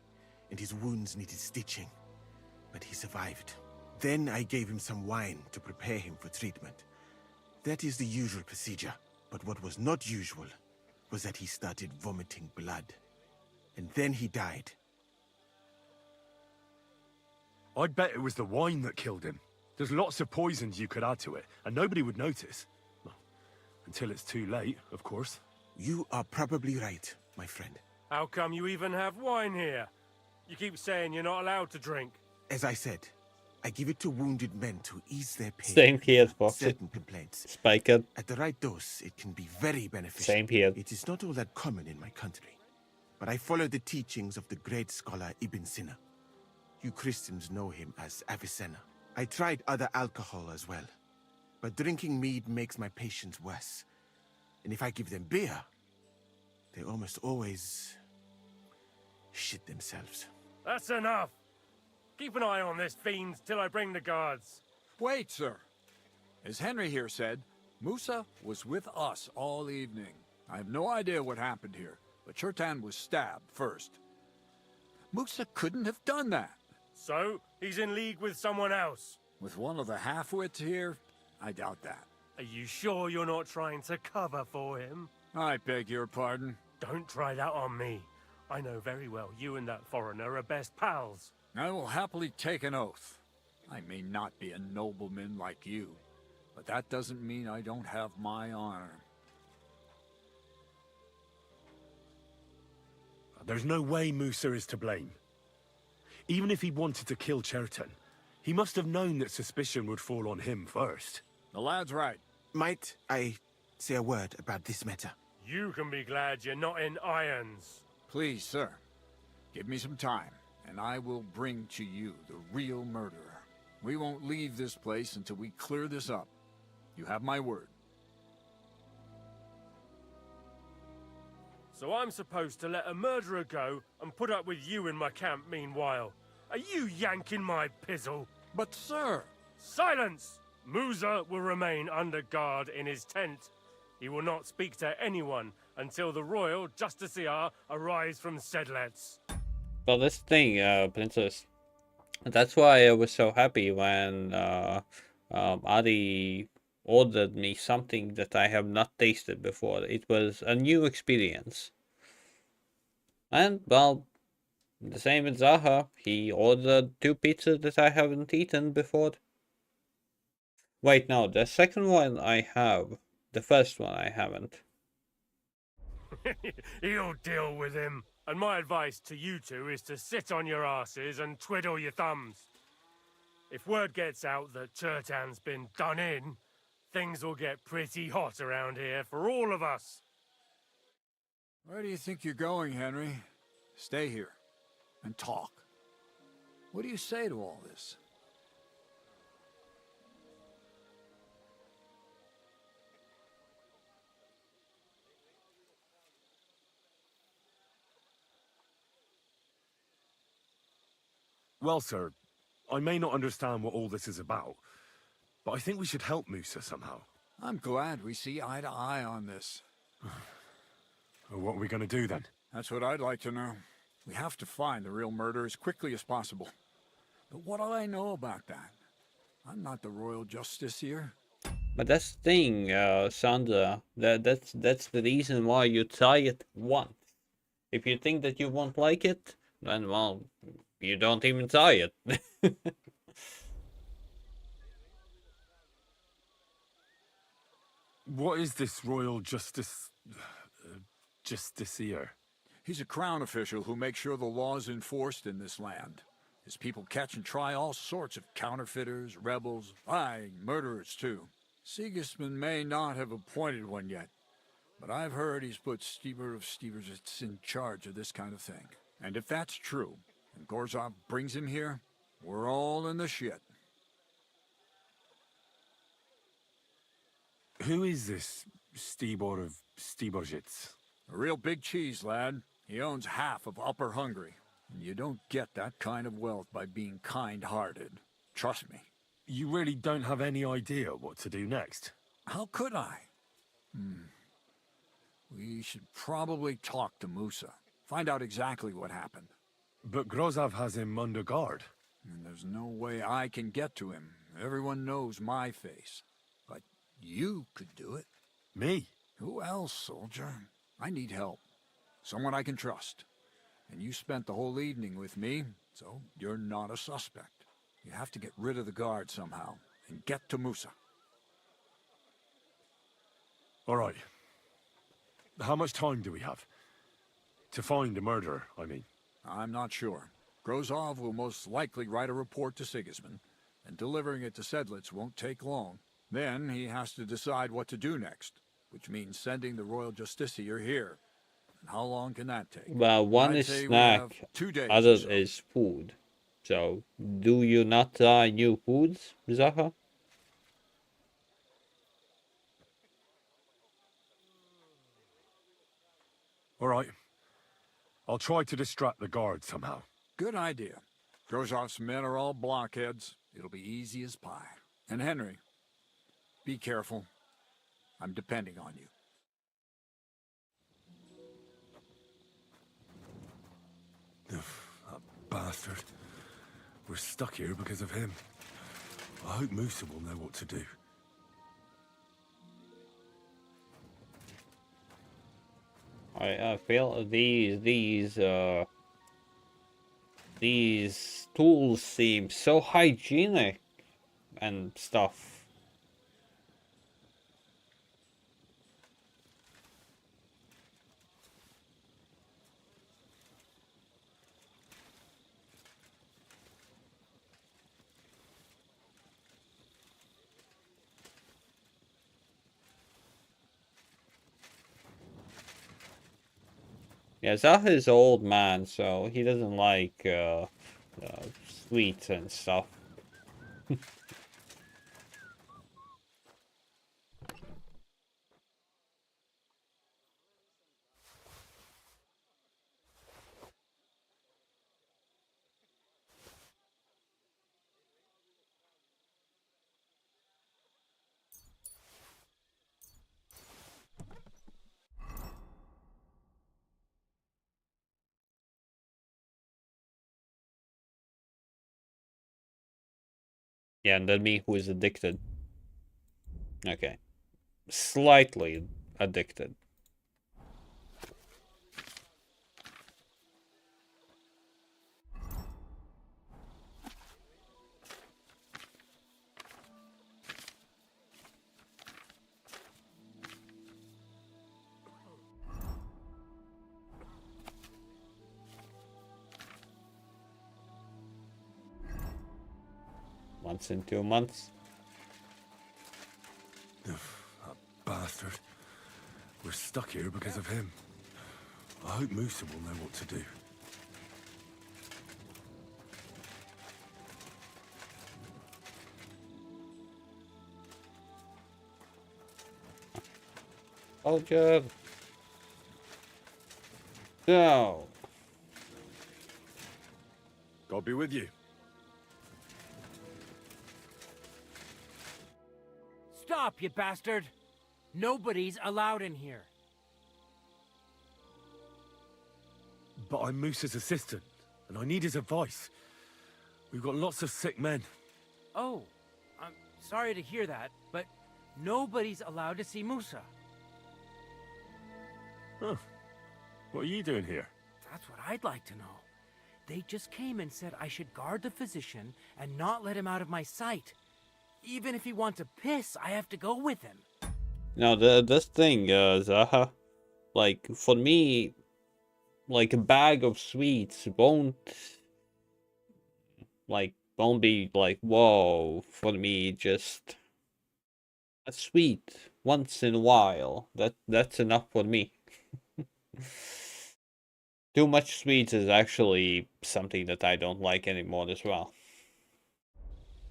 and his wounds needed stitching. But he survived. Then I gave him some wine to prepare him for treatment. That is the usual procedure. But what was not usual was that he started vomiting blood. And then he died. I'd bet it was the wine that killed him. There's lots of poisons you could add to it, and nobody would notice. Well, until it's too late, of course. You are probably right, my friend. How come you even have wine here? You keep saying you're not allowed to drink. As I said, I give it to wounded men to ease their pain. Same here, Foxy. Certain complaints. Spiker. At the right dose, it can be very beneficial. Same here. It is not all that common in my country. But I follow the teachings of the great scholar Ibn Sina. You Christians know him as Avicenna. I tried other alcohol as well. But drinking mead makes my patients worse. And if I give them beer, they almost always shit themselves. That's enough. Keep an eye on this fiend till I bring the guards. Wait, sir. As Henry here said, Musa was with us all evening. I have no idea what happened here, but Cheriton was stabbed first. Musa couldn't have done that. So, he's in league with someone else? With one of the half-wits here? I doubt that. Are you sure you're not trying to cover for him? I beg your pardon. Don't try that on me. I know very well you and that foreigner are best pals. I will happily take an oath. I may not be a nobleman like you, but that doesn't mean I don't have my honor. There's no way Musa is to blame. Even if he wanted to kill Cheriton, he must have known that suspicion would fall on him first. The lad's right. Might I say a word about this matter? You can be glad you're not in irons. Please, sir. Give me some time, and I will bring to you the real murderer. We won't leave this place until we clear this up. You have my word. So I'm supposed to let a murderer go and put up with you in my camp meanwhile. Are you yanking my pizzle? But sir... Silence! Musa will remain under guard in his tent. He will not speak to anyone until the royal justiciar arrives from Sedlets. Well, this thing, Princess, that's why I was so happy when Adi ordered me something that I have not tasted before. It was a new experience. And, well, the same with Zaha. He ordered 2 pizzas that I haven't eaten before. Wait, no, the second one I have. The first one I haven't. You'll deal with him. And my advice to you two is to sit on your asses and twiddle your thumbs. If word gets out that Turtan's been done in, things will get pretty hot around here for all of us. Where do you think you're going, Henry? Stay here and talk. What do you say to all this? Well, sir, I may not understand what all this is about, but I think we should help Musa somehow. I'm glad we see eye to eye on this. Well, what are we going to do then? That's what I'd like to know. We have to find the real murderer as quickly as possible. But what do I know about that? I'm not the royal justiciar. But that's the thing, Sandra. That's the reason why you try it once. If you think that you won't like it, then, well, you don't even try it. What is this royal justiciar? He's a crown official who makes sure the law is enforced in this land. His people catch and try all sorts of counterfeiters, rebels, aye, murderers too. Sigismund may not have appointed one yet, but I've heard he's put Stever of Steversitz in charge of this kind of thing. And if that's true, and Gorzov brings him here, we're all in the shit. Who is this Stibor of Steversitz? A real big cheese, lad. He owns half of Upper Hungary. And you don't get that kind of wealth by being kind-hearted. Trust me. You really don't have any idea what to do next? How could I? We should probably talk to Musa. Find out exactly what happened. But Grozov has him under guard. And there's no way I can get to him. Everyone knows my face. But you could do it. Me? Who else, soldier? I need help. Someone I can trust. And you spent the whole evening with me, so you're not a suspect. You have to get rid of the guard somehow, and get to Musa. All right. How much time do we have? To find the murderer, I mean. I'm not sure. Grozov will most likely write a report to Sigismund, and delivering it to Sedlitz won't take long. Then he has to decide what to do next, which means sending the royal justiciar here. And how long can that take? Well, one I'd is say we snack, have 2 days other or so. is food. So, do you not try new foods, Zaha? All right. I'll try to distract the guard somehow. Good idea. Grozov's men are all blockheads. It'll be easy as pie. And Henry, be careful. I'm depending on you. That bastard. We're stuck here because of him. I hope Musa will know what to do. I feel these tools seem so hygienic and stuff. Yeah, Zaha is an old man, so he doesn't like sweets and stuff. Yeah, and then me who is addicted. Okay. Slightly addicted. Once in 2 months. That bastard. We're stuck here because of him. I hope Musa will know what to do. Soldier. No. God be with you. Stop, you bastard! Nobody's allowed in here. But I'm Musa's assistant, and I need his advice. We've got lots of sick men. Oh, I'm sorry to hear that, but nobody's allowed to see Musa. Huh. What are you doing here? That's what I'd like to know. They just came and said I should guard the physician and not let him out of my sight. Even if he wants to piss, I have to go with him. Now, this thing, Zaha, like, for me, like, a bag of sweets won't be, like, whoa, for me, just a sweet once in a while. That's enough for me. Too much sweets is actually something that I don't like anymore as well.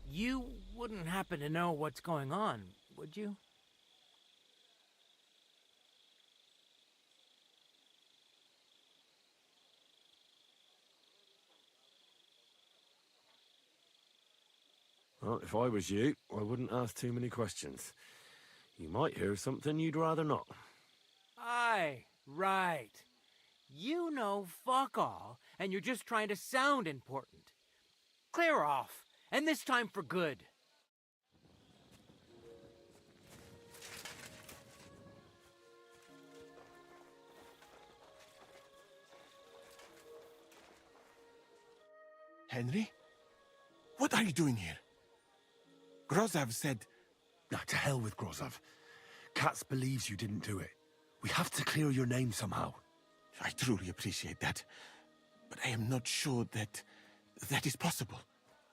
You wouldn't happen to know what's going on, would you? Well, if I was you, I wouldn't ask too many questions. You might hear something you'd rather not. Aye, right. You know fuck all, and you're just trying to sound important. Clear off, and this time for good. Henry? What are you doing here? Grozov said... Nah, to hell with Grozov. Katz believes you didn't do it. We have to clear your name somehow. I truly appreciate that. But I am not sure that is possible.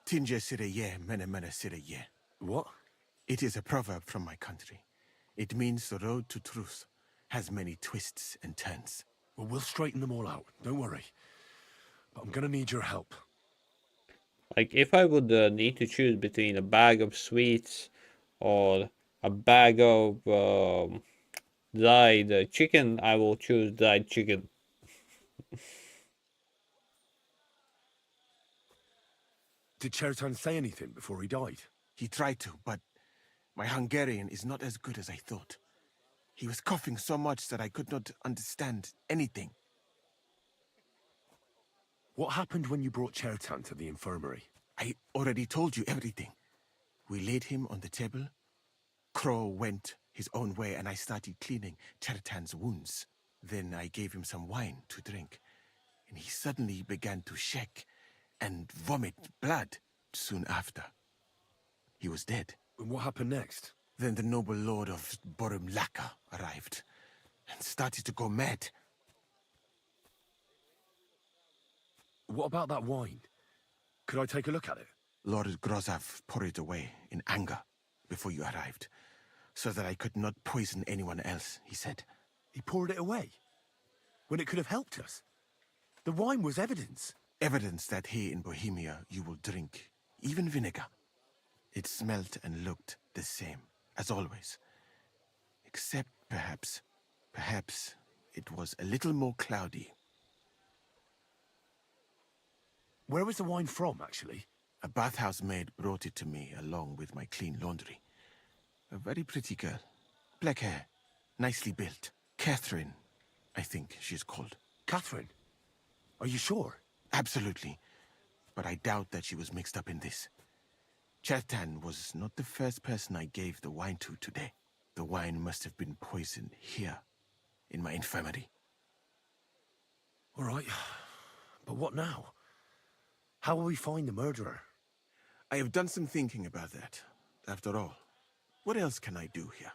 Tinja sireye, mene mene sireye. What? It is a proverb from my country. It means the road to truth has many twists and turns. Well, we'll straighten them all out. Don't worry. But I'm gonna need your help. Like, if I would need to choose between a bag of sweets or a bag of dried chicken, I will choose dried chicken. Did Chertan say anything before he died? He tried to, but my Hungarian is not as good as I thought. He was coughing so much that I could not understand anything. What happened when you brought Chertan to the infirmary? I already told you everything. We laid him on the table. Crow went his own way and I started cleaning Chertan's wounds. Then I gave him some wine to drink. And he suddenly began to shake and vomit blood soon after. He was dead. And what happened next? Then the noble lord of Borumlaka arrived and started to go mad. What about that wine? Could I take a look at it? Lord Grozov poured it away in anger before you arrived, so that I could not poison anyone else, he said. He poured it away? When it could have helped us? The wine was evidence. Evidence that here in Bohemia you will drink, even vinegar. It smelt and looked the same, as always. Except perhaps it was a little more cloudy. Where was the wine from, actually? A bathhouse maid brought it to me along with my clean laundry. A very pretty girl. Black hair, nicely built. Catherine, I think she's called. Catherine? Are you sure? Absolutely. But I doubt that she was mixed up in this. Chertan was not the first person I gave the wine to today. The wine must have been poisoned here, in my infirmary. All right, but what now? How will we find the murderer? I have done some thinking about that. After all, what else can I do here?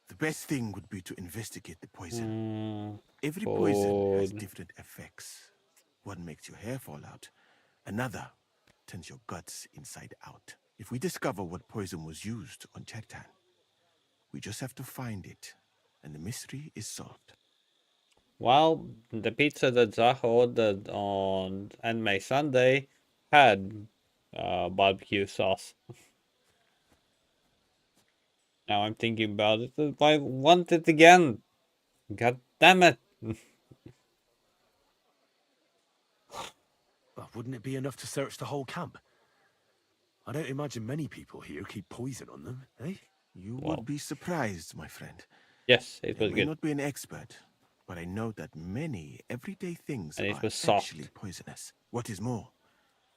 The best thing would be to investigate the poison. Every poison has different effects. One makes your hair fall out. Another turns your guts inside out. If we discover what poison was used on Chertan, we just have to find it, and the mystery is solved. Well, the pizza that Zach ordered on Anime Sunday had barbecue sauce. Now I'm thinking about it. I want it again. God damn it. Well, wouldn't it be enough to search the whole camp? I don't imagine many people here keep poison on them, eh? You would be surprised, my friend. Yes, it was I may good. not be an expert, but I know that many everyday things And it are was soft. actually poisonous. What is more,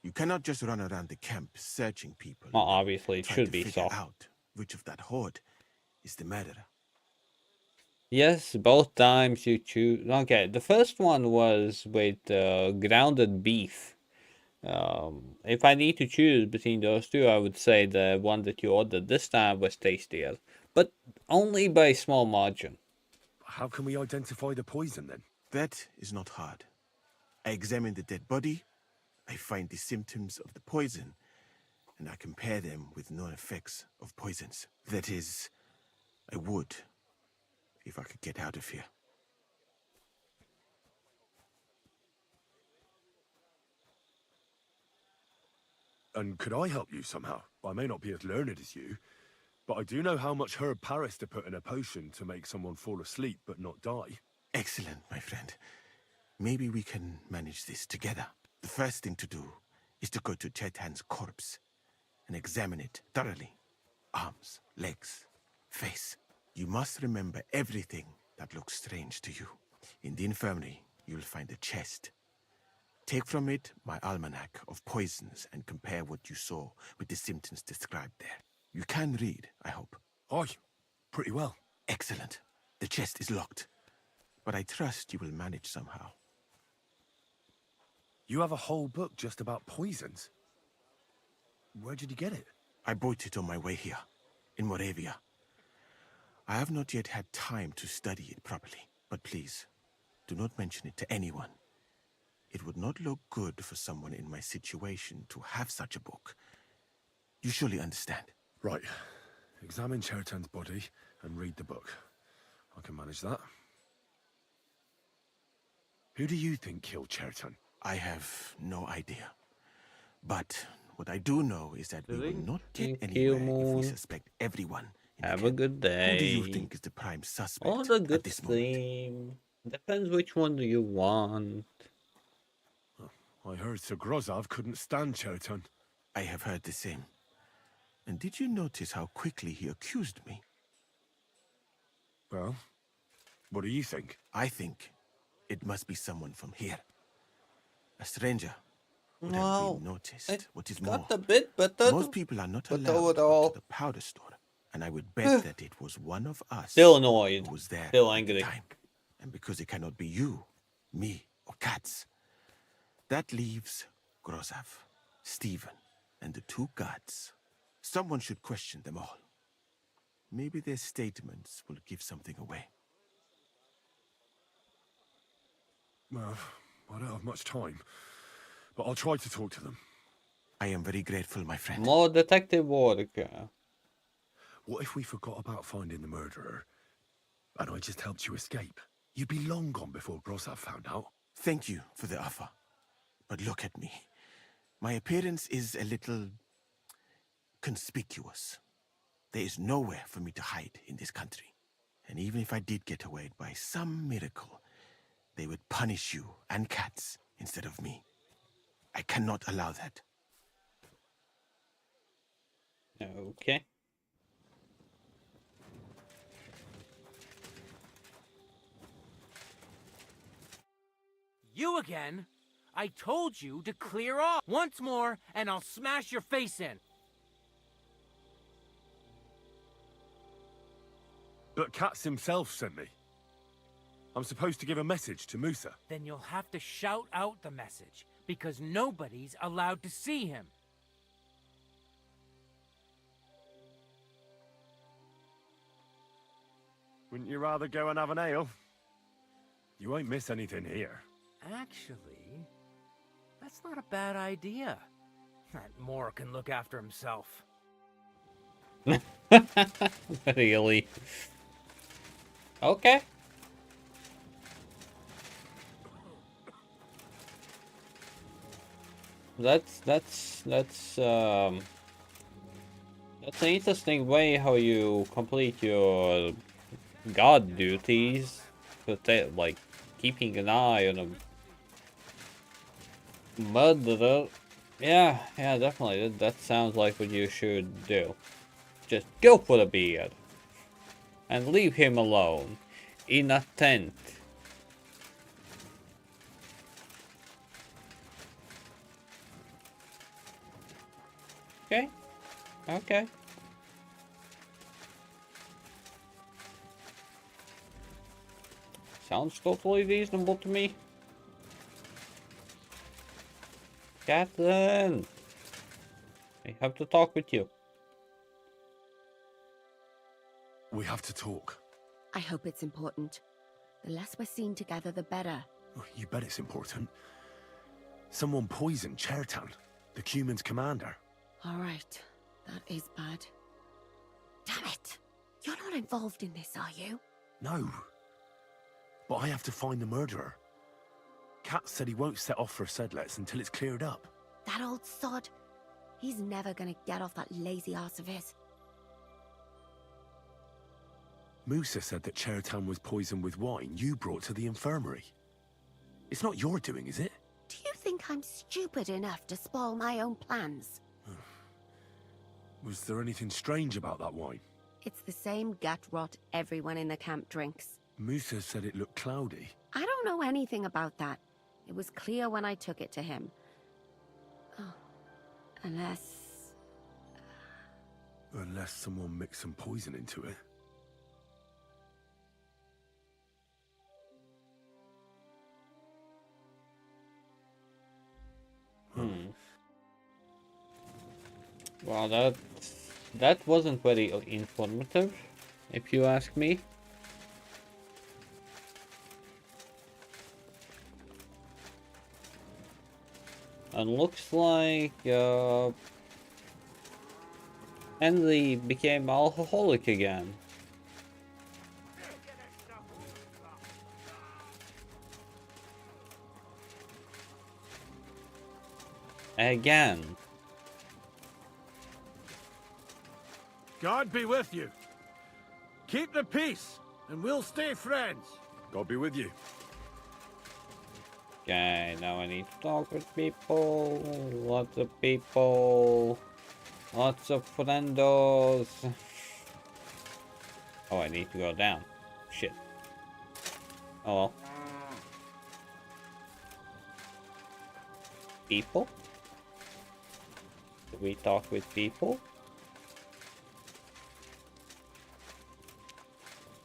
you cannot just run around the camp searching people. Well, obviously, it trying should to be figure soft. out which of that horde is the murderer. Yes, both times you choose. Okay, the first one was with grounded beef. If I need to choose between those two, I would say the one that you ordered this time was tastier, but only by a small margin. How can we identify the poison then? That is not hard. I examine the dead body, I find the symptoms of the poison, and I compare them with known effects of poisons. That is, I would, if I could get out of here. And could I help you somehow? I may not be as learned as you, but I do know how much herb Paris to put in a potion to make someone fall asleep but not die. Excellent, my friend. Maybe we can manage this together. The first thing to do is to go to Chertan's corpse and examine it thoroughly. Arms, legs, face. You must remember everything that looks strange to you. In the infirmary, you'll find a chest. Take from it my almanac of poisons and compare what you saw with the symptoms described there. You can read, I hope. Aye, pretty well. Excellent. The chest is locked, but I trust you will manage somehow. You have a whole book just about poisons? Where did you get it? I bought it on my way here, in Moravia. I have not yet had time to study it properly, but please, do not mention it to anyone. It would not look good for someone in my situation to have such a book. You surely understand. Right. Examine Chertan's body and read the book. I can manage that. Who do you think killed Chertan? I have no idea. But what I do know is that we will not get anywhere if we suspect everyone. Have a good day. Who do you think is the prime suspect All the good at this moment? theme. Depends which one do you want. I heard Sir Grozov couldn't stand Chertan. I have heard the same. And did you notice how quickly he accused me? Well, what do you think? I think it must be someone from here. A stranger would Well, have been noticed. What is got more, a bit better, most people are not but allowed to overall- go to the powder store. And I would bet that it was one of us Still annoyed. who was there Still at the angry. time. And because it cannot be you, me, or Katz, that leaves Grozov, Stephen, and the two guards. Someone should question them all. Maybe their statements will give something away. Well, I don't have much time, but I'll try to talk to them. I am very grateful, my friend. More detective work. What if we forgot about finding the murderer, and I just helped you escape? You'd be long gone before Grozov found out. Thank you for the offer. But look at me. My appearance is a little conspicuous. There is nowhere for me to hide in this country. And even if I did get away by some miracle, they would punish you and Katz instead of me. I cannot allow that. Okay. You again? I told you to clear off. Once more, and I'll smash your face in. But Katz himself sent me. I'm supposed to give a message to Musa. Then you'll have to shout out the message, because nobody's allowed to see him. Wouldn't you rather go and have an ale? You won't miss anything here. Actually, that's not a bad idea. That Moore can look after himself. Really? Okay. That's an interesting way how you complete your god duties. Like keeping an eye on a murderer. Yeah, definitely. That sounds like what you should do. Just go for the beard. And leave him alone. In a tent. Okay. Okay. Sounds totally reasonable to me. Catherine! I have to talk with you. We have to talk. I hope it's important. The less we're seen together, the better. Oh, you bet it's important. Someone poisoned Chertan, the Cuman's commander. All right. That is bad. Damn it! You're not involved in this, are you? No. But I have to find the murderer. Kat said he won't set off for Sedlets until it's cleared up. That old sod. He's never gonna get off that lazy arse of his. Musa said that Chertan was poisoned with wine you brought to the infirmary. It's not your doing, is it? Do you think I'm stupid enough to spoil my own plans? Was there anything strange about that wine? It's the same gut rot everyone in the camp drinks. Musa said it looked cloudy. I don't know anything about that. It was clear when I took it to him. Oh, unless... Unless someone mixed some poison into it. Well, that wasn't very informative, if you ask me. And looks like Henry became alcoholic again. Again. God be with you. Keep the peace, and we'll stay friends. God be with you. Okay, now I need to talk with people. Lots of people. Lots of friendos. Oh, I need to go down. Shit. Oh well. People? Did we talk with people?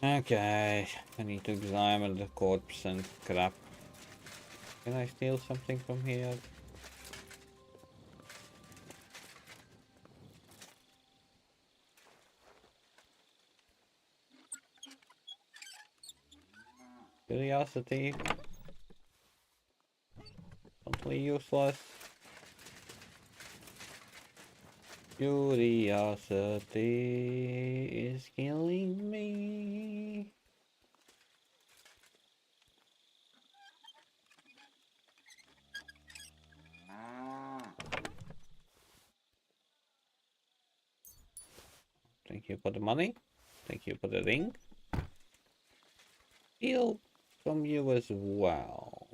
Okay, I need to examine the corpse and crap. Can I steal something from here? Curiosity. Totally useless. Curiosity is killing me. Thank you for the money. Thank you for the ring. Steal from you as well.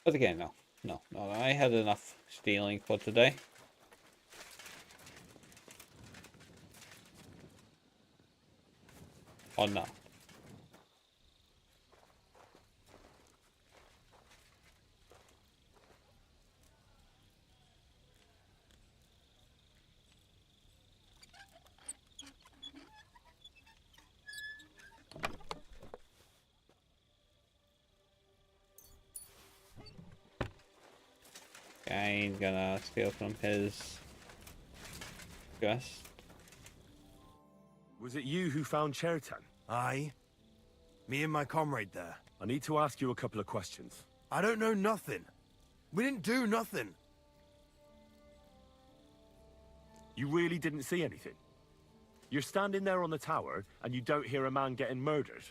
But again, no. I had enough stealing for today. Or no. I ain't gonna steal from his quest. Was it you who found Chertan? Aye. Me and my comrade there. I need to ask you a couple of questions. I don't know nothing. We didn't do nothing. You really didn't see anything? You're standing there on the tower, and you don't hear a man getting murdered?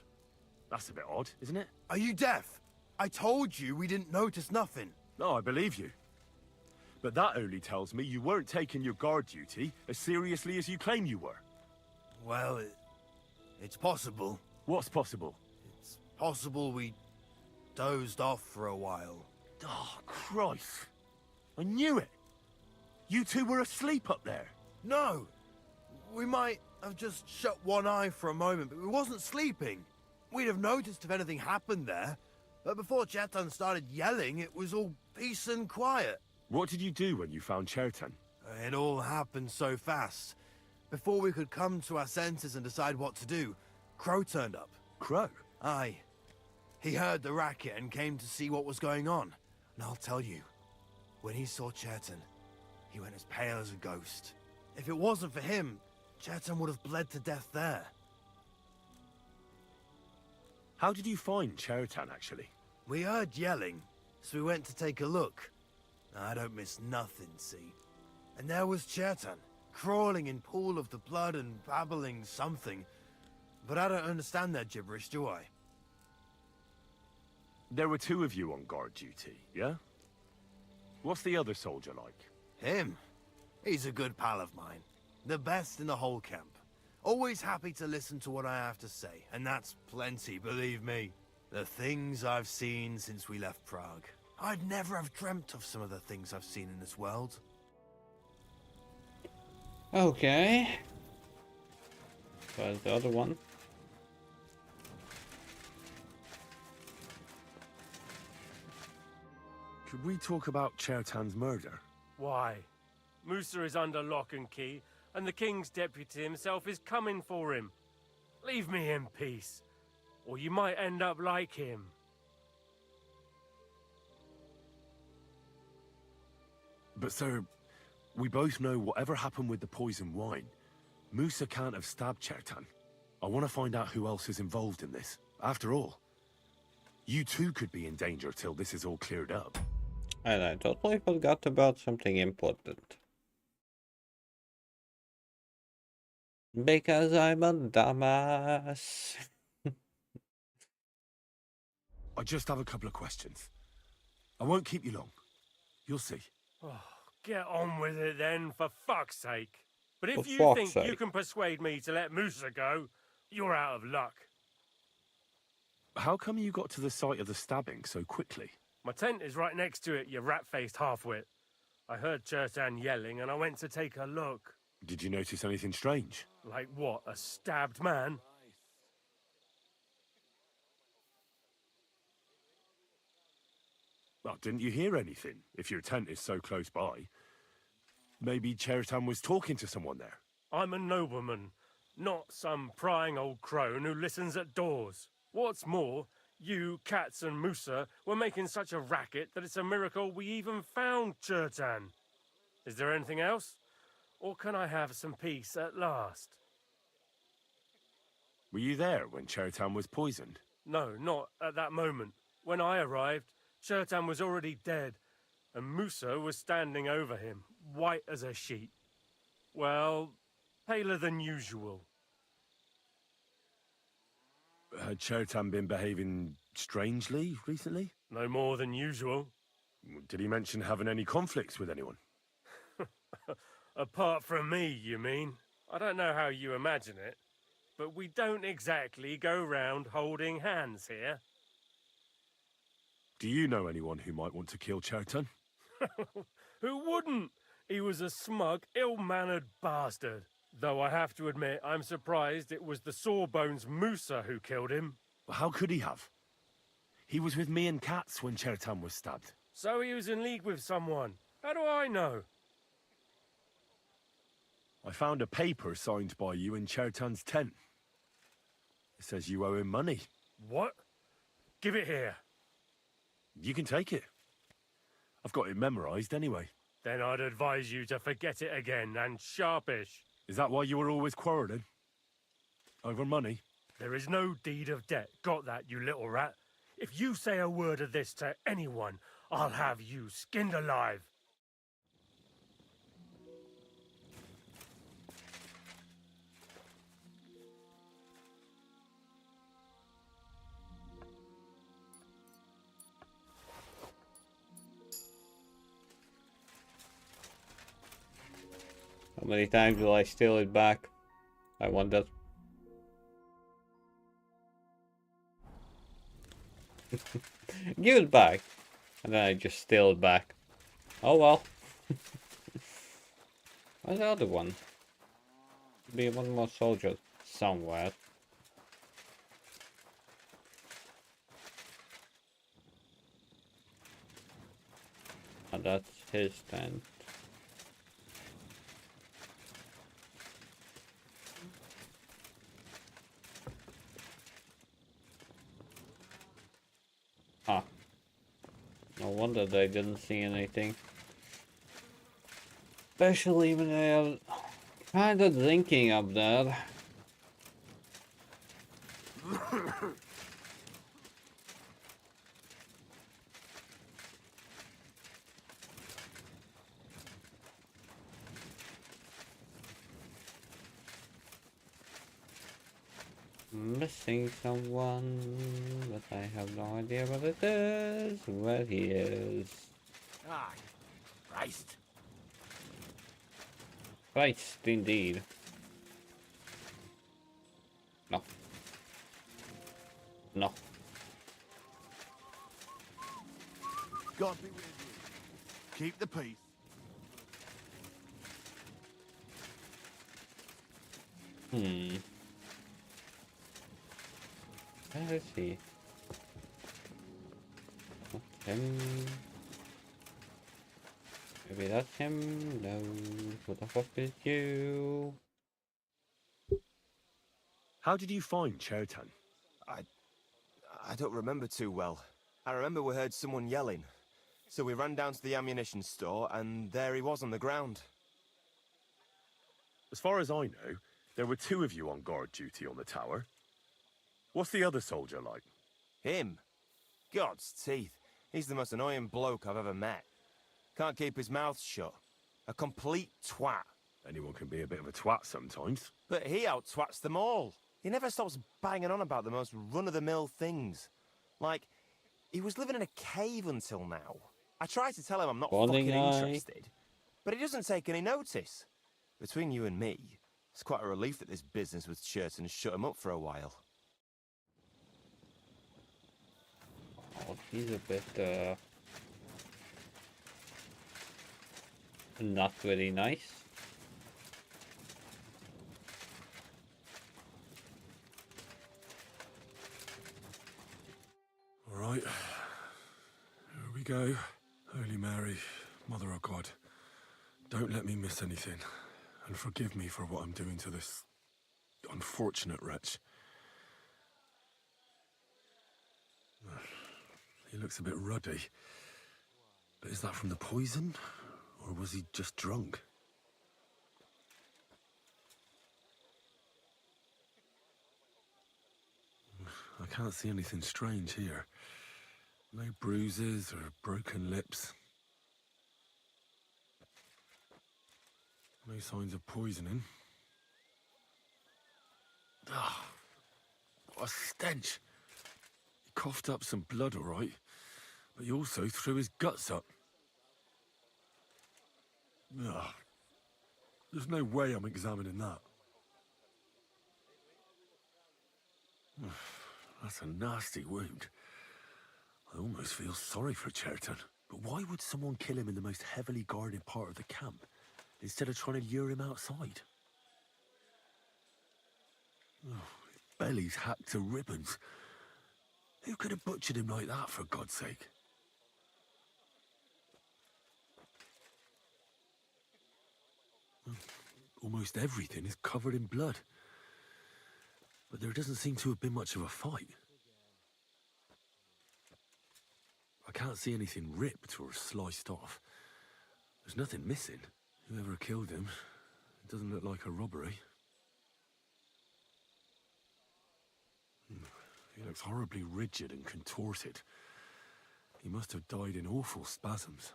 That's a bit odd, isn't it? Are you deaf? I told you we didn't notice nothing. No, I believe you. But that only tells me you weren't taking your guard duty as seriously as you claim you were. Well, it's possible. What's possible? It's possible we dozed off for a while. Oh, Christ. I knew it. You two were asleep up there. No. We might have just shut one eye for a moment, but we wasn't sleeping. We'd have noticed if anything happened there. But before Chertan started yelling, it was all peace and quiet. What did you do when you found Chertan? It all happened so fast. Before we could come to our senses and decide what to do, Crow turned up. Crow? Aye. He heard the racket and came to see what was going on. And I'll tell you, when he saw Chertan, he went as pale as a ghost. If it wasn't for him, Chertan would have bled to death there. How did you find Chertan, actually? We heard yelling, so we went to take a look. I don't miss nothing, see? And there was Chertan, crawling in pool of the blood and babbling something. But I don't understand their gibberish, do I? There were two of you on guard duty, yeah? What's the other soldier like? Him? He's a good pal of mine. The best in the whole camp. Always happy to listen to what I have to say, and that's plenty, believe me. The things I've seen since we left Prague. I'd never have dreamt of some of the things I've seen in this world. Okay. Where's the other one? Could we talk about Chertan's murder? Why? Musa is under lock and key, and the king's deputy himself is coming for him. Leave me in peace, or you might end up like him. But sir, we both know whatever happened with the poison wine, Musa can't have stabbed Chertan. I want to find out who else is involved in this. After all, you too could be in danger till this is all cleared up. And I totally forgot about something important. Because I'm a dumbass. I just have a couple of questions. I won't keep you long. You'll see. Oh, get on with it then, for fuck's sake. But if For you fuck's think sake. you can persuade me to let Musa go, you're out of luck. How come you got to the site of the stabbing so quickly? My tent is right next to it, you rat-faced half-wit. I heard Chertan yelling and I went to take a look. Did you notice anything strange? Like what, a stabbed man? Well, didn't you hear anything, if your tent is so close by? Maybe Chertan was talking to someone there. I'm a nobleman, not some prying old crone who listens at doors. What's more, you, Cats and Musa were making such a racket that it's a miracle we even found Chertan. Is there anything else? Or can I have some peace at last? Were you there when Chertan was poisoned? No, not at that moment. When I arrived, Chertan was already dead, and Musa was standing over him, white as a sheet. Well, paler than usual. Had Chertan been behaving strangely recently? No more than usual. Did he mention having any conflicts with anyone? Apart from me, you mean? I don't know how you imagine it, but we don't exactly go round holding hands here. Do you know anyone who might want to kill Chertan? Who wouldn't? He was a smug, ill-mannered bastard. Though I have to admit, I'm surprised it was the Sawbones Musa who killed him. How could he have? He was with me and Cats when Chertan was stabbed. So he was in league with someone. How do I know? I found a paper signed by you in Chertan's tent. It says you owe him money. What? Give it here. You can take it. I've got it memorized anyway. Then I'd advise you to forget it again, and sharpish. Is that why you were always quarrelling? Over money? There is no deed of debt. Got that, you little rat? If you say a word of this to anyone, I'll have you skinned alive. How many times will I steal it back? I wonder. Give it back. And then I just steal it back. Oh well. Where's the other one? Be one more soldier somewhere. And that's his tent. Ah. No wonder they didn't see anything. Especially when they're kind of drinking up there. Missing someone, but I have no idea what it is, where he is. Ah, Christ. Christ, indeed. No. No. God be with you. Keep the peace. Where is he? Not him. Maybe that's him? No. What the fuck is you? How did you find Chertan? I don't remember too well. I remember we heard someone yelling. So we ran down to the ammunition store, and there he was on the ground. As far as I know, there were 2 of you on guard duty on the tower. What's the other soldier like? Him? God's teeth. He's the most annoying bloke I've ever met. Can't keep his mouth shut. A complete twat. Anyone can be a bit of a twat sometimes. But he out-twats them all. He never stops banging on about the most run-of-the-mill things. Like, he was living in a cave until now. I tried to tell him I'm not fucking interested, but he doesn't take any notice. Between you and me, it's quite a relief that this business with Chertan shut him up for a while. Oh, he's a bit, not very nice. All right. Here we go. Holy Mary, Mother of God, don't let me miss anything, and forgive me for what I'm doing to this unfortunate wretch. He looks a bit ruddy. But is that from the poison? Or was he just drunk? I can't see anything strange here. No bruises or broken lips. No signs of poisoning. Ah, what a stench. He coughed up some blood, all right, but he also threw his guts up. Ugh. There's no way I'm examining that. That's a nasty wound. I almost feel sorry for Chertan. But why would someone kill him in the most heavily guarded part of the camp, instead of trying to lure him outside? Oh, his belly's hacked to ribbons. Who could have butchered him like that, for God's sake? Almost everything is covered in blood. But there doesn't seem to have been much of a fight. I can't see anything ripped or sliced off. There's nothing missing. Whoever killed him, it doesn't look like a robbery. He looks horribly rigid and contorted. He must have died in awful spasms.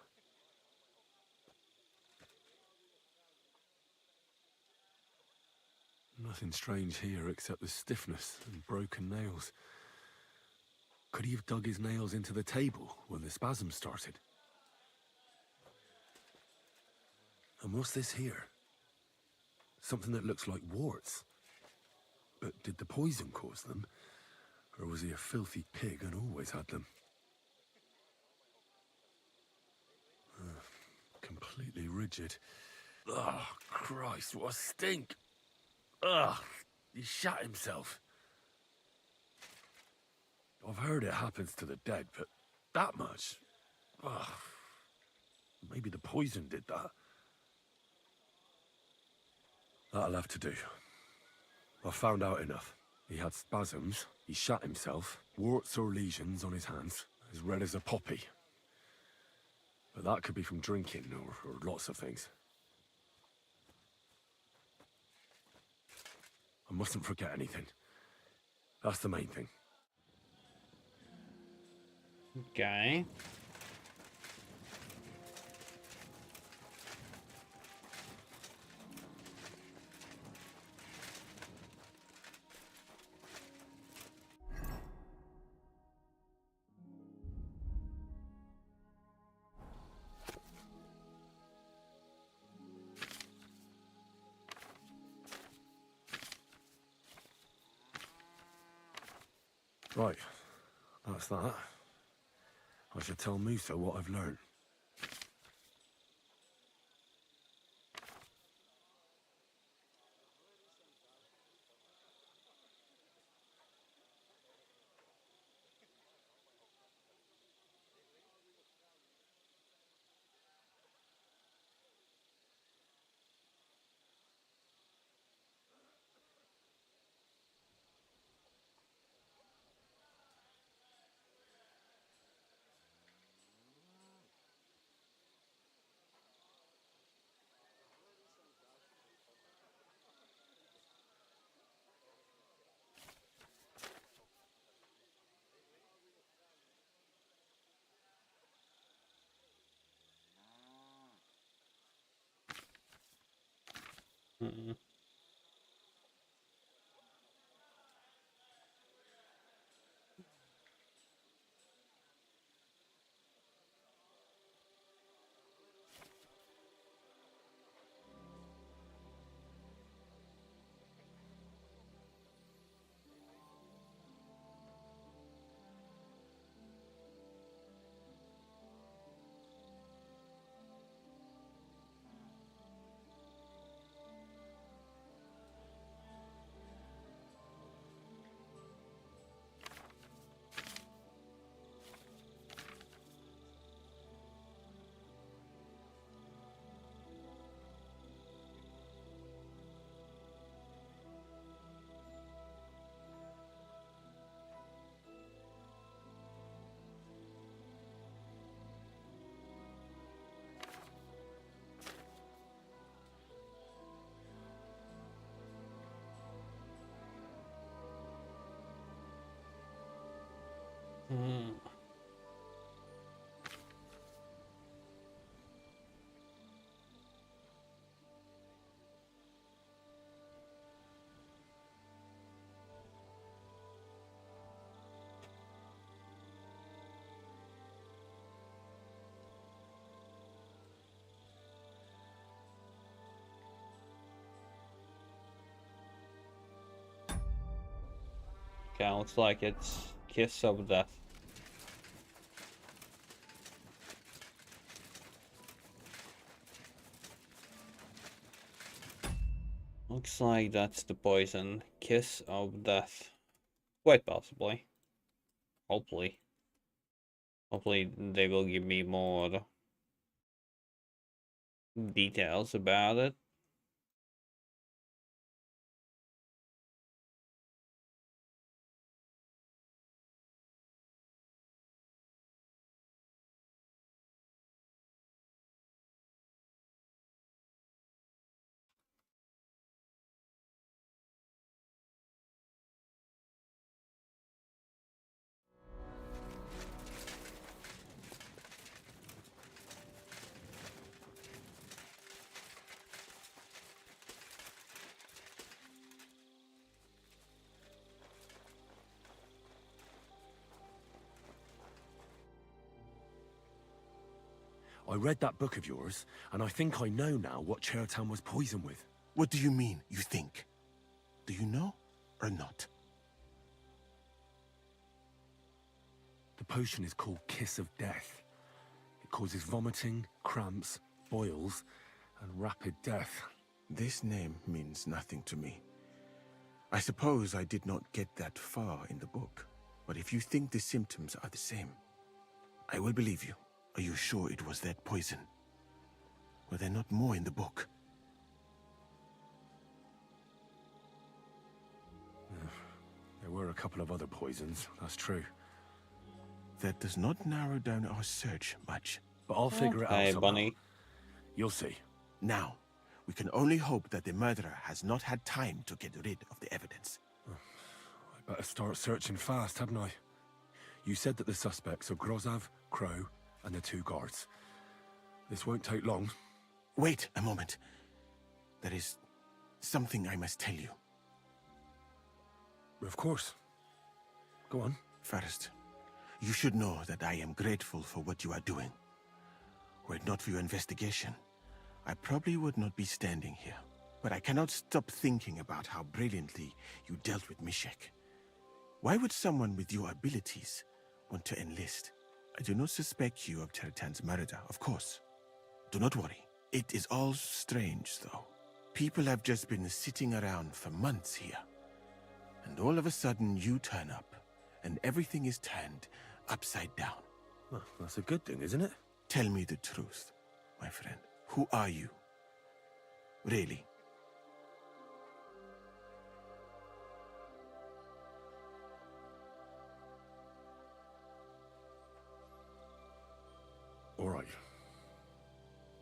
Nothing strange here except the stiffness and broken nails. Could he have dug his nails into the table when the spasm started? And what's this here? Something that looks like warts. But did the poison cause them? Or was he a filthy pig and always had them? Completely rigid. Oh, Christ, what a stink! Ugh, he shot himself. I've heard it happens to the dead, but that much? Ugh. Maybe the poison did that. That'll have to do. I've found out enough. He had spasms, he shot himself, warts or lesions on his hands, as red as a poppy. But that could be from drinking or lots of things. I mustn't forget anything. That's the main thing. Okay. Right, that's that. I should tell Musa what I've learned. Mm-mm. Mm. Okay, looks like it's Kiss of Death. Looks like that's the poison. Kiss of Death. Quite possibly. Hopefully. Hopefully they will give me more details about it. I read that book of yours, and I think I know now what Chertown was poisoned with. What do you mean, you think? Do you know, or not? The potion is called Kiss of Death. It causes vomiting, cramps, boils, and rapid death. This name means nothing to me. I suppose I did not get that far in the book, but if you think the symptoms are the same, I will believe you. Are you sure it was that poison? Were there not more in the book? There were a couple of other poisons, that's true. That does not narrow down our search much. But I'll figure it out somehow. Bunny. You'll see. Now, we can only hope that the murderer has not had time to get rid of the evidence. I better start searching fast, haven't I? You said that the suspects are Grozav, Crow, and the 2 guards. This won't take long. Wait a moment. There is something I must tell you. Of course. Go on. First, you should know that I am grateful for what you are doing. Were it not for your investigation, I probably would not be standing here. But I cannot stop thinking about how brilliantly you dealt with Mishek. Why would someone with your abilities want to enlist? I do not suspect you of Chertan's murder, of course. Do not worry. It is all strange, though. People have just been sitting around for months here. And all of a sudden you turn up, and everything is turned upside down. Well, that's a good thing, isn't it? Tell me the truth, my friend. Who are you? Really? All right.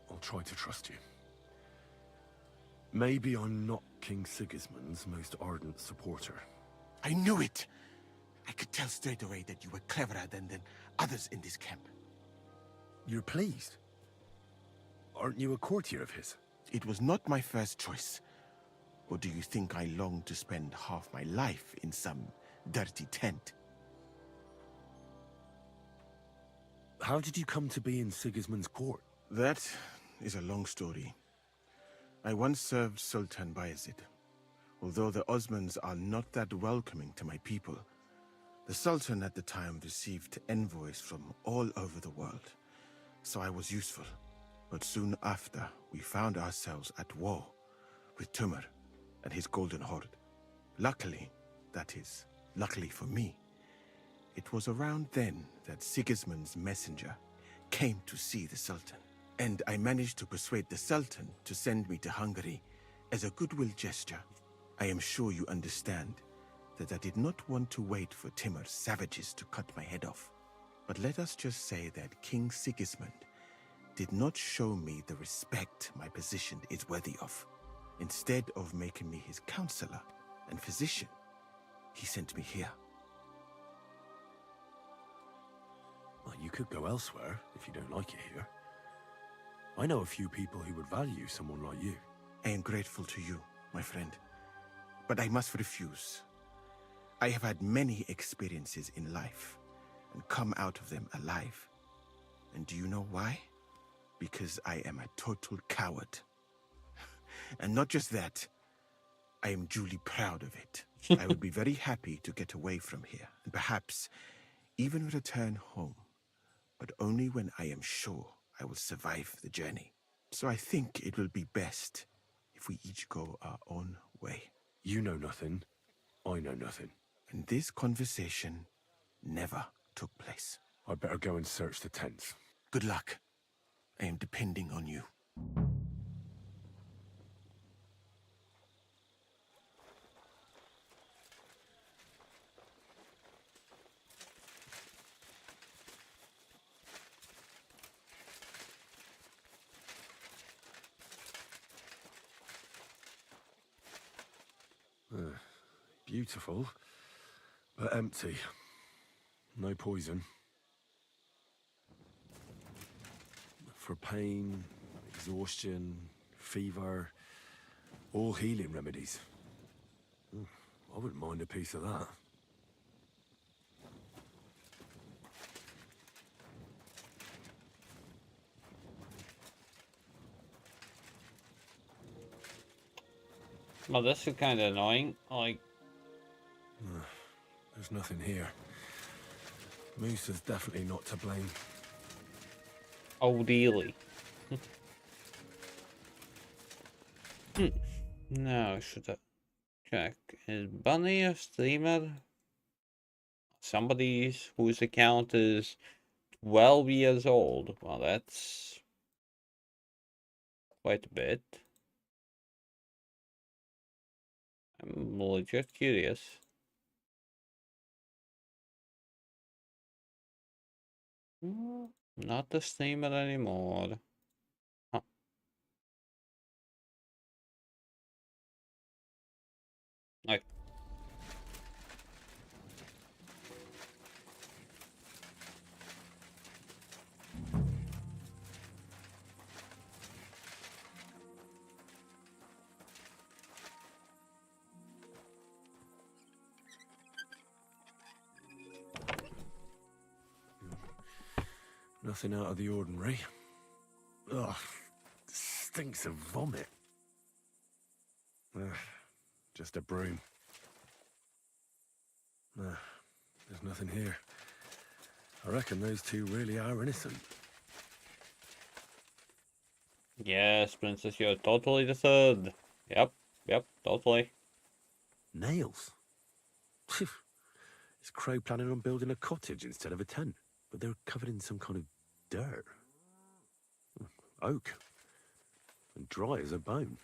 I'll try to trust you. Maybe I'm not King Sigismund's most ardent supporter. I knew it! I could tell straight away that you were cleverer than others in this camp. You're pleased? Aren't you a courtier of his? It was not my first choice. Or do you think I long to spend half my life in some dirty tent? How did you come to be in Sigismund's court? That is a long story. I once served Sultan Bayezid. Although the Osmans are not that welcoming to my people, the Sultan at the time received envoys from all over the world, so I was useful. But soon after, we found ourselves at war with Timur and his Golden Horde. Luckily, that is, luckily for me, it was around then that Sigismund's messenger came to see the Sultan, and I managed to persuade the Sultan to send me to Hungary as a goodwill gesture. I am sure you understand that I did not want to wait for Timur's savages to cut my head off. But let us just say that King Sigismund did not show me the respect my position is worthy of. Instead of making me his counselor and physician, he sent me here. Well, you could go elsewhere if you don't like it here. I know a few people who would value someone like you. I am grateful to you, my friend. But I must refuse. I have had many experiences in life and come out of them alive. And do you know why? Because I am a total coward. And not just that, I am duly proud of it. I would be very happy to get away from here and perhaps even return home, but only when I am sure I will survive the journey. So I think it will be best if we each go our own way. You know nothing, I know nothing. And this conversation never took place. I better go and search the tents. Good luck. I am depending on you. Beautiful, but empty. No poison. For pain, exhaustion, fever, all healing remedies. I wouldn't mind a piece of that. Well, this is kind of annoying. Like, There's nothing here. Moose is definitely not to blame. oh, dearly. Now, should I check? Is Bunny a streamer? Somebody whose account is 12 years old. Well, that's quite a bit. I'm legit curious. Not the streamer anymore. Huh. Like, Nothing out of the ordinary. Ugh, stinks of vomit. Ugh, just a broom. There's nothing here. I reckon those two really are innocent. yes, Princess, you're totally the third. Yep, totally. Nails? Is Crow planning on building a cottage instead of a tent? But they're covered in some kind of dirt. Oak. And dry as a bone.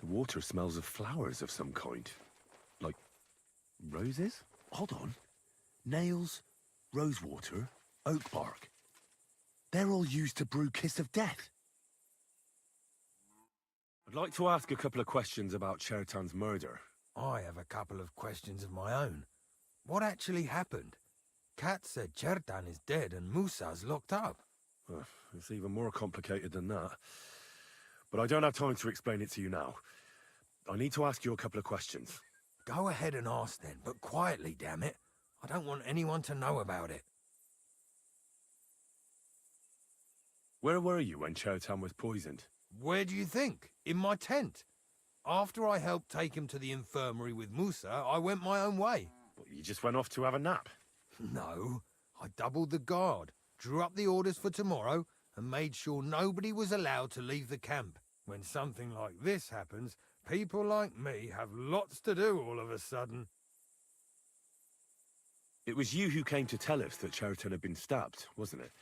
The water smells of flowers of some kind. Like roses? Hold on. Nails, rosewater, oak bark. They're all used to brew Kiss of Death. I'd like to ask a couple of questions about Chertan's murder. I have a couple of questions of my own. What actually happened? Cat said Chertan is dead and Musa's locked up. It's even more complicated than that. But I don't have time to explain it to you now. I need to ask you a couple of questions. Go ahead and ask then, but quietly, damn it. I don't want anyone to know about it. Where were you when Chertan was poisoned? Where do you think? In my tent. After I helped take him to the infirmary with Musa, I went my own way. Well, you just went off to have a nap? No, I doubled the guard, drew up the orders for tomorrow, and made sure nobody was allowed to leave the camp. When something like this happens, people like me have lots to do all of a sudden. It was you who came to tell us that Chertan had been stabbed, wasn't it?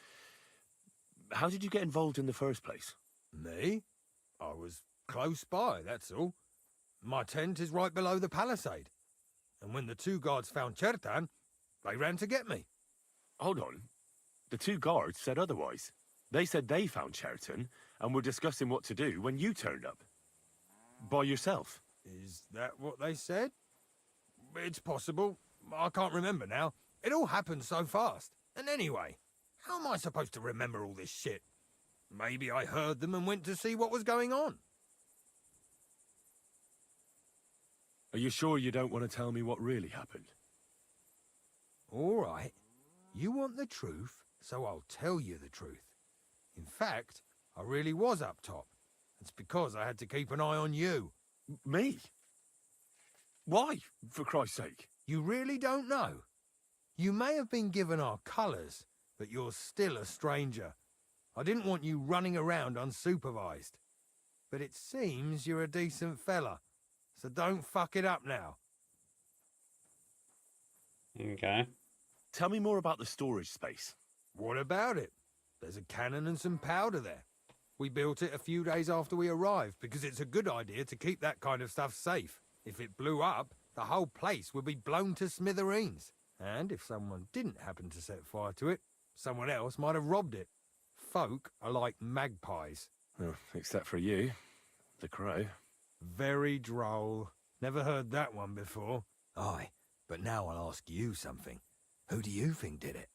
How did you get involved in the first place? Me? I was close by, that's all. My tent is right below the palisade. And when the two guards found Chertan, they ran to get me. Hold on. The two guards said otherwise. They said they found Chertan and were discussing what to do when you turned up. By yourself. Is that what they said? It's possible. I can't remember now. It all happened so fast. And anyway, how am I supposed to remember all this shit? Maybe I heard them and went to see what was going on. Are you sure you don't want to tell me what really happened? All right. You want the truth, so I'll tell you the truth. In fact, I really was up top. It's because I had to keep an eye on you. Me? Why, for Christ's sake? You really don't know? You may have been given our colours, but you're still a stranger. I didn't want you running around unsupervised. But it seems you're a decent fella, so don't fuck it up now. Okay. Tell me more about the storage space. What about it? There's a cannon and some powder there. We built it a few days after we arrived because it's a good idea to keep that kind of stuff safe. If it blew up, the whole place would be blown to smithereens. And if someone didn't happen to set fire to it, someone else might have robbed it. Folk are like magpies. Oh, except for you, the crow. Very droll. Never heard that one before. Aye, but now I'll ask you something. Who do you think did it?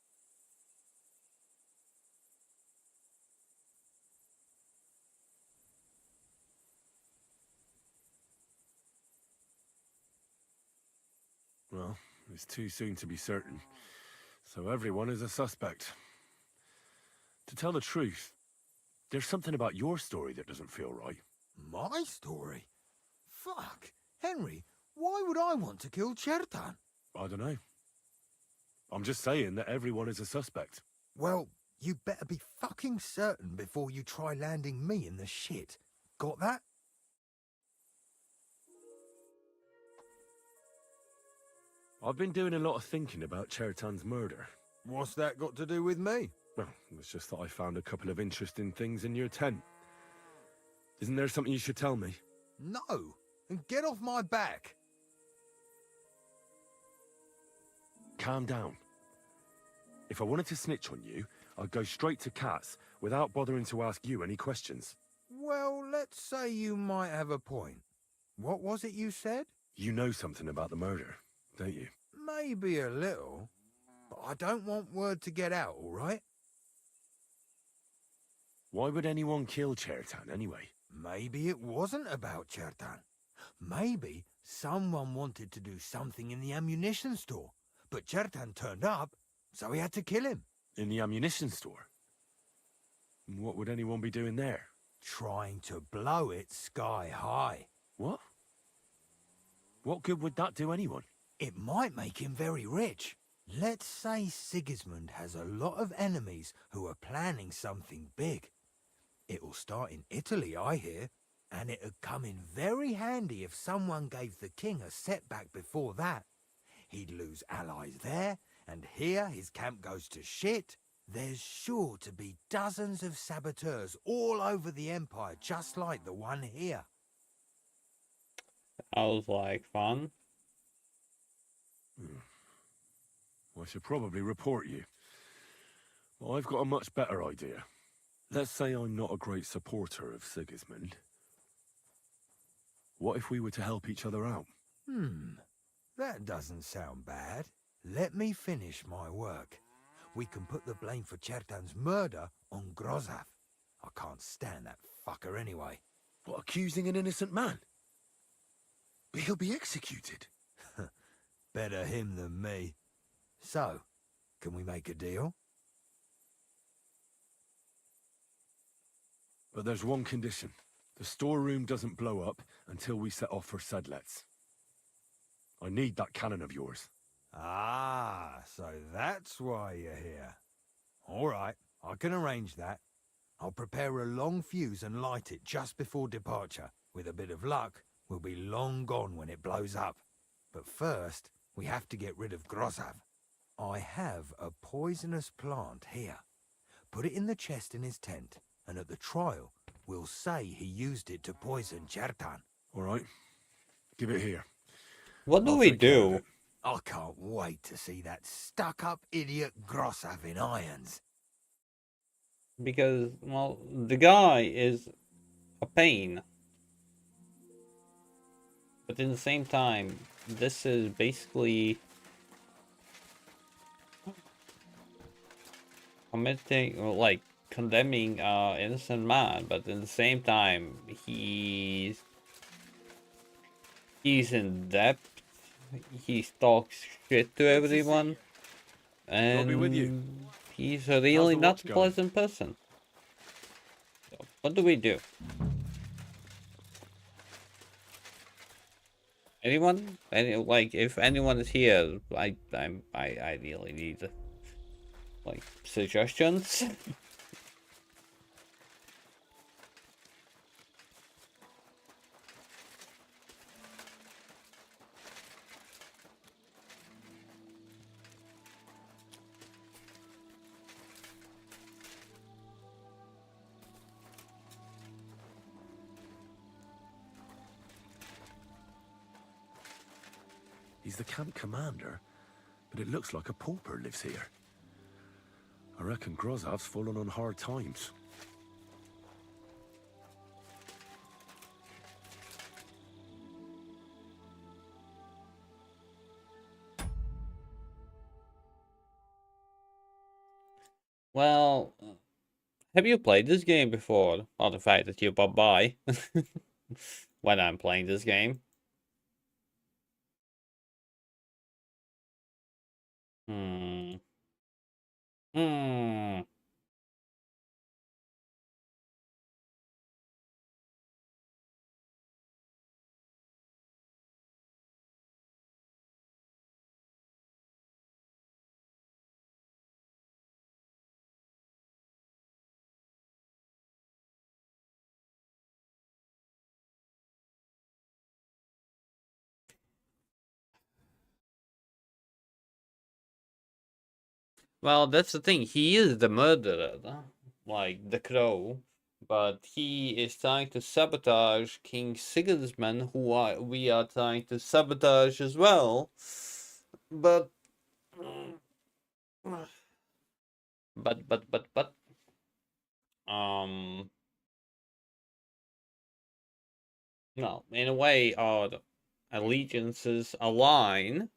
It's too soon to be certain. So everyone is a suspect. To tell the truth, there's something about your story that doesn't feel right. My story? Fuck. Henry, why would I want to kill Chertan? I don't know. I'm just saying that everyone is a suspect. Well, you better be fucking certain before you try landing me in the shit. Got that? I've been doing a lot of thinking about Chertan's murder. What's that got to do with me? Well, it's just that I found a couple of interesting things in your tent. Isn't there something you should tell me? No. And get off my back. Calm down. If I wanted to snitch on you, I'd go straight to Kat's without bothering to ask you any questions. Well, let's say you might have a point. What was it you said? You know something about the murder, don't you? Maybe a little. But I don't want word to get out, all right? Why would anyone kill Chertan anyway? Maybe it wasn't about Chertan. Maybe someone wanted to do something in the ammunition store, but Chertan turned up, so he had to kill him. In the ammunition store? What would anyone be doing there? Trying to blow it sky high. What? What good would that do anyone? It might make him very rich. Let's say Sigismund has a lot of enemies who are planning something big. It'll start in Italy, I hear, and it'd come in very handy if someone gave the king a setback before that. He'd lose allies there, and here his camp goes to shit. There's sure to be dozens of saboteurs all over the empire, just like the one here. Sounds like fun. I should probably report you. But I've got a much better idea. Let's say I'm not a great supporter of Sigismund. What if we were to help each other out? That doesn't sound bad. Let me finish my work. We can put the blame for Chertan's murder on Grozav. I can't stand that fucker anyway. What, accusing an innocent man? But he'll be executed. Better him than me. So, can we make a deal? But there's one condition. The storeroom doesn't blow up until we set off for Sedlets. I need that cannon of yours. Ah, so that's why you're here. All right, I can arrange that. I'll prepare a long fuse and light it just before departure. With a bit of luck, we'll be long gone when it blows up. But first, we have to get rid of Grozav. I have a poisonous plant here. Put it in the chest in his tent, and at the trial, we'll say he used it to poison Chertan. All right, give it here. What do we do? I can't wait to see that stuck-up idiot Grozav in irons. Because, well, the guy is a pain. But in the same time, this is basically committing, or like, condemning an innocent man, but in the same time, he's in debt. He talks shit to everyone, and be with you. He's a really How's the not watch going? pleasant person. So, what do we do? Anyone? If anyone is here, I really need like suggestions. He's the camp commander, but it looks like a pauper lives here. I reckon Grozav's fallen on hard times. Well, have you played this game before? Or the fact that you pop by when I'm playing this game? Hmm. Hmm. Well, that's the thing. He is the murderer, like the crow, but he is trying to sabotage King Sigismund, we are trying to sabotage as well. But, but, no. In a way, our allegiances align,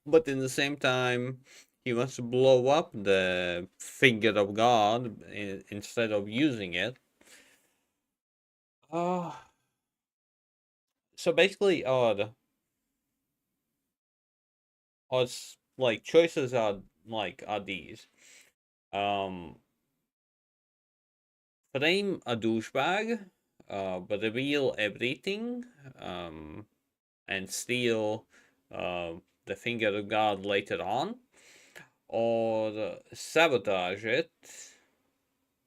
but in the same time, he wants to blow up the finger of God instead of using it. So basically, like choices are these. Frame a douchebag, but reveal everything, and steal the finger of God later on, or sabotage it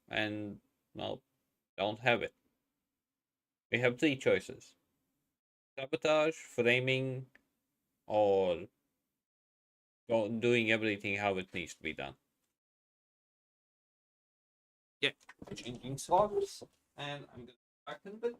and, well, don't have it. We have three choices: sabotage, framing, or doing everything how it needs to be done. Yeah, changing socks, and I'm gonna go back in a bit.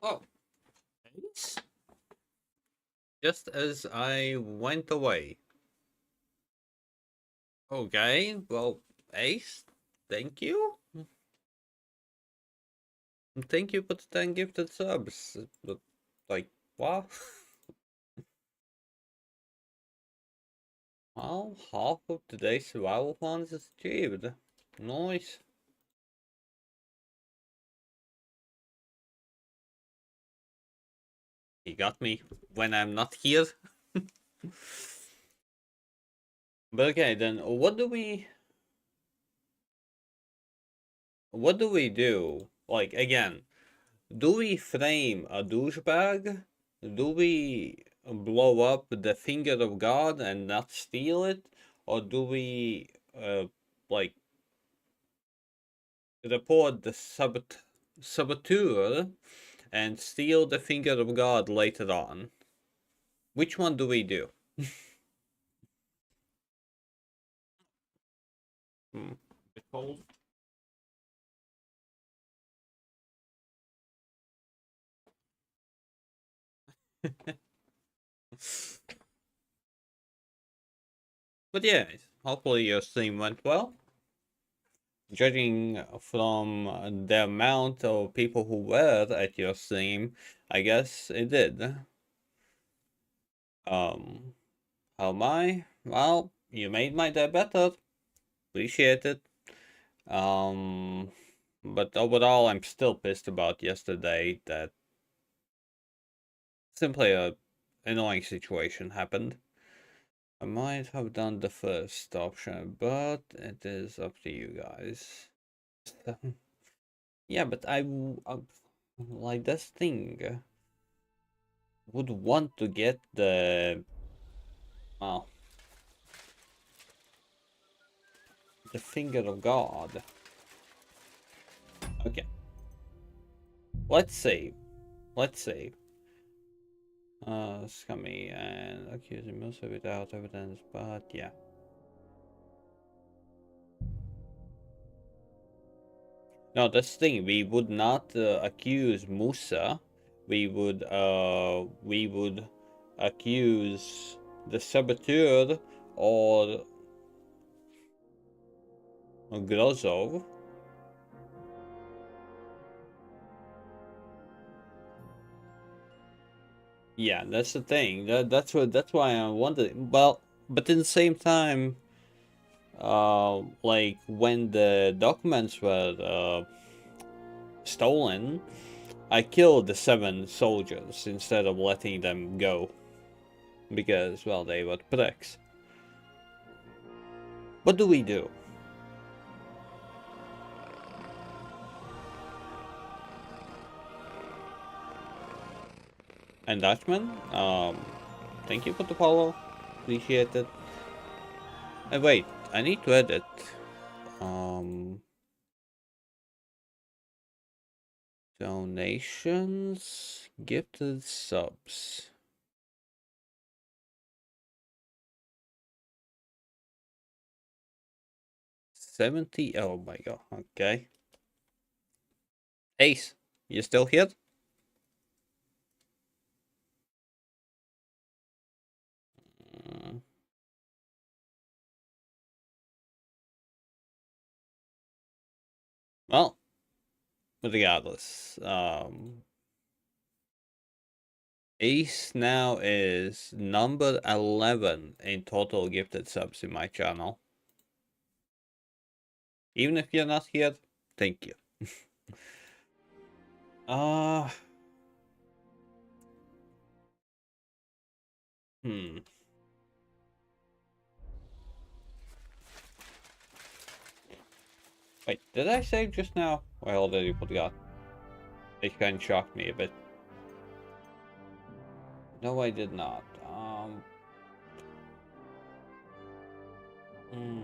Oh, thanks. Just as I went away. Okay, well, Ace, thank you. Thank you for the 10 gifted subs. But, like, what? Well, half of today's survival funds is achieved. Nice. He got me when I'm not here. But okay, then what do we do? Like, again, do we frame a douchebag? Do we blow up the finger of God and not steal it? Or do we, like, report the saboteur and steal the finger of God later on? Which one do we do? Bit cold. But yeah, hopefully your stream went well. Judging from the amount of people who were at your stream, I guess it did. How am I? Well, you made my day better. Appreciate it. But overall, I'm still pissed about yesterday that simply a annoying situation happened. I might have done the first option, but it is up to you guys. Yeah, but I like this thing would want to get the well, the finger of God. Okay, let's save. Let's save. Scummy and accusing Musa without evidence, but yeah. No, that's the thing. We would not accuse Musa. We would accuse the saboteur or Grozov. Yeah, that's the thing. That's why I'm wondering. Well, but at the same time, like when the documents were stolen, I killed the 7 soldiers instead of letting them go because, well, they were pricks. What do we do? And Dutchman, thank you for the follow. Appreciate it. And wait, I need to edit. Donations, gifted subs. $70. Oh my god. Okay. Ace, you still here? Well, regardless, Ace now is number 11 in total gifted subs in my channel. Even if you're not here, thank you. Wait, did I save just now? I already forgot. It kind of shocked me a bit. No, I did not. Hmm.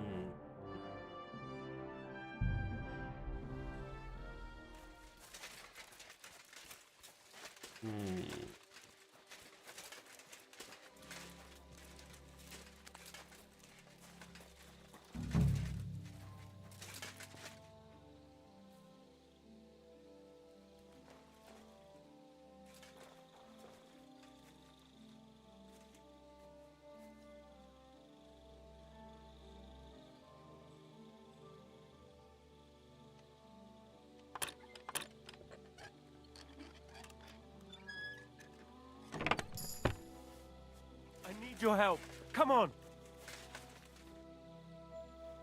I need your help. Come on.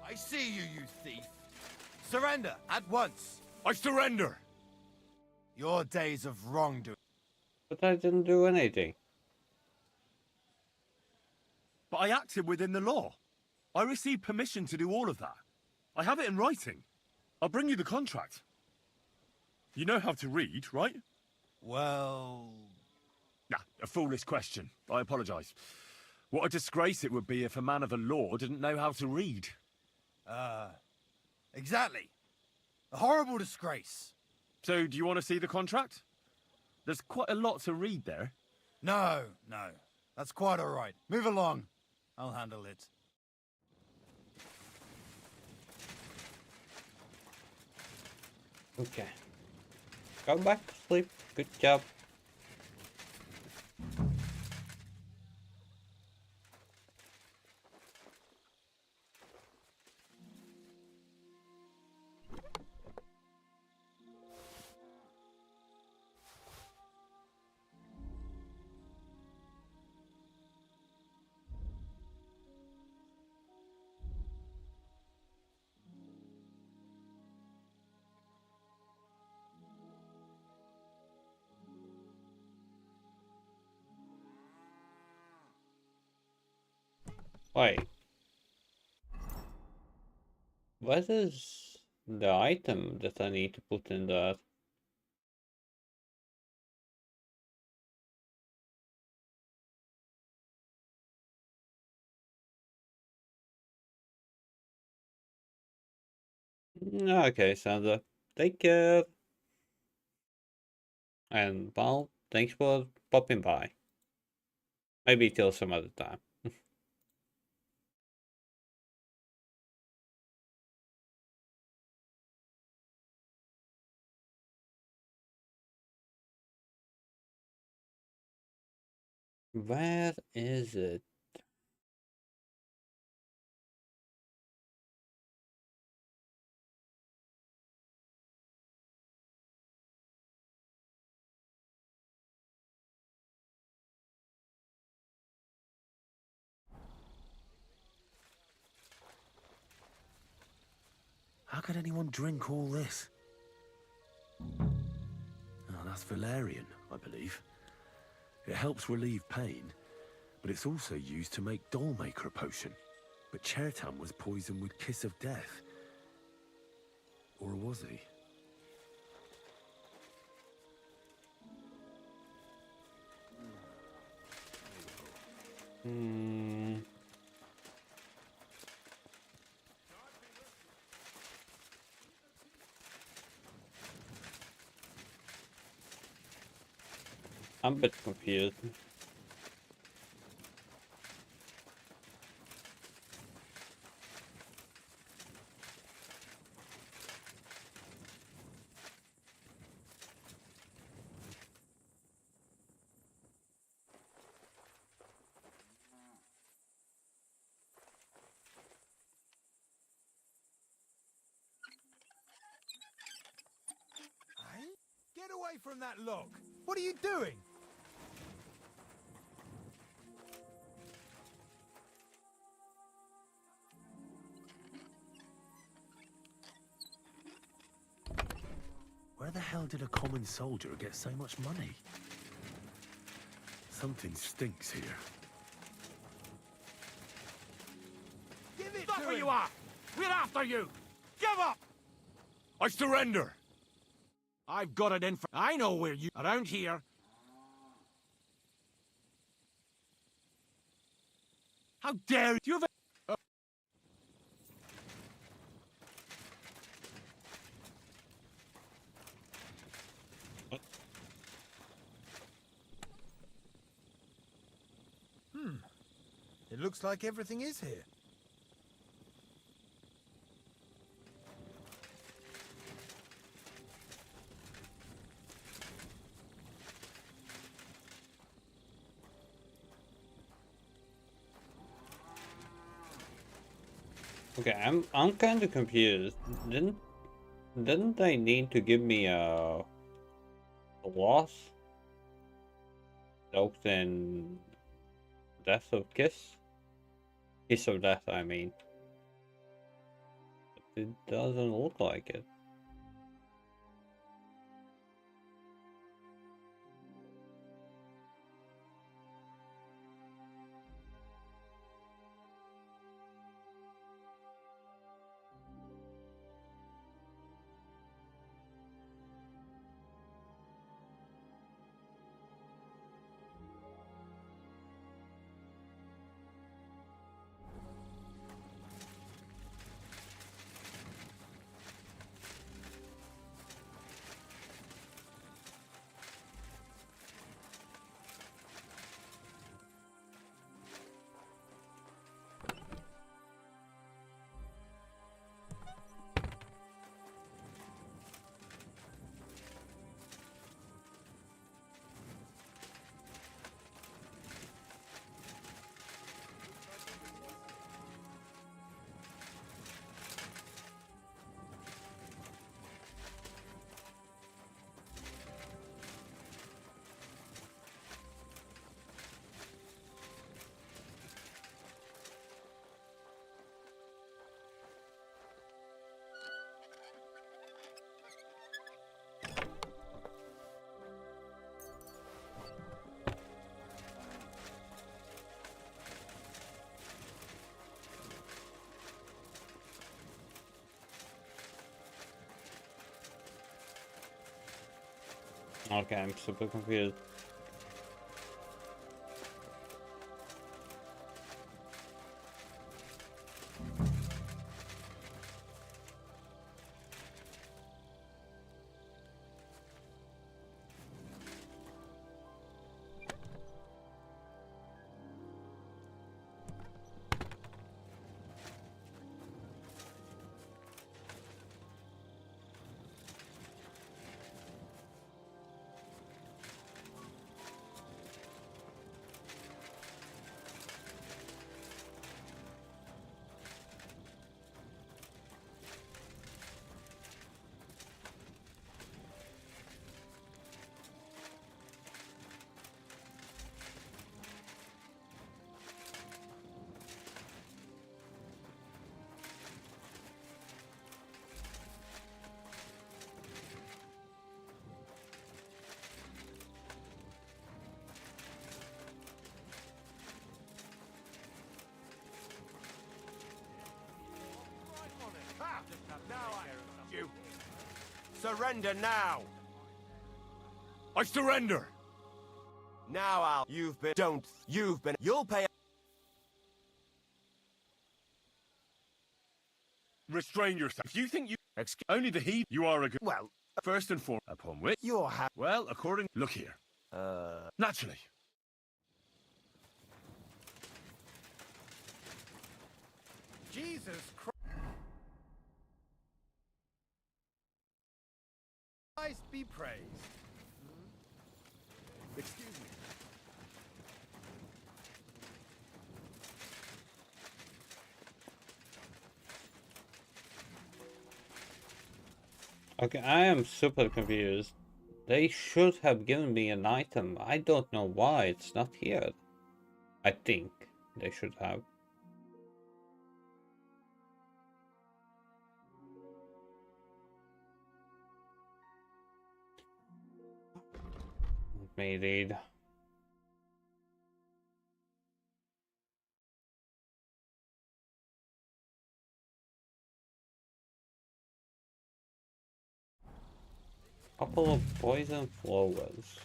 I see you, you thief. Surrender at once. I surrender. Your days of wrongdoing. But I didn't do anything. But I acted within the law. I received permission to do all of that. I have it in writing. I'll bring you the contract. You know how to read, right? Well... Nah, a foolish question. I apologize. What a disgrace it would be if a man of the law didn't know how to read. Exactly. A horrible disgrace. So, do you want to see the contract? There's quite a lot to read there. No. That's quite all right. Move along. I'll handle it. Okay. Go back to sleep. Good job. Wait. What is the item that I need to put in that? Okay, Sandra. Take care. And, well, thanks for popping by. Maybe till some other time. Where is it? How could anyone drink all this? Oh, that's valerian, I believe. It helps relieve pain, but it's also used to make Dollmaker potion. But Chertam was poisoned with Kiss of Death. Or was he? I'm a bit confused. Get away from that log! What are you doing? Where the hell did a common soldier get so much money? Something stinks here. Give it Stop to where him! you are! We're after you! Give up! I surrender! I've got it in for... I know where you... Around here. How dare you... It looks like everything is here. Okay, I'm kind of confused. Didn't they need to give me a loss? Soaked in death of kiss? Kiss of death, I mean. It doesn't look like it. Okay, I'm super confused. You surrender now. I surrender. Now, Al. You've been. Don't. You've been. You'll pay. Restrain yourself. If you think you... Only the heat. You are a good... Well, first and foremost, upon which... You're Well, according... Look here. Naturally. Jesus Christ be praised. Excuse me. Okay, I am super confused. They should have given me an item. I don't know why it's not here. I think they should have. Let me read. Couple of poison flowers.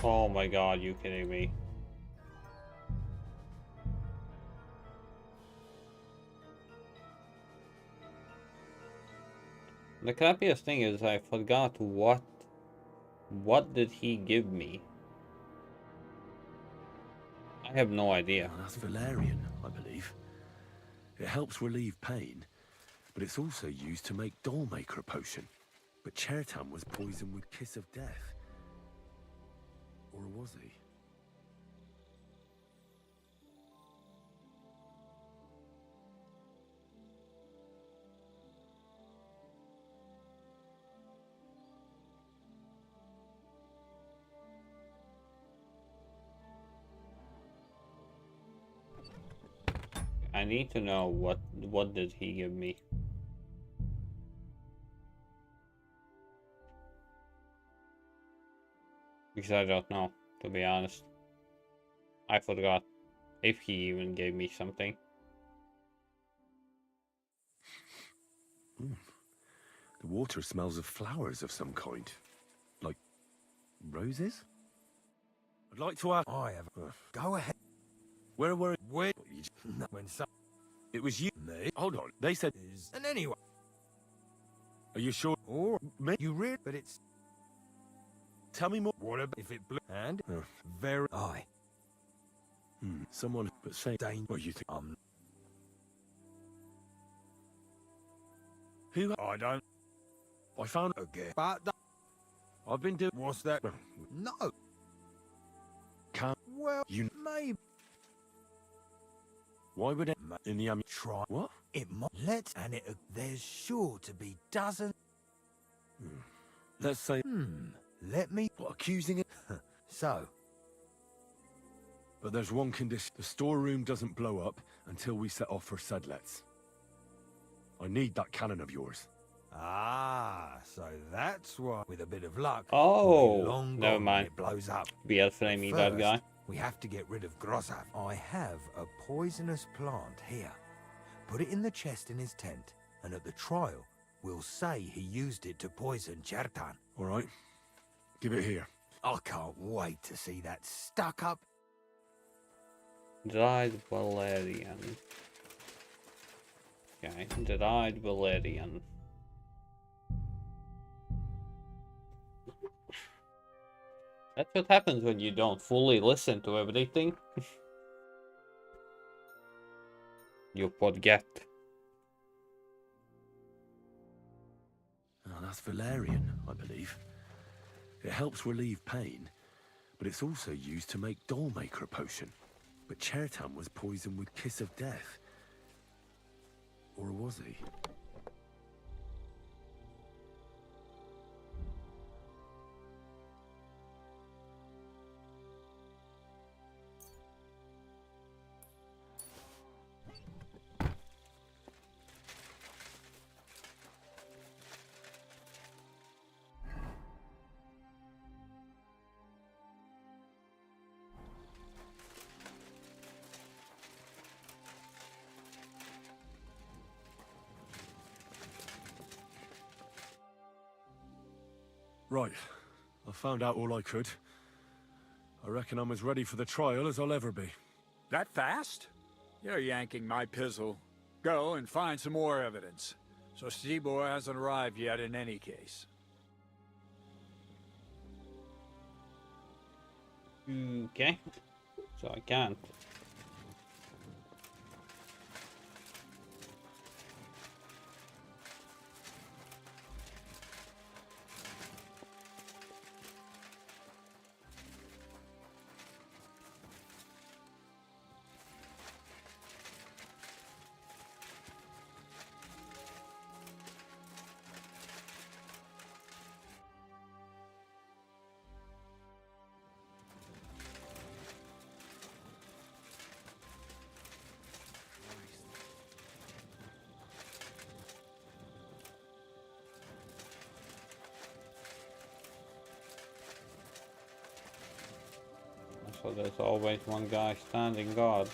Oh my god, you kidding me? The crappiest thing is I forgot what did he give me? I have no idea. Oh, that's valerian, I believe. It helps relieve pain, but it's also used to make Dollmaker potion. But Chertam was poisoned with Kiss of Death. Or was he? I need to know what did he give me. Because I don't know, to be honest. I forgot if he even gave me something. The water smells of flowers of some kind. Like roses? I'd like to ask. I have. Go ahead. Where were. Where? No, when some. It was you. Me? Hold on. They said. And anyway. Are you sure? Or me? You read? But it's. Tell me more. What about if it blew? And. Very. I. Someone. But say. Dane. What you think? Who? I don't. I found. Okay. But. I've been doing. What's that? No. Can't. Well. You. Maybe. Why would it in the try? What? It might. Let's and it. There's sure to be dozens. Let's say. Let me. What, accusing it? So. But there's one condition. The storeroom doesn't blow up until we set off for Sedlets. I need that cannon of yours. Ah, so that's why. With a bit of luck. Oh, never mind. It blows up. Be flaming that guy. We have to get rid of Grossav. I have a poisonous plant here. Put it in the chest in his tent, and at the trial, we'll say he used it to poison Chertan. All right. Give it here. I can't wait to see that stuck up. Dried Valerian. Okay, dried Valerian. That's what happens when you don't fully listen to everything. You forget. Oh, that's valerian, I believe. It helps relieve pain, but it's also used to make Dollmaker potion. But Chertan was poisoned with Kiss of Death. Or was he? Right. I found out all I could. I reckon I'm as ready for the trial as I'll ever be. That fast? You're yanking my pizzle. Go and find some more evidence. So Stibor hasn't arrived yet in any case. Okay. So I can't. So there's always one guy standing guard.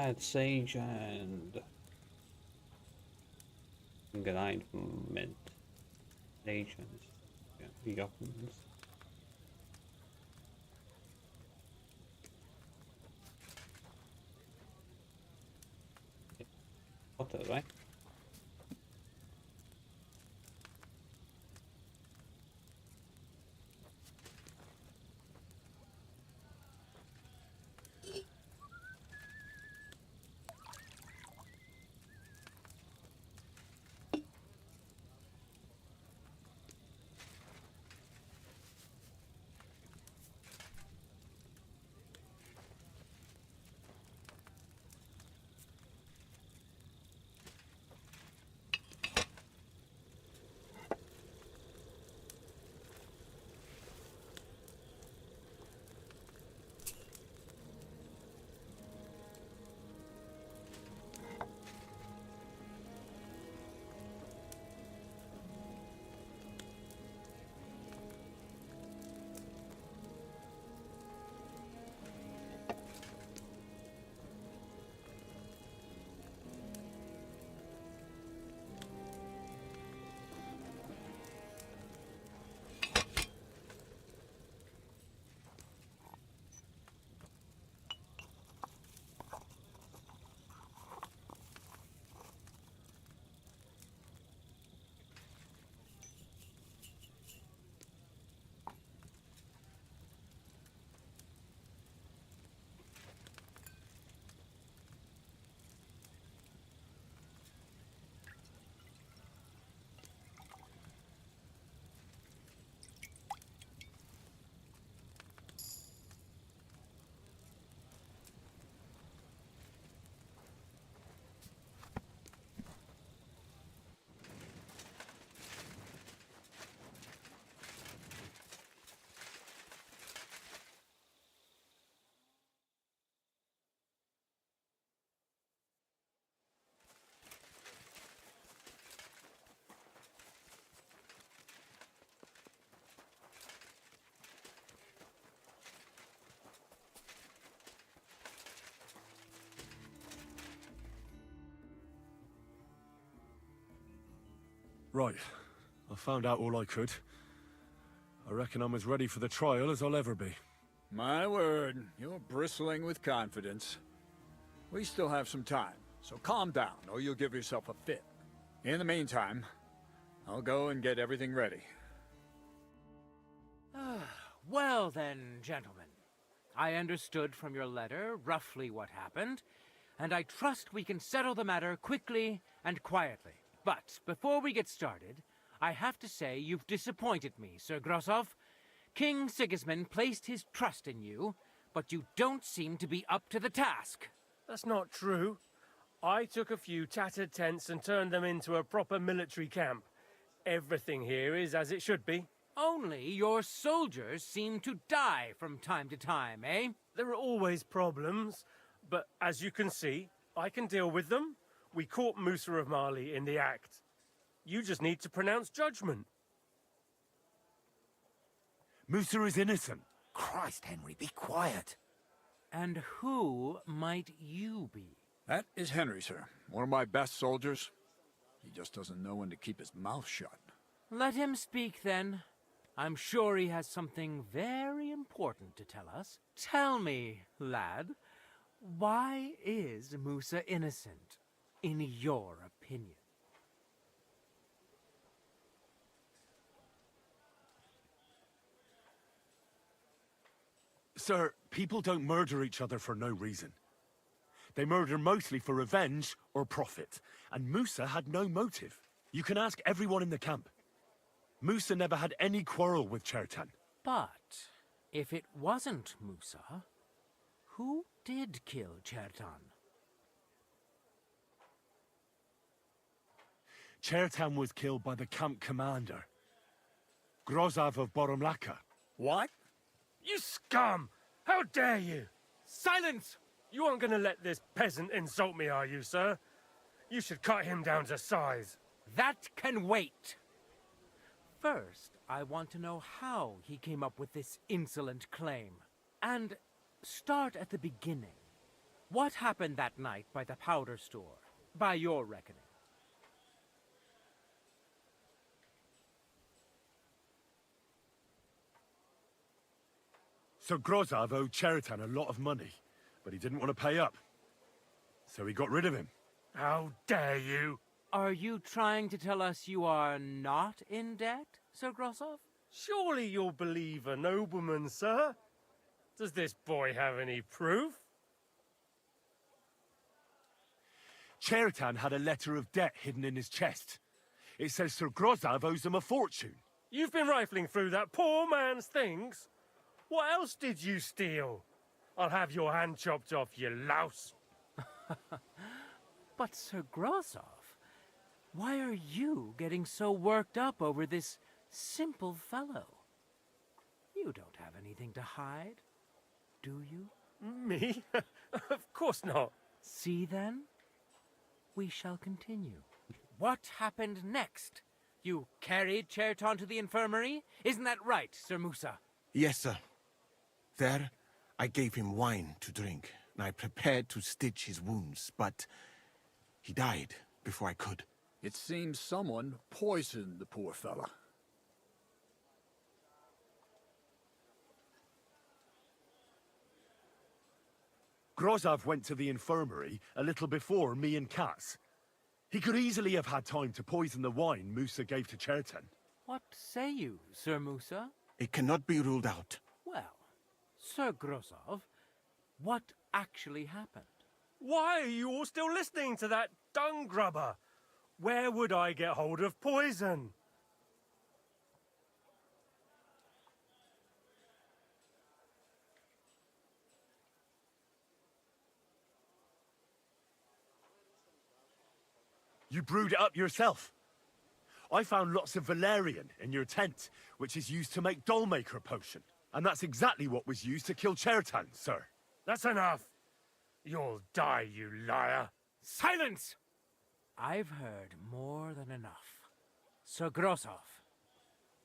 had sage and enlightenment. Sage and governments. Water, right? Right. I found out all I could. I reckon I'm as ready for the trial as I'll ever be. My word, you're bristling with confidence. We still have some time, so calm down, or you'll give yourself a fit. In the meantime, I'll go and get everything ready. Well then, gentlemen. I understood from your letter roughly what happened, and I trust we can settle the matter quickly and quietly. But before we get started, I have to say you've disappointed me, Sir Grosov. King Sigismund placed his trust in you, but you don't seem to be up to the task. That's not true. I took a few tattered tents and turned them into a proper military camp. Everything here is as it should be. Only your soldiers seem to die from time to time, eh? There are always problems, but as you can see, I can deal with them. We caught Musa of Mali in the act. You just need to pronounce judgment. Musa is innocent. Christ, Henry, be quiet. And who might you be? That is Henry, sir. One of my best soldiers. He just doesn't know when to keep his mouth shut. Let him speak, then. I'm sure he has something very important to tell us. Tell me, lad, why is Musa innocent, in your opinion? Sir, people don't murder each other for no reason. They murder mostly for revenge or profit, and Musa had no motive. You can ask everyone in the camp. Musa never had any quarrel with Chertan. But if it wasn't Musa, who did kill Chertan? Chertan was killed by the camp commander, Grozov of Boromlaka. What? You scum! How dare you! Silence! You aren't gonna let this peasant insult me, are you, sir? You should cut him down to size. That can wait. First, I want to know how he came up with this insolent claim. And start at the beginning. What happened that night by the powder store, by your reckoning? So Grozov owed Cheriton a lot of money, but he didn't want to pay up. So he got rid of him. How dare you? Are you trying to tell us you are not in debt, Sir Grosov? Surely you'll believe a nobleman, sir. Does this boy have any proof? Cheriton had a letter of debt hidden in his chest. It says Sir Grozov owes him a fortune. You've been rifling through that poor man's things. What else did you steal? I'll have your hand chopped off, you louse. But Sir Grosov, why are you getting so worked up over this simple fellow? You don't have anything to hide, do you? Me? Of course not. See then? We shall continue. What happened next? You carried Cheriton to the infirmary? Isn't that right, Sir Musa? Yes, sir. There, I gave him wine to drink, and I prepared to stitch his wounds, but he died before I could. It seems someone poisoned the poor fella. Grozov went to the infirmary a little before me and Katz. He could easily have had time to poison the wine Musa gave to Cheriton. What say you, Sir Musa? It cannot be ruled out. Well, Sir Grosov, what actually happened? Why are you all still listening to that dung grubber? Where would I get hold of poison? You brewed it up yourself. I found lots of valerian in your tent, which is used to make Dollmaker potion. And that's exactly what was used to kill Cheriton, sir. That's enough. You'll die, you liar. Silence! I've heard more than enough. Sir Grosov,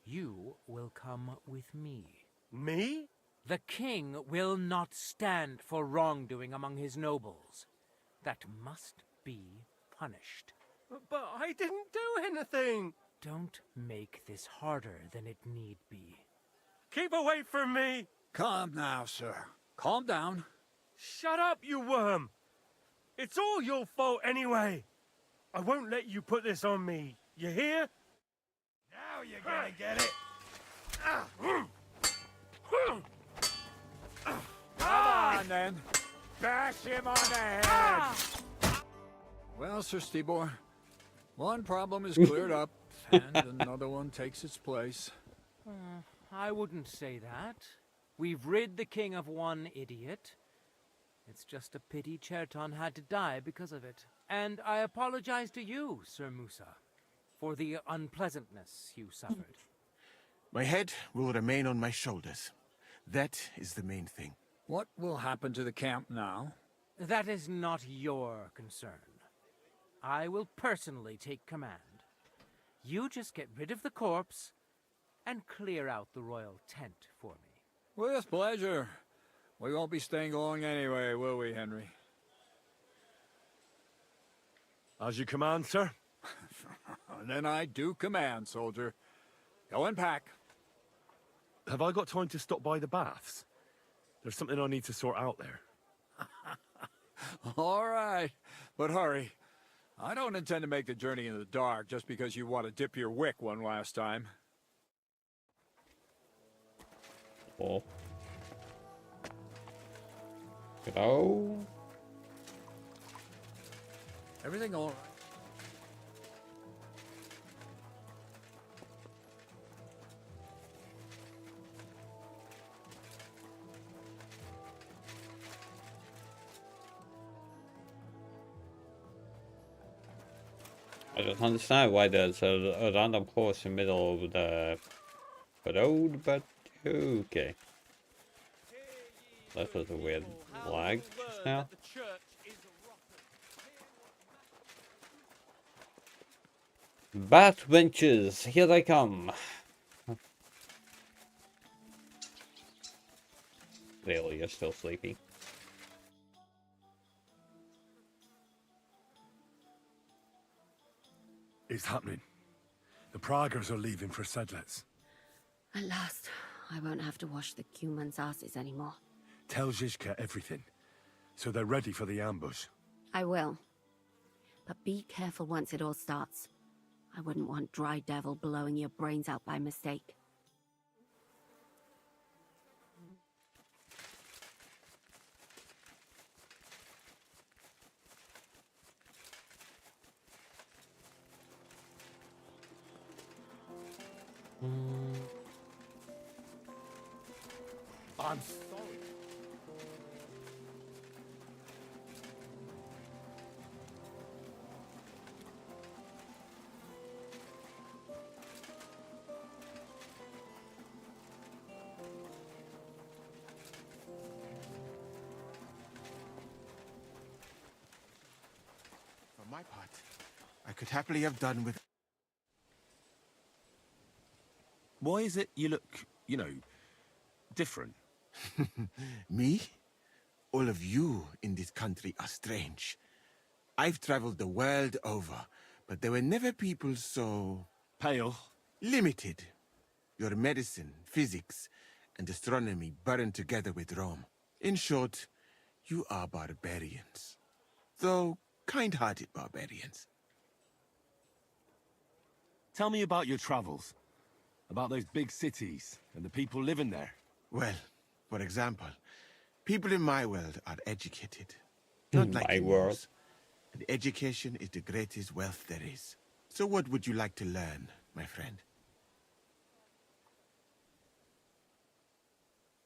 you will come with me. Me? The king will not stand for wrongdoing among his nobles. That must be punished. But I didn't do anything. Don't make this harder than it need be. Keep away from me. Calm now, sir. Calm down. Shut up, you worm. It's all your fault anyway. I won't let you put this on me. You hear? Now you're gonna get it. Come on, then. Bash him on the head. Well, Sir Stibor, one problem is cleared up, and another one takes its place. I wouldn't say that. We've rid the king of one idiot. It's just a pity Cheriton had to die because of it. And I apologize to you, Sir Musa, for the unpleasantness you suffered. My head will remain on my shoulders. That is the main thing. What will happen to the camp now? That is not your concern. I will personally take command. You just get rid of the corpse and clear out the royal tent for me. With pleasure. We won't be staying long anyway, will we, Henry? As you command, sir. Then I do command, soldier. Go and pack. Have I got time to stop by the baths? There's something I need to sort out there. All right, but hurry. I don't intend to make the journey in the dark just because you want to dip your wick one last time. Oh. Go. Everything all right? I don't understand why there's a random horse in the middle of the road, but okay. That was a weird lag just now. Bat wenches, here they come. Really, you're still sleepy. It's happening. The Praggers are leaving for Sedlets. At last, I won't have to wash the Cumans' asses anymore. Tell Zizka everything, so they're ready for the ambush. I will. But be careful once it all starts. I wouldn't want Dry Devil blowing your brains out by mistake. I'm sorry. For my part, I could happily have done with... Why is it you look, you know, different? Me? All of you in this country are strange. I've traveled the world over, but there were never people so... Pale. Limited. Your medicine, physics, and astronomy burned together with Rome. In short, you are barbarians. Though kind-hearted barbarians. Tell me about your travels. About those big cities and the people living there. Well, for example, people in my world are educated. Not like My world. yours. And education is the greatest wealth there is. So what would you like to learn, my friend?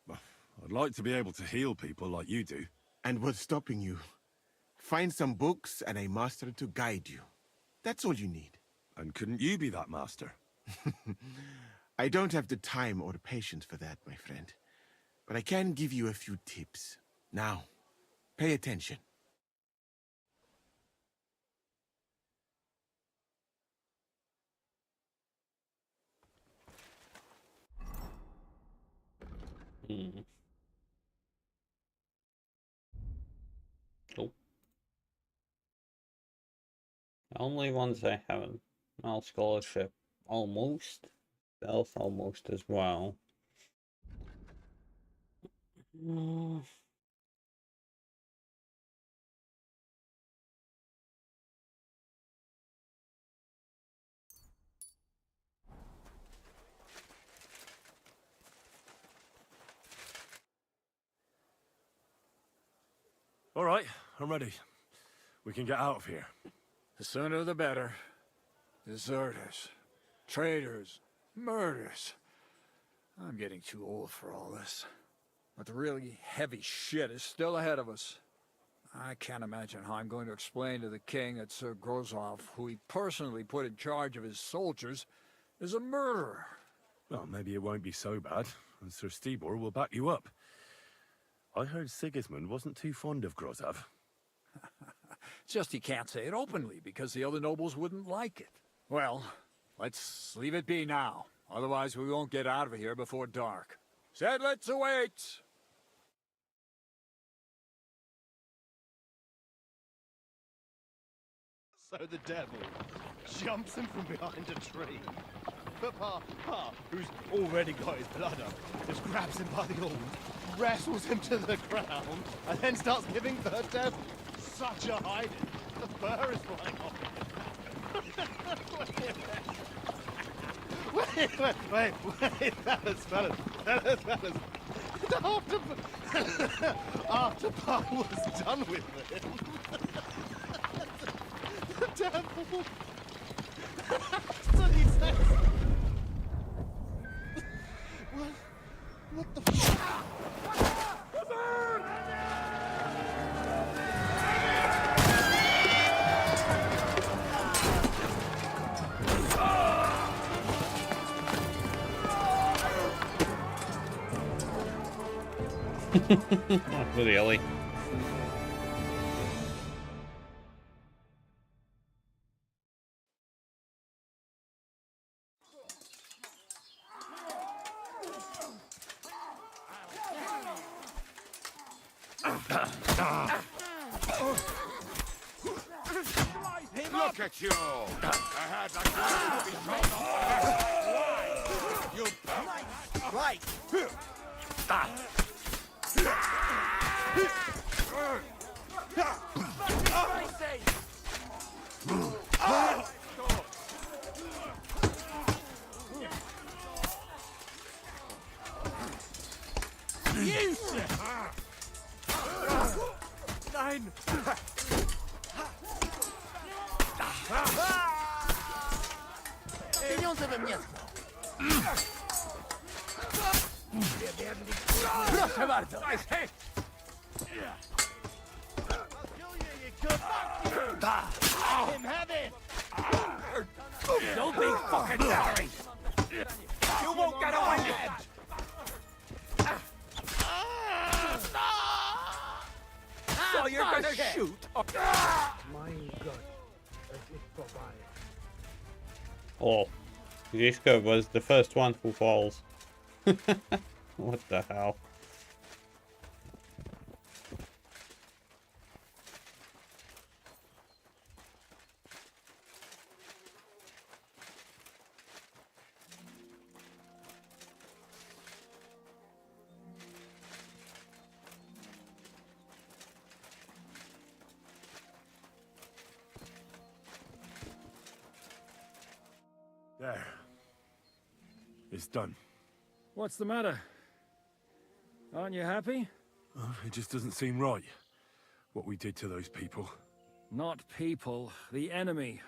I'd like to be able to heal people like you do. And what's stopping you? Find some books and a master to guide you. That's all you need. And couldn't you be that master? I don't have the time or the patience for that, my friend. But I can give you a few tips. Now, pay attention. Nope. The only ones I haven't. Well, scholarship. Almost. Stealth almost as well. All right, I'm ready. We can get out of here. The sooner the better. Deserters, traitors, murders. I'm getting too old for all this. But the really heavy shit is still ahead of us. I can't imagine how I'm going to explain to the king that Sir Grozov, who he personally put in charge of his soldiers, is a murderer. Well, maybe it won't be so bad, and Sir Stibor will back you up. I heard Sigismund wasn't too fond of Grozov. It's just he can't say it openly, because the other nobles wouldn't like it. Well, let's leave it be now. Otherwise we won't get out of here before dark. Sedlets await! So the devil jumps him from behind a tree. But Pa, who's already got his blood up, just grabs him by the horns, wrestles him to the ground, and then starts giving the devil such a hiding. The fur is flying off. Wait, fellas. After Pa was done with him, the devil. So he says, what the fuck? Really? Look at you! A head like yours will be thrown off. You Right. Nein! Pieniądze we mnie tkną. Proszę bardzo. Don't be fucking sorry. You won't get away. So you're gonna shoot? Mein Gott, es ist vorbei. Oh, Zizka was the first one who falls. What the hell? There. It's done. What's the matter? Aren't you happy? Oh, it just doesn't seem right, what we did to those people. Not people, the enemy.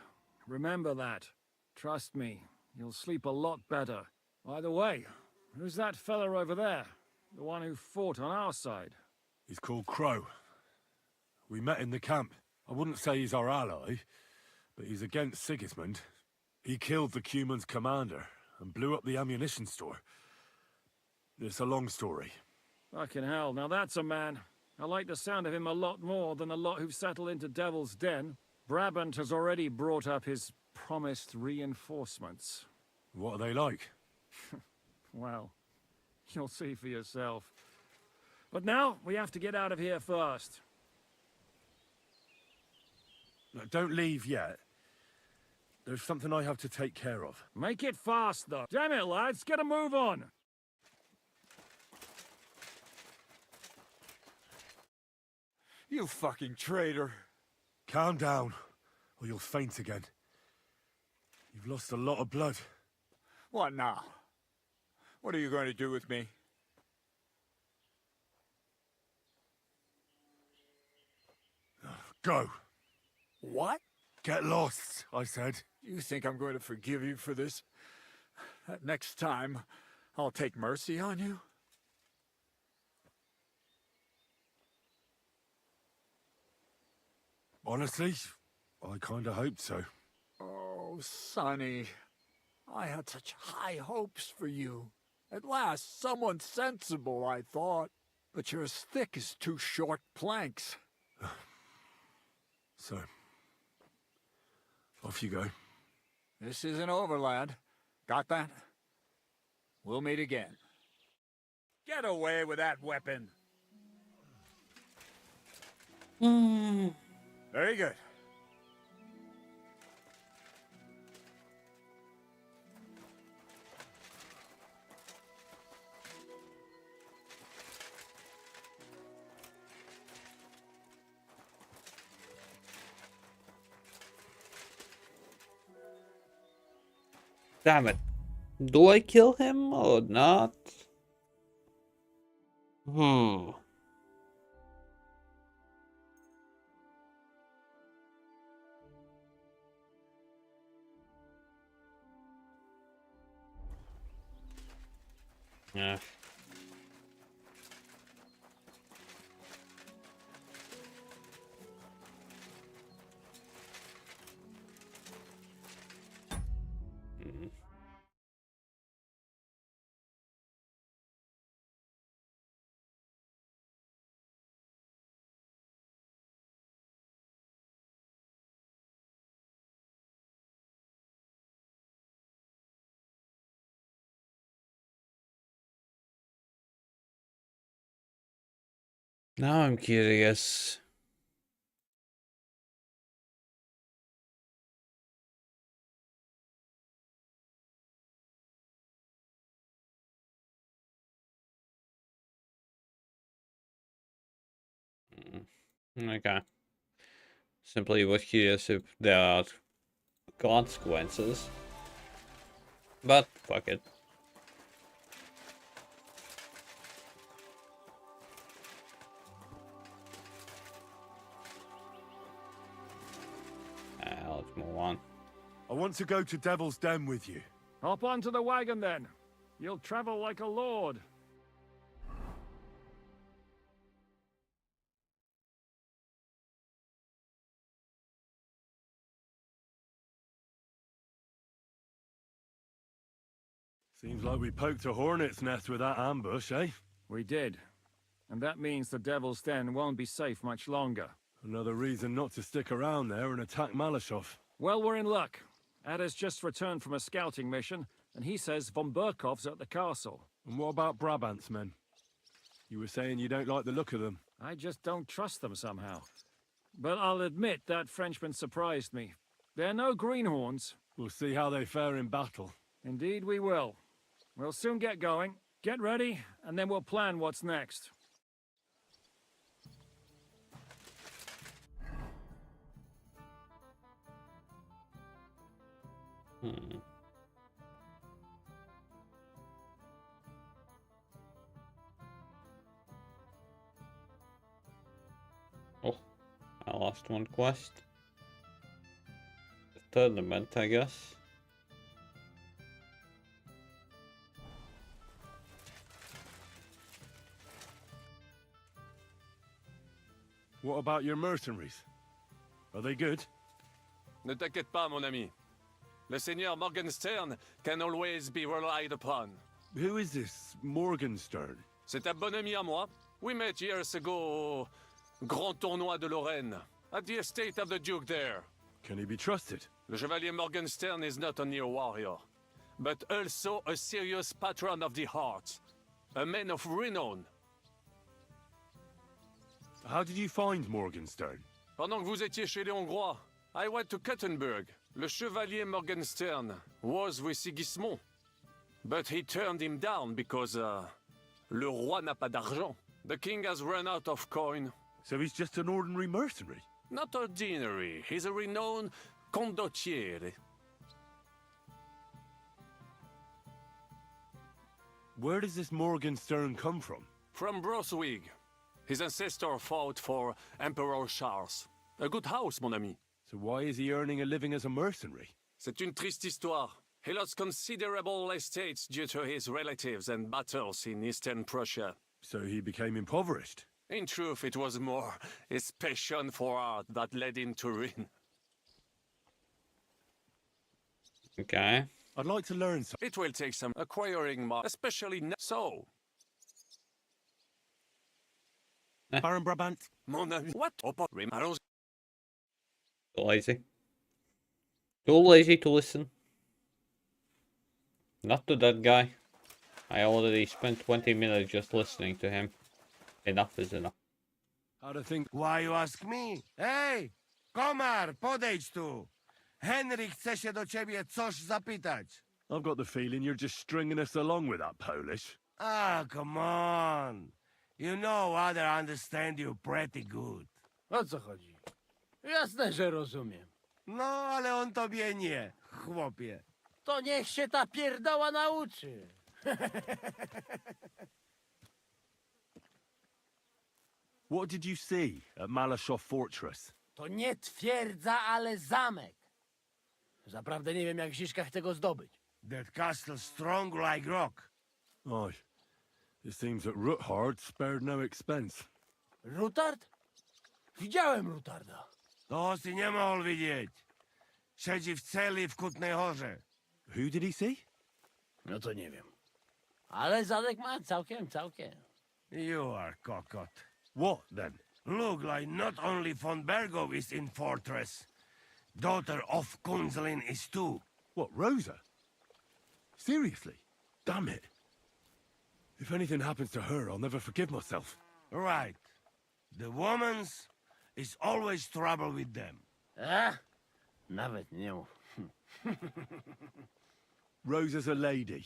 Remember that. Trust me, you'll sleep a lot better. By the way, who's that fella over there? The one who fought on our side? He's called Crow. We met in the camp. I wouldn't say he's our ally, but he's against Sigismund. He killed the Cuman's commander and blew up the ammunition store. It's a long story. Fucking hell, now that's a man. I like the sound of him a lot more than a lot who've settled into Devil's Den. Brabant has already brought up his promised reinforcements. What are they like? Well, you'll see for yourself. But now, we have to get out of here first. Look, don't leave yet. There's something I have to take care of. Make it fast, though. Damn it, lads, get a move on! You fucking traitor. Calm down, or you'll faint again. You've lost a lot of blood. What now? What are you going to do with me? Go. What? Get lost, I said. You think I'm going to forgive you for this? Next time, I'll take mercy on you? Honestly, I kinda hoped so. Oh, Sonny. I had such high hopes for you. At last, someone sensible, I thought. But you're as thick as two short planks. So, off you go. This isn't over, lad. Got that? We'll meet again. Get away with that weapon. Very good. Damn it. Do I kill him or not? Yeah. Now I'm curious. Okay. Simply was curious if there are consequences. But fuck it. Let's move on. I want to go to Devil's Den with you. Hop onto the wagon then. You'll travel like a lord. Seems like we poked a hornet's nest with that ambush, eh? We did. And that means the Devil's Den won't be safe much longer. Another reason not to stick around there and attack Malashov. Well, we're in luck. Ada's just returned from a scouting mission, and he says von Burkov's at the castle. And what about Brabant's men? You were saying you don't like the look of them. I just don't trust them somehow. But I'll admit that Frenchman surprised me. They're no greenhorns. We'll see how they fare in battle. Indeed we will. We'll soon get going. Get ready, and then we'll plan what's next. Oh, I lost one quest. The tournament, I guess. What about your mercenaries? Are they good? Ne t'inquiète pas, mon ami. Le Seigneur Morgenstern can always be relied upon. Who is this Morgenstern? C'est un bon ami à moi. We met years ago au Grand Tournoi de Lorraine, at the estate of the Duke there. Can he be trusted? Le Chevalier Morgenstern is not only a warrior, but also a serious patron of the heart. A man of renown. How did you find Morgenstern? Pendant que vous étiez chez les Hongrois, I went to Kuttenberg. Le Chevalier Morgenstern was with Sigismund. But he turned him down because, le roi n'a pas d'argent. The king has run out of coin. So he's just an ordinary mercenary? Not ordinary. He's a renowned condottiere. Where does this Morgenstern come from? From Brunswick. His ancestor fought for Emperor Charles. A good house, mon ami. So why is he earning a living as a mercenary? C'est une triste histoire. He lost considerable estates due to his relatives and battles in Eastern Prussia. So he became impoverished? In truth, it was more his passion for art that led him to ruin. Okay. I'd like to learn something. It will take some acquiring, especially now. So. Baron Brabant. Mon ami. What? Allons. Too lazy. Too lazy to listen. Not to that guy. I already spent 20 minutes just listening to him. Enough is enough. How to think? Why you ask me? Hej! Komar, podejdź tu! Henry chce się do ciebie coś zapytać. I've got the feeling you're just stringing us along with that Polish. Ah, come on. You know other understand you pretty good. O co chodzi? Jasne, że rozumiem. No, ale on tobie nie, chłopie. To niech się ta pierdoła nauczy. What did you see at Malashov Fortress? To nie twierdza, ale zamek. Zaprawdę nie wiem, jak w Ziszkach tego zdobyć. That castle strong like rock. Aye. It seems that Ruthard spared no expense. Rutard? Widziałem Rutarda. To si nie mógł widzieć. Siedzi w celi w Kutnej Horze. Who did he see? No to nie wiem. Ale zadek ma całkiem. You are cockot. What, then? Look like not only von Bergow is in fortress. Daughter of Kunzelin is too. What, Rosa? Seriously? Damn it. If anything happens to her, I'll never forgive myself. Right. The woman's is always trouble with them. Nawet nie mów. Rosa's a lady.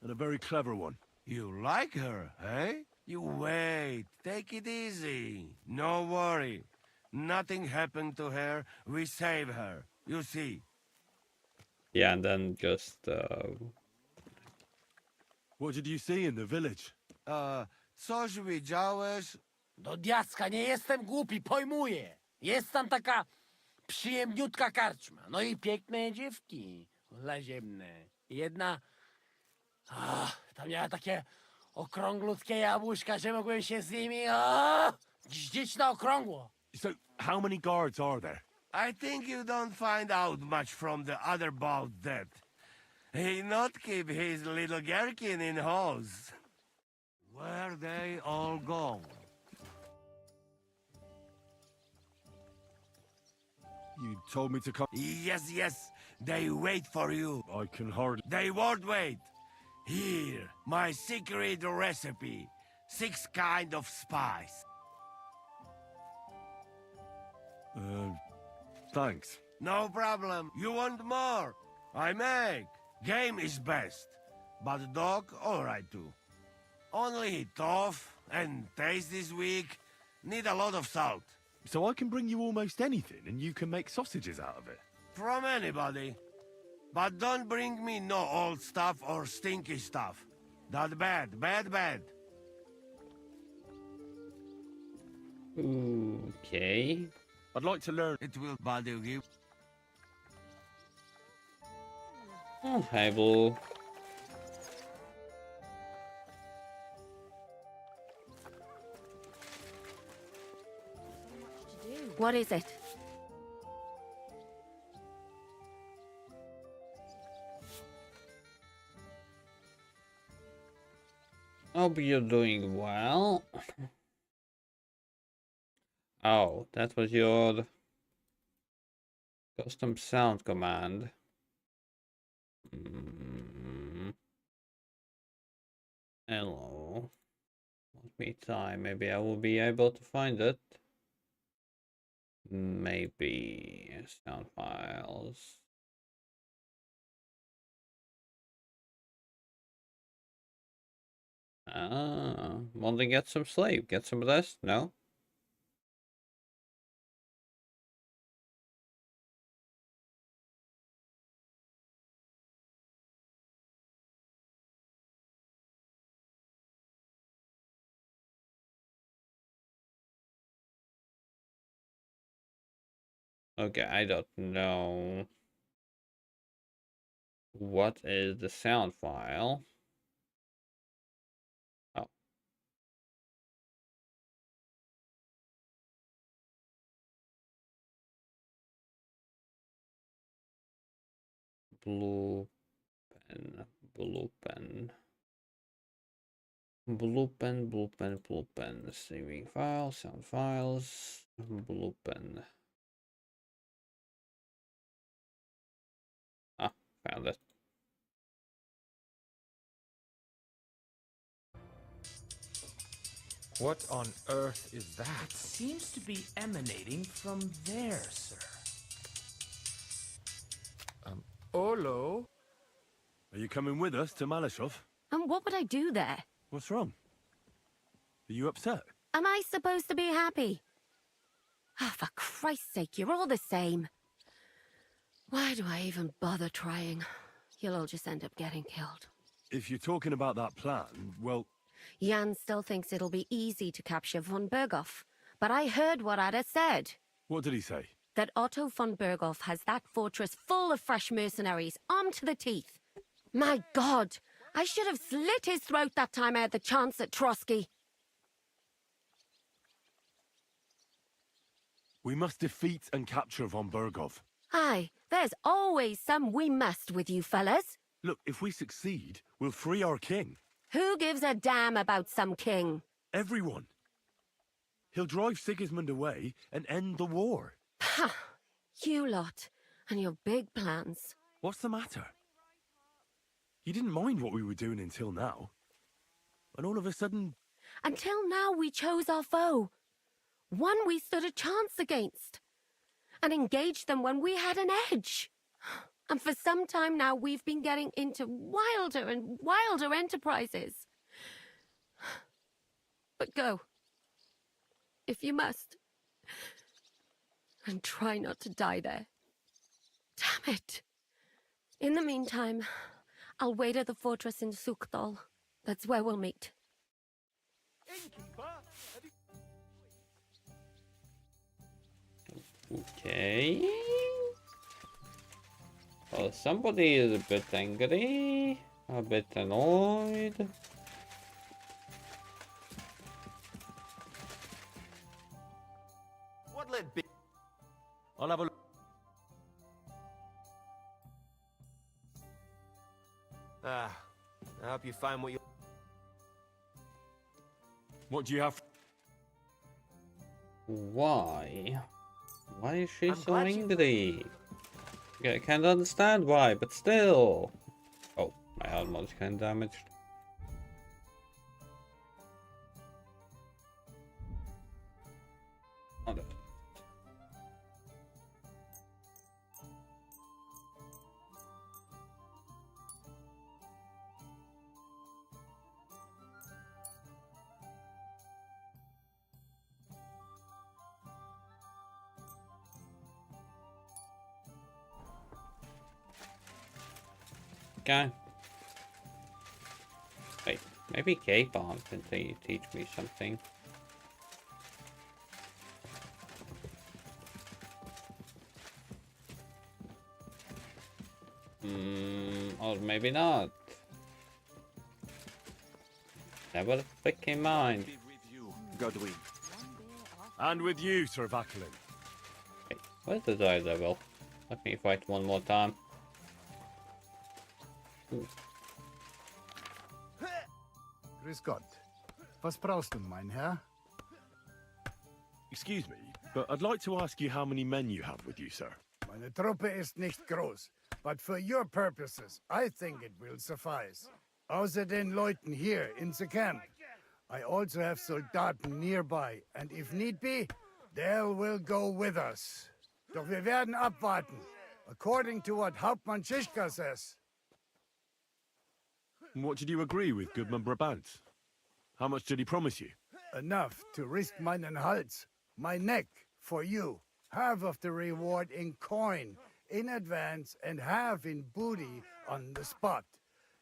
And a very clever one. You like her, eh? You wait. Take it easy. No worry. Nothing happened to her. We save her. You see. Yeah, and then just What did you see in the village? Coś widziałeś? Do diaska, nie jestem głupi, pojmuję. Jest tam taka przyjemniutka karczma. No i piękne dziewki laziemne. Jedna... ta miała takie okrąglutkie jabłuszka, że mogłem się z nimi gździć na okrągło. So, how many guards are there? I think you don't find out much from the other about that. He not keep his little gherkin in halls. Where they all go? You told me to come. Yes, yes. They wait for you. I can hardly. They won't wait. Here, my secret recipe. 6 kind of spice. Thanks. No problem. You want more? I make. Game is best. But dog, alright too. Only tough and taste is weak. Need a lot of salt. So I can bring you almost anything and you can make sausages out of it? From anybody. But don't bring me no old stuff or stinky stuff. That bad, bad, bad. okay. I'd like to learn. It will bother you. Oh, hi, Blue. What is it? Hope you're doing well. Oh, that was your custom sound command. Hello. Let me try. Maybe I will be able to find it. Maybe sound files. Want to get some sleep? Get some rest? No? Okay, I don't know. What is the sound file? Oh. Blue pen, blue pen. Blue pen, blue pen, blue pen. Saving files, sound files, blue pen. Ah, found it. What on earth is that? It seems to be emanating from there, sir. Olo? Are you coming with us to Malashov? And what would I do there? What's wrong? Are you upset? Am I supposed to be happy? Oh, for Christ's sake, you're all the same. Why do I even bother trying? You'll all just end up getting killed. If you're talking about that plan, well... Jan still thinks it'll be easy to capture von Berghoff. But I heard what Ada said. What did he say? That Otto von Berghoff has that fortress full of fresh mercenaries, armed to the teeth. My God! I should have slit his throat that time I had the chance at Trotsky. We must defeat and capture von Berghoff. Aye, there's always some we must with you fellas. Look, if we succeed, we'll free our king. Who gives a damn about some king? Everyone. He'll drive Sigismund away and end the war. Ha! You lot, and your big plans. What's the matter? You didn't mind what we were doing until now. And all of a sudden... Until now we chose our foe. One we stood a chance against. And engaged them when we had an edge. And for some time now we've been getting into wilder and wilder enterprises. But go. If you must. And try not to die there. Damn it. In the meantime, I'll wait at the fortress in Sukdal. That's where we'll meet. Okay. Well, somebody is a bit angry, a bit annoyed. What'll it be? I'll have a look. I hope you find what you... What do you have? Why? Why is she so angry? I can't understand why, but still. Oh, my armor is kind of damaged. Oh, no. Okay. Wait, maybe K-Bomb can teach me something. Or maybe not. Never freaking mind. Godwin. And with you, Sir Vacalin. Wait, where's the Daredevil? Let me fight one more time. Grüß Gott. Was brauchst du, mein Herr? Excuse me, but I'd like to ask you how many men you have with you, sir. Meine Truppe ist nicht groß, but for your purposes, I think it will suffice. Außer den Leuten here in the camp. I also have Soldaten nearby, and if need be, they will go with us. Doch wir werden abwarten, according to what Hauptmann Schischka says. What did you agree with Goodman Brabant? How much did he promise you? Enough to risk meinen Hals, my neck, for you. Half of the reward in coin, in advance, and half in booty on the spot.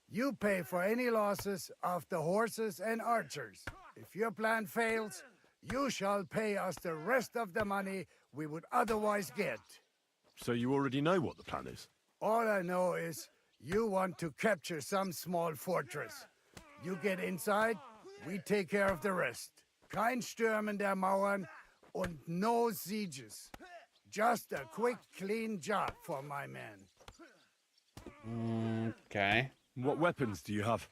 You pay for any losses of the horses and archers. If your plan fails, you shall pay us the rest of the money we would otherwise get. So you already know what the plan is? All I know is you want to capture some small fortress. You get inside, we take care of the rest. Kein Stürmen der Mauern und no sieges. Just a quick, clean job for my men. Okay. What weapons do you have?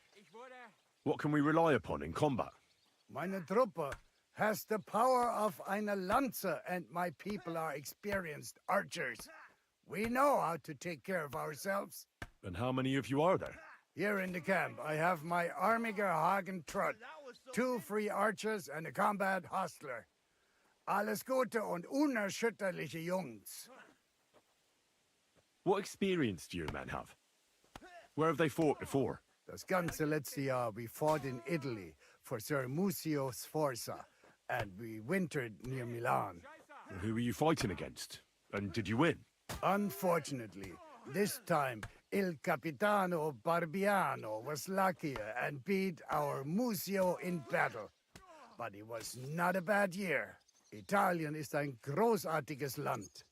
What can we rely upon in combat? Meine Truppe has the power of eine Lanze, and my people are experienced archers. We know how to take care of ourselves. And how many of you are there? Here in the camp, I have my Armiger Hagen Trott, 2 free archers and a combat hostler. Alles Gute und unerschütterliche Jungs. What experience do your men have? Where have they fought before? Das ganze letzte Jahr we fought in Italy for Sir Musio Sforza, and we wintered near Milan. Who were you fighting against? And did you win? Unfortunately, this time Il Capitano Barbiano was luckier and beat our Musio in battle. But it was not a bad year. Italien ist ein großartiges Land.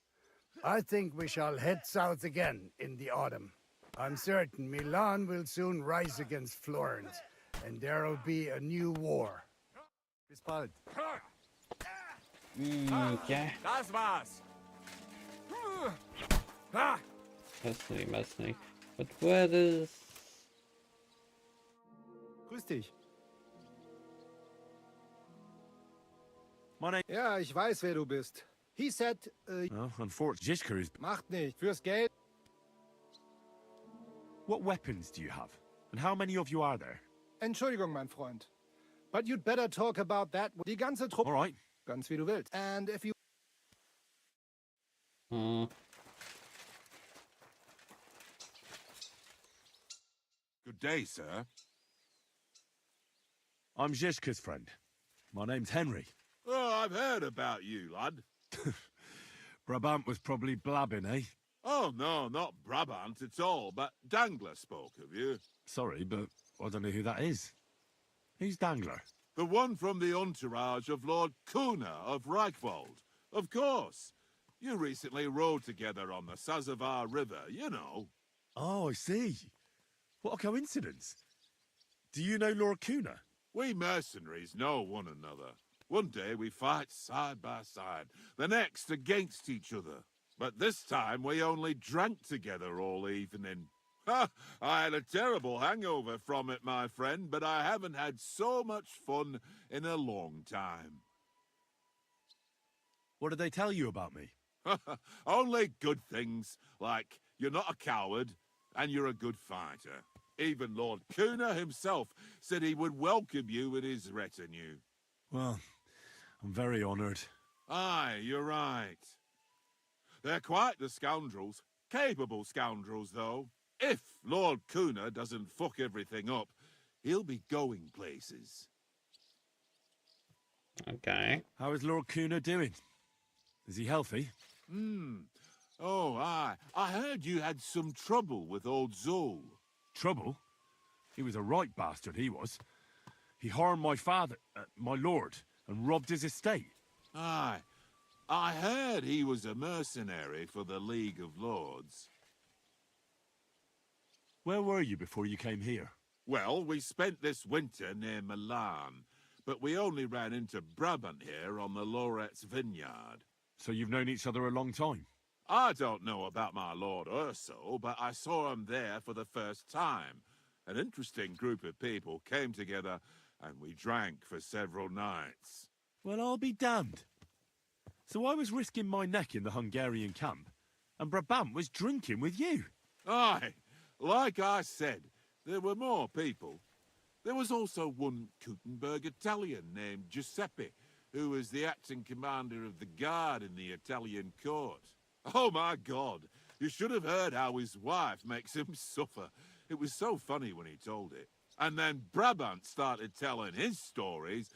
I think we shall head south again in the autumn. I'm certain Milan will soon rise against Florence, and there'll be a new war. Bis bald. Okay. Das war's. Messy. But where is... Grüß dich. My name... Ja, ich weiß, wer du bist. He said... Oh, unfortunately, is... Macht nicht. Fürs Geld... What weapons do you have? And how many of you are there? Entschuldigung, mein Freund. But you'd better talk about that... Die ganze Truppe... All right. Ganz wie du willst. And if you... Good day, sir. I'm Zhishka's friend. My name's Henry. Oh, I've heard about you, lad. Brabant was probably blabbing, eh? Oh, no, not Brabant at all, but Dangler spoke of you. Sorry, but I don't know who that is. Who's Dangler? The one from the entourage of Lord Kuna of Reichwald. Of course. You recently rode together on the Sazavar River, you know. Oh, I see. What a coincidence. Do you know Lord Kuna? We mercenaries know one another. One day we fight side by side, the next against each other. But this time we only drank together all evening. Ha! I had a terrible hangover from it, my friend, but I haven't had so much fun in a long time. What did they tell you about me? Only good things, like you're not a coward and you're a good fighter. Even Lord Kuna himself said he would welcome you in his retinue. Well, I'm very honoured. Aye, you're right. They're quite the scoundrels. Capable scoundrels, though. If Lord Kuna doesn't fuck everything up, he'll be going places. Okay. How is Lord Kuna doing? Is he healthy? Oh, aye. I heard you had some trouble with old Zul. Trouble? He was a right bastard, he was. He harmed my father, my lord, and robbed his estate. Aye. I heard he was a mercenary for the League of Lords. Where were you before you came here? Well, we spent this winter near Milan, but we only ran into Brabant here on the Loretz vineyard. So you've known each other a long time? I don't know about my Lord Urso, but I saw him there for the first time. An interesting group of people came together, and we drank for several nights. Well, I'll be damned. So I was risking my neck in the Hungarian camp, and Brabant was drinking with you. Aye, like I said, there were more people. There was also one Kuttenberg Italian named Giuseppe, who was the acting commander of the guard in the Italian court. Oh my God, you should have heard how his wife makes him suffer. It was so funny when he told it. And then Brabant started telling his stories,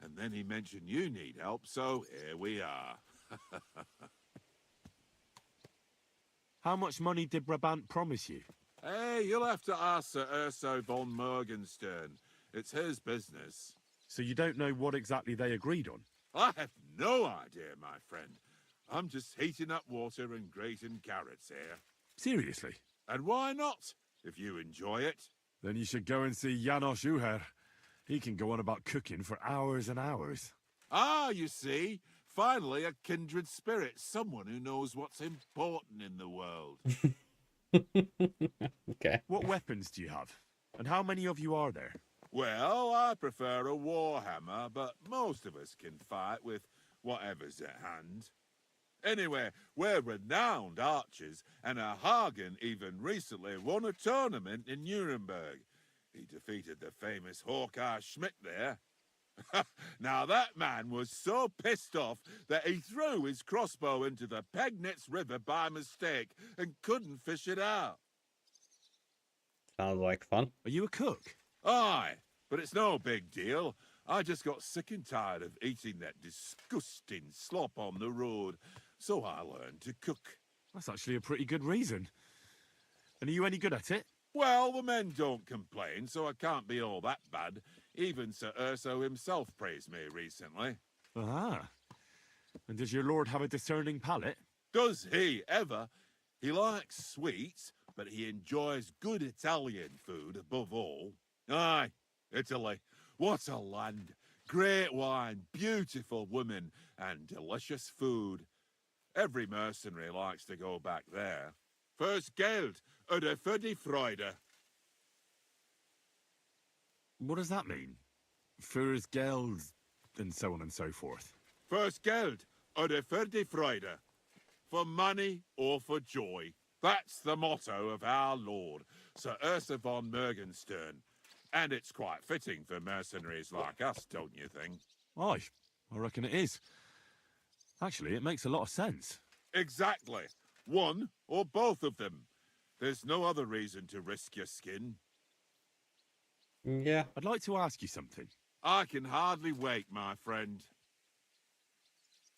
and then he mentioned you need help, so here we are. How much money did Brabant promise you? Hey, you'll have to ask Sir Urso von Morgenstern. It's his business. So you don't know what exactly they agreed on? I have no idea, my friend. I'm just heating up water and grating carrots here. Seriously? And why not, if you enjoy it? Then you should go and see Janos Uher. He can go on about cooking for hours and hours. Ah, you see, finally a kindred spirit, someone who knows what's important in the world. Okay. What weapons do you have? And how many of you are there? Well, I prefer a warhammer, but most of us can fight with whatever's at hand. Anyway, we're renowned archers, and our Hagen even recently won a tournament in Nuremberg. He defeated the famous Hawkeye Schmidt there. Now that man was so pissed off that he threw his crossbow into the Pegnitz River by mistake and couldn't fish it out. Sounds like fun. Are you a cook? Aye, but it's no big deal. I just got sick and tired of eating that disgusting slop on the road, so I learned to cook. That's actually a pretty good reason. And are you any good at it? Well, the men don't complain, so I can't be all that bad. Even Sir Urso himself praised me recently. Ah. And does your lord have a discerning palate? Does he ever? He likes sweets, but he enjoys good Italian food above all. Aye, Italy. What a land. Great wine, beautiful women, and delicious food. Every mercenary likes to go back there. First Geld, oder für die Freude. What does that mean? Fürs Geld, and so on and so forth. First Geld, oder für die Freude. For money or for joy. That's the motto of our lord, Sir Urso von Morgenstern. And it's quite fitting for mercenaries like us, don't you think? Aye, I reckon it is. Actually, it makes a lot of sense. Exactly. One or both of them. There's no other reason to risk your skin. Yeah. I'd like to ask you something. I can hardly wait, my friend.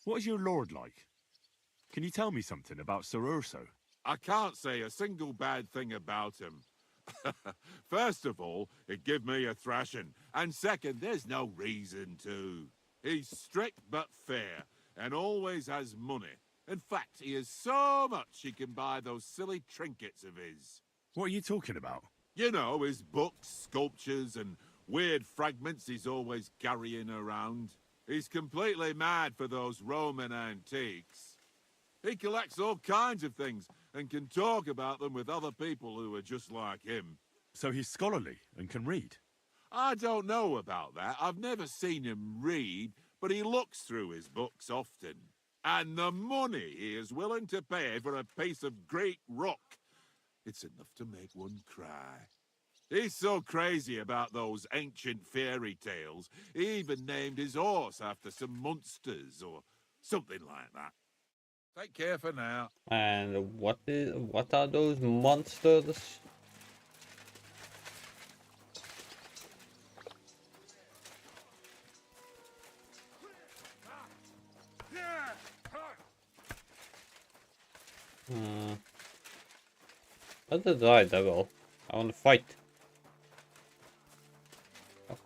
What is your lord like? Can you tell me something about Sir Urso? I can't say a single bad thing about him. First of all, it give me a thrashing, and second, there's no reason to. He's strict but fair, and always has money. In fact, he has so much he can buy those silly trinkets of his. What are you talking about? You know, his books, sculptures, and weird fragments he's always carrying around. He's completely mad for those Roman antiques. He collects all kinds of things, and can talk about them with other people who are just like him. So he's scholarly and can read? I don't know about that. I've never seen him read, but he looks through his books often. And the money he is willing to pay for a piece of Greek rock, it's enough to make one cry. He's so crazy about those ancient fairy tales, he even named his horse after some monsters or something like that. Take care for now. And what are those monsters? What's the die, devil? I want to fight.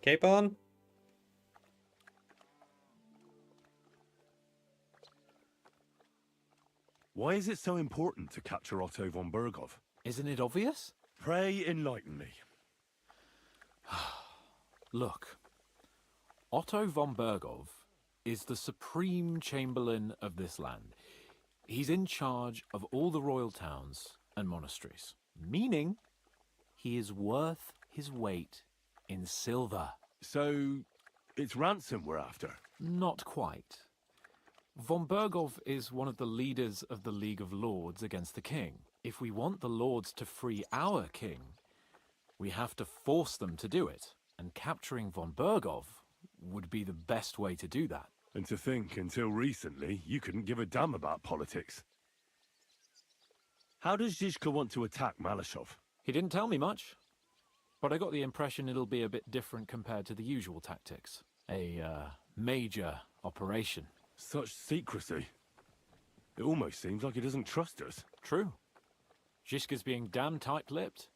Cape on? Why is it so important to capture Otto von Berghoff? Isn't it obvious? Pray enlighten me. Look, Otto von Berghoff is the supreme chamberlain of this land. He's in charge of all the royal towns and monasteries, meaning he is worth his weight in silver. So, it's ransom we're after? Not quite. Von Berghoff is one of the leaders of the League of Lords against the king. If we want the lords to free our king, we have to force them to do it. And capturing von Berghoff would be the best way to do that. And to think, until recently, you couldn't give a damn about politics. How does Zizka want to attack Malashov? He didn't tell me much, but I got the impression it'll be a bit different compared to the usual tactics. A major operation. Such secrecy. It almost seems like he doesn't trust us. True. Zizka's being damn tight-lipped.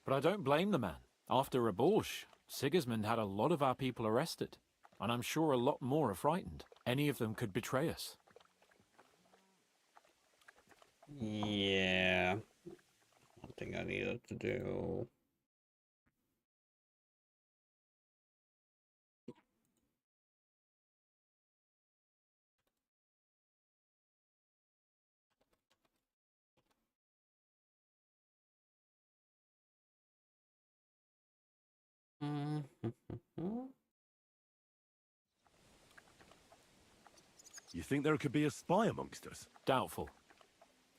But I don't blame the man. After Raborsh, Sigismund had a lot of our people arrested, and I'm sure a lot more are frightened. Any of them could betray us. Yeah. One thing I needed to do. You think there could be a spy amongst us? Doubtful.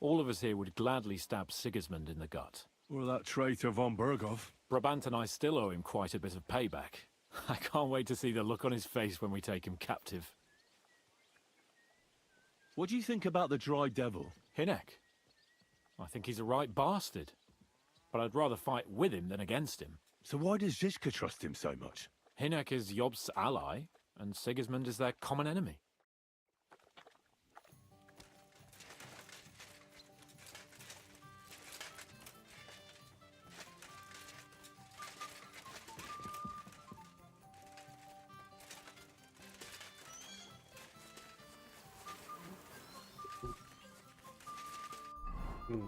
All of us here would gladly stab Sigismund in the gut. Or that traitor von Berghoff. Brabant and I still owe him quite a bit of payback. I can't wait to see the look on his face when we take him captive. What do you think about the Dry Devil? Hinek? I think he's a right bastard. But I'd rather fight with him than against him. So why does Zizka trust him so much? Hinek is Job's ally, and Sigismund is their common enemy.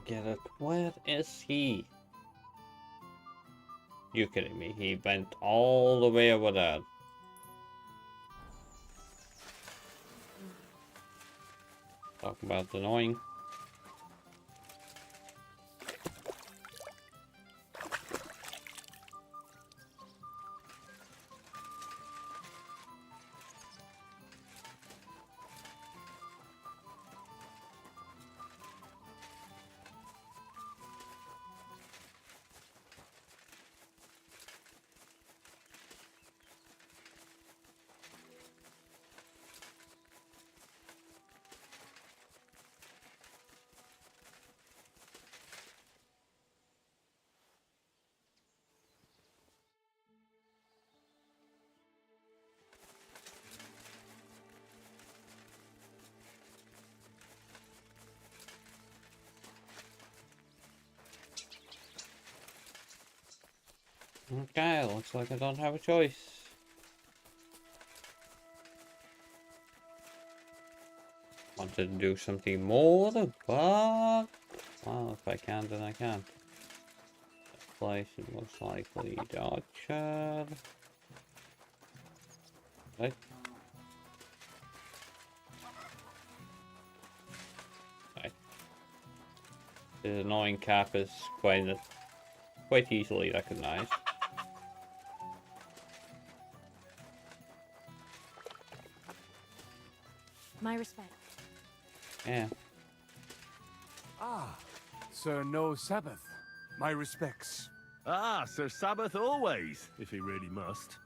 Get it? Where is he? You kidding me? He went all the way over there. Talk about annoying. Okay, looks like I don't have a choice. Wanted to do something more, but well, if I can, then I can. Place is most likely the orchard. Right. Right. The annoying cap is quite easily recognized. My respect. Yeah. Ah, Sir No Sabbath. My respects. Ah, Sir Sabbath always, if he really must.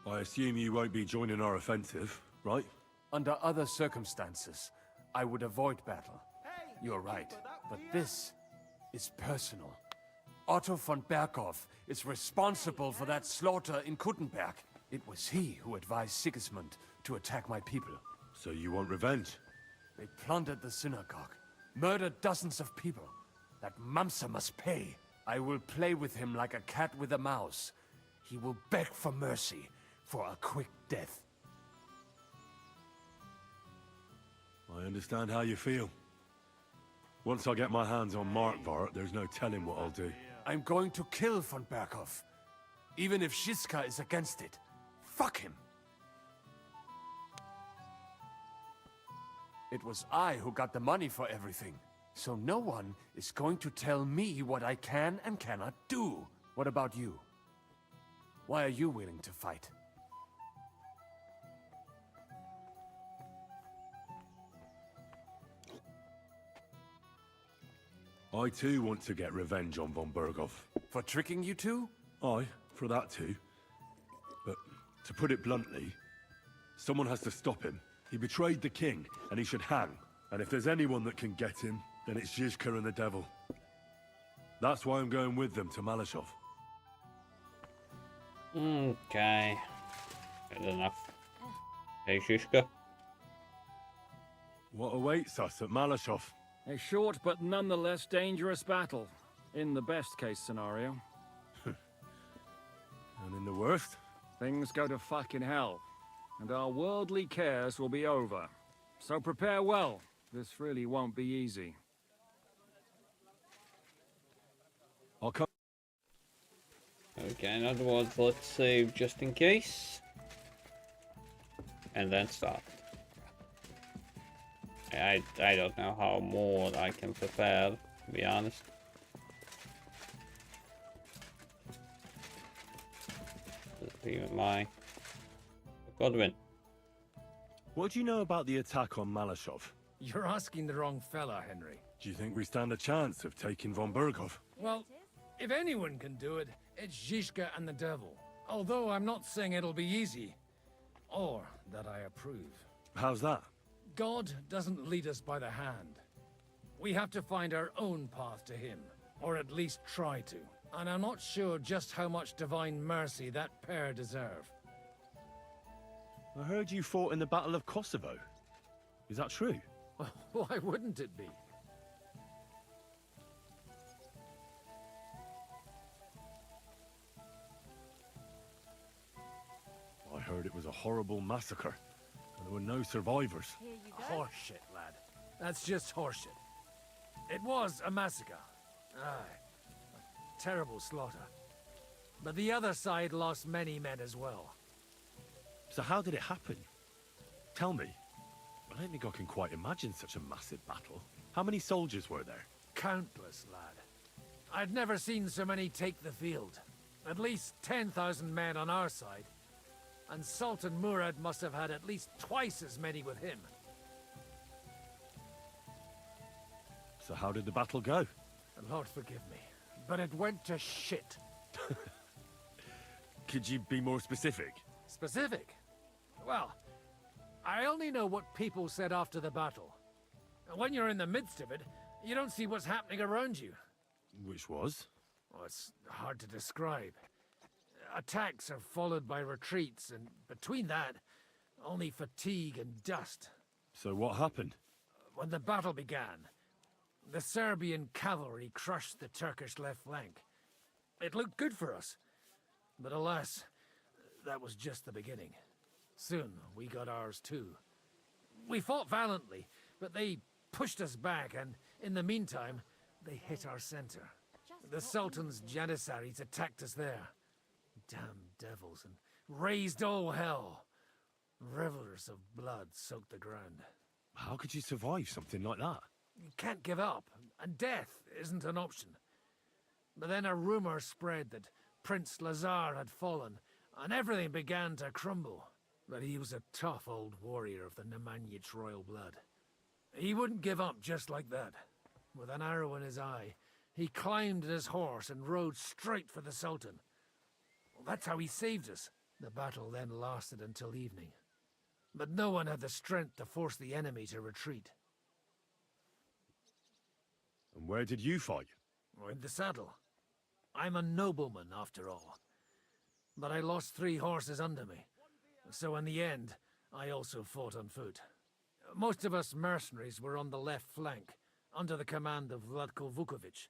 I assume you won't be joining our offensive, right? Under other circumstances, I would avoid battle. You're right, but this is personal. Otto von Berkow is responsible for that slaughter in Kuttenberg. It was he who advised Sigismund to attack my people. So you want revenge? They plundered the synagogue, murdered dozens of people. That Mamsa must pay. I will play with him like a cat with a mouse. He will beg for mercy, for a quick death. I understand how you feel. Once I get my hands on Markvart, there's no telling what I'll do. I'm going to kill von Berkow. Even if Shiska is against it. Fuck him! It was I who got the money for everything. So no one is going to tell me what I can and cannot do. What about you? Why are you willing to fight? I too want to get revenge on von Berkow. For tricking you two? Aye, for that too. But to put it bluntly, someone has to stop him. He betrayed the king, and he should hang. And if there's anyone that can get him, then it's Zizka and the devil. That's why I'm going with them to Malashov. Okay. Good enough. Hey, Zizka. What awaits us at Malashov? A short but nonetheless dangerous battle, in the best case scenario. And in the worst? Things go to fucking hell, and our worldly cares will be over. So prepare well. This really won't be easy. I'll come. Okay, in other words, let's save just in case. And then start. I don't know how more I can prepare, to be honest. Even my Godwin. What do you know about the attack on Malashov? You're asking the wrong fella, Henry. Do you think we stand a chance of taking von Berkow? Well, if anyone can do it, it's Zizka and the devil. Although I'm not saying it'll be easy, or that I approve. How's that? God doesn't lead us by the hand. We have to find our own path to him, or at least try to. And I'm not sure just how much divine mercy that pair deserve. I heard you fought in the Battle of Kosovo. Is that true? Why wouldn't it be? I heard it was a horrible massacre, and there were no survivors. Horseshit, lad. That's just horseshit. It was a massacre. Aye. A terrible slaughter. But the other side lost many men as well. So how did it happen? Tell me. I don't think I can quite imagine such a massive battle. How many soldiers were there? Countless, lad. I've never seen so many take the field. At least 10,000 men on our side. And Sultan Murad must have had at least twice as many with him. So how did the battle go? Lord forgive me, but it went to shit. Could you be more specific? Specific? Well, I only know what people said after the battle. When you're in the midst of it, you don't see what's happening around you. Which was? Oh, it's hard to describe. Attacks are followed by retreats, and between that, only fatigue and dust. So what happened? When the battle began, The Serbian cavalry crushed the Turkish left flank. It looked good for us. But alas, that was just the beginning. Soon, we got ours too. We fought valiantly, but they pushed us back, and in the meantime, they hit our center. The Sultan's Janissaries attacked us there. Damn devils, and raised all hell. Rivers of blood soaked the ground. How could you survive something like that? You can't give up, and death isn't an option. But then a rumor spread that Prince Lazar had fallen, and everything began to crumble. But he was a tough old warrior of the Nemanjic royal blood. He wouldn't give up just like that. With an arrow in his eye, he climbed his horse and rode straight for the Sultan. Well, that's how he saved us. The battle then lasted until evening. But no one had the strength to force the enemy to retreat. And where did you fight? In the saddle. I'm a nobleman, after all. But I lost 3 horses under me. So in the end, I also fought on foot. Most of us mercenaries were on the left flank, under the command of Vlatko Vukovic.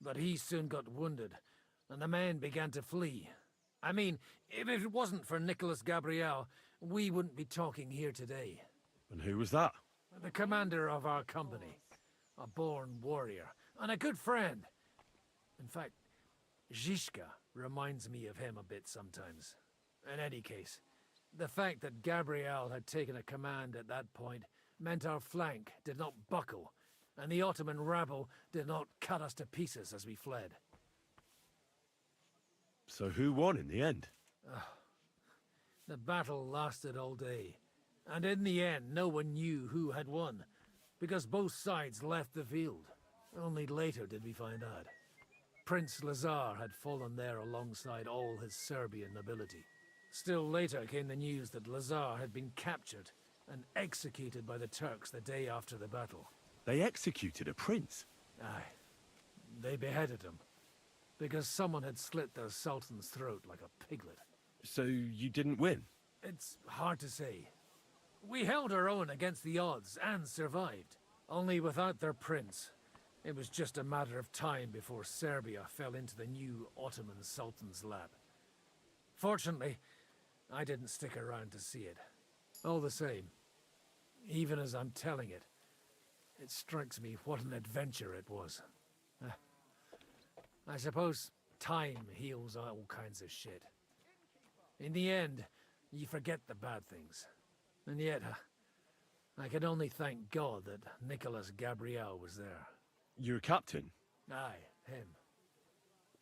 But he soon got wounded, and the men began to flee. I mean, if it wasn't for Nicholas Gabriel, we wouldn't be talking here today. And who was that? The commander of our company. A born warrior, and a good friend. In fact, Zizka reminds me of him a bit sometimes. In any case, the fact that Gabriel had taken a command at that point meant our flank did not buckle, and the Ottoman rabble did not cut us to pieces as we fled. So who won in the end? The battle lasted all day, and in the end no one knew who had won, because both sides left the field. Only later did we find out. Prince Lazar had fallen there alongside all his Serbian nobility. Still later came the news that Lazar had been captured and executed by the Turks the day after the battle. They executed a prince? Aye. They beheaded him, because someone had slit their sultan's throat like a piglet. So you didn't win? It's hard to say. We held our own against the odds and survived. Only without their prince, it was just a matter of time before Serbia fell into the new Ottoman Sultan's lap. Fortunately, I didn't stick around to see it. All the same, even as I'm telling it, it strikes me what an adventure it was. I suppose time heals all kinds of shit. In the end, you forget the bad things. And yet, I can only thank God that Nicholas Gabriel was there. Your captain? Aye, him.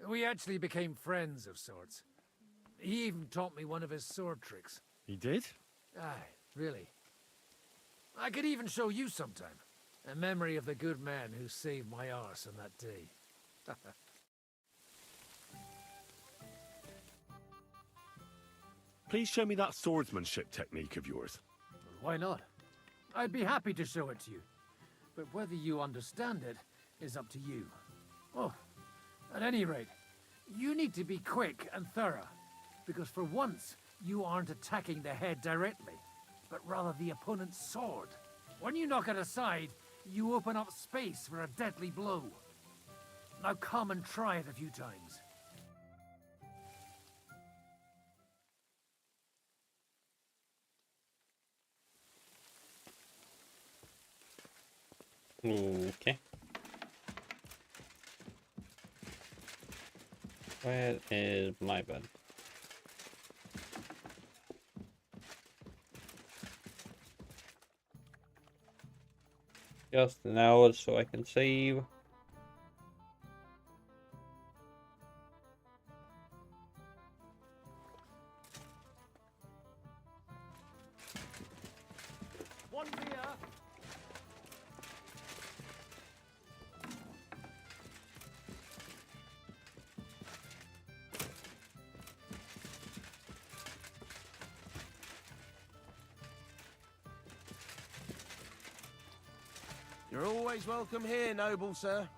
We actually became friends of sorts. He even taught me one of his sword tricks. He did? Aye, really. I could even show you sometime. A memory of the good man who saved my arse on that day. Please show me that swordsmanship technique of yours. Why not? I'd be happy to show it to you. But whether you understand it is up to you. Oh, at any rate, you need to be quick and thorough. Because for once, you aren't attacking the head directly, but rather the opponent's sword. When you knock it aside, you open up space for a deadly blow. Now come and try it a few times. Okay. Where is my bed? Just an hour so I can save. One beer. You're always welcome here, noble sir.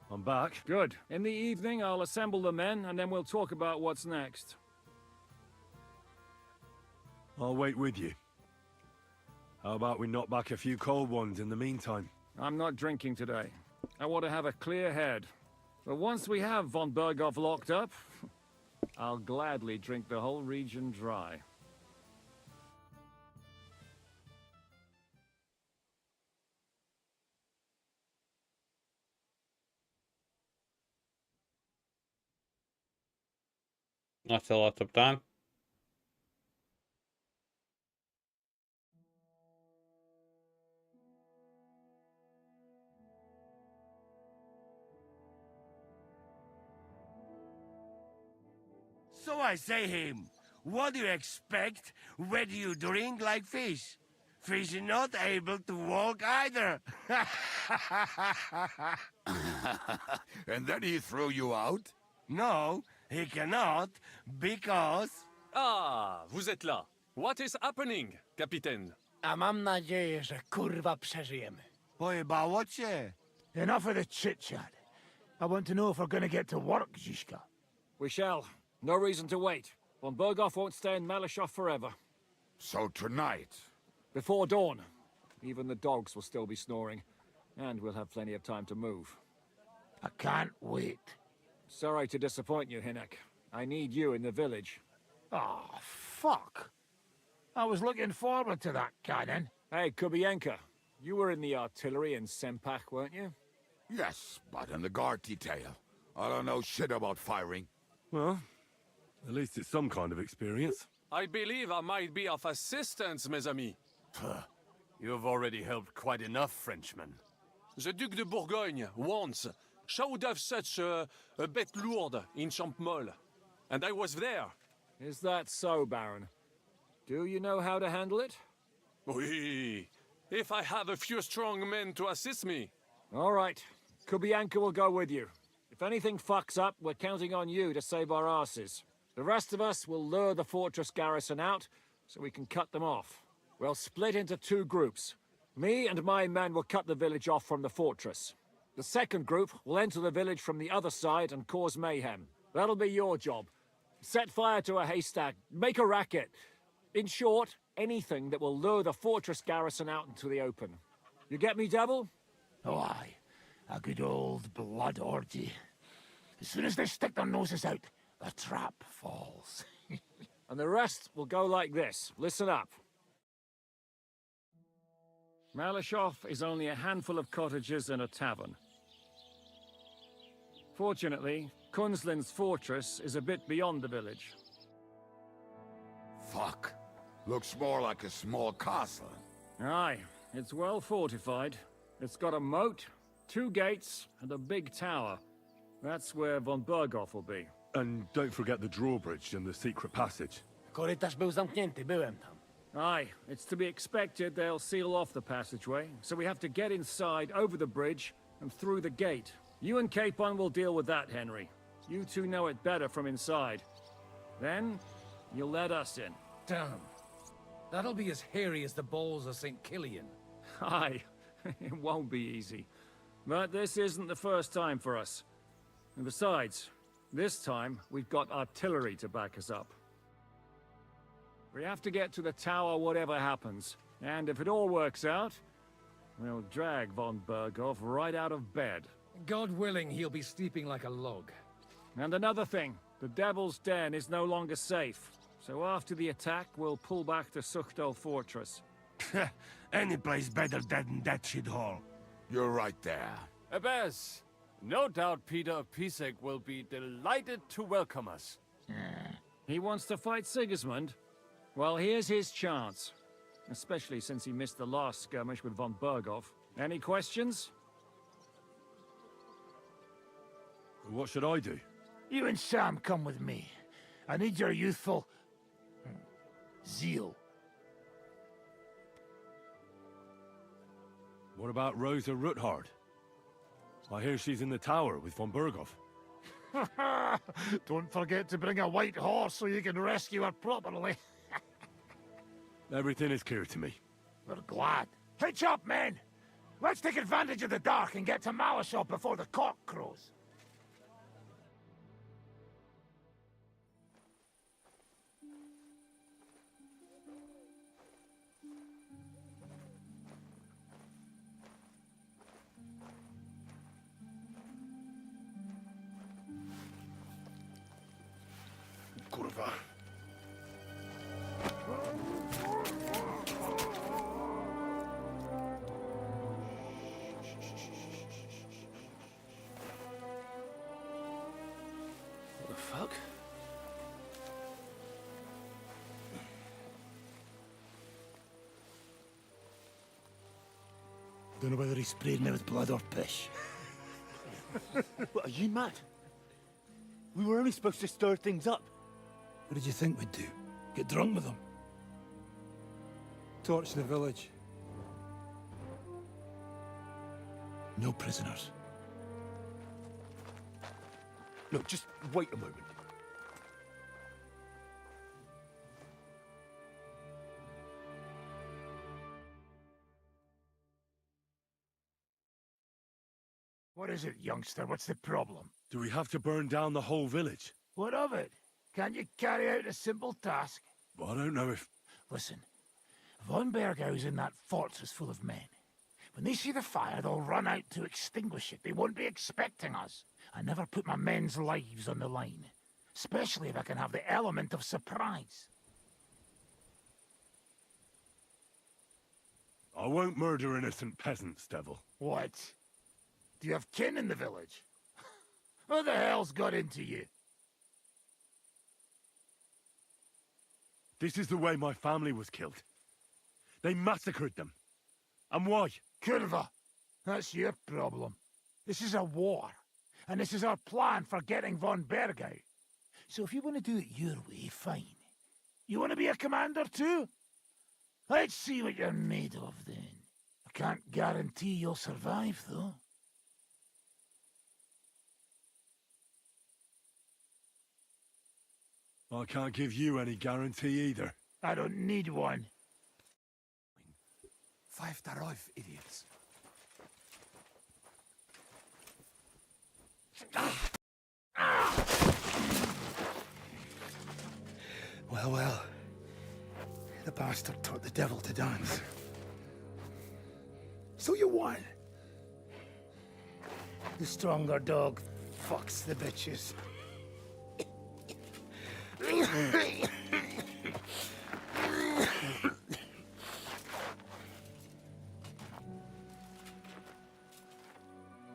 I'm back. Good. In the evening, I'll assemble the men, and then we'll talk about what's next. I'll wait with you. How about we knock back a few cold ones in the meantime? I'm not drinking today. I want to have a clear head. But once we have von Berghoff locked up, I'll gladly drink the whole region dry. That's a lot of time. So I say him, what do you expect when you drink like fish? Fish is not able to walk either. And then he threw you out? No, he cannot, because... Ah, vous êtes là. What is happening, Capitaine? A mam nadzieję, że kurwa przeżyjemy. Pojebało cię. Enough of the chit-chat. I want to know if we're gonna get to work, Zizka. We shall. No reason to wait. Von Berghoff won't stay in Malashov forever. So tonight? Before dawn. Even the dogs will still be snoring. And we'll have plenty of time to move. I can't wait. Sorry to disappoint you, Hinek. I need you in the village. Oh, fuck. I was looking forward to that, Cannon. Hey, Kubienka. You were in the artillery in Sempak, weren't you? Yes, but in the guard detail. I don't know shit about firing. Well, at least it's some kind of experience. I believe I might be of assistance, mes amis. You've already helped quite enough, Frenchman. The Duc de Bourgogne, once, showed off such a bête lourde in Champmol. And I was there. Is that so, Baron? Do you know how to handle it? Oui. If I have a few strong men to assist me. All right. Kubianka will go with you. If anything fucks up, we're counting on you to save our asses. The rest of us will lure the fortress garrison out, so we can cut them off. We'll split into 2 groups. Me and my men will cut the village off from the fortress. The second group will enter the village from the other side and cause mayhem. That'll be your job. Set fire to a haystack, make a racket. In short, anything that will lure the fortress garrison out into the open. You get me, Devil? Oh, aye. A good old blood orgy. As soon as they stick their noses out, the trap falls. And the rest will go like this. Listen up. Malashov is only a handful of cottages and a tavern. Fortunately, Kunzlin's fortress is a bit beyond the village. Fuck. Looks more like a small castle. Aye, it's well fortified. It's got a moat, 2 gates, and a big tower. That's where von Berghoff will be. And don't forget the drawbridge and the secret passage. Korytarz był zamknięty, byłem tam. Aye, it's to be expected they'll seal off the passageway, so we have to get inside, over the bridge, and through the gate. You and Capon will deal with that, Henry. You two know it better from inside. Then, you'll let us in. Damn. That'll be as hairy as the balls of St. Killian. Aye, it won't be easy. But this isn't the first time for us. And besides, this time, we've got artillery to back us up. We have to get to the tower whatever happens. And if it all works out, we'll drag von Berghoff right out of bed. God willing, he'll be sleeping like a log. And another thing, the Devil's Den is no longer safe. So after the attack, we'll pull back to Suchtol Fortress. Any place better than that shithole. You're right there. Abbas, no doubt Peter of Pisek will be delighted to welcome us. He wants to fight Sigismund? Well, here's his chance. Especially since he missed the last skirmish with von Berghoff. Any questions? What should I do? You and Sam come with me. I need your youthful... zeal. What about Rosa Ruthard? I hear she's in the tower with von Berghoff. Don't forget to bring a white horse so you can rescue her properly. Everything is clear to me. We're glad. Hitch up, men! Let's take advantage of the dark and get to Malashov before the cock crows. Don't know whether he sprayed me with blood or piss. What, are you mad? We were only supposed to stir things up. What did you think we'd do? Get drunk with them? Torch the village. No prisoners. Look, just wait a moment. What is it, youngster? What's the problem? Do we have to burn down the whole village? What of it? Can't you carry out a simple task? Well, I don't know if... Listen, von Bergau's in that fortress full of men. When they see the fire, they'll run out to extinguish it. They won't be expecting us. I never put my men's lives on the line, especially if I can have the element of surprise. I won't murder innocent peasants, Devil. What? Do you have kin in the village? Who the hell's got into you? This is the way my family was killed. They massacred them. And why? Kurva, that's your problem. This is a war, and this is our plan for getting von Bergau. So if you want to do it your way, fine. You want to be a commander too? Let's see what you're made of then. I can't guarantee you'll survive, though. I can't give you any guarantee either. I don't need one. 5 darauf, idiots. Well, well. The bastard taught the devil to dance. So you won. The stronger dog fucks the bitches.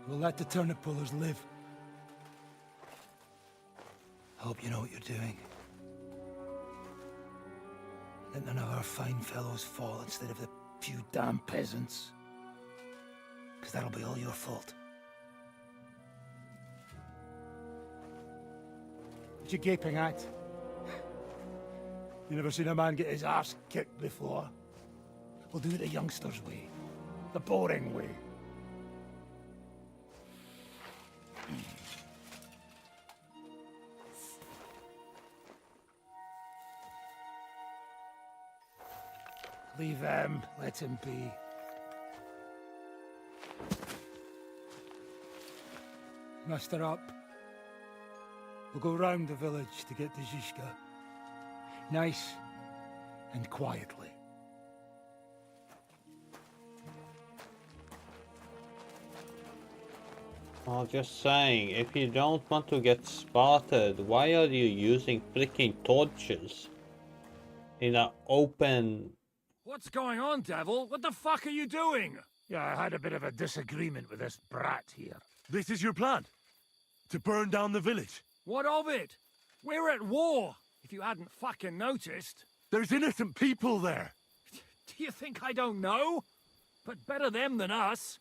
We'll let the turnip pullers live. Hope you know what you're doing. Let none of our fine fellows fall instead of the few damn peasants. Because that'll be all your fault. What you gaping at? You never seen a man get his arse kicked before? We'll do it the youngsters' way. The boring way. Leave him, let him be. Muster up. We'll go round the village to get to Zizka. Nice and quietly. I'm just saying, if you don't want to get spotted, why are you using freaking torches in an open... What's going on, Devil? What the fuck are you doing? Yeah, I had a bit of a disagreement with this brat here. This is your plan? To burn down the village? What of it? We're at war, if you hadn't fucking noticed. There's innocent people there. Do you think I don't know? But better them than us.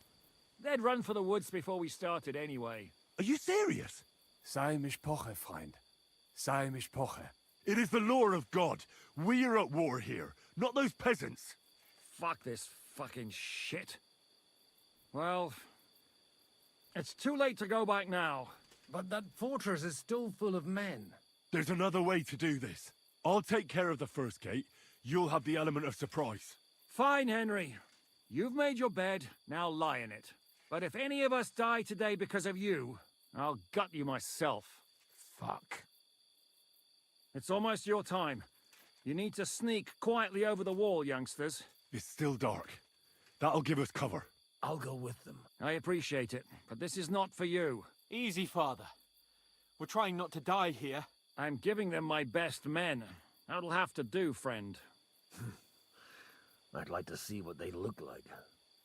They'd run for the woods before we started anyway. Are you serious? Sei Mishpoche, Freund. Sei Mishpoche. It is the law of God. We are at war here, not those peasants. Fuck this fucking shit. Well, it's too late to go back now. But that fortress is still full of men. There's another way to do this. I'll take care of the first gate. You'll have the element of surprise. Fine, Henry. You've made your bed, now lie in it. But if any of us die today because of you, I'll gut you myself. Fuck. It's almost your time. You need to sneak quietly over the wall, youngsters. It's still dark. That'll give us cover. I'll go with them. I appreciate it, but this is not for you. Easy, Father. We're trying not to die here. I'm giving them my best men. That'll have to do, friend. I'd like to see what they look like.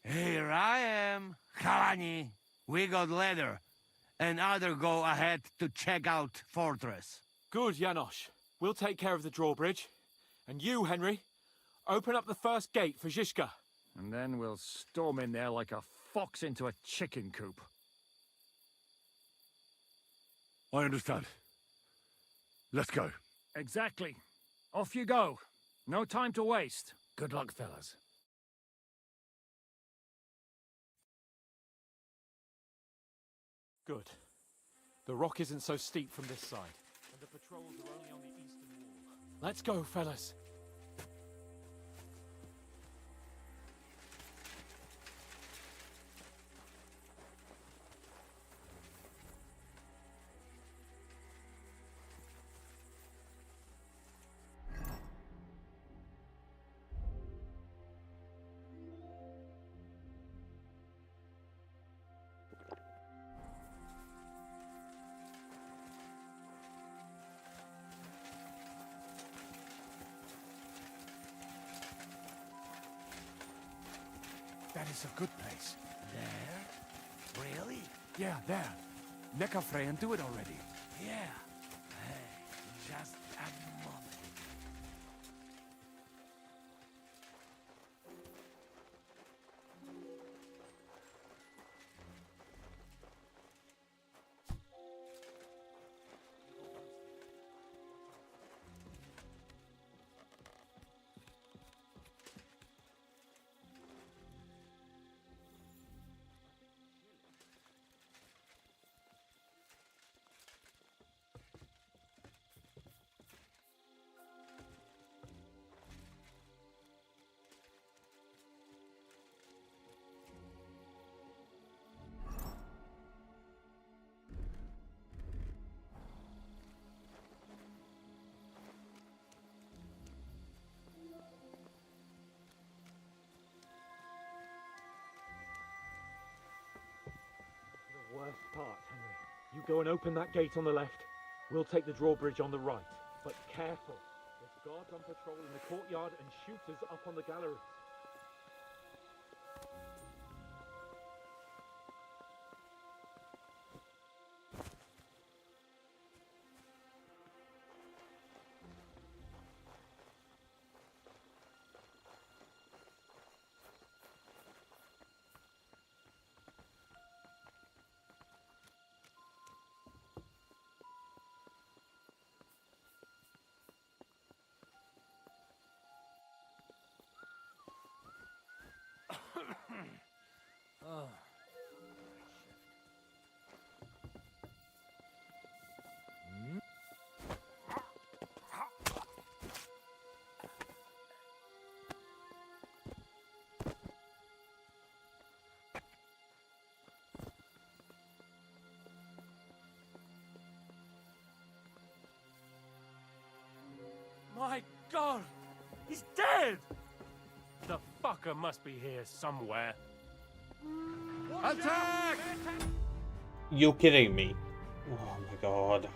Here I am, Kalani. We got leather, and other go ahead to check out fortress. Good, Janosch. We'll take care of the drawbridge. And you, Henry, open up the first gate for Zizka. And then we'll storm in there like a fox into a chicken coop. I understand. Let's go. Exactly. Off you go. No time to waste. Good luck, fellas. Good. The rock isn't so steep from this side. And the patrols are only on the eastern wall. Let's go, fellas. That is a good place. There? Really? Yeah, there. Neckarfrey and do it already. Yeah. Hey, just a moment. Worst part, Henry. You go and open that gate on the left. We'll take the drawbridge on the right. But careful. There's guards on patrol in the courtyard and shooters up on the galleries. Oh. My God! He's dead! The fucker must be here somewhere. Attack! You kidding me? Oh my god.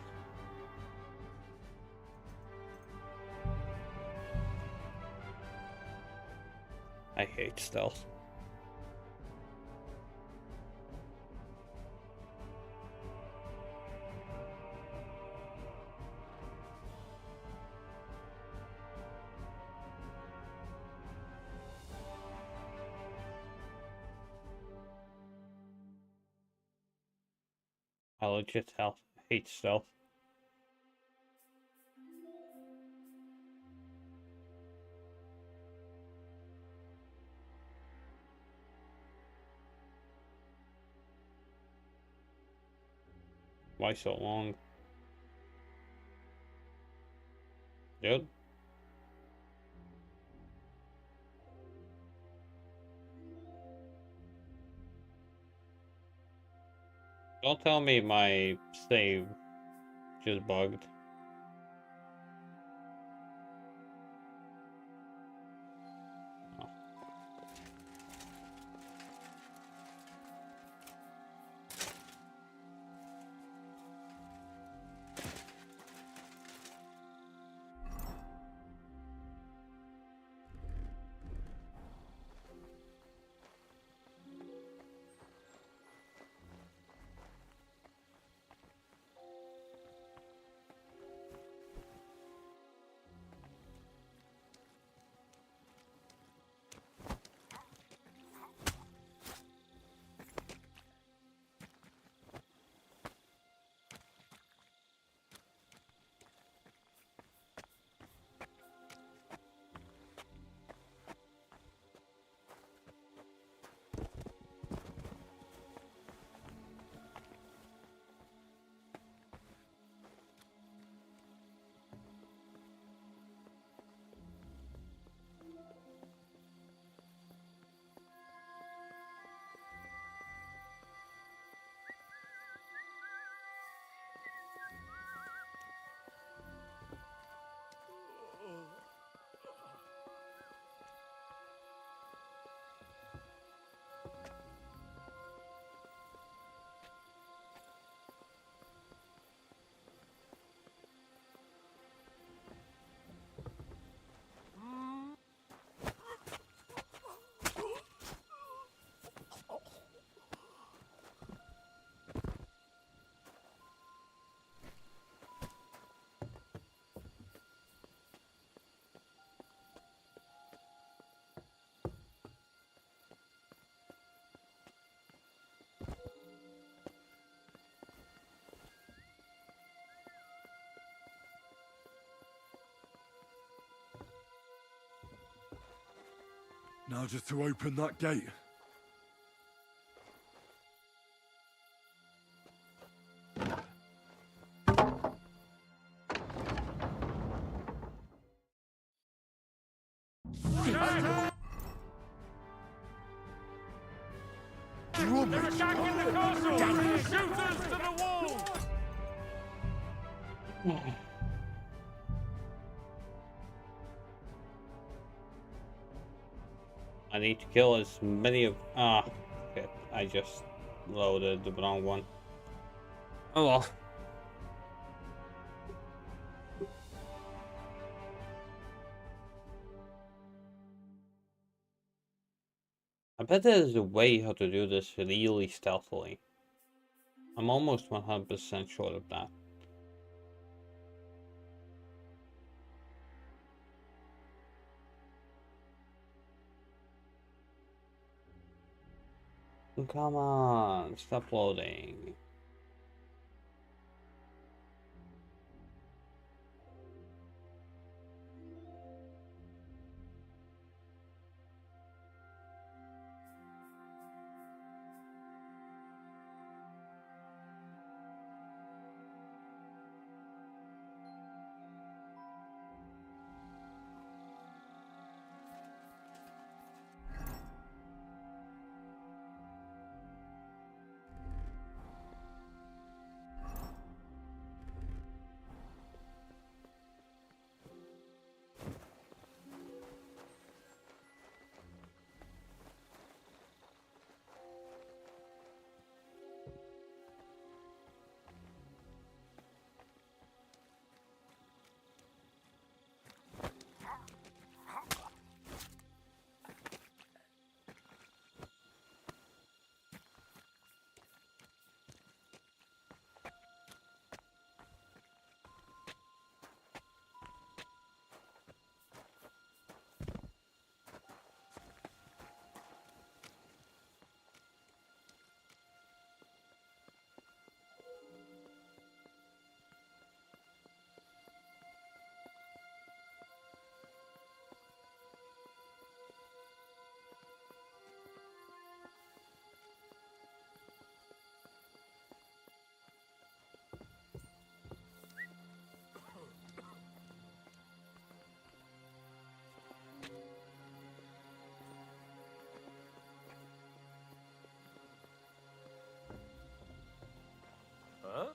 I hate stealth. I legit hate stealth. Why so long? Dude? Don't tell me my save just bugged. Now just to open that gate. They're attacking the castle! Shooters to the wall! I need to kill as many of... Ah, shit. I just loaded the wrong one. Oh well. I bet there's a way how to do this really stealthily. I'm almost 100% sure of that. Come on, stop loading. Huh?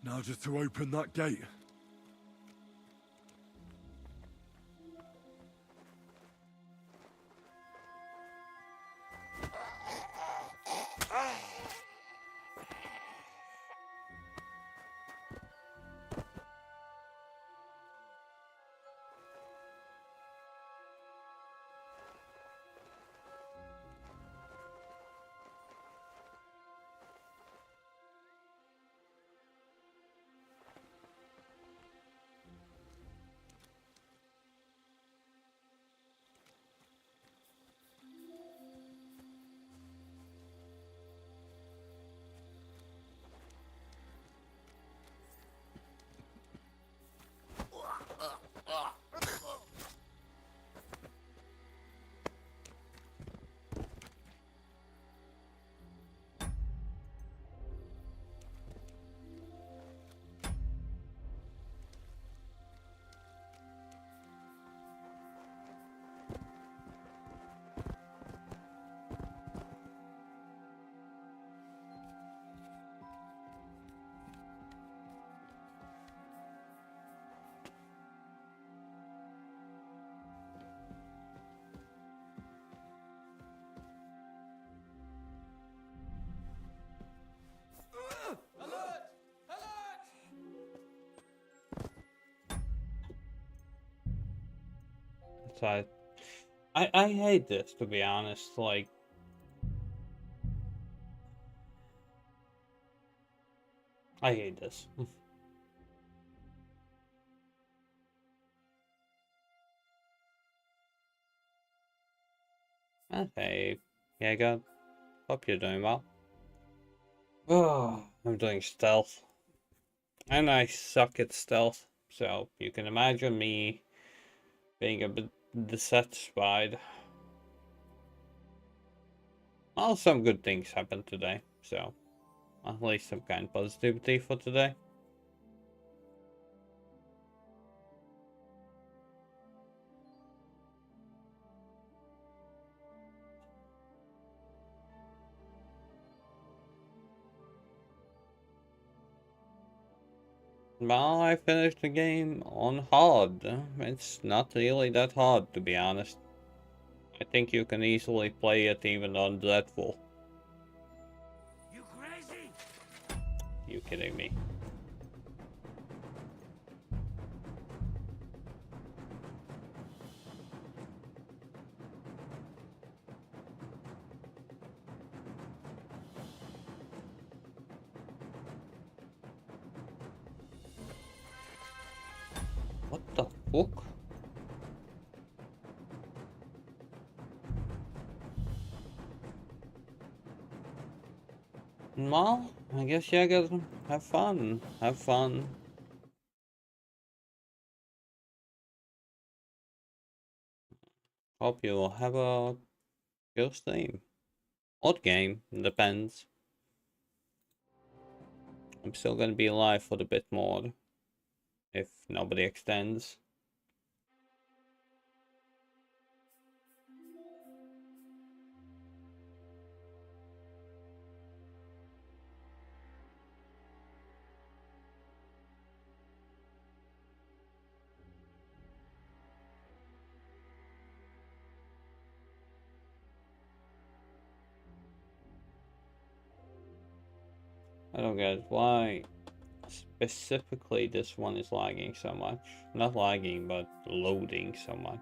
Now just to open that gate. So I hate this, to be honest. Like, I hate this. Okay, yeah, God. Hope you're doing well. Oh, I'm doing stealth. And I suck at stealth, so you can imagine me being a bit dissatisfied. Well, some good things happened today, so at least some kind of positivity for today. Well, I finished the game on hard. It's not really that hard, to be honest. I think you can easily play it even on dreadful. You crazy? You kidding me? What the fuck? Well, I guess you gotta have fun. Have fun. Hope you'll have a good stream. Odd game, depends. I'm still gonna be alive for the bit more. If nobody extends. I don't get why specifically this one is lagging so much. Not lagging, but loading so much.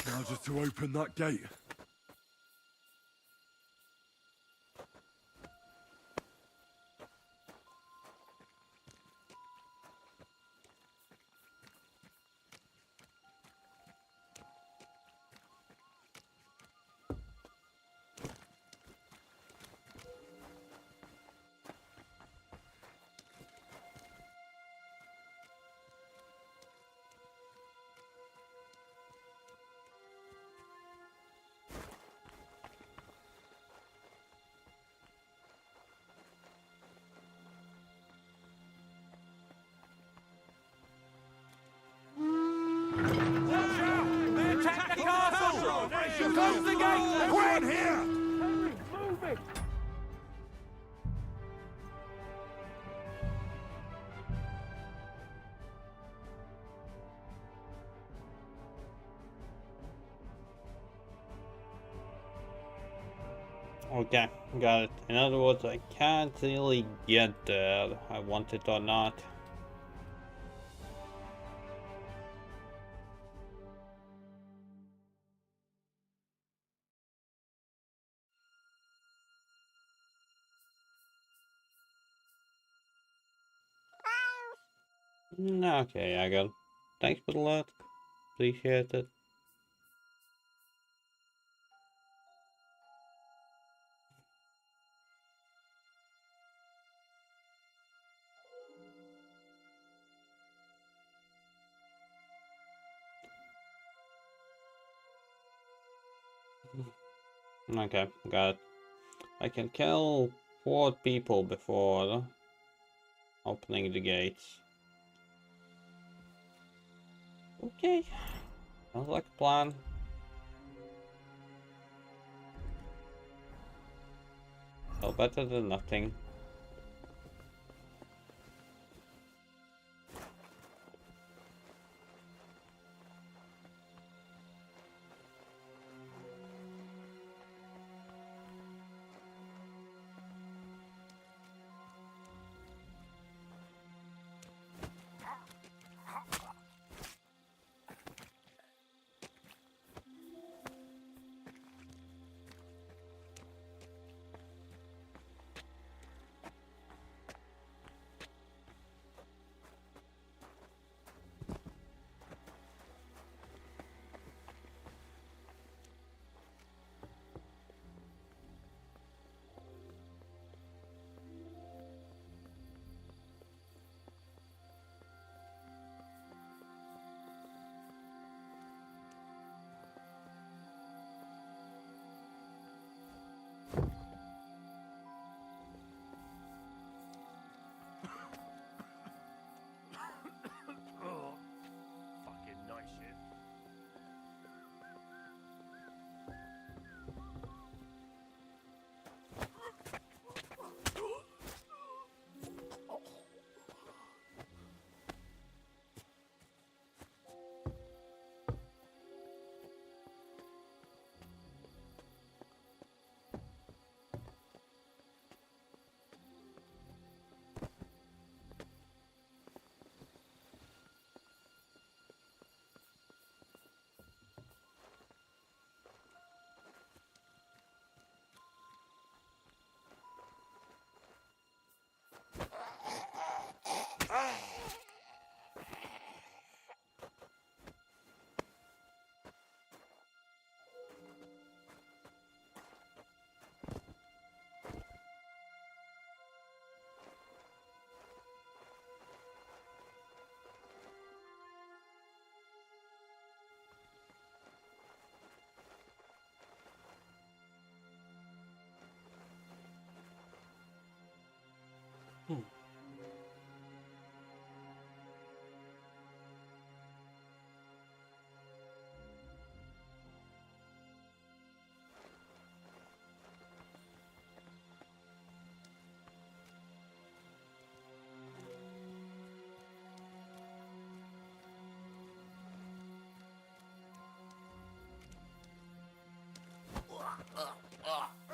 Now just to open that gate. Attack the castle! Close the gate! Everyone here! Move it! Okay, got it. In other words, I can't really get there. I want it or not. Okay, I got it. Thanks for the lot. Appreciate it. Okay, got it. I can kill 4 people before opening the gates. Okay, sounds like a plan. So better than nothing. Fucking nice shit.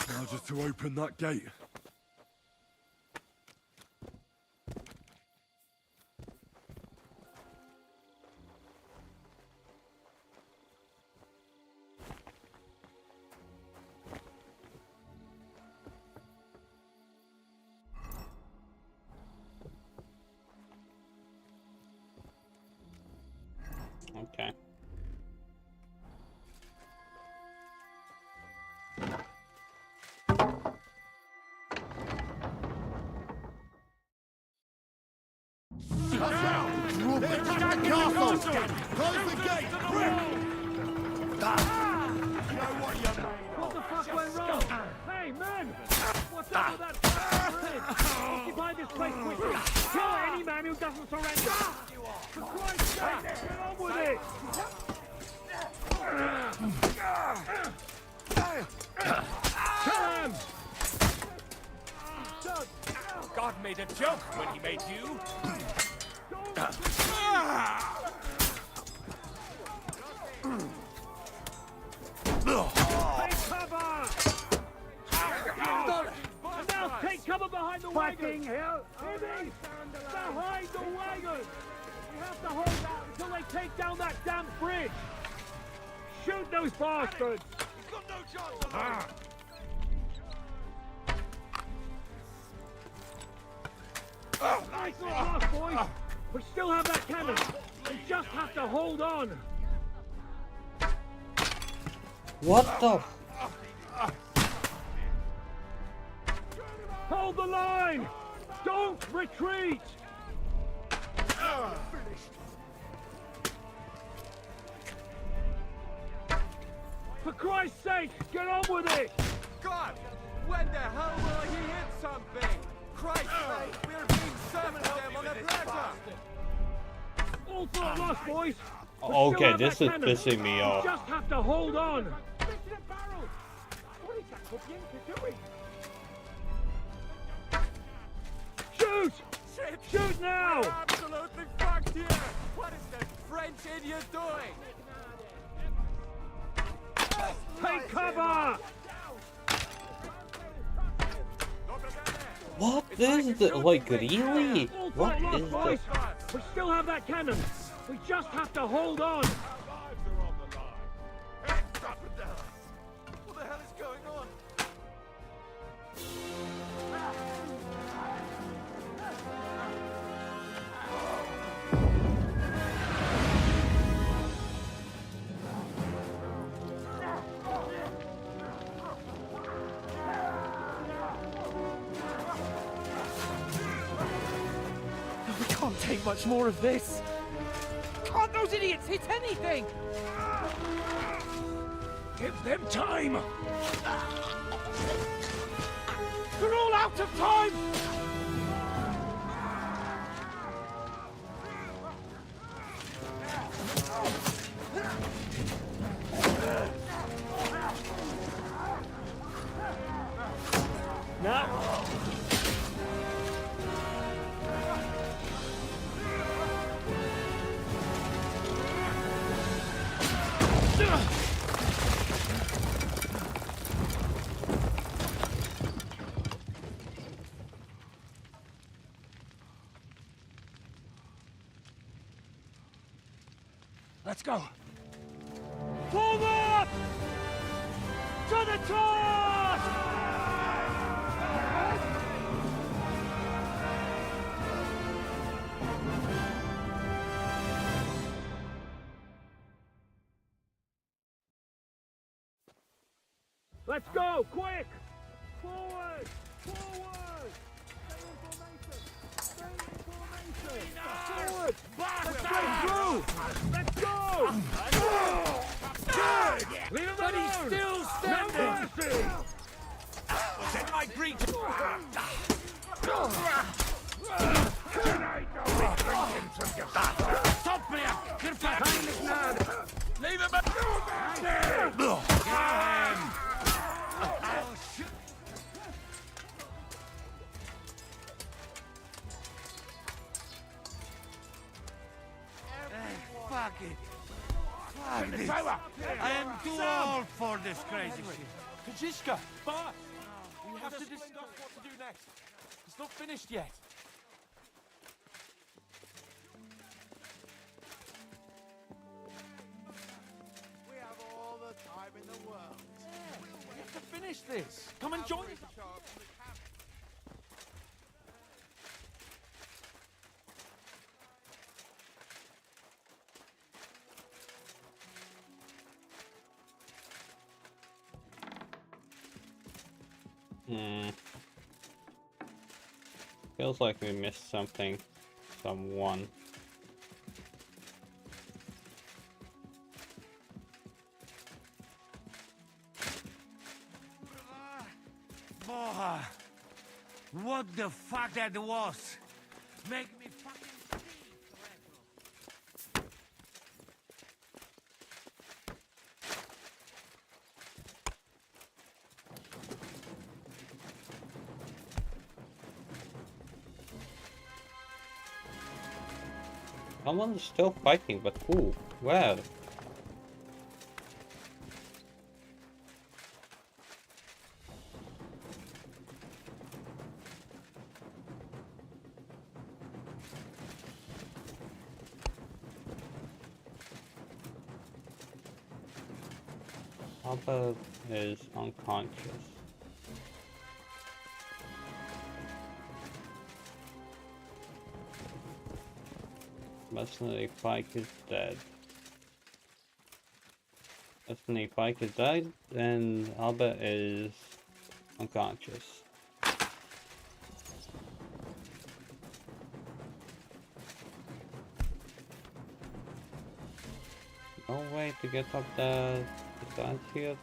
Now just to open that gate. Okay. Castle! Close the gate! What the fuck went wrong? Hey, men! What's up with that fucking bridge? Occupy this place quickly! Kill any man who doesn't surrender! For Christ's sake, get on with it! Kill him! God made a joke when he made you. Take cover! Now take cover behind the wagon! Hell! Behind the wagon! We have to hold out until they take down that damn bridge! Shoot those bastards! You've got no chance! Nice little loss, boys! We still have that cannon! We just have to hold on! What the? Hold the line! Don't retreat! For Christ's sake, get on with it! God! When the hell will he hit something? Christ, we're being summoned to them on a platter! All thought lost, boys! We Okay, still have this that is cannon. pissing me off. We just have to hold on! Shoot! Shoot now! We're absolutely fucked here! What is that French idiot doing? Take cover! What is the like really? All What thought is lost, boys! the? We still have that cannon! We just have to hold on! What the hell is going on? We can't take much more of this. Can't those idiots hit anything? Give them time! They're all out of time! Now! Let's go! Forward! To the top! Let's go! Quick! Forward! Forward! Stay in formation! Stay in formation! Forward! Let's go through! Let's go! Leave him But alone! he's still standing! No mercy! Set my breach! Stop me! You're behind us now! Leave him alone! Fuck it. Fuck this. I am too old for this crazy shit. Kajiska, fast! We have to discuss what to do next. It's not finished yet. We have all the time in the world. We have to finish this. Come and join us. Feels like we missed something. Someone. Boy, what the fuck that was? Make me fucking Someone's still fighting, but who? Where? Albert is unconscious. Mercenary Pike is dead. Mercenary Pike is dead, and Albert is unconscious. No way to get up the stand here.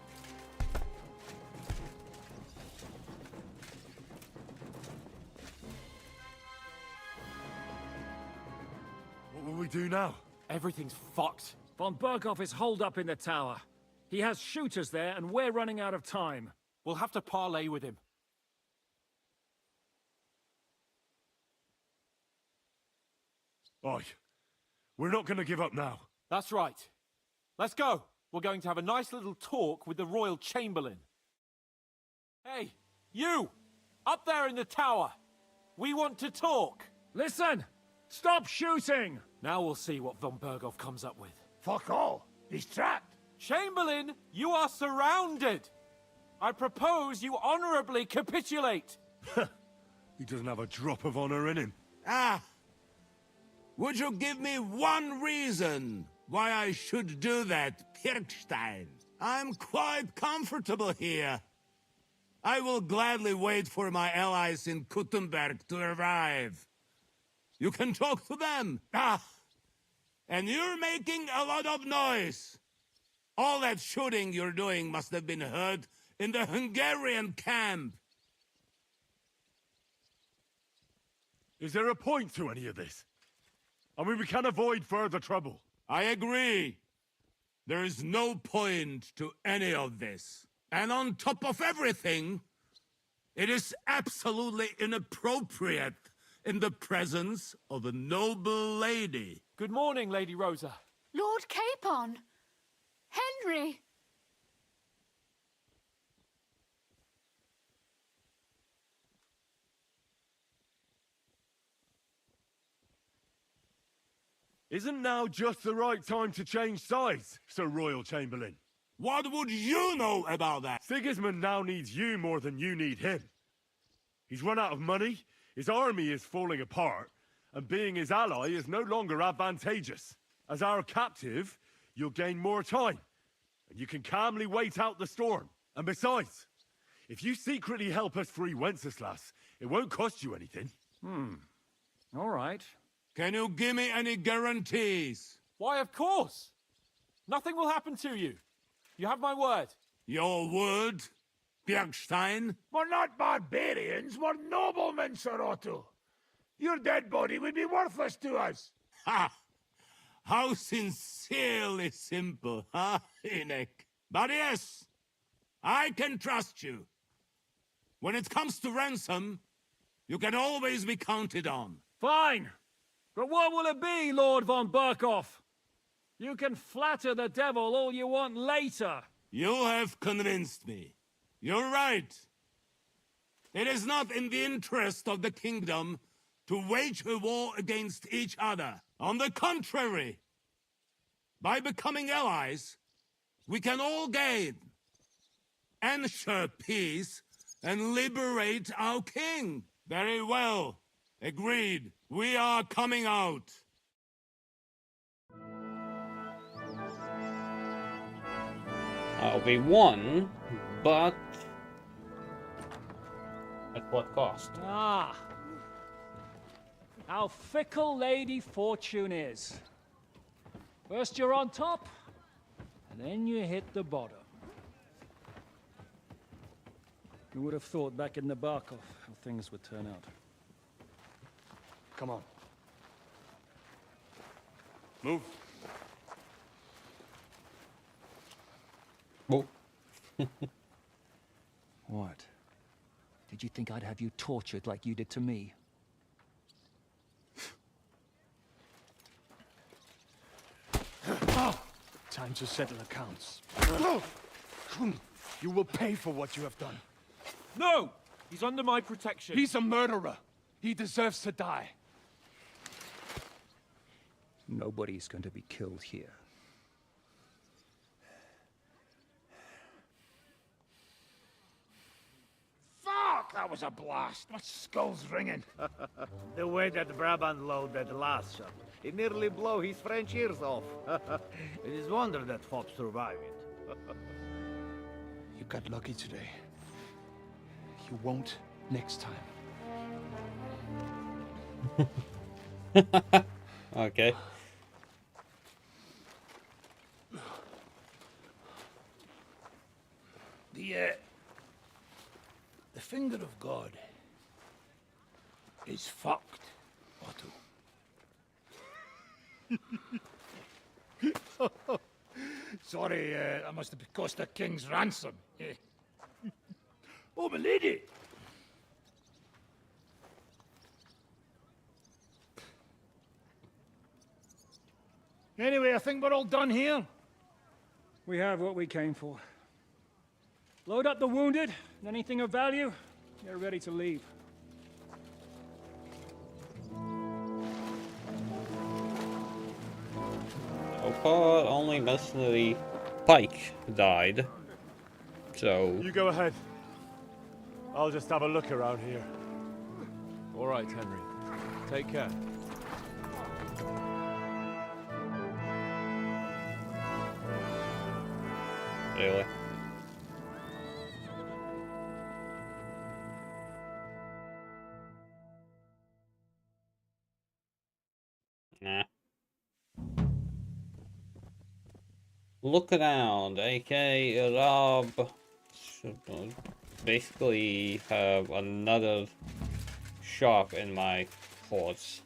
What will we do now? Everything's fucked. Von Berghoff is holed up in the tower. He has shooters there, and we're running out of time. We'll have to parley with him. Oi, we're not going to give up now. That's right. Let's go. We're going to have a nice little talk with the Royal Chamberlain. Hey, you! Up there in the tower! We want to talk! Listen! Stop shooting! Now we'll see what Von Berghoff comes up with. Fuck all! He's trapped! Chamberlain, you are surrounded! I propose you honorably capitulate! He doesn't have a drop of honor in him. Ah! Would you give me one reason why I should do that, Pirkstein? I'm quite comfortable here. I will gladly wait for my allies in Kuttenberg to arrive. You can talk to them. Ah! And you're making a lot of noise. All that shooting you're doing must have been heard in the Hungarian camp. Is there a point to any of this? I mean, we can avoid further trouble. I agree. There is no point to any of this. And on top of everything, it is absolutely inappropriate in the presence of a noble lady. Good morning, Lady Rosa. Lord Capon! Henry! Isn't now just the right time to change sides, Sir Royal Chamberlain? What would you know about that? Sigismund now needs you more than you need him. He's run out of money, his army is falling apart, and being his ally is no longer advantageous. As our captive, you'll gain more time, and you can calmly wait out the storm. And besides, if you secretly help us free Wenceslas, it won't cost you anything. All right. Can you give me any guarantees? Why, of course! Nothing will happen to you. You have my word. Your word, Bjergstein? We're not barbarians, we're noblemen, Sir Otto. Your dead body would be worthless to us. Ha! How sincerely simple, huh, Enoch? But yes, I can trust you. When it comes to ransom, you can always be counted on. Fine! But what will it be, Lord von Berghoff? You can flatter the devil all you want later. You have convinced me. You're right. It is not in the interest of the kingdom to wage a war against each other. On the contrary, by becoming allies, we can all gain, ensure peace, and liberate our king. Very well. Agreed. We are coming out. We won, but What cost? Ah. How fickle Lady Fortune is. First you're on top, and then you hit the bottom. Who would have thought back in the Barkov how things would turn out? Come on. Move. Move. What? Did you think I'd have you tortured like you did to me? Time to settle accounts. You will pay for what you have done. No! He's under my protection. He's a murderer. He deserves to die. Nobody's going to be killed here. Fuck! That was a blast. My skull's ringing. The way that Brabant loaded last shot, it nearly blow his French ears off. It is wonder that Fop survived it. You got lucky today. You won't next time. Okay. The finger of God is fucked, Otto. Sorry, that must have cost the king's ransom. Oh, my lady! Anyway, I think we're all done here. We have what we came for. Load up the wounded, and anything of value, get ready to leave. So far, only mercenary Pike died. So... You go ahead. I'll just have a look around here. All right, Henry. Take care. Really? Nah. Look around, AK Rob should basically have another shop in my horse.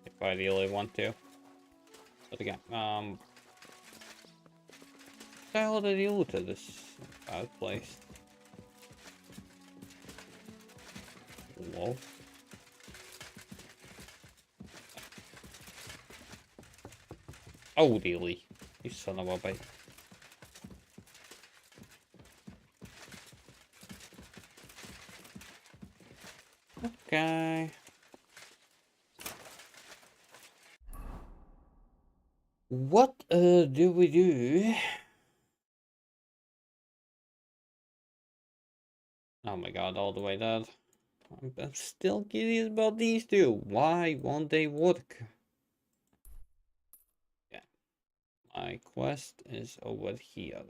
If I really want to. But again, what the hell did you loot at this bad place? Whoa. Oh, dealy. You son of a bitch. Okay. What do we do? Oh my god, all the way there. I'm still curious about these two. Why won't they work? Yeah. My quest is over here.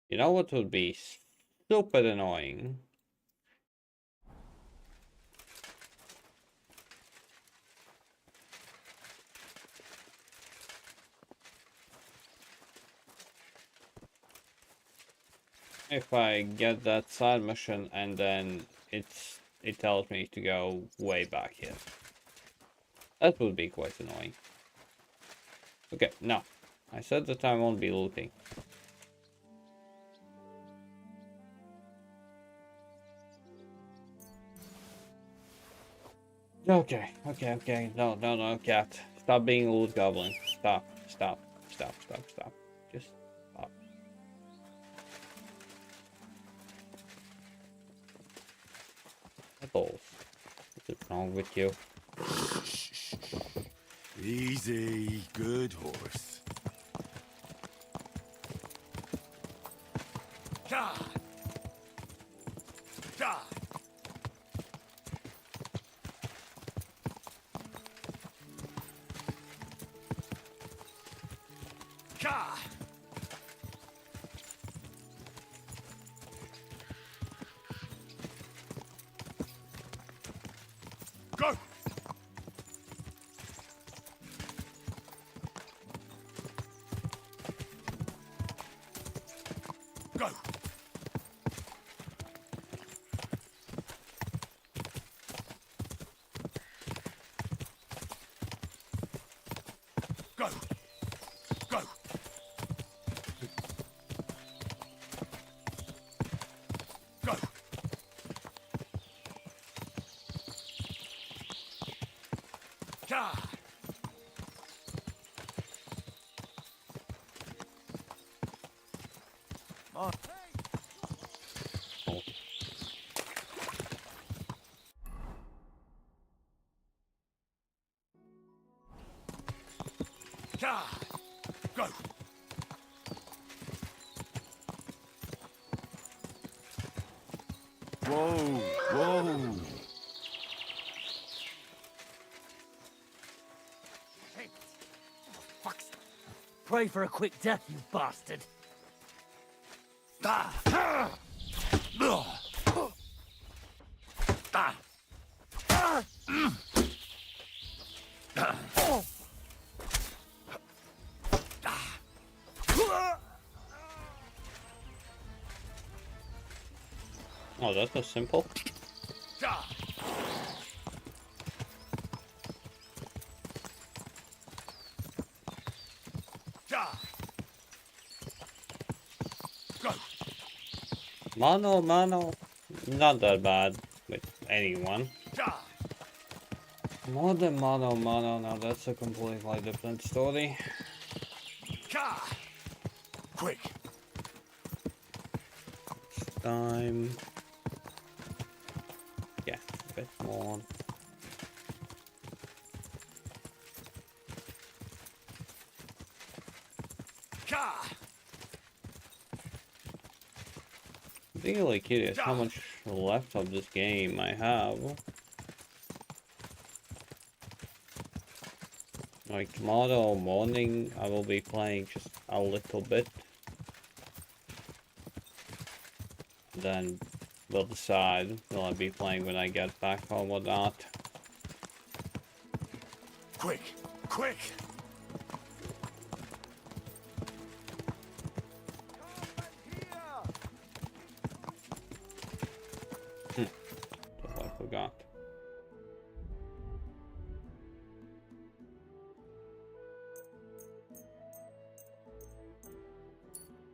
You know what would be super annoying? If I get that side mission and then it tells me to go way back here. That would be quite annoying. Okay, no. I said that I won't be looting. Okay. No, cat. Stop being a loot goblin. Stop. Just stop. Apples. What's wrong with you? Easy, good horse. God! God! God! Go! Go! Go! Go! Go! God! Oh. God! Go! Whoa, whoa. Pray for a quick death, you bastard. Oh, that was simple. Mano, mano. Not that bad with anyone. More than mano, mano. Now that's a completely different story. Quick! Time. Yeah, a bit more. Really curious how much left of this game I have. Like tomorrow morning I will be playing just a little bit. Then we'll decide will I be playing when I get back home or not. Quick! Quick! I forgot.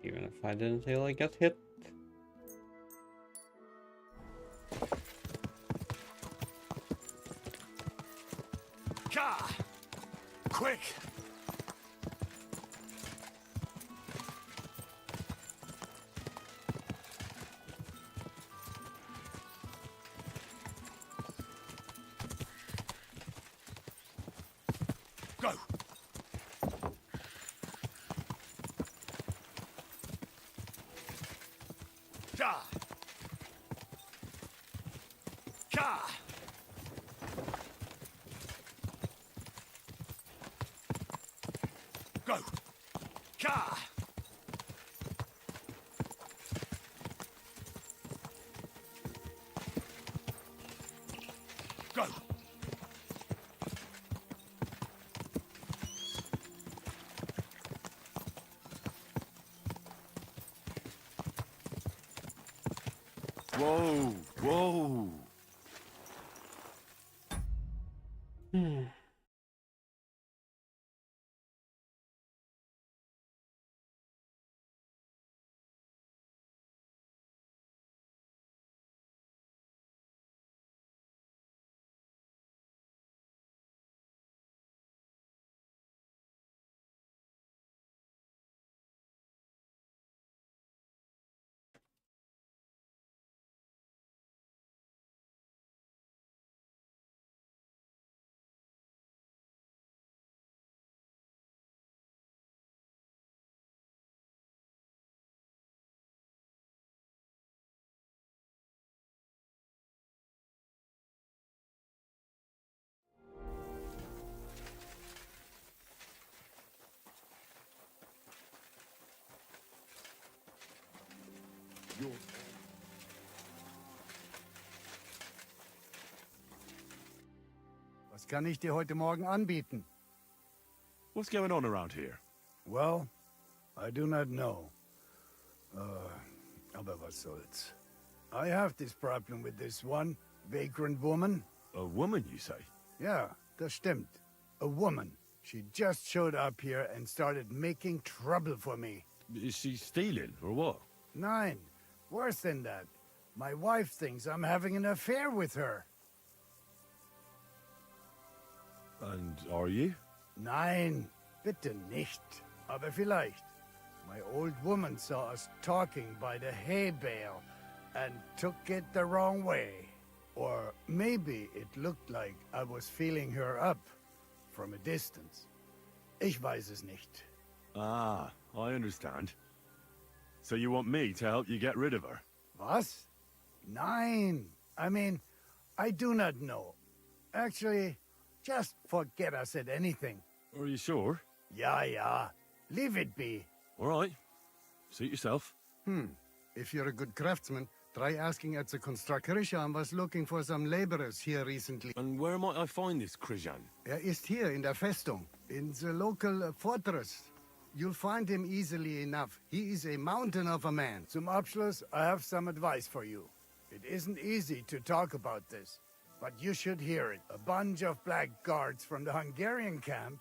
Even if I didn't really get hit. Quick! Go! Ka! Ka! Go! Ka! Go! Whoa, whoa. Was kann ich dir heute Morgen anbieten? What's going on around here? Well, I do not know. Aber was soll's. I have this problem with this one vagrant woman. A woman, you say? Yeah, das stimmt. A woman. She just showed up here and started making trouble for me. Is she stealing, or what? Nein, worse than that. My wife thinks I'm having an affair with her. And are you? Nein, bitte nicht. Aber vielleicht. My old woman saw us talking by the hay bale and took it the wrong way. Or maybe it looked like I was feeling her up from a distance. Ich weiß es nicht. Ah, I understand. So you want me to help you get rid of her? Was? Nein. I mean, I do not know. Actually, just forget I said anything. Are you sure? Ja. Leave it be. All right. Suit yourself. If you're a good craftsman, try asking at the construction. Krishan was looking for some laborers here recently. And where might I find this Krishan? Ist here in der Festung, in the local fortress. You'll find him easily enough. He is a mountain of a man. Zum Abschluss, I have some advice for you. It isn't easy to talk about this, but you should hear it. A bunch of black guards from the Hungarian camp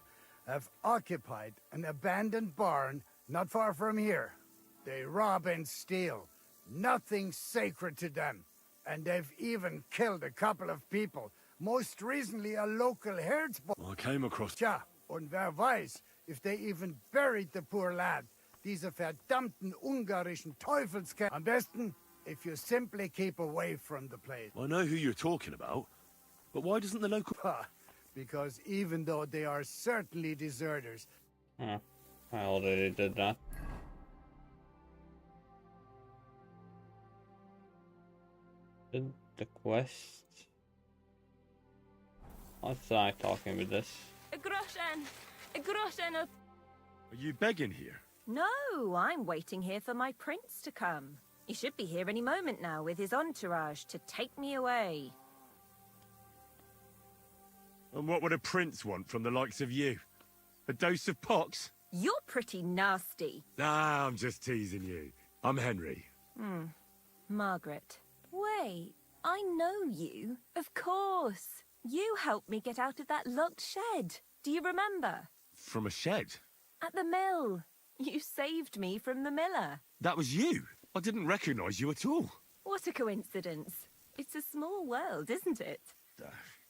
have occupied an abandoned barn not far from here. They rob and steal. Nothing sacred to them. And they've even killed a couple of people. Most recently, a local herdsboy. I came across... Tja, und wer weiß, if they even buried the poor lad. Diese verdammten ungarischen Teufelskerl. Am besten, if you simply keep away from the place. I know who you're talking about, but why doesn't the local... Because even though they are certainly deserters... I already did that. Did the quest? What's I talking with this? A groschen of... Are you begging here? No, I'm waiting here for my prince to come. He should be here any moment now with his entourage to take me away. And what would a prince want from the likes of you? A dose of pox? You're pretty nasty. Nah, I'm just teasing you. I'm Henry. Margaret. Wait, I know you. Of course. You helped me get out of that locked shed. Do you remember? From a shed? At the mill. You saved me from the miller. That was you? I didn't recognize you at all. What a coincidence. It's a small world, isn't it?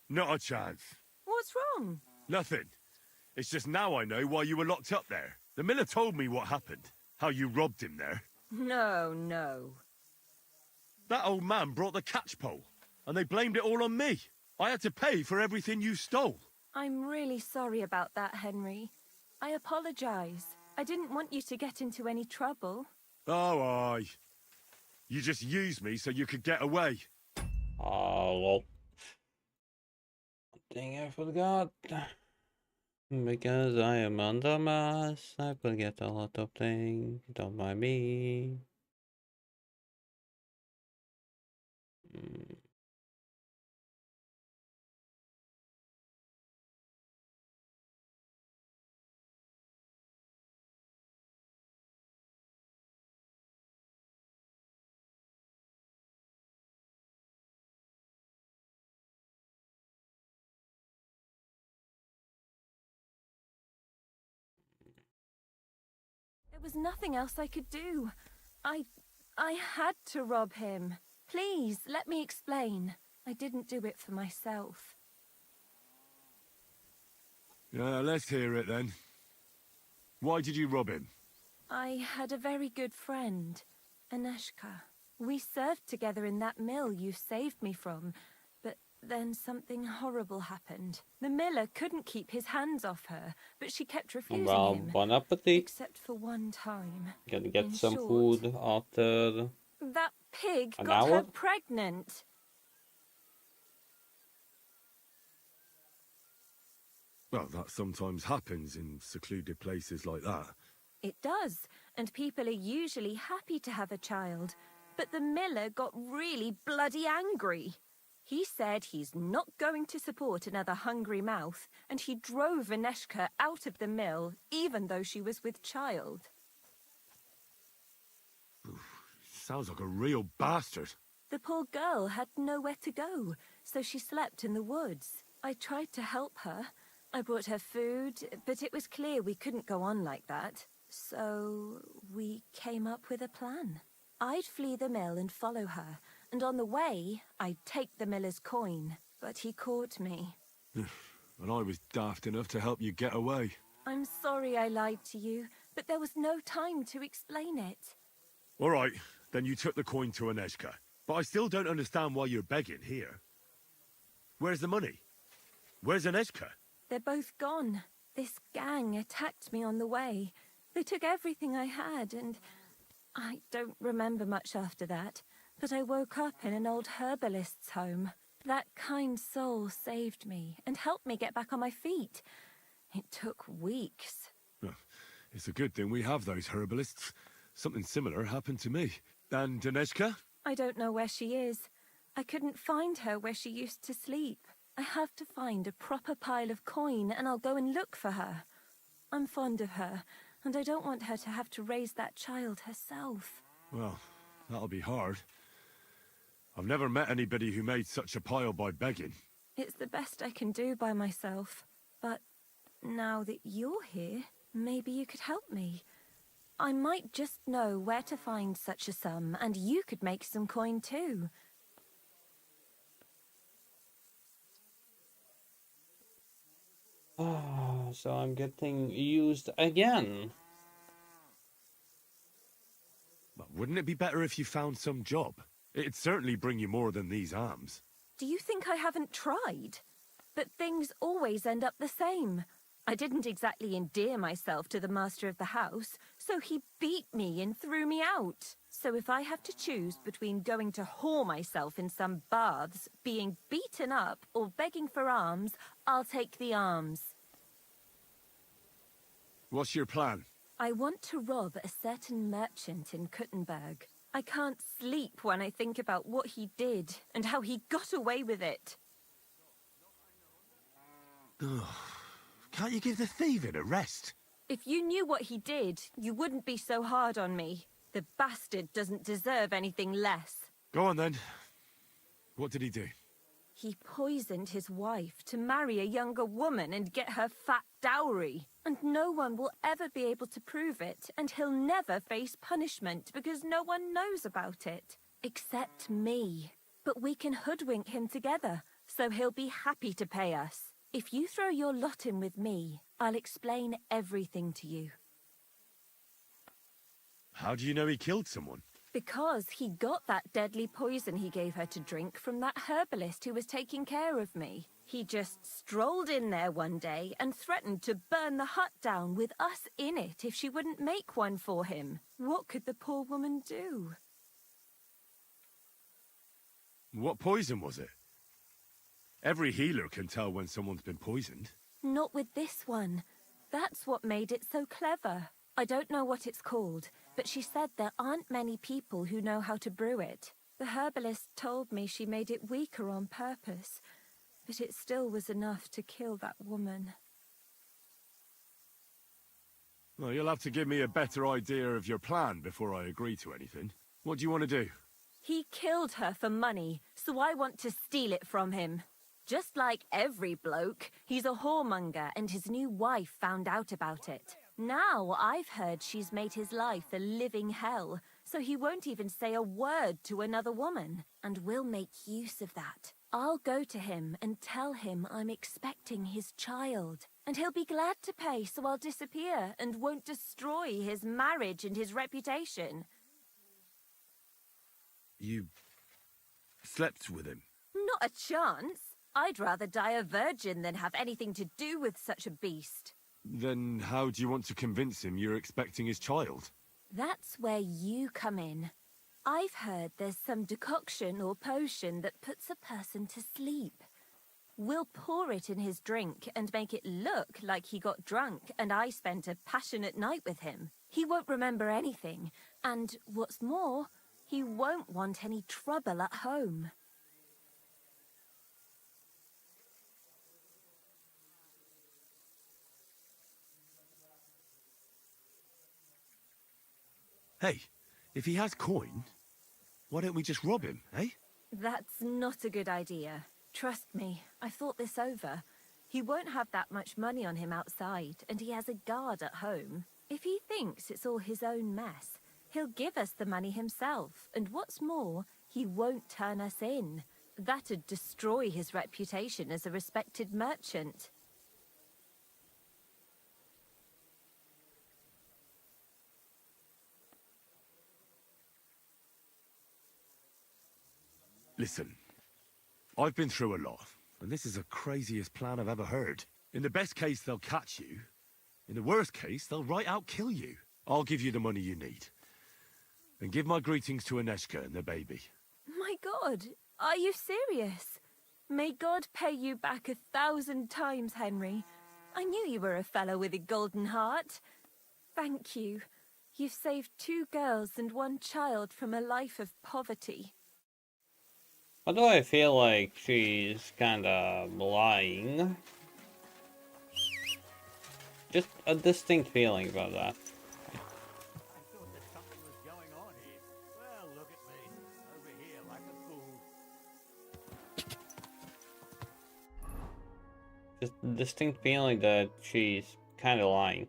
Not a chance. What's wrong? Nothing. It's just now I know why you were locked up there. The miller told me what happened. How you robbed him there. No. That old man brought the catch pole, and they blamed it all on me. I had to pay for everything you stole. I'm really sorry about that, Henry. I apologize. I didn't want you to get into any trouble. Oh, aye. You just used me so you could get away. Oh, lol. One thing I forgot. Because I am on the mass, I forget a lot of things. Don't mind me. There was nothing else I could do. I had to rob him. Please, let me explain. I didn't do it for myself. Let's hear it then. Why did you rob him? I had a very good friend, Aneshka. We served together in that mill you saved me from, but then something horrible happened. The miller couldn't keep his hands off her, but she kept refusing him. Bon appetit. Except for one time. Gotta get In some short, food after... That pig An got hour? her pregnant. Well, that sometimes happens in secluded places like that. It does, and people are usually happy to have a child. But the miller got really bloody angry. He said he's not going to support another hungry mouth, and he drove Aneshka out of the mill, even though she was with child. Sounds like a real bastard. The poor girl had nowhere to go, so she slept in the woods. I tried to help her. I brought her food, but it was clear we couldn't go on like that. So we came up with a plan. I'd flee the mill and follow her, and on the way, I'd take the miller's coin. But he caught me. And I was daft enough to help you get away. I'm sorry I lied to you, but there was no time to explain it. All right, then you took the coin to Aneshka. But I still don't understand why you're begging here. Where's the money? Where's Aneshka? They're both gone. This gang attacked me on the way. They took everything I had, and I don't remember much after that. But I woke up in an old herbalist's home. That kind soul saved me and helped me get back on my feet. It took weeks. Well, it's a good thing we have those herbalists. Something similar happened to me. And Aneshka? I don't know where she is. I couldn't find her where she used to sleep. I have to find a proper pile of coin, and I'll go and look for her. I'm fond of her, and I don't want her to have to raise that child herself. Well, that'll be hard. I've never met anybody who made such a pile by begging. It's the best I can do by myself. But now that you're here, maybe you could help me. I might just know where to find such a sum, and you could make some coin too. Oh, so I'm getting used again. But wouldn't it be better if you found some job? It'd certainly bring you more than these alms. Do you think I haven't tried? But things always end up the same. I didn't exactly endear myself to the master of the house, so he beat me and threw me out. So if I have to choose between going to whore myself in some baths, being beaten up, or begging for alms, I'll take the alms. What's your plan? I want to rob a certain merchant in Kuttenberg. I can't sleep when I think about what he did and how he got away with it. Can't you give the thieving a rest? If you knew what he did, you wouldn't be so hard on me. The bastard doesn't deserve anything less. Go on then. What did he do? He poisoned his wife to marry a younger woman and get her fat dowry. And no one will ever be able to prove it, and he'll never face punishment because no one knows about it. Except me. But we can hoodwink him together, so he'll be happy to pay us. If you throw your lot in with me, I'll explain everything to you. How do you know he killed someone? Because he got that deadly poison he gave her to drink from that herbalist who was taking care of me. He just strolled in there one day and threatened to burn the hut down with us in it if she wouldn't make one for him. What could the poor woman do? What poison was it? Every healer can tell when someone's been poisoned. Not with this one. That's what made it so clever. I don't know what it's called, but she said there aren't many people who know how to brew it. The herbalist told me she made it weaker on purpose, but it still was enough to kill that woman. Well, you'll have to give me a better idea of your plan before I agree to anything. What do you want to do? He killed her for money, so I want to steal it from him. Just like every bloke, he's a whoremonger and his new wife found out about it. Now I've heard she's made his life a living hell, so he won't even say a word to another woman. And we'll make use of that. I'll go to him and tell him I'm expecting his child. And he'll be glad to pay, so I'll disappear and won't destroy his marriage and his reputation. You slept with him? Not a chance. I'd rather die a virgin than have anything to do with such a beast. Then how do you want to convince him you're expecting his child? That's where you come in. I've heard there's some decoction or potion that puts a person to sleep. We'll pour it in his drink and make it look like he got drunk and I spent a passionate night with him. He won't remember anything, and what's more, he won't want any trouble at home. Hey, if he has coin, why don't we just rob him, eh? That's not a good idea. Trust me, I thought this over. He won't have that much money on him outside, and he has a guard at home. If he thinks it's all his own mess, he'll give us the money himself, and what's more, he won't turn us in. That'd destroy his reputation as a respected merchant. Listen, I've been through a lot, and this is the craziest plan I've ever heard. In the best case, they'll catch you. In the worst case, they'll right out kill you. I'll give you the money you need. And give my greetings to Aneshka and the baby. My God, are you serious? May God pay you back 1,000 times, Henry. I knew you were a fellow with a golden heart. Thank you. You've saved 2 girls and 1 child from a life of poverty. Although I feel like she's kinda lying. Just a distinct feeling about that. Just a distinct feeling that she's kinda lying.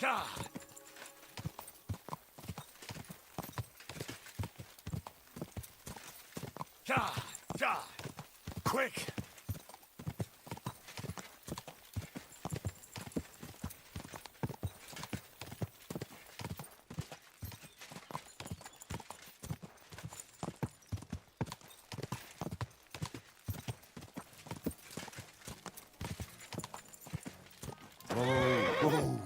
God! God! God! Quick! Whoa.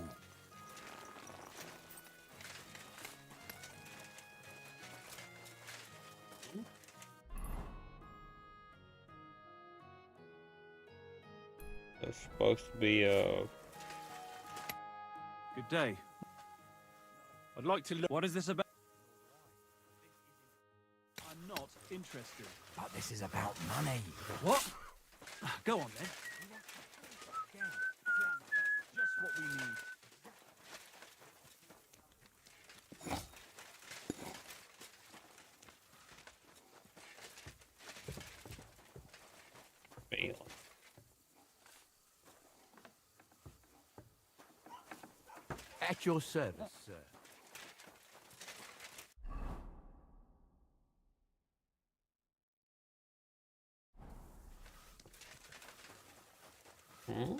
There's supposed to be a... Good day. I'd like to look... What is this about? I'm not interested. But this is about money. What? Go on then. Just what we need. Fail. At your service, sir. Hmm?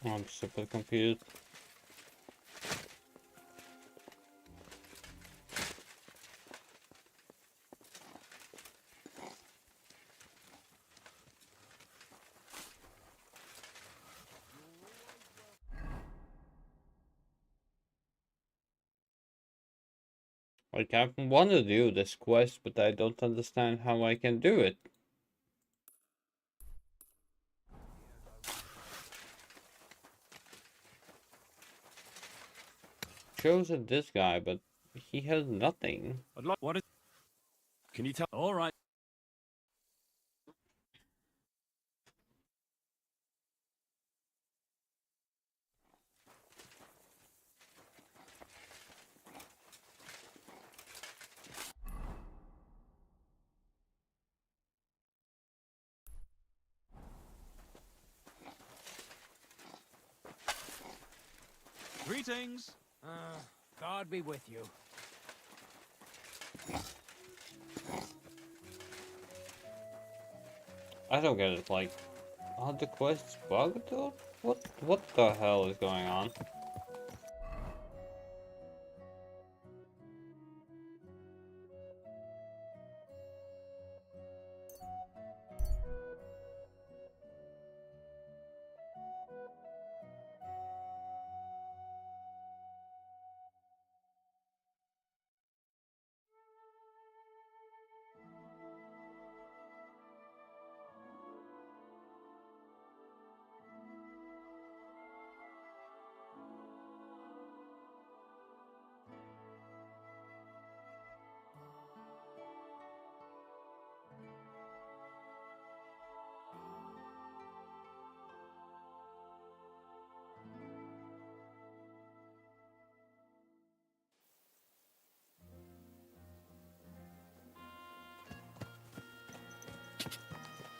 I'm super confused. Like, I want to do this quest, but I don't understand how I can do it. Chosen this guy, but he has nothing. I'd like... What is... Can you tell... All right. Greetings. God be with you. I don't get it, like, are the quests bugged or what the hell is going on?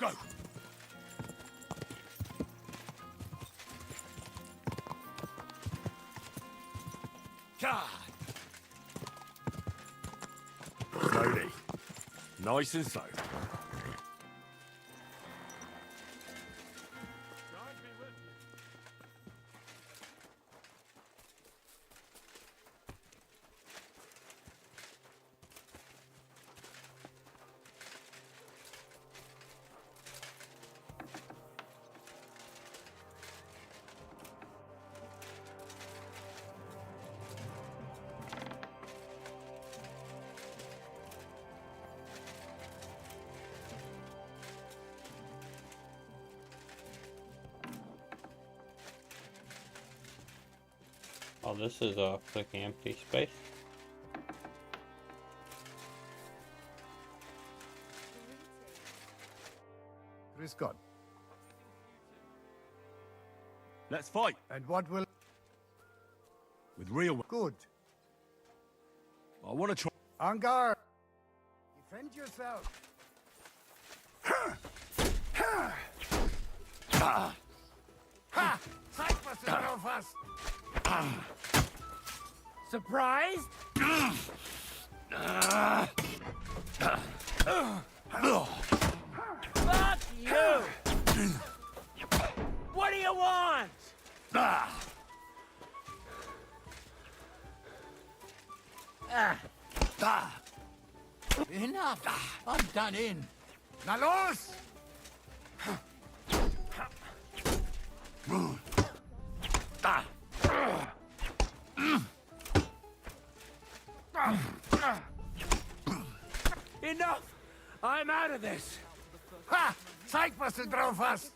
Go! God! Slowly. Nice and slow. Oh, this is a freaking empty space. Chris God. Let's fight. And what will... With real... Good. I want to try... On guard. Defend yourself. Ha! Cypress and Belfast! Surprised? Fuck you! What do you want? Enough! I'm done in. Na los! Enough! I'm out of this! Ha! Cypress and Belfast!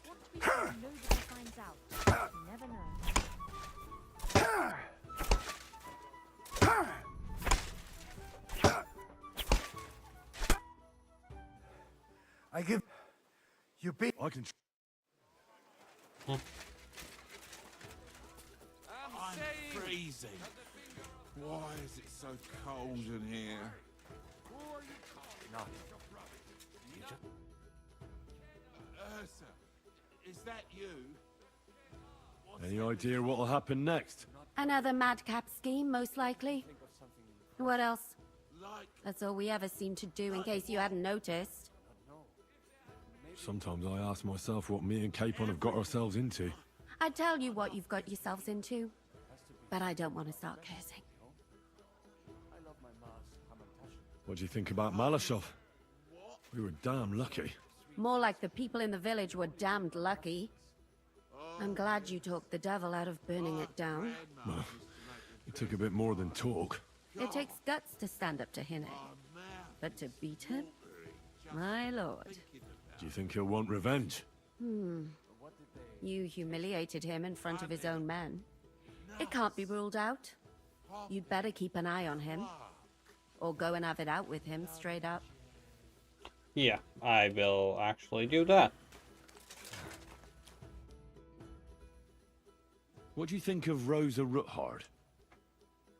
I give you beat. I can... I'm freezing. Why is it so cold in here? Nothing. Ursa, is that you? Any idea what'll happen next? Another madcap scheme, most likely. What else? That's all we ever seem to do, in case you hadn't noticed. Sometimes I ask myself what me and Capon have got ourselves into. I tell you what you've got yourselves into, but I don't want to start cursing. What do you think about Malashov? We were damn lucky. More like the people in the village were damned lucky. I'm glad you talked the devil out of burning it down. Well, it took a bit more than talk. It takes guts to stand up to Hine, but to beat him? My lord. Do you think he'll want revenge? You humiliated him in front of his own men. It can't be ruled out. You'd better keep an eye on him. Or go and have it out with him, straight up. Yeah, I will actually do that. What do you think of Rosa Ruthard?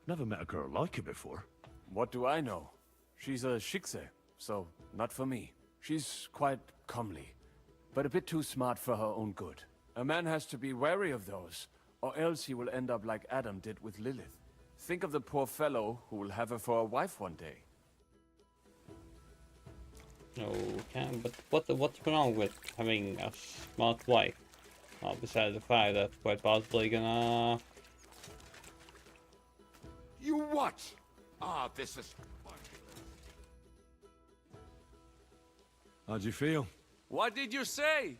Never met a girl like her before. What do I know? She's a shikse, so not for me. She's quite comely, but a bit too smart for her own good. A man has to be wary of those, or else he will end up like Adam did with Lilith. Think of the poor fellow who will have her for a wife one day. Okay, but what's wrong with having a smart wife? Besides the fact that quite possibly gonna... You what? Ah, this is... How'd you feel? What did you say?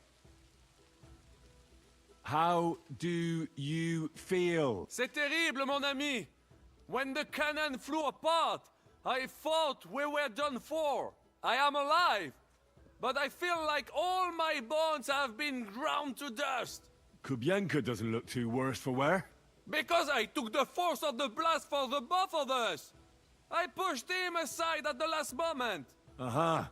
How do you feel? C'est terrible, mon ami. When the cannon flew apart, I thought we were done for. I am alive, but I feel like all my bones have been ground to dust. Kubienka doesn't look too worse for wear. Because I took the force of the blast for the both of us. I pushed him aside at the last moment. Aha.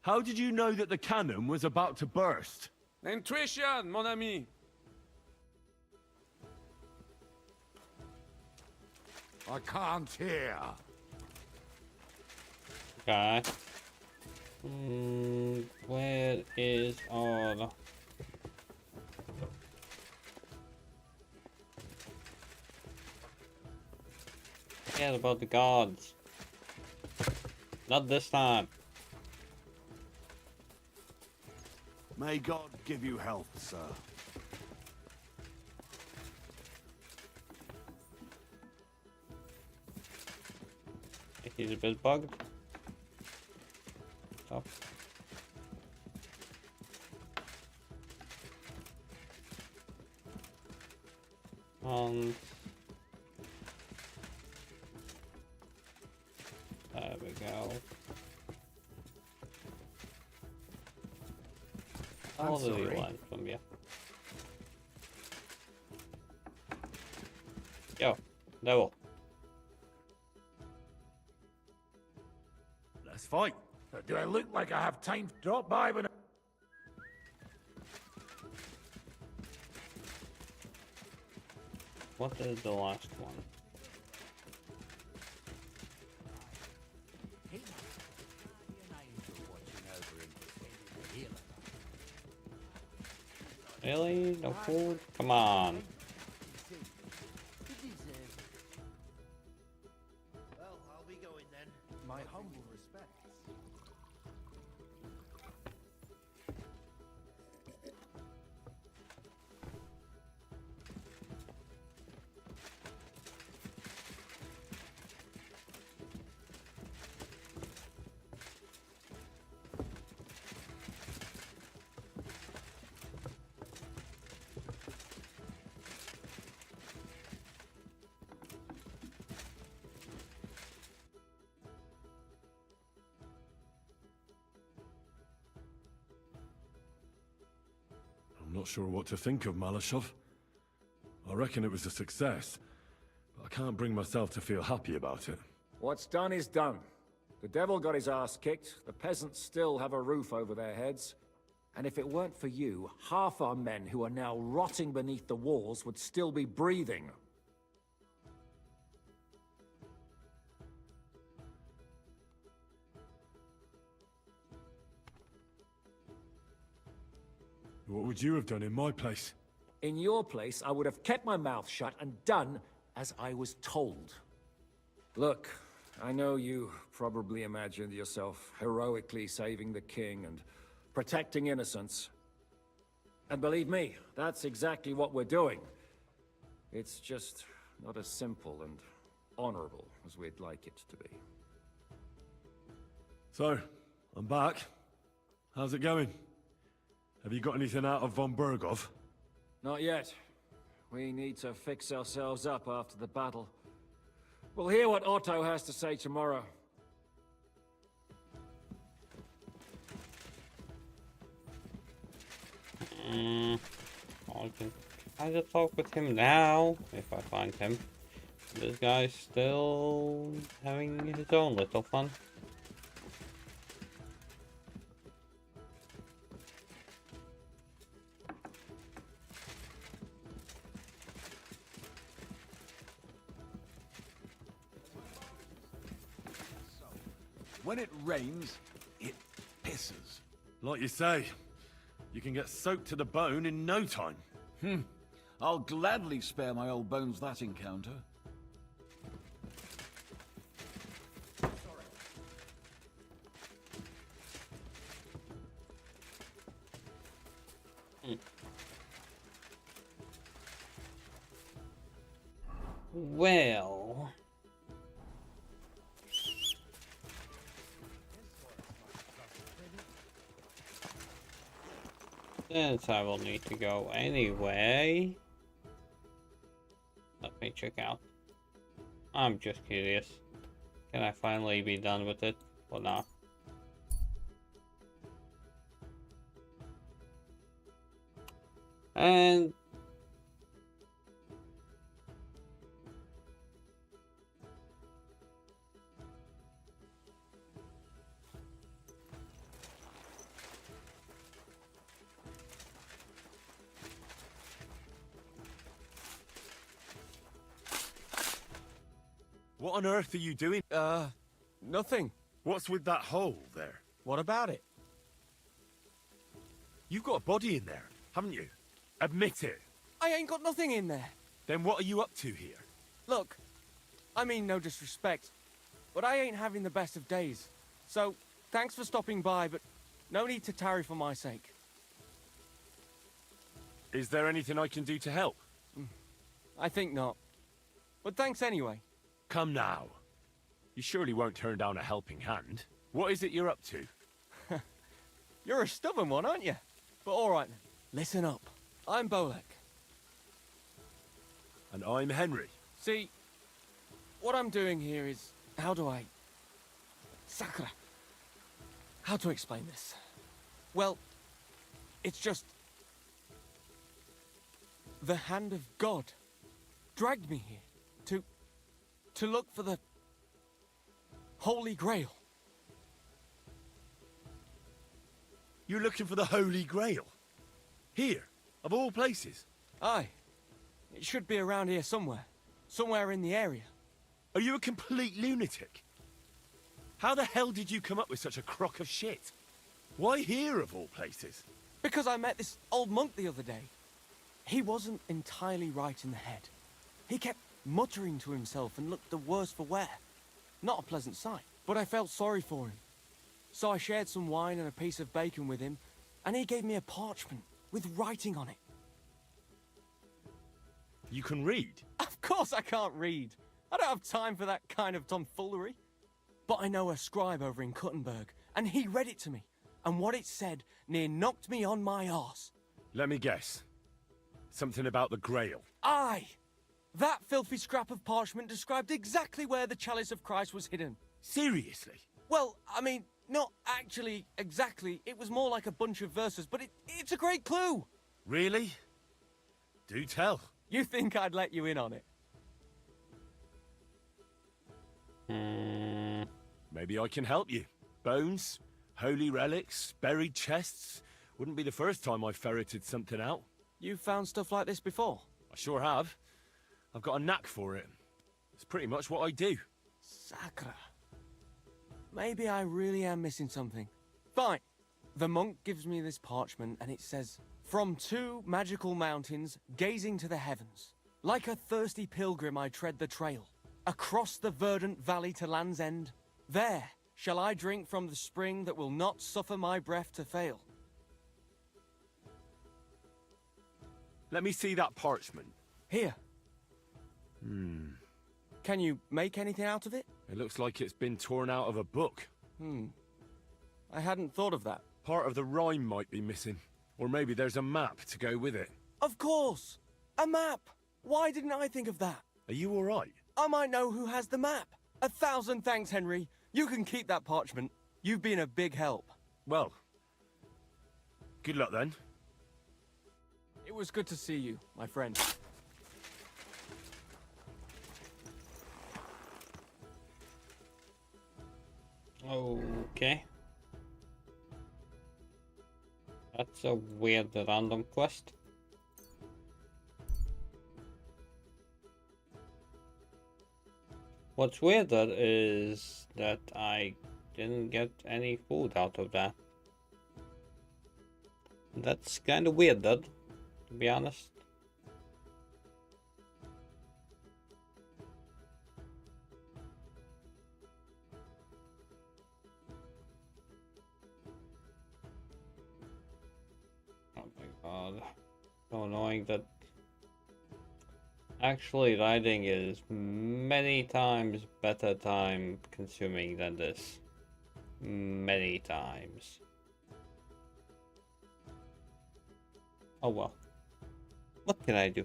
How did you know that the cannon was about to burst? Intuition, mon ami. I can't hear. Okay. Where is all... Forget about the gods. Not this time. May God give you health, sir. He's a bit bugged. Stop. There we go. All the lines from you. Yo, devil. Let's fight. Do I look like I have time to drop by when What is the last one? Really? No food? Come on. Well, I'll be going then. My humble respects. I'm not sure what to think of Malashov. I reckon it was a success, but I can't bring myself to feel happy about it. What's done is done. The devil got his ass kicked, the peasants still have a roof over their heads. And if it weren't for you, half our men who are now rotting beneath the walls would still be breathing. What would you have done in my place? In your place, I would have kept my mouth shut and done as I was told. Look, I know you probably imagined yourself heroically saving the king and protecting innocents. And believe me, that's exactly what we're doing. It's just not as simple and honorable as we'd like it to be. So, I'm back. How's it going? Have you got anything out of von Bergov? Not yet. We need to fix ourselves up after the battle. We'll hear what Otto has to say tomorrow. I can kind of talk with him now, if I find him. This guy's still having his own little fun. when it rains, it pisses? Like you say, you can get soaked to the bone in no time. I'll gladly spare my old bones that encounter. Well, since I will need to go anyway, let me check out. I'm just curious. Can I finally be done with it or not? And What on earth are you doing? Nothing. What's with that hole there? What about it? You've got a body in there, haven't you? Admit it. I ain't got nothing in there. Then what are you up to here? Look, I mean no disrespect, but I ain't having the best of days. So, thanks for stopping by, but no need to tarry for my sake. Is there anything I can do to help? I think not. But thanks anyway. Come now. You surely won't turn down a helping hand. What is it you're up to? You're a stubborn one, aren't you? But alright then. Listen up. I'm Bolek. And I'm Henry. See, what I'm doing here is... How do I... Sakura. How to explain this? Well, it's just... The hand of God dragged me here to look for the Holy Grail. You're looking for the Holy Grail? Here, of all places? Aye. It should be around here somewhere. Somewhere in the area. Are you a complete lunatic? How the hell did you come up with such a crock of shit? Why here, of all places? Because I met this old monk the other day. He wasn't entirely right in the head. He kept muttering to himself and looked the worse for wear. Not a pleasant sight, but I felt sorry for him. So I shared some wine and a piece of bacon with him, and he gave me a parchment with writing on it. You can read? Of course I can't read. I don't have time for that kind of tomfoolery. But I know a scribe over in Kuttenberg, and he read it to me. And what it said near knocked me on my arse. Let me guess. Something about the Grail. Aye! That filthy scrap of parchment described exactly where the chalice of Christ was hidden. Seriously? Well, I mean, not actually exactly. It was more like a bunch of verses, but it's a great clue. Really? Do tell. You think I'd let you in on it? Maybe I can help you. Bones, holy relics, buried chests. Wouldn't be the first time I ferreted something out. You've found stuff like this before? I sure have. I've got a knack for it. It's pretty much what I do. Sakura. Maybe I really am missing something. Fine. The monk gives me this parchment and it says, "From 2 magical mountains, gazing to the heavens. Like a thirsty pilgrim I tread the trail. Across the verdant valley to Land's End. There shall I drink from the spring that will not suffer my breath to fail." Let me see that parchment. Here. Can you make anything out of it? It looks like it's been torn out of a book. I hadn't thought of that. Part of the rhyme might be missing. Or maybe there's a map to go with it. Of course! A map! Why didn't I think of that? Are you alright? I might know who has the map. 1,000 thanks, Henry. You can keep that parchment. You've been a big help. Well, good luck then. It was good to see you, my friend. Okay. That's a weird random quest. What's weirder is that I didn't get any food out of that. That's kind of weird, to be honest. Oh my god. So annoying that Actually, riding is many times better time consuming than this. Many times. Oh well. What can I do?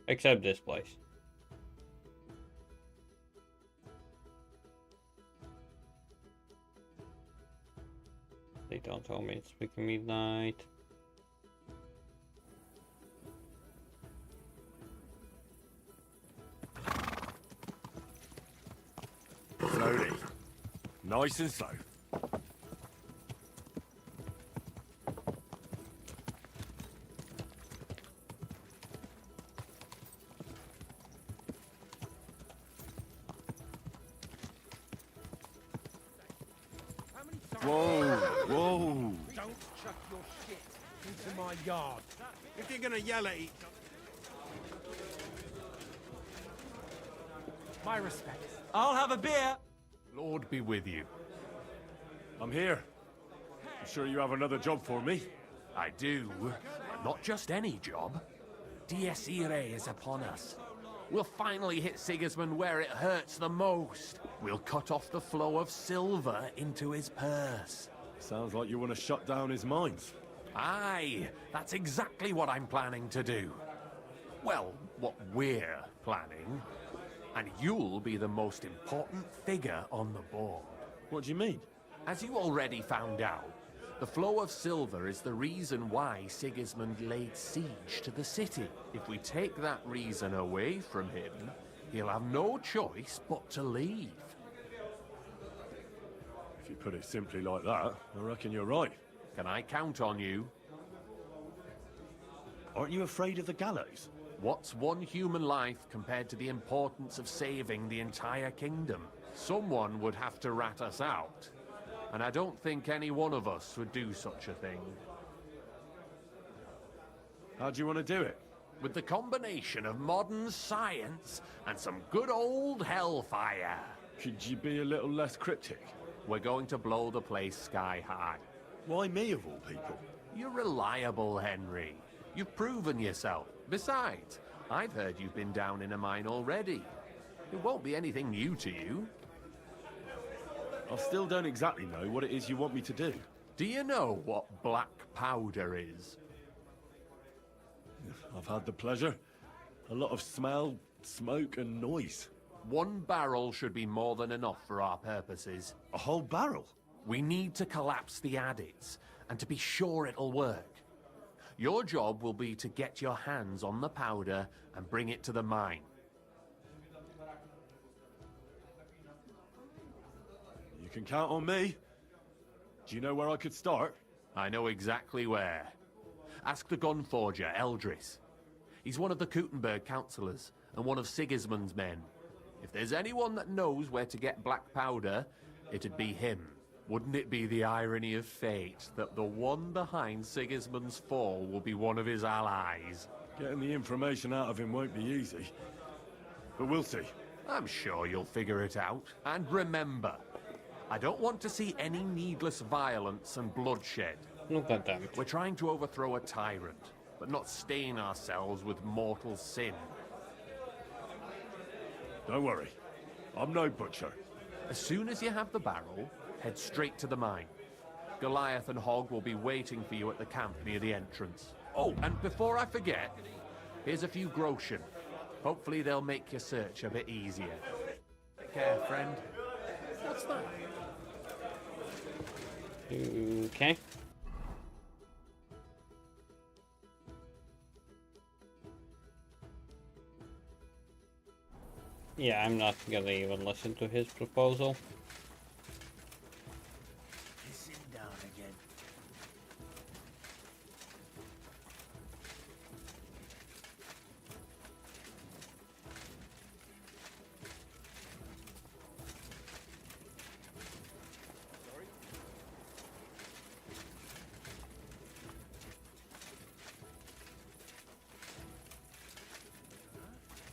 Except this place. They don't tell me it's freaking midnight. Slowly. Nice and slow. Whoa, whoa. Don't chuck your shit into my yard. If you're gonna yell at each other. My respects. I'll have a beer. Lord be with you. I'm here. You sure you have another job for me? I do. But not just any job. Dies Irae is upon us. We'll finally hit Sigismund where it hurts the most. We'll cut off the flow of silver into his purse. Sounds like you want to shut down his mines. Aye, that's exactly what I'm planning to do. Well, what we're planning. And you'll be the most important figure on the board. What do you mean? As you already found out, the flow of silver is the reason why Sigismund laid siege to the city. If we take that reason away from him, he'll have no choice but to leave. If you put it simply like that, I reckon you're right. Can I count on you? Aren't you afraid of the gallows? What's one human life compared to the importance of saving the entire kingdom? Someone would have to rat us out. And I don't think any one of us would do such a thing. How do you want to do it? With the combination of modern science and some good old hellfire. Could you be a little less cryptic? We're going to blow the place sky high. Why me of all people? You're reliable, Henry. You've proven yourself. Besides, I've heard you've been down in a mine already. It won't be anything new to you. I still don't exactly know what it is you want me to do. Do you know what black powder is? I've had the pleasure. A lot of smell, smoke and noise. 1 barrel should be more than enough for our purposes. A whole barrel? We need to collapse the adits, and to be sure it'll work. Your job will be to get your hands on the powder and bring it to the mine. You can count on me. Do you know where I could start? I know exactly where. Ask the gun forger, Eldris. He's one of the Kuttenberg councillors, and one of Sigismund's men. If there's anyone that knows where to get black powder, it'd be him. Wouldn't it be the irony of fate that the one behind Sigismund's fall will be one of his allies? Getting the information out of him won't be easy. But we'll see. I'm sure you'll figure it out. And remember, I don't want to see any needless violence and bloodshed. Look at them. We're trying to overthrow a tyrant, but not stain ourselves with mortal sin. Don't worry. I'm no butcher. As soon as you have the barrel, head straight to the mine. Goliath and Hogg will be waiting for you at the camp near the entrance. Oh, and before I forget, here's a few groschen. Hopefully they'll make your search a bit easier. Take care, friend. What's that? Okay. Yeah, I'm not gonna even listen to his proposal. Sit down again.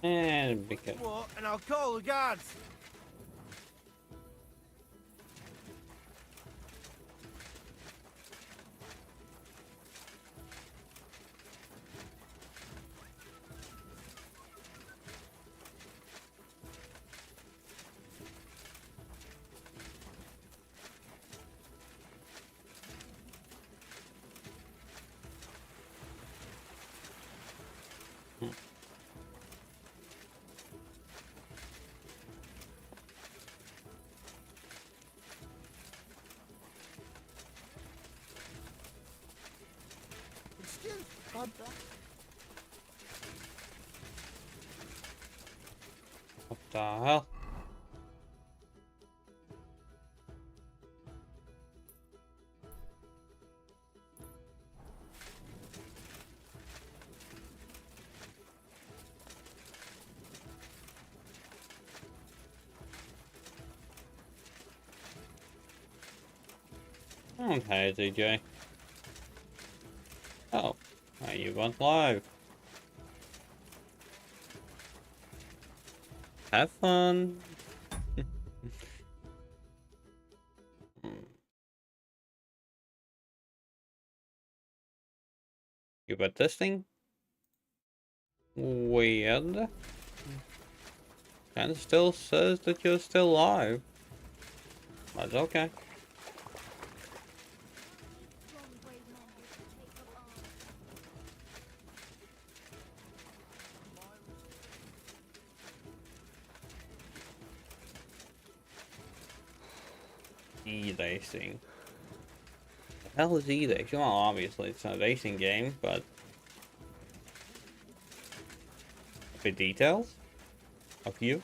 And because What? And I'll call the guards. What the hell? Okay, DJ. Oh, now you went live. Have fun. You were testing? Weird. And still says that you're still live. That's okay. E-racing. The hell is e-racing? Well, obviously it's not a racing game, but... the details of you?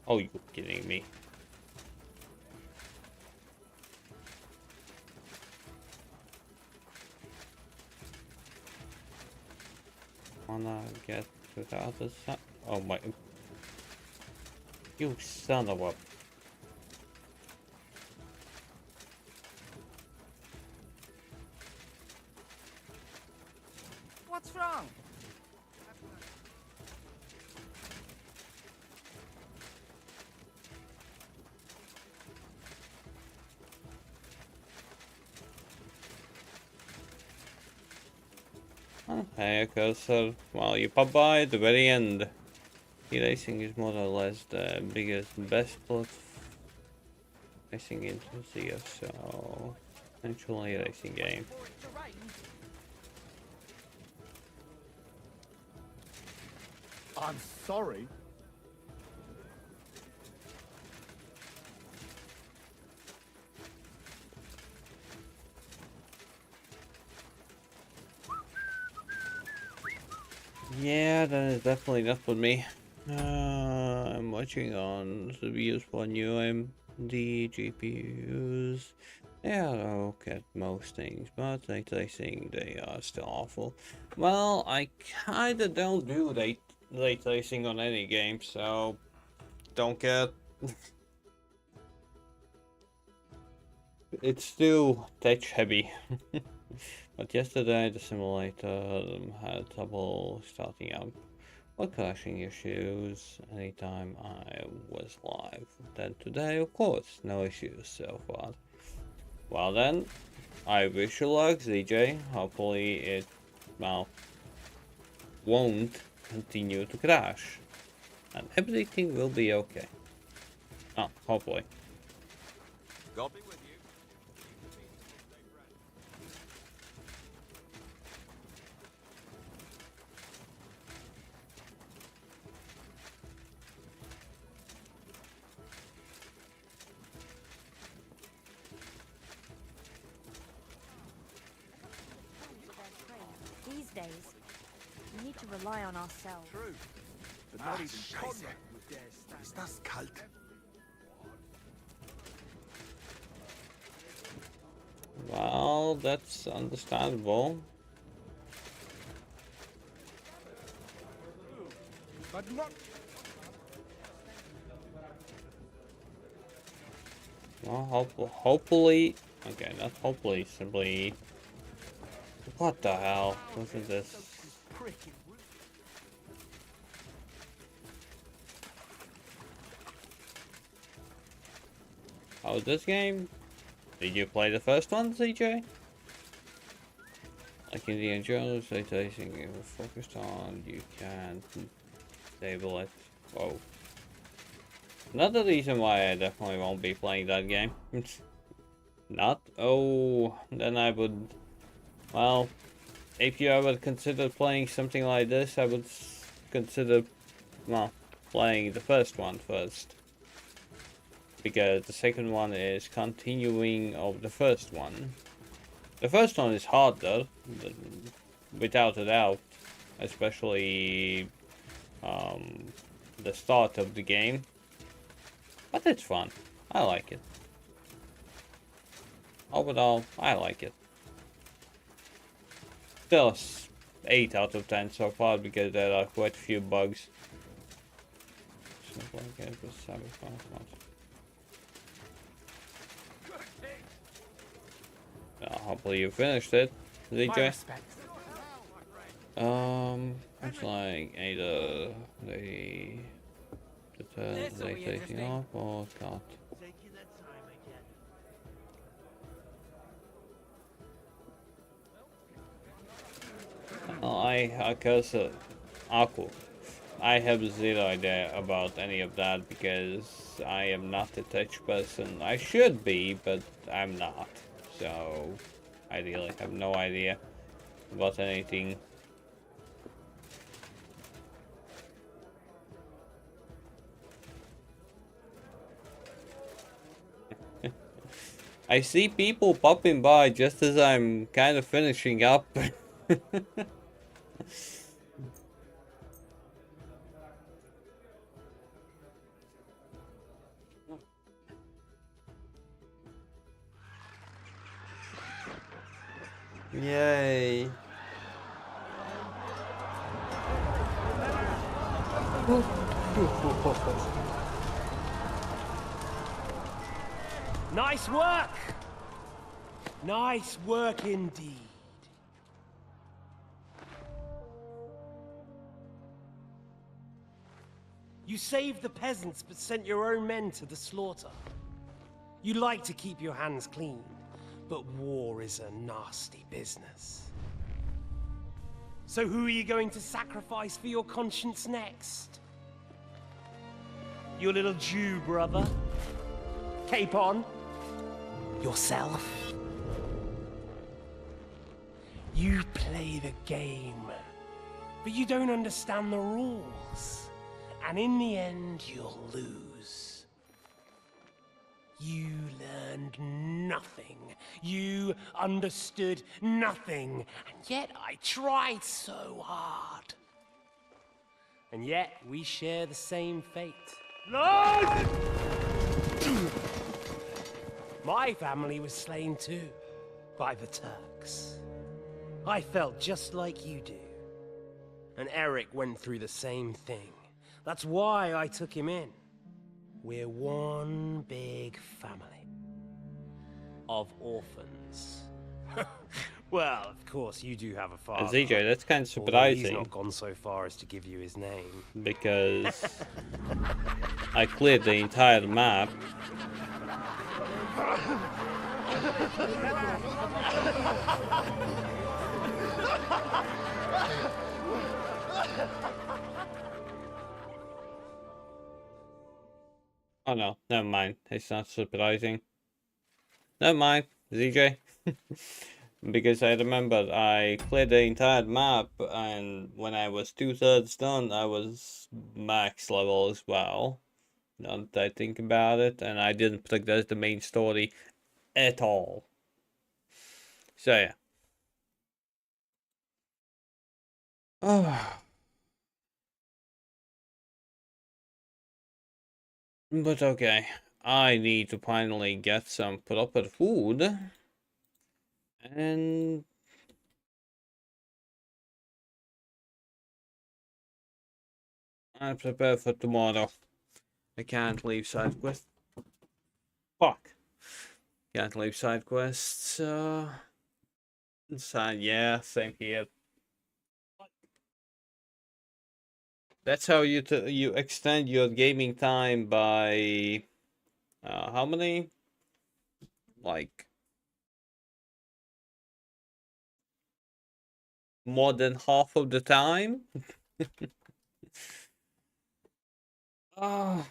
Oh, you're kidding me. Wanna get without the sun? Oh my... You son of a... What's wrong? Okay, okay, so, well, you pop by at the very end. E-racing is more or less the biggest, best plot racing enthusiast, so... actually a racing game. I'm sorry. Yeah, that is definitely not for me. I'm watching on reviews for new AMD GPUs. They are okay at most things, but ray tracing, they are still awful. Well, I kinda don't do ray tracing on any game, so don't get... It's still tech heavy. But yesterday the simulator had trouble starting up or crashing issues anytime I was live. Then today, of course, no issues so far. Well then, I wish you luck, ZJ. Hopefully it, well, won't continue to crash. And everything will be okay. Oh, hopefully. God be with you. These days, we need to rely on ourselves. True. But not even Conrad would dare stand. Ist das kalt? Well, that's understandable. But not... Well, hopefully, okay, not hopefully, simply, what the hell, wasn't this? Oh, this game? Did you play the first one, CJ? Like in the Endurance ray tracing you focused on, you can disable it. Whoa. Another reason why I definitely won't be playing that game. Not? Oh, then I would... Well, if you ever consider playing something like this, I would consider, well, playing the first one first. because the second one is continuing of the first one. The first one is harder, without a doubt, especially the start of the game, but it's fun. I like it. Overall, I like it. Still 8 out of 10 so far because there are quite a few bugs. Hopefully you finished it, DJ. It's like either they taking off or not. I have zero idea about any of that because I am not a tech person. I should be, but I'm not. So I really have no idea about anything. I see people popping by just as I'm kind of finishing up. Yay. Nice work! Nice work indeed. You saved the peasants but sent your own men to the slaughter. You like to keep your hands clean, but war is a nasty business. So who are you going to sacrifice for your conscience next? Your little Jew brother? Capon? Yourself? You play the game, but you don't understand the rules. And in the end, you'll lose. You learned nothing. You understood nothing. And yet I tried so hard. And yet we share the same fate. Lord! My family was slain too, by the Turks. I felt just like you do. And Eric went through the same thing. That's why I took him in. We're one big family. Of orphans. Well, of course, you do have a father. ZJ, that's kind of Although he's surprising. not gone so far as to give you his name. Because I cleared the entire map. Oh no, never mind. It's not surprising. Never mind, ZJ. Because I remember I cleared the entire map, and when I was 2/3 done, I was max level as well. Now that I think about it, and I didn't progress the main story at all. So yeah. Oh. But okay, I need to finally get some proper food. And I prepare for tomorrow. I can't leave side quests. Fuck. Can't leave side quests. So yeah, same here. That's how you extend your gaming time by how many? Like more than half of the time. But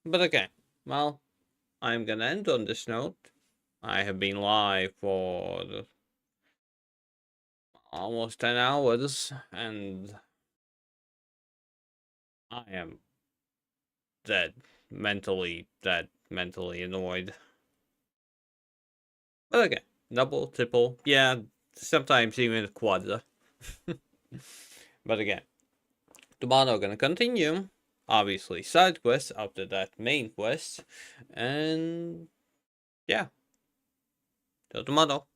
okay. Well, I'm gonna end on this note. I have been live for almost 10 hours and I am dead. Mentally dead. mentally annoyed. But again, double, triple, yeah, sometimes even quadra. But again, tomorrow gonna continue. Obviously, side quests after that main quest. And yeah, till tomorrow.